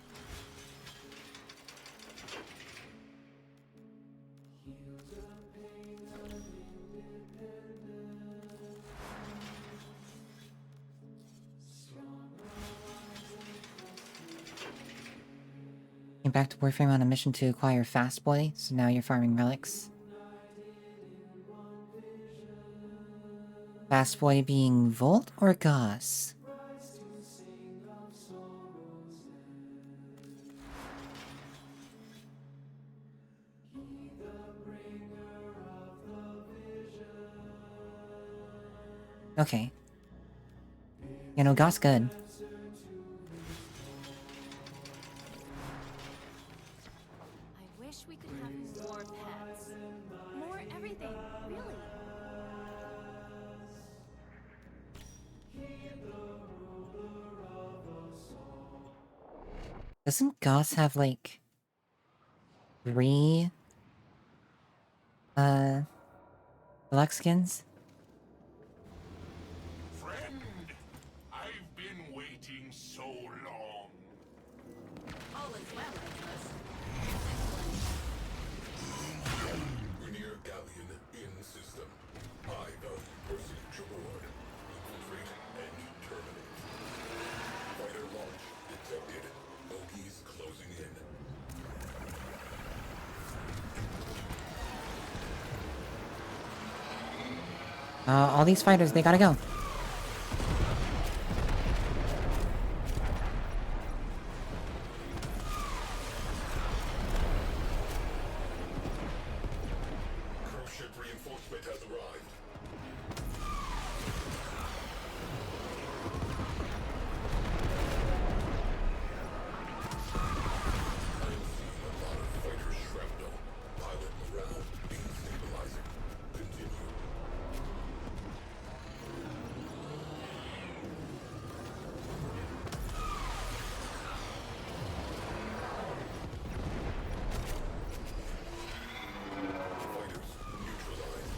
Came back to Warframe on a mission to acquire Fast Boy, so now you're farming relics. Fast Boy being Volt or Gauss? Okay. You know, Goth's good.
I wish we could have more pets. More everything, really.
Doesn't Goth have, like, 3, deluxe skins?
Friend, I've been waiting so long.
All is well, Atlas.
Rainier Galleon in system. High value pursuit reward. Infiltrate and terminate. Fighter launch detected. Bogies closing in.
All these fighters, they gotta go.
Cruise ship reinforcement has arrived. I'm seeing a lot of fighter shrapnel. Pilot morale destabilizing. Continue. Fighters neutralized.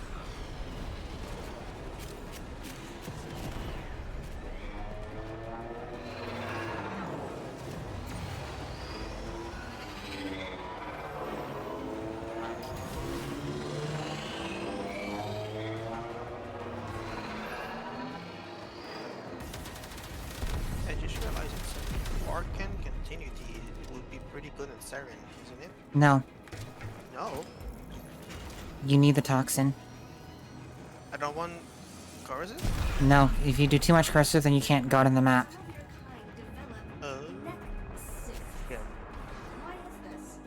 I just realized it's Arcane Continuity. It would be pretty good in Siren, isn't it?
No.
No,
You need the toxin.
I don't want Coruscant.
No, if you do too much cursor, then you can't go on the map.
Oh. Yeah.
Why is this?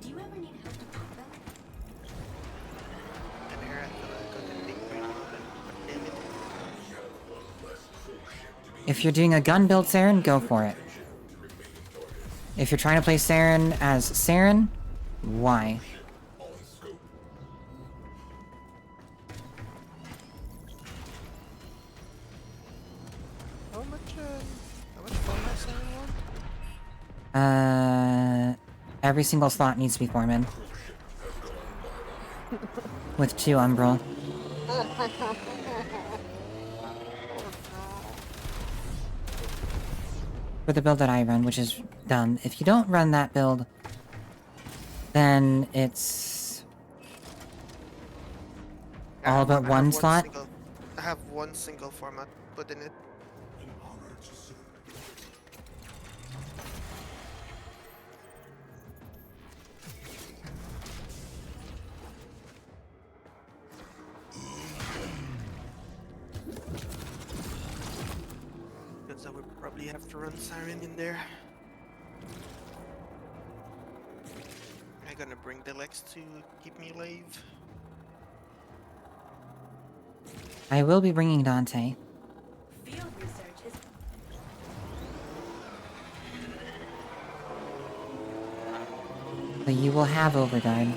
Do you ever need help to pop them?
And here I feel like I got the big brain open. But damn it.
We have one less cruise ship to be
If you're doing a gun build Saren, go for it.
to remaining targets.
If you're trying to play Saren as Saren, why?
On scope.
How much format Siren want?
Every single slot needs to be Foreman. With 2 Umbral. For the build that I run, which is dumb. If you don't run that build, then it's all but
I have
one slot.
I have one single format put in it.
An honor to serve.
Because I would probably have to run Siren in there. I'm gonna bring the Lex to keep me alive.
I will be bringing Dante.
Field research is
So you will have Overguard.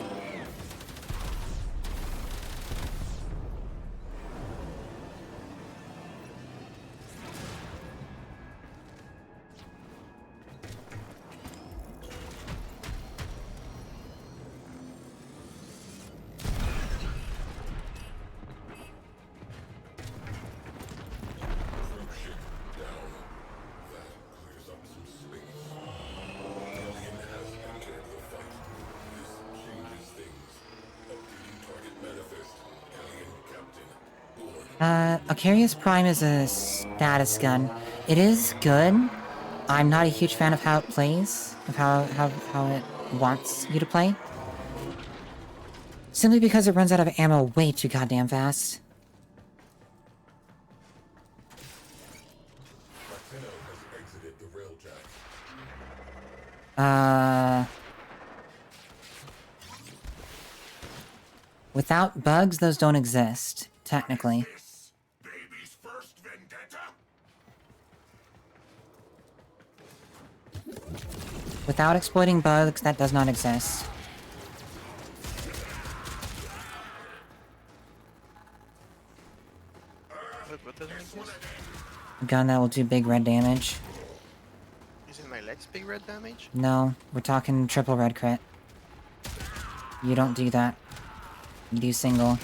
Cruise ship down. That clears up some space. Galleon has entered the fight. This changes things. Updating target manifest. Galleon captain. Born.
Acarius Prime is a status gun. It is good. I'm not a huge fan of how it plays, of how it wants you to play. Simply because it runs out of ammo way too goddamn fast.
Latino has exited the railjack.
Without bugs, those don't exist, technically.
This baby's first
Without exploiting bugs, that does not exist.
What doesn't exist?
A gun that will do big red damage.
Isn't my legs big red damage?
No, we're talking triple red crit. You don't do that. You do single.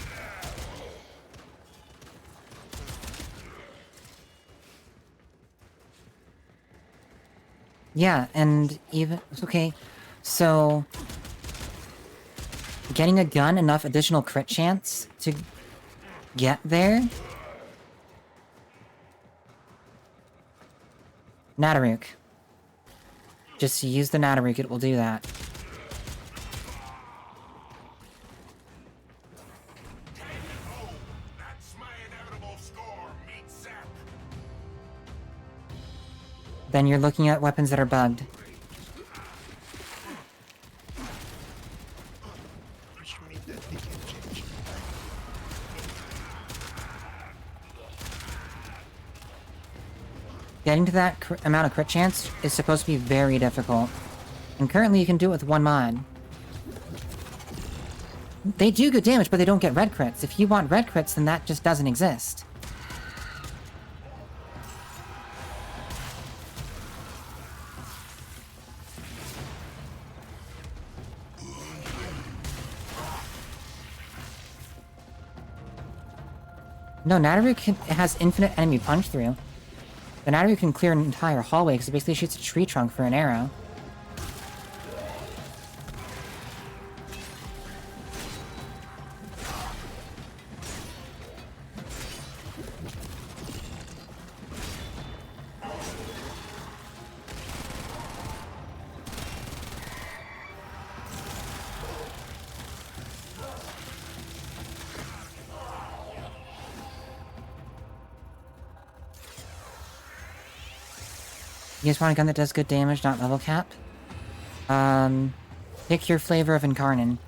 Yeah, and even... Okay, so... Getting a gun enough additional crit chance to get there? Nataruk. Just use the Nataruk, it will do that. Then you're looking at weapons that are bugged.
Which means that they can change.
Getting to that amount of crit chance is supposed to be very difficult. And currently you can do it with one mod. They do good damage, but they don't get red crits. If you want red crits, then that just doesn't exist. No, Nataruk has infinite enemy punch through. The Nataruk can clear an entire hallway because it basically shoots a tree trunk for an arrow. You guys want a gun that does good damage, not level cap? Pick your flavor of Incarnon.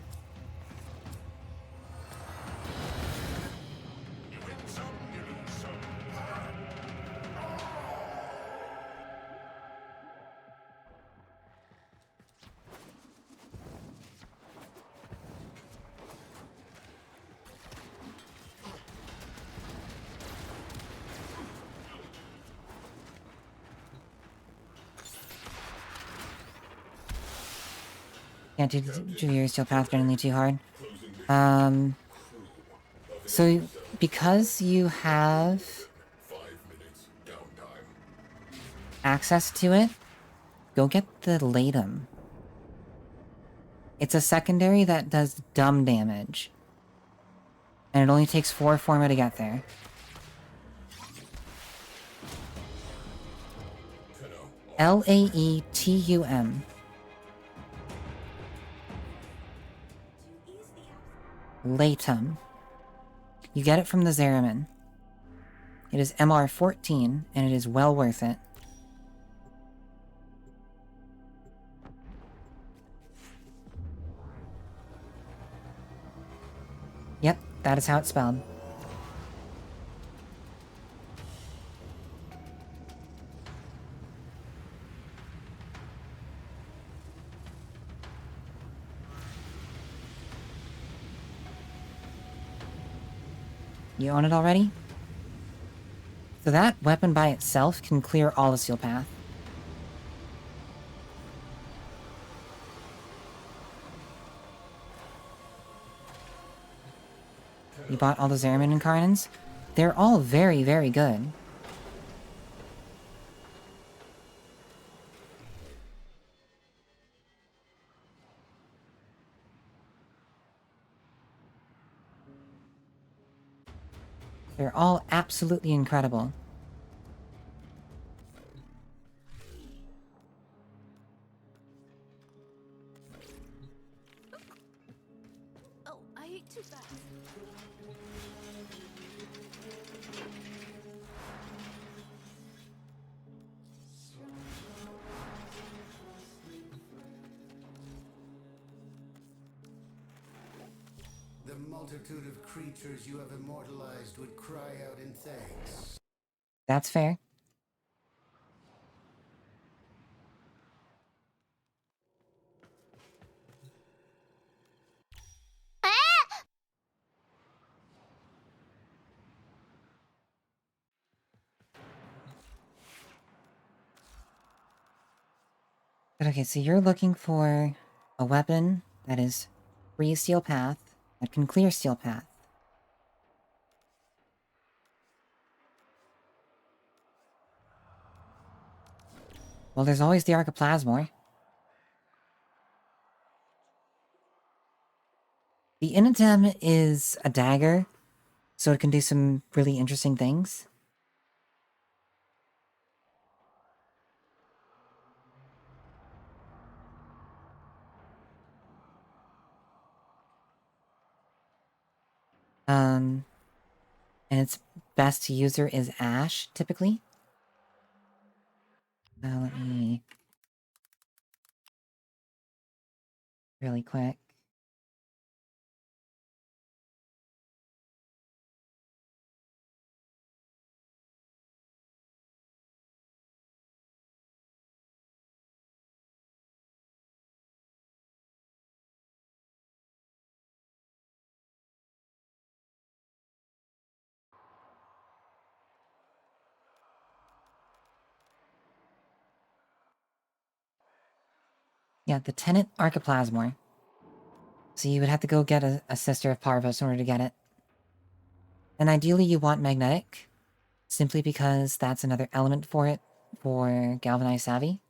Can't do your steel path generally too hard. So, because you have access to it, go get the Latum. It's a secondary that does dumb damage. And it only takes 4 forma to get there. Laetum. Latum. You get it from the Zeraman. It is MR14, and it is well worth it. Yep, that is how it's spelled. You own it already? So that weapon by itself can clear all the Steel Path. You bought all the Zeraman Incarnons? They're all very, very good. They're all absolutely incredible.
Oh, I ate too fast.
The multitude of creatures you have immortalized would cry out in thanks.
That's fair. But okay, so you're looking for a weapon that is free steel path, that can clear steel path. Well, there's always the Archiplasmor. The Inatem is a dagger, so it can do some really interesting things. And its best user is Ash, typically. Let me... really quick. Yeah, the Tenet Archiplasmor. So you would have to go get a Sister of Parvos in order to get it. And ideally you want Magnetic, simply because that's another element for it, for Galvanized Savvy.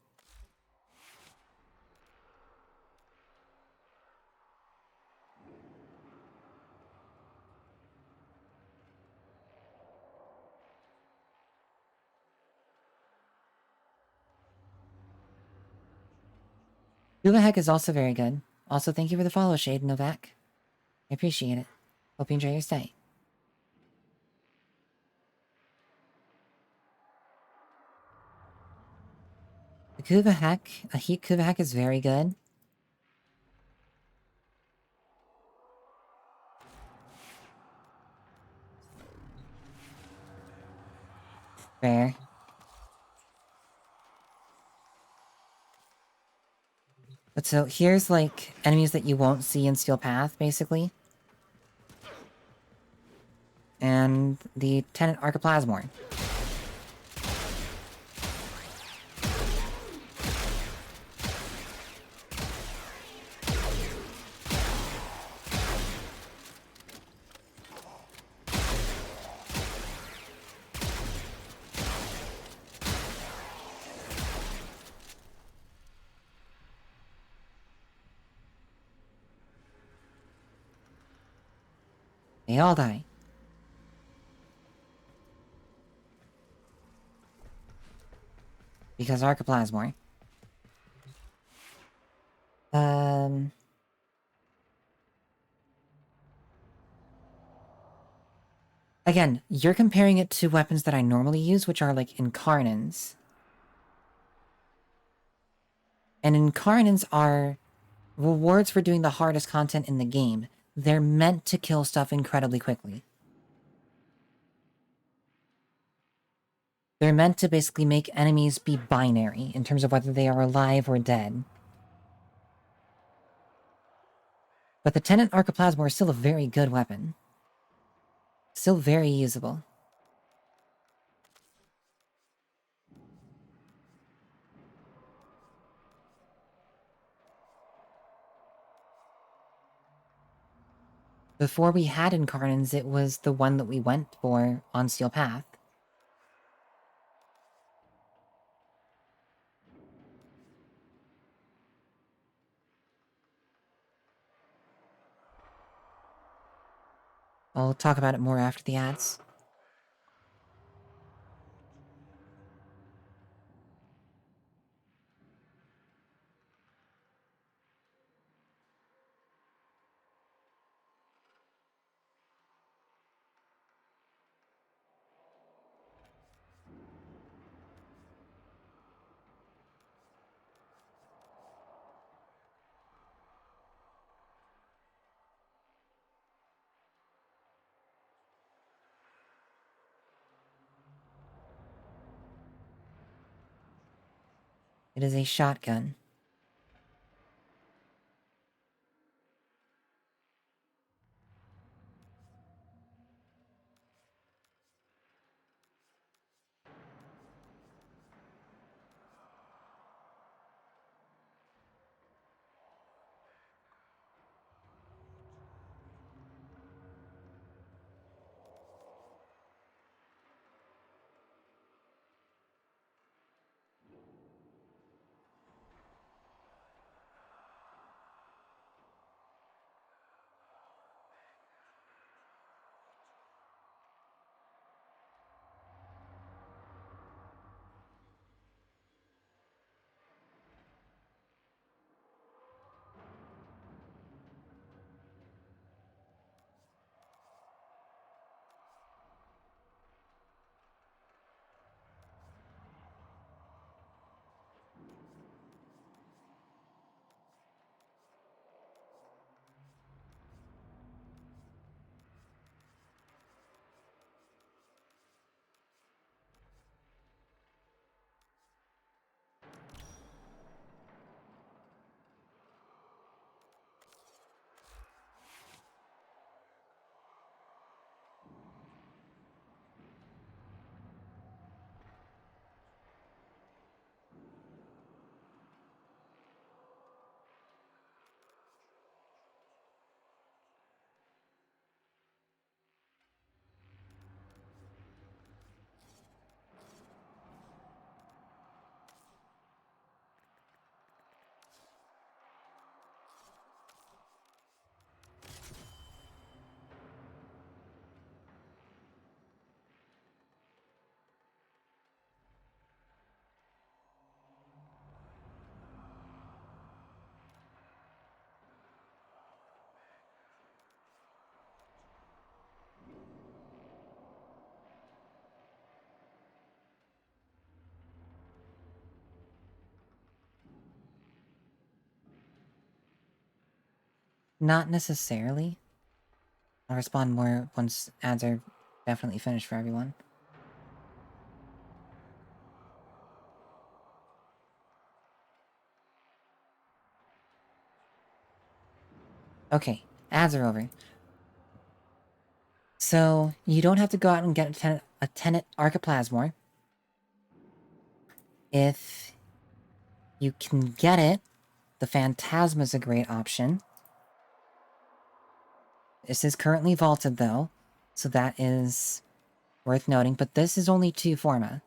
Heck is also very good. Also, thank you for the follow, Shade Novak. I appreciate it. Hope you enjoy your stay. The Kuvahek, a Heat Kuvahek is very good. Fair. But so, here's, like, enemies that you won't see in Steel Path, basically. And the Tenet Archiplasmor. They all die. Because Archiplasmor. Again, you're comparing it to weapons that I normally use, which are like Incarnans. And Incarnans are rewards for doing the hardest content in the game. They're meant to kill stuff incredibly quickly. They're meant to basically make enemies be binary in terms of whether they are alive or dead. But the Tenet Archiplasmor is still a very good weapon. Still very usable. Before we had Incarnans, it was the one that we went for on Steel Path. I'll talk about it more after the ads. It is a shotgun. Not necessarily. I'll respond more once ads are definitely finished for everyone. Okay, ads are over. So, you don't have to go out and get a Tenet Archiplasmor. If you can get it, the Phantasma's a great option. This is currently vaulted, though, so that is worth noting, but this is only 2 Forma.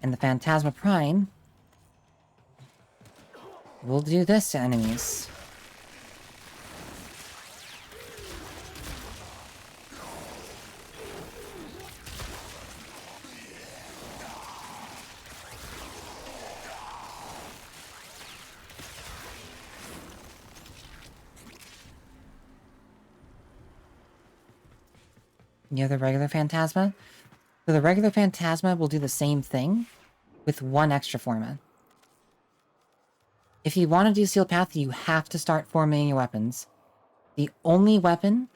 And the Phantasma Prime will do this to enemies. You have the regular Phantasma? So the regular Phantasma will do the same thing, with 1 extra Forma. If you want to do Steel Path, you have to start forming your weapons. The only weapon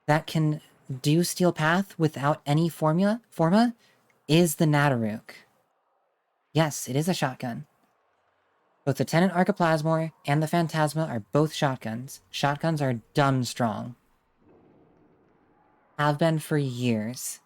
that can do Steel Path without any forma is the Nataruk. Yes, it is a shotgun. Both the Tenant Archiplasmor and the Phantasma are both shotguns. Shotguns are dumb strong. Have been for years.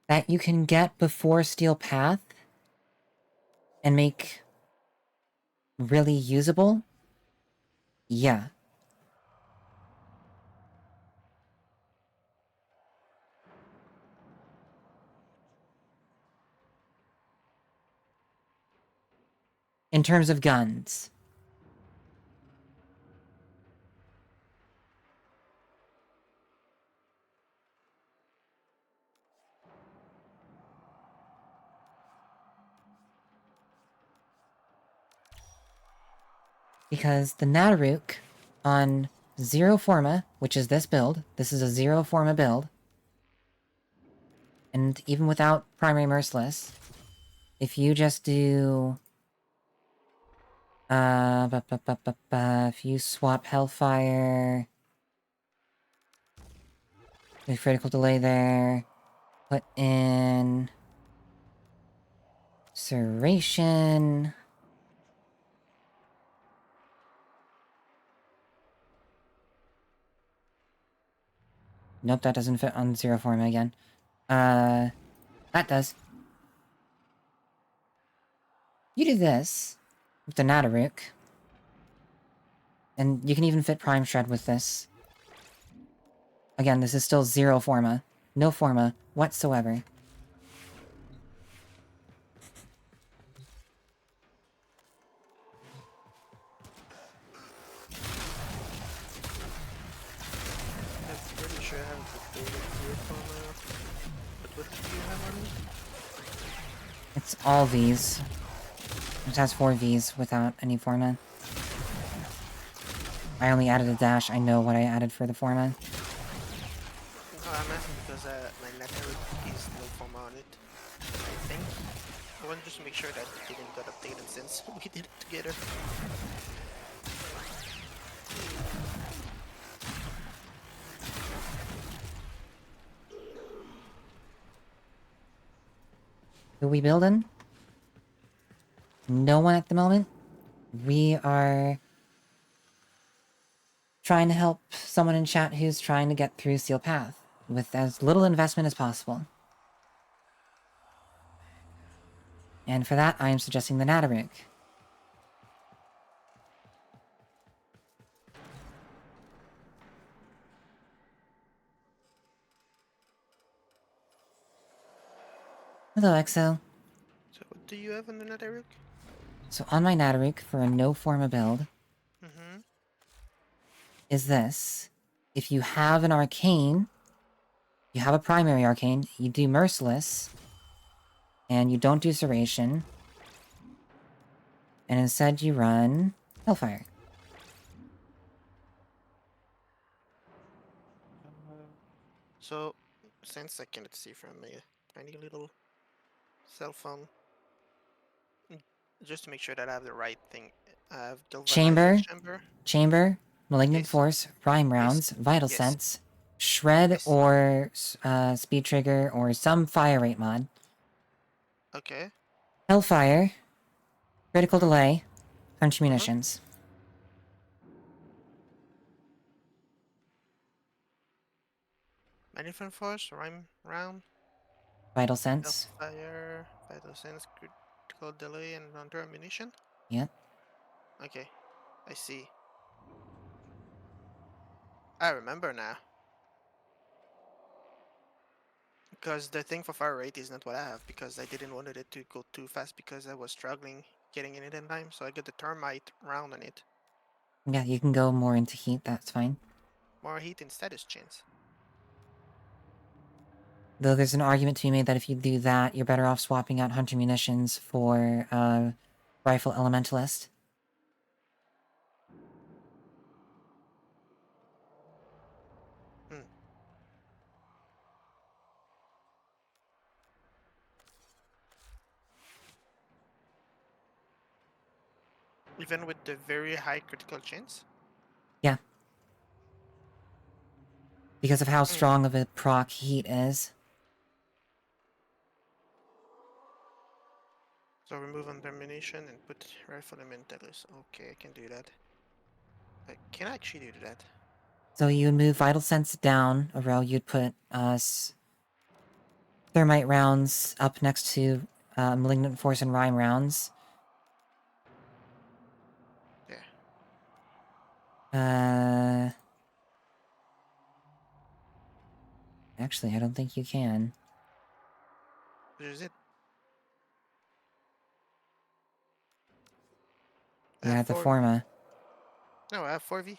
That you can get before Steel Path and make really usable? Yeah. In terms of guns. Because the Nataruk on 0 Forma, which is this build, this is a 0 Forma build, and even without Primary Merciless, if you just do... if you swap Hellfire... The critical delay there, put in... Serration... Nope, that doesn't fit on 0 Forma again. That does. You do this with the Nataruk. And you can even fit Prime Shred with this. Again, this is still 0 Forma. No Forma whatsoever.
I'm pretty sure I have the data here but what do you have on it?
It's all Vs. It has 4 Vs without any Forma. I only added a dash. I know what I added for the Forma.
Oh, I'm asking because my network is no form on it. I think. I want to just make sure that it didn't got updated since we did it together.
Who we building? No one at the moment. We are trying to help someone in chat who's trying to get through Steel Path with as little investment as possible. And for that, I am suggesting the Nataruk. Hello, Exo.
So what do you have on the network?
So on my Nataruk, for a no Forma build, is this. If you have an Arcane, you have a primary Arcane, you do Merciless, And you don't do Serration. And instead you run Hellfire.
So, since I cannot see from my tiny little cell phone, just to make sure that I have the right thing, I have Galvanizing
Chamber,
Chamber.
Chamber, Malignant
Yes.
Force, Rhyme
Yes.
Rounds, Vital
Yes.
Sense, Shred
Yes.
or Speed Trigger or some fire rate mod.
Okay.
Hellfire, Critical Delay, Punch Munitions.
Manifest Force, Rhyme Round,
Vital Sense.
Hellfire, Vital Sense, Critical Delay, and Under Ammunition?
Yep.
Okay. I see. I remember now. Because the thing for fire rate is not what I have, because I didn't want it to go too fast because I was struggling getting in it in time, so I got the termite round on it.
Yeah, you can go more into heat, that's fine.
More heat and status chance.
Though there's an argument to be made that if you do that, you're better off swapping out Hunter Munitions for Rifle Elementalist.
Hmm. Even with the very high critical chance?
Yeah. Because of how strong of a proc heat is.
So remove under ammunition and put rifle elementalist. Okay, I can do that. I can actually do that.
So you would move Vital Sense down a row, you'd put Thermite rounds up next to Malignant Force and Rhyme rounds.
Yeah.
Actually, I don't think you can.
What is it?
You have the Forma.
No, I have 4V.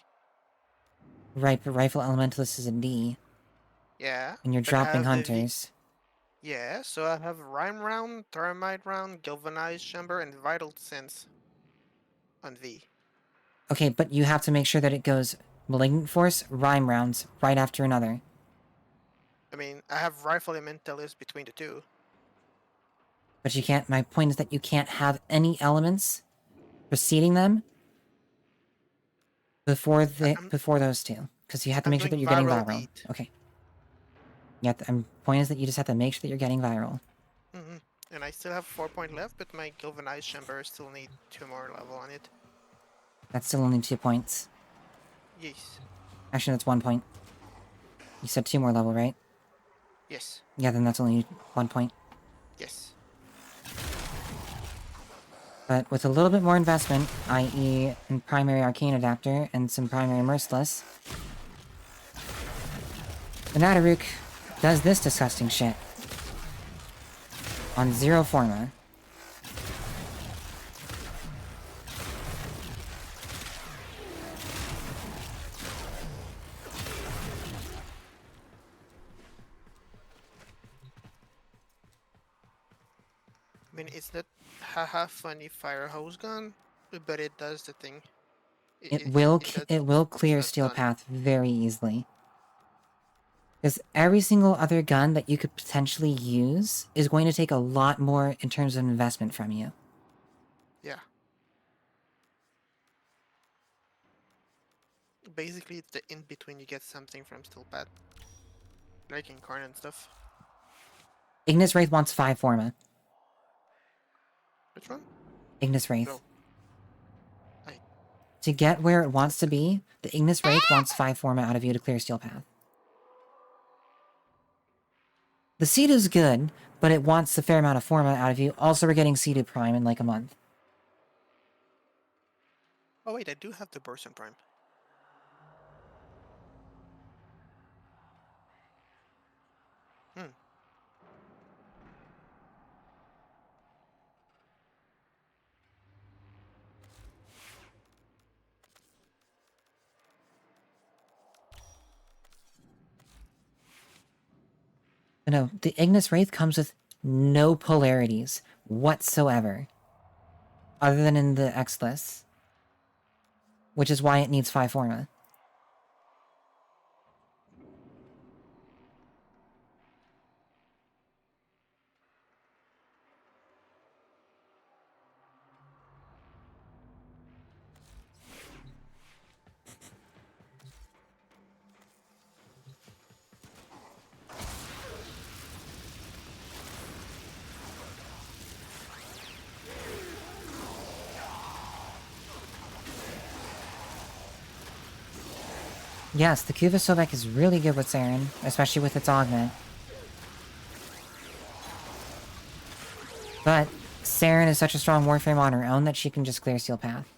Right, but Rifle Elementalist is a D.
Yeah.
And you're
But I
dropping
have
Hunters.
Yeah, so I have Rhyme Round, Termite Round, Galvanized Chamber, and Vital Sense on V.
Okay, but you have to make sure that it goes Malignant Force, Rhyme rounds, right after another.
I mean, I have Rifle Elementalist between the two.
But you can't, my point is that you can't have any elements preceding them before those two. Because you have to
I'm
make sure that
doing
you're getting
viral
viral.
heat.
Okay. Yeah, the point is that you just have to make sure that you're getting viral.
And I still have 4 point left, but my Galvanized Chamber still need 2 more level on it.
That's still only 2 points.
Yes.
Actually, that's 1 point. You said 2 more level, right?
Yes.
Yeah, then that's only 1 point.
Yes.
But with a little bit more investment, i.e. in Primary Arcane Adapter and some Primary Merciless, the Nataruk does this disgusting shit. On 0 Forma.
I mean, it's not haha funny fire hose gun, but it does the thing.
It will clear
does
Steel
done.
Path very easily. Because every single other gun that you could potentially use is going to take a lot more in terms of investment from you.
Yeah. Basically, it's the in-between you get something from Steel Path. Like Incarn and stuff.
Ignis Wraith wants 5 Forma.
Which one?
Ignis Wraith.
No.
To get where it wants to be, the Ignis Wraith wants 5 Forma out of you to clear Steel Path. The Sea-Doo's good, but it wants a fair amount of Forma out of you. Also, we're getting Sea-Doo Prime in like a month.
Oh wait, I do have the Burst and Prime.
No, the Ignis Wraith comes with no polarities whatsoever, other than in the X list, which is why it needs 5 forma. Yes, the Kuva Sobek is really good with Saren, especially with its augment. But Saren is such a strong Warframe on her own that she can just clear Steel Path.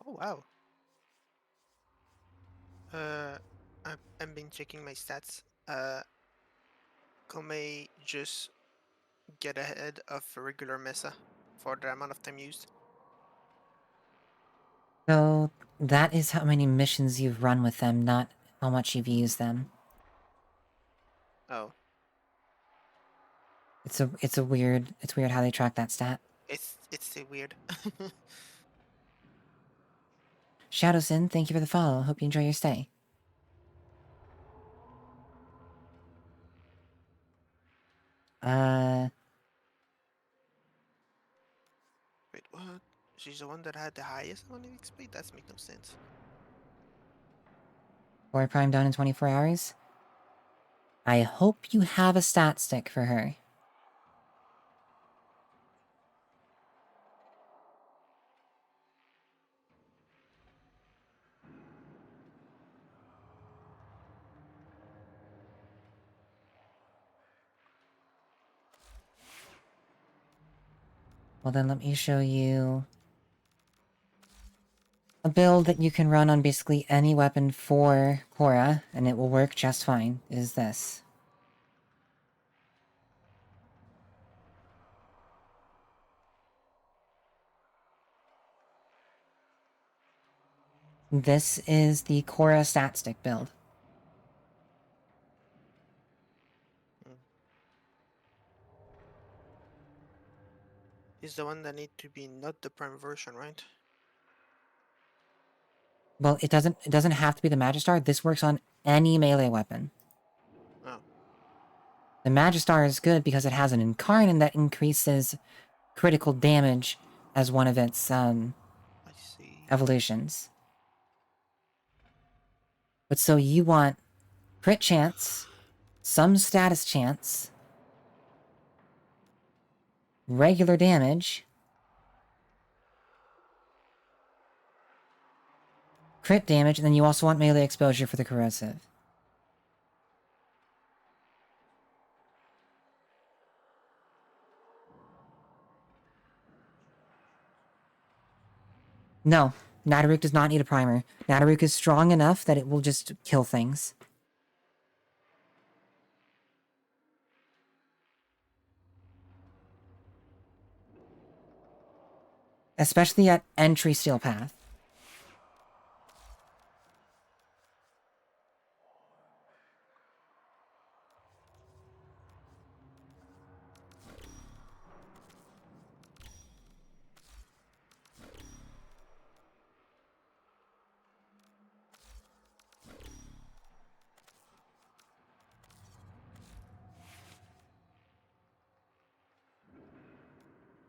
Oh wow. I've been checking my stats. Kome just get ahead of a regular Mesa for the amount of time used.
So that is how many missions you've run with them, not how much you've used them.
Oh.
It's weird how they track that stat.
It's still weird.
Shadowsin, thank you for the follow. Hope you enjoy your stay.
Wait, what? She's the one that had the highest amount of XP? That makes no sense.
Boy Prime done in 24 hours? I hope you have a stat stick for her. Well then let me show you a build that you can run on basically any weapon for Korra, and it will work just fine, is this. This is the Korra stat stick build.
Is the one that need to be not the prime version, right?
Well, it doesn't have to be the Magistar. This works on any melee weapon.
Oh.
The Magistar is good because it has an Incarnate that increases critical damage as one of its evolutions. But so you want crit chance, some status chance, regular damage, crit damage, and then you also want melee exposure for the corrosive. No, Nadaruk does not need a primer. Nadaruk is strong enough that it will just kill things. Especially at entry Steel Path.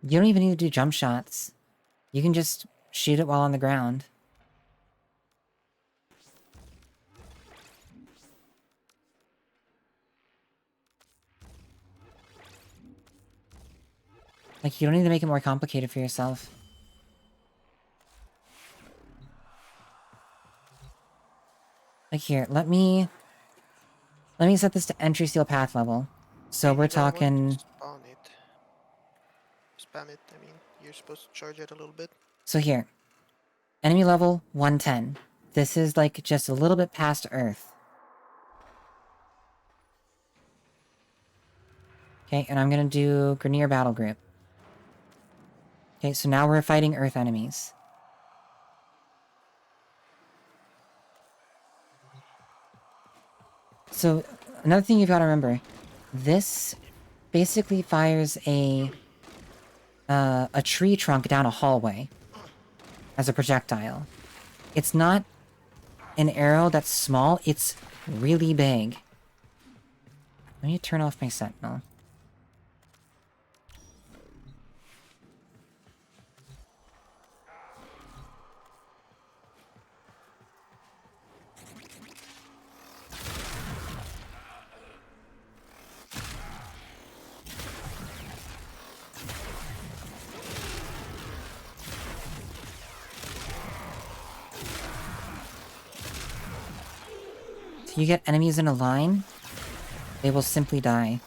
You don't even need to do jump shots. You can just shoot it while on the ground. Like, you don't need to make it more complicated for yourself. Like, here, let me set this to entry steel path level. So we're
You don't want to
talking...
spawn it. Spam it, I mean. You're supposed to charge it a little bit.
So here. Enemy level, 110. This is, like, just a little bit past Earth. Okay, and I'm gonna do Grineer Battle Group. Okay, so now we're fighting Earth enemies. So, another thing you've got to remember. This basically fires a tree trunk down a hallway as a projectile. It's not an arrow that's small, it's really big. Let me turn off my sentinel. If you get enemies in a line, they will simply die.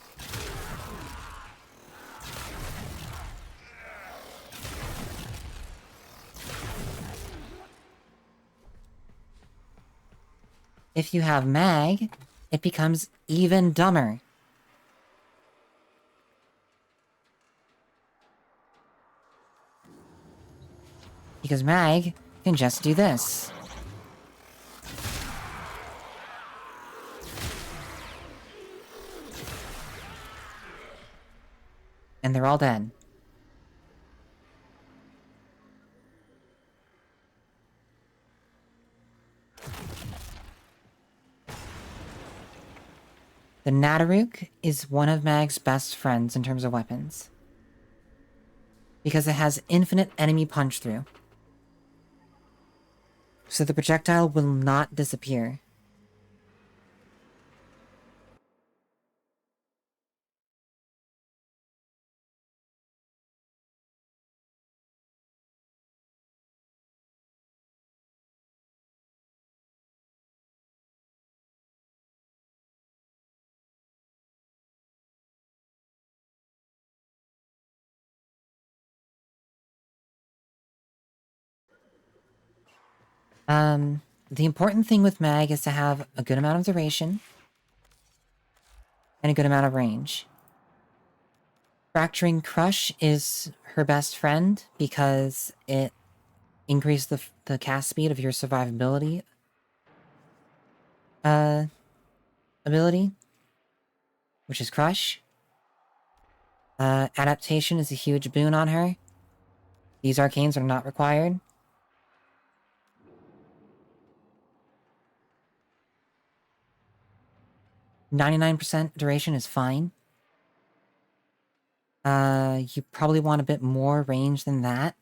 If you have mag, it becomes even dumber. Because mag can just do this. And they're all dead. The Nataruk is one of Mag's best friends in terms of weapons. Because it has infinite enemy punch through. So the projectile will not disappear. The important thing with Mag is to have a good amount of duration and a good amount of range. Fracturing Crush is her best friend because it increases the cast speed of your survivability ability, which is Crush. Adaptation is a huge boon on her. These arcanes are not required. 99% duration is fine. You probably want a bit more range than that.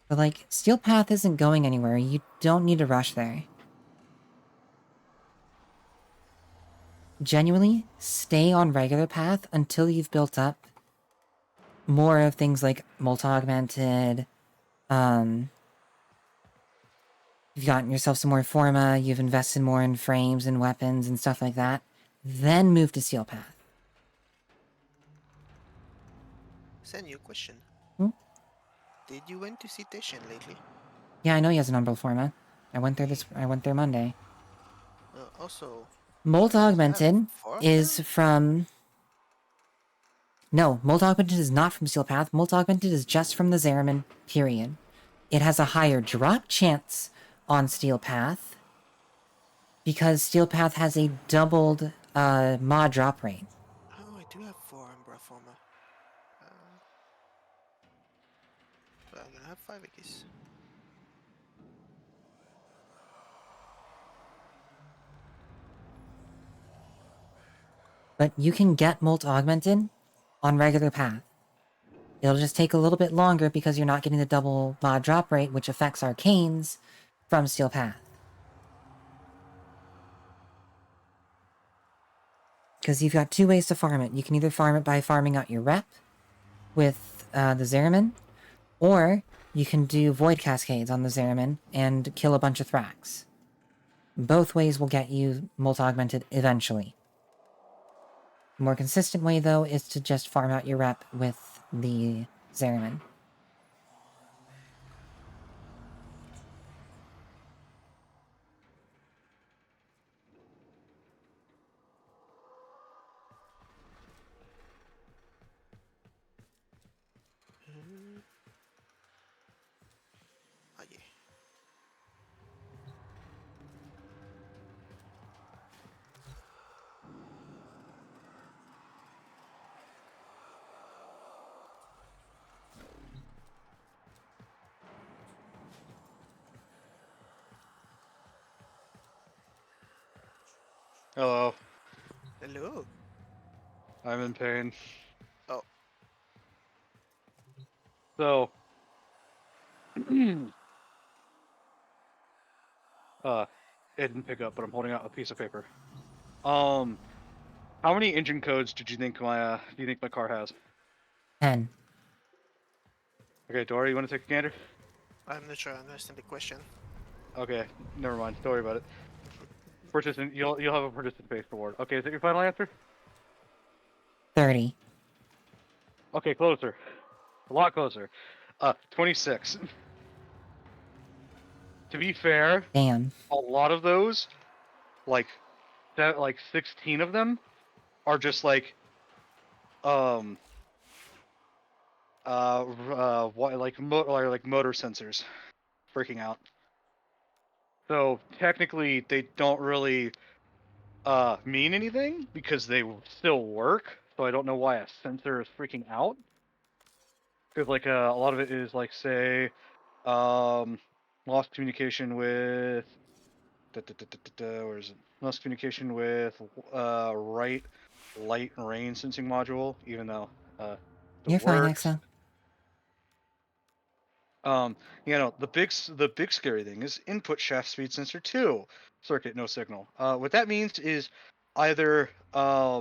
But, like, Steel Path isn't going anywhere. You don't need to rush there. Genuinely, stay on regular path until you've built up more of things like multi-augmented, you've gotten yourself some more forma, you've invested more in frames and weapons and stuff like that, then move to Steel Path.
Send you a question. Did you went to see Tishan lately?
Yeah, I know he has an Umbral forma. I went there Monday.
Also...
Molt Augmented is
them?
from... No, Molt Augmented is not from Steel Path. Molt Augmented is just from the Zeraman, period. It has a higher drop chance on Steel Path because Steel Path has a doubled mod drop rate.
Oh, I do have 4 Umbra Forma. But I'm gonna have 5, I guess.
But you can get Molt Augmented on regular path. It'll just take a little bit longer because you're not getting the double mod drop rate, which affects arcanes from Steel Path. Because you've got two ways to farm it. You can either farm it by farming out your rep with the Zeramin, or you can do Void Cascades on the Zeramin and kill a bunch of Thrax. Both ways will get you multi-augmented eventually. The more consistent way, though, is to just farm out your rep with the Zeramin.
Oh, yeah.
Hello.
Hello.
I'm in pain.
Oh.
So, it didn't pick up, but I'm holding out a piece of paper. How many engine codes did you think my car has?
10.
Okay, Dory, you want to take a gander?
I'm not sure I understand the question.
Okay, never mind. Don't worry about it. Participant, you'll have a participant reward. Okay, is that your final answer?
30.
Okay, closer. A lot closer. 26. To be fair,
Damn.
a lot of those, like 16 of them, are just like like motor sensors freaking out. So technically, they don't really mean anything because they still work. So I don't know why a sensor is freaking out. Because like a lot of it is like say, lost communication with. Where is it? Lost communication with right light and rain sensing module, even though it
You're fine,
works.
Exo.
The big scary thing is input shaft speed sensor 2 circuit no signal. What that means is either that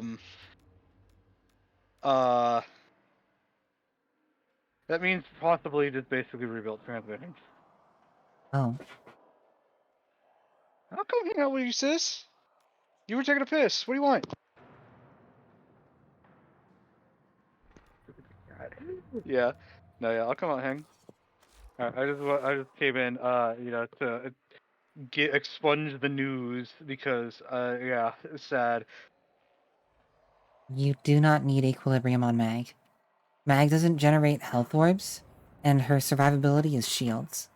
means possibly just basically rebuilt transmitting.
Oh.
I'll come hang out with you, sis. You were taking a piss. What do you want? Yeah. No, yeah, I'll come out hang. I just came in, to expunge the news because, yeah, it's sad.
You do not need equilibrium on Mag. Mag doesn't generate health orbs, and her survivability is shields.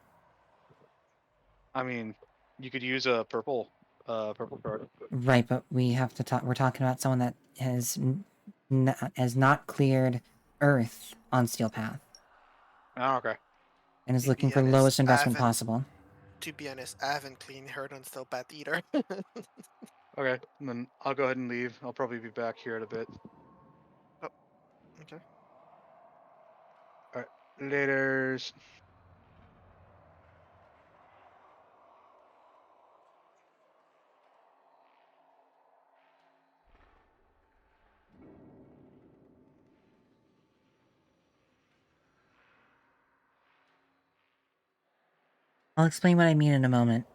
I mean, you could use a purple card.
Right, but we have to talk. We're talking about someone that has not cleared Earth on Steel Path.
Oh, okay.
And is
To
looking
be
for
honest,
lowest
I
investment
haven't.
possible.
To be honest, I haven't cleaned her on Still Path either.
Okay, then I'll go ahead and leave. I'll probably be back here in a bit.
Oh, okay.
Alright, laters.
I'll explain what I mean in a moment.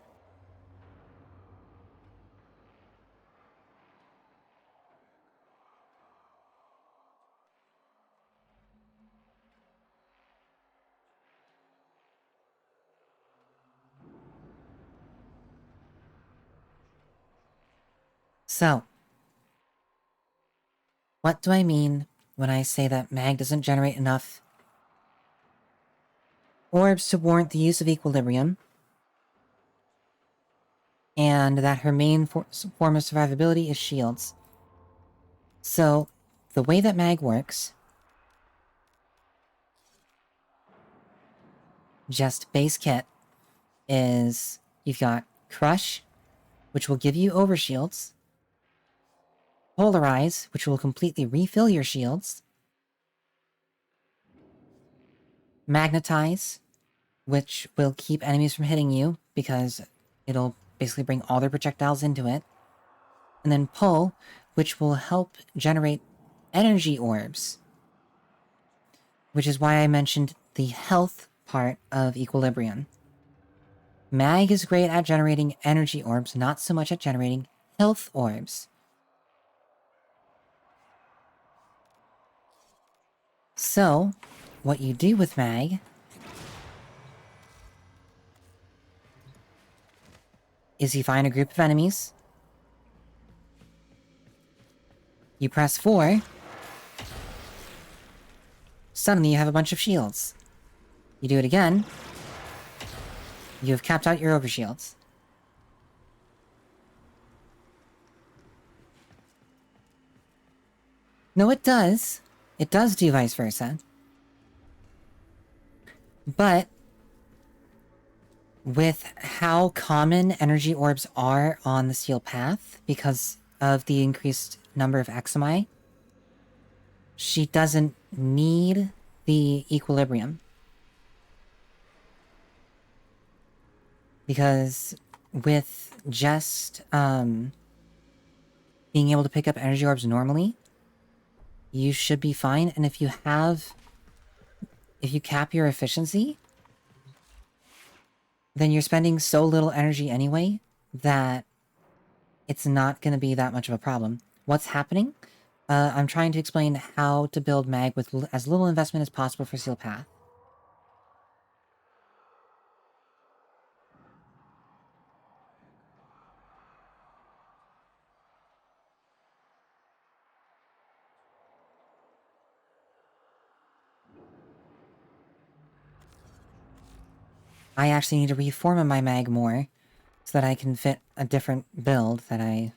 So, what do I mean when I say that Mag doesn't generate enough orbs to warrant the use of equilibrium, and that her main form of survivability is shields? So, the way that Mag works, just base kit, is you've got Crush, which will give you overshields, Polarize, which will completely refill your shields, Magnetize, which will keep enemies from hitting you because it'll basically bring all their projectiles into it. And then Pull, which will help generate energy orbs, which is why I mentioned the health part of Equilibrium. Mag is great at generating energy orbs, not so much at generating health orbs. So, what you do with Mag is you find a group of enemies, you press 4, suddenly you have a bunch of shields. You do it again, you have capped out your overshields. No, it does. It does do vice versa. But with how common energy orbs are on the Steel Path, because of the increased number of Exami, she doesn't need the Equilibrium. Because with just being able to pick up energy orbs normally, you should be fine. And if you cap your efficiency, then you're spending so little energy anyway that it's not going to be that much of a problem. What's happening? I'm trying to explain how to build Mag with as little investment as possible for Steel Path. I actually need to reform my Mag more so that I can fit a different build that I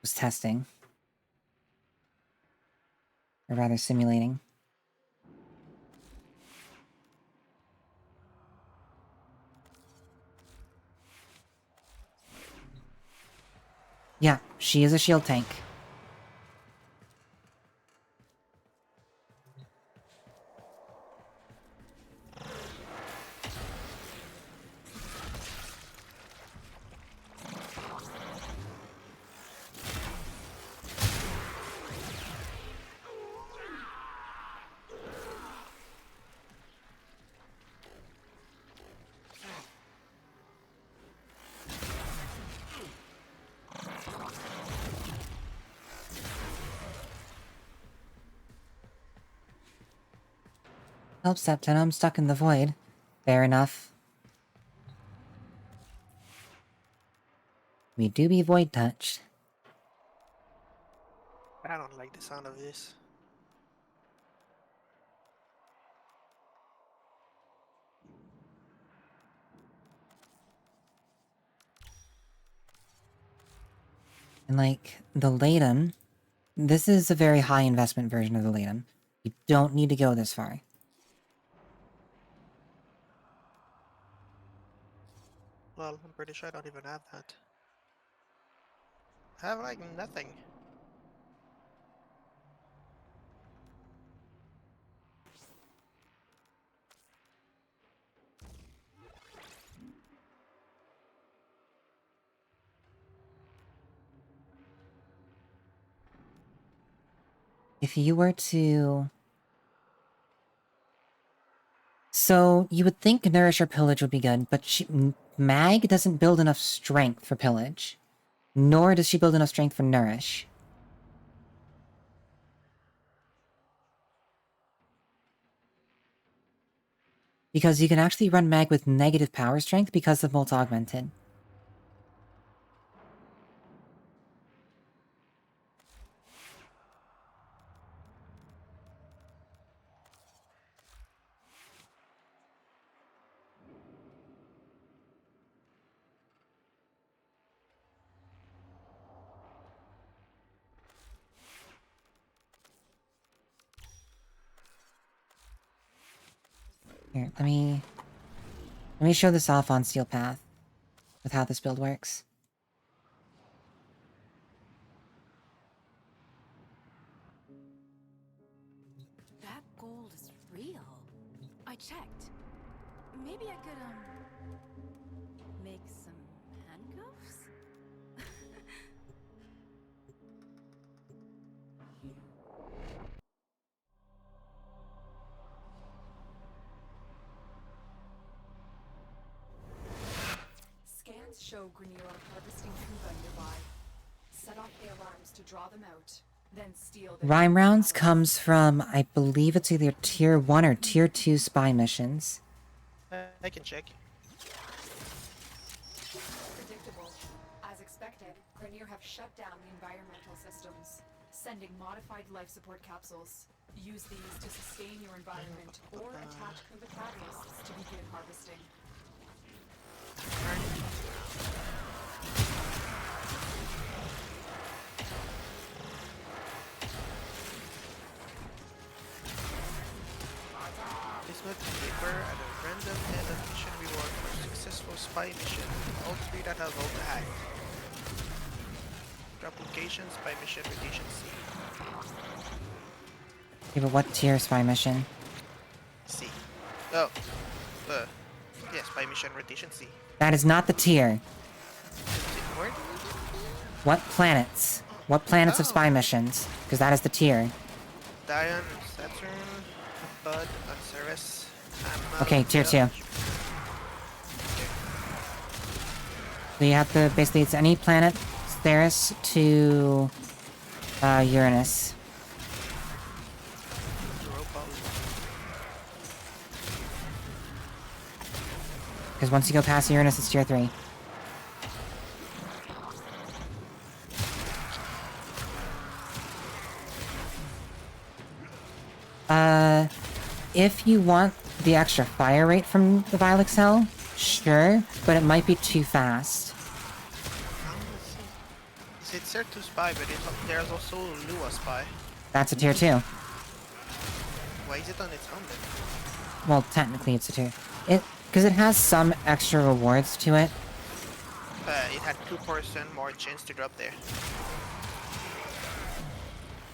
was testing. Or rather, simulating. Yeah, she is a shield tank. Help, Septon, I'm stuck in the void. Fair enough. We do be void touched.
I don't like the sound of this.
And like, the Latum, this is a very high investment version of the Latum. You don't need to go this far.
Well, I'm pretty sure I don't even have that. I have like nothing.
If you were to... So, you would think Nourish or Pillage would be good, but Mag doesn't build enough strength for Pillage. Nor does she build enough strength for Nourish. Because you can actually run Mag with negative power strength because of Molt Augmented. Here, let me show this off on Steel Path with how this build works.
That gold is real. I I checked. Maybe I could, make some handcuffs?
Scans show Grenier harvesting Kuba nearby. Set off the alarms to draw them out, then steal their
Rhyme rounds comes from, I believe it's either tier 1 or tier 2 spy missions.
I can check.
predictable. As expected, Grenier have shut down the environmental systems, sending modified life support capsules. Use these to sustain your environment or attach Kuba catalysts to begin harvesting.
This map paper at a random end of mission reward for successful spy mission. All three that have all hacked. Replication, spy mission, rotation C.
Yeah, but what tier spy mission?
C. Oh. Yeah, spy mission, rotation C.
That is not the tier.
Where?
What planets? What planets of spy missions? Because that is the tier.
Dion, Saturn, Bud, Anceres,
Okay, tier 2. So you have to, basically, it's any planet, Theris to Uranus. Because once you go past Uranus, it's tier 3. If you want the extra fire rate from the Violet Cell, sure, but it might be too fast.
It's tier 2 spy, but there's also Lua spy.
That's a tier 2.
Why is it on its own then?
Well, technically it's a tier. Because it has some extra rewards to it.
It had 2% more chance to drop there.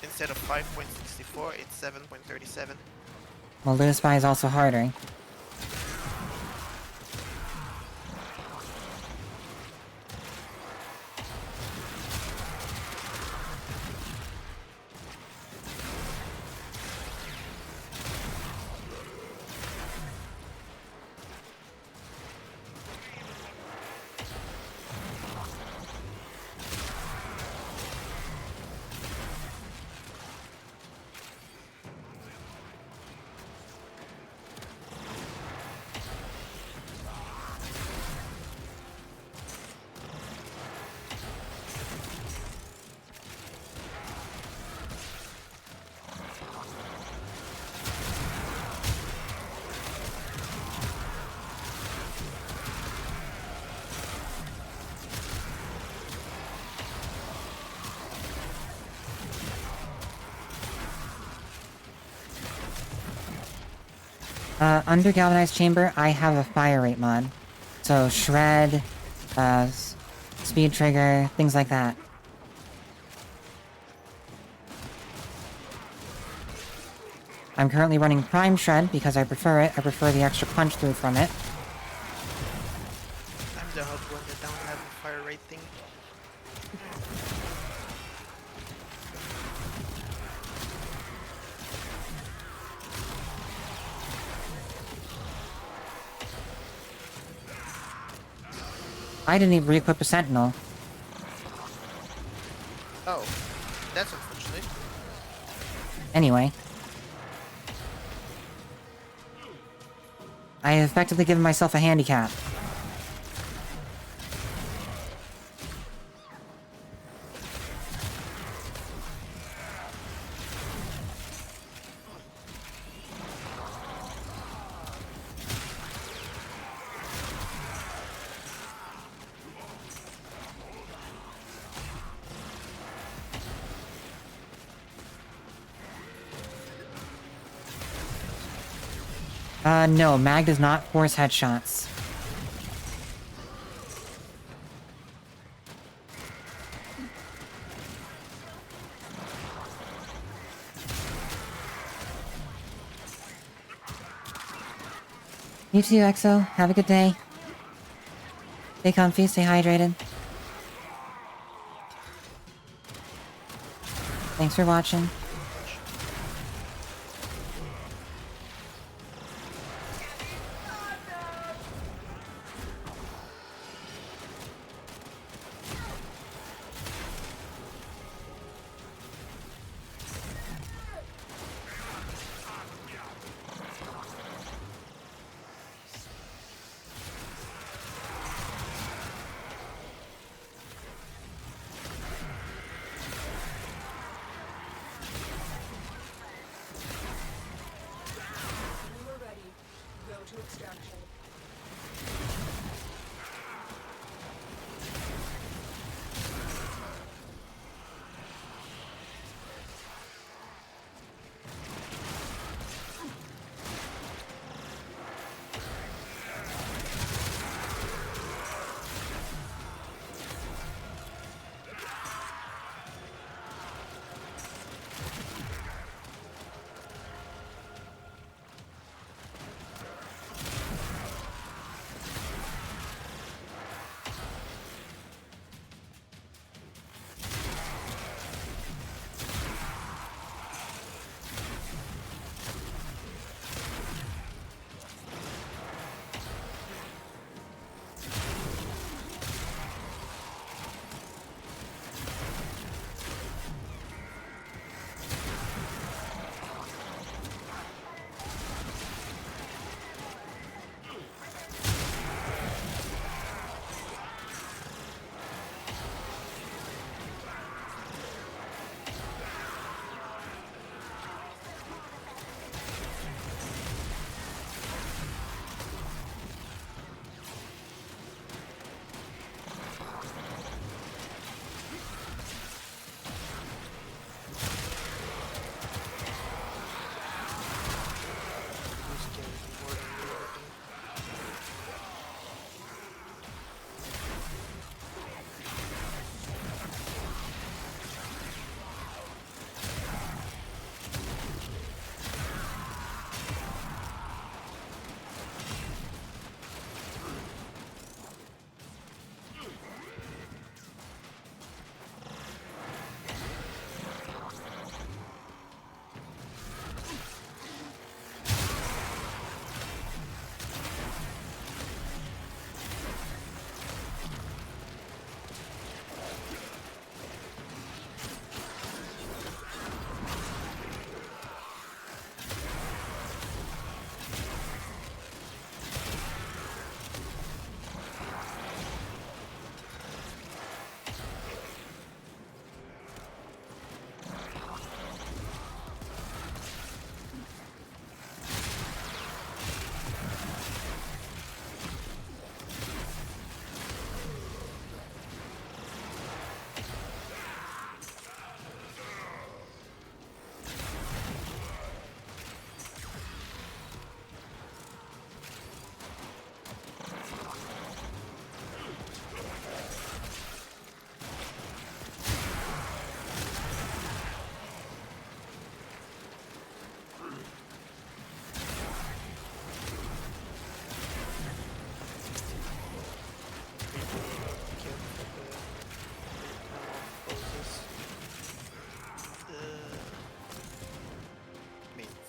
Instead of 5.64, it's 7.37.
Well, Luna Spy is also harder. Under Galvanized Chamber, I have a fire rate mod. So, Shred, Speed Trigger, things like that. I'm currently running Prime Shred because I prefer it. I prefer the extra punch through from it.
I'm the hub one that don't have a fire rate thing.
I didn't even re-equip a Sentinel.
Oh, that's unfortunate.
Anyway. I have effectively given myself a handicap. No, Mag does not force headshots. You too, EXO. Have a good day. Stay comfy, stay hydrated. Thanks for watching.
When you are ready, go to extraction.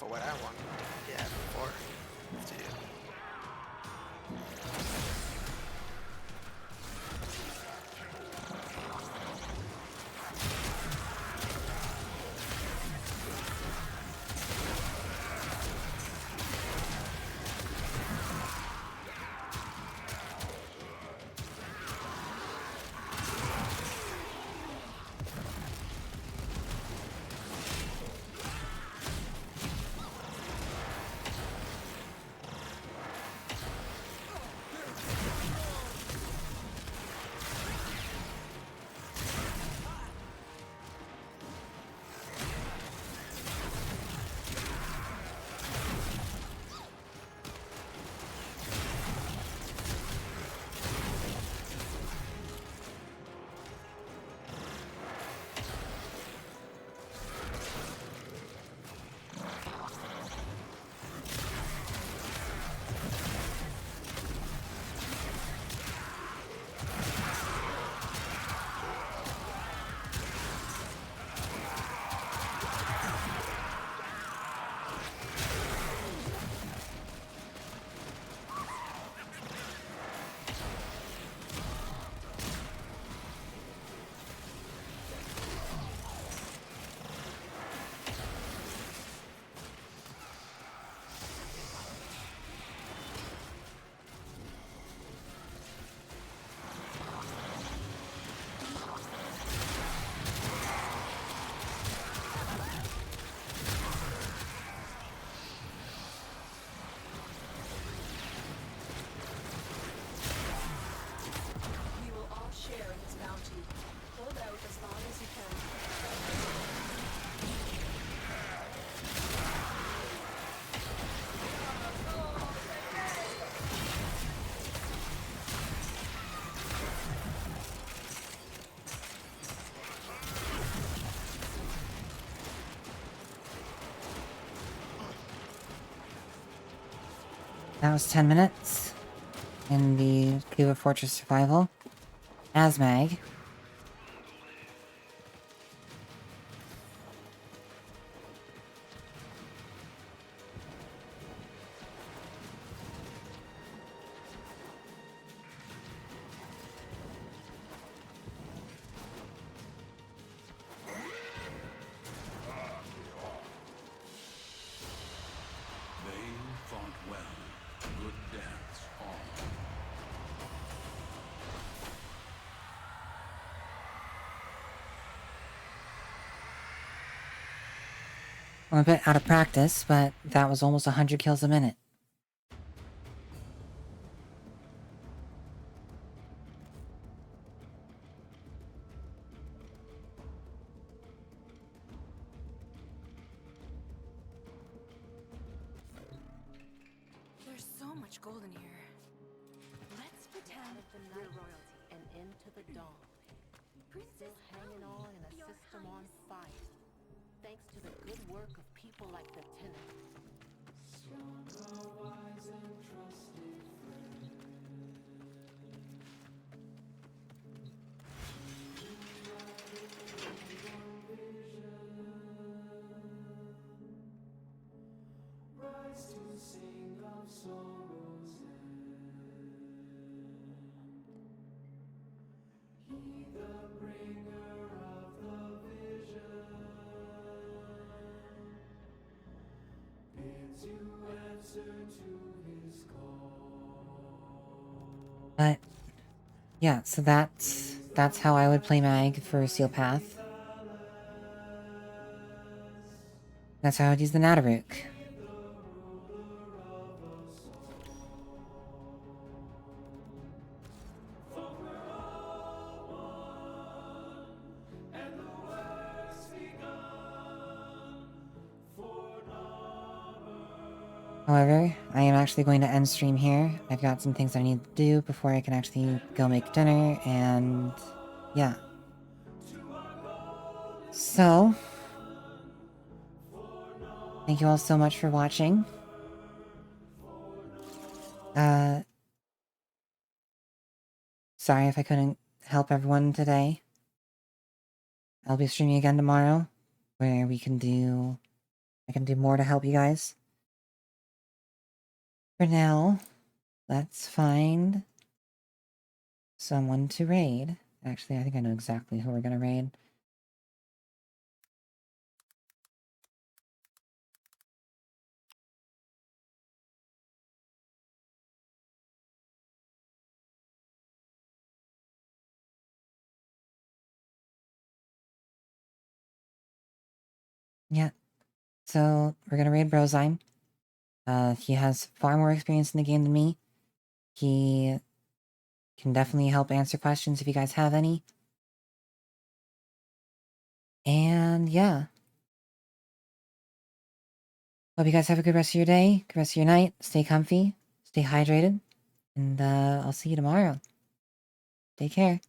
What I want, yeah, before to do.
That was 10 minutes in the Cuba Fortress Survival as Mag.
They fought well. Good dance, all.
I'm a bit out of practice, but that was almost 100 kills a minute.
There's so much gold in here. Let's pretend we're royalty.
And into the dawn. Still hanging on in a system on fire. Thanks to the good work of people like the tenant.
But yeah, so that's how I would play Mag for Seal Path. That's how I would use the Natarook. However, I am actually going to end stream here. I've got some things I need to do before I can actually go make dinner, and yeah. So, thank you all so much for watching. Sorry if I couldn't help everyone today. I'll be streaming again tomorrow, where I can do more to help you guys. For now, let's find someone to raid. Actually, I think I know exactly who we're gonna raid. Yeah. So, we're gonna raid Brozyme. He has far more experience in the game than me. He can definitely help answer questions if you guys have any. And yeah. Hope you guys have a good rest of your day, good rest of your night. Stay comfy, stay hydrated, and I'll see you tomorrow. Take care.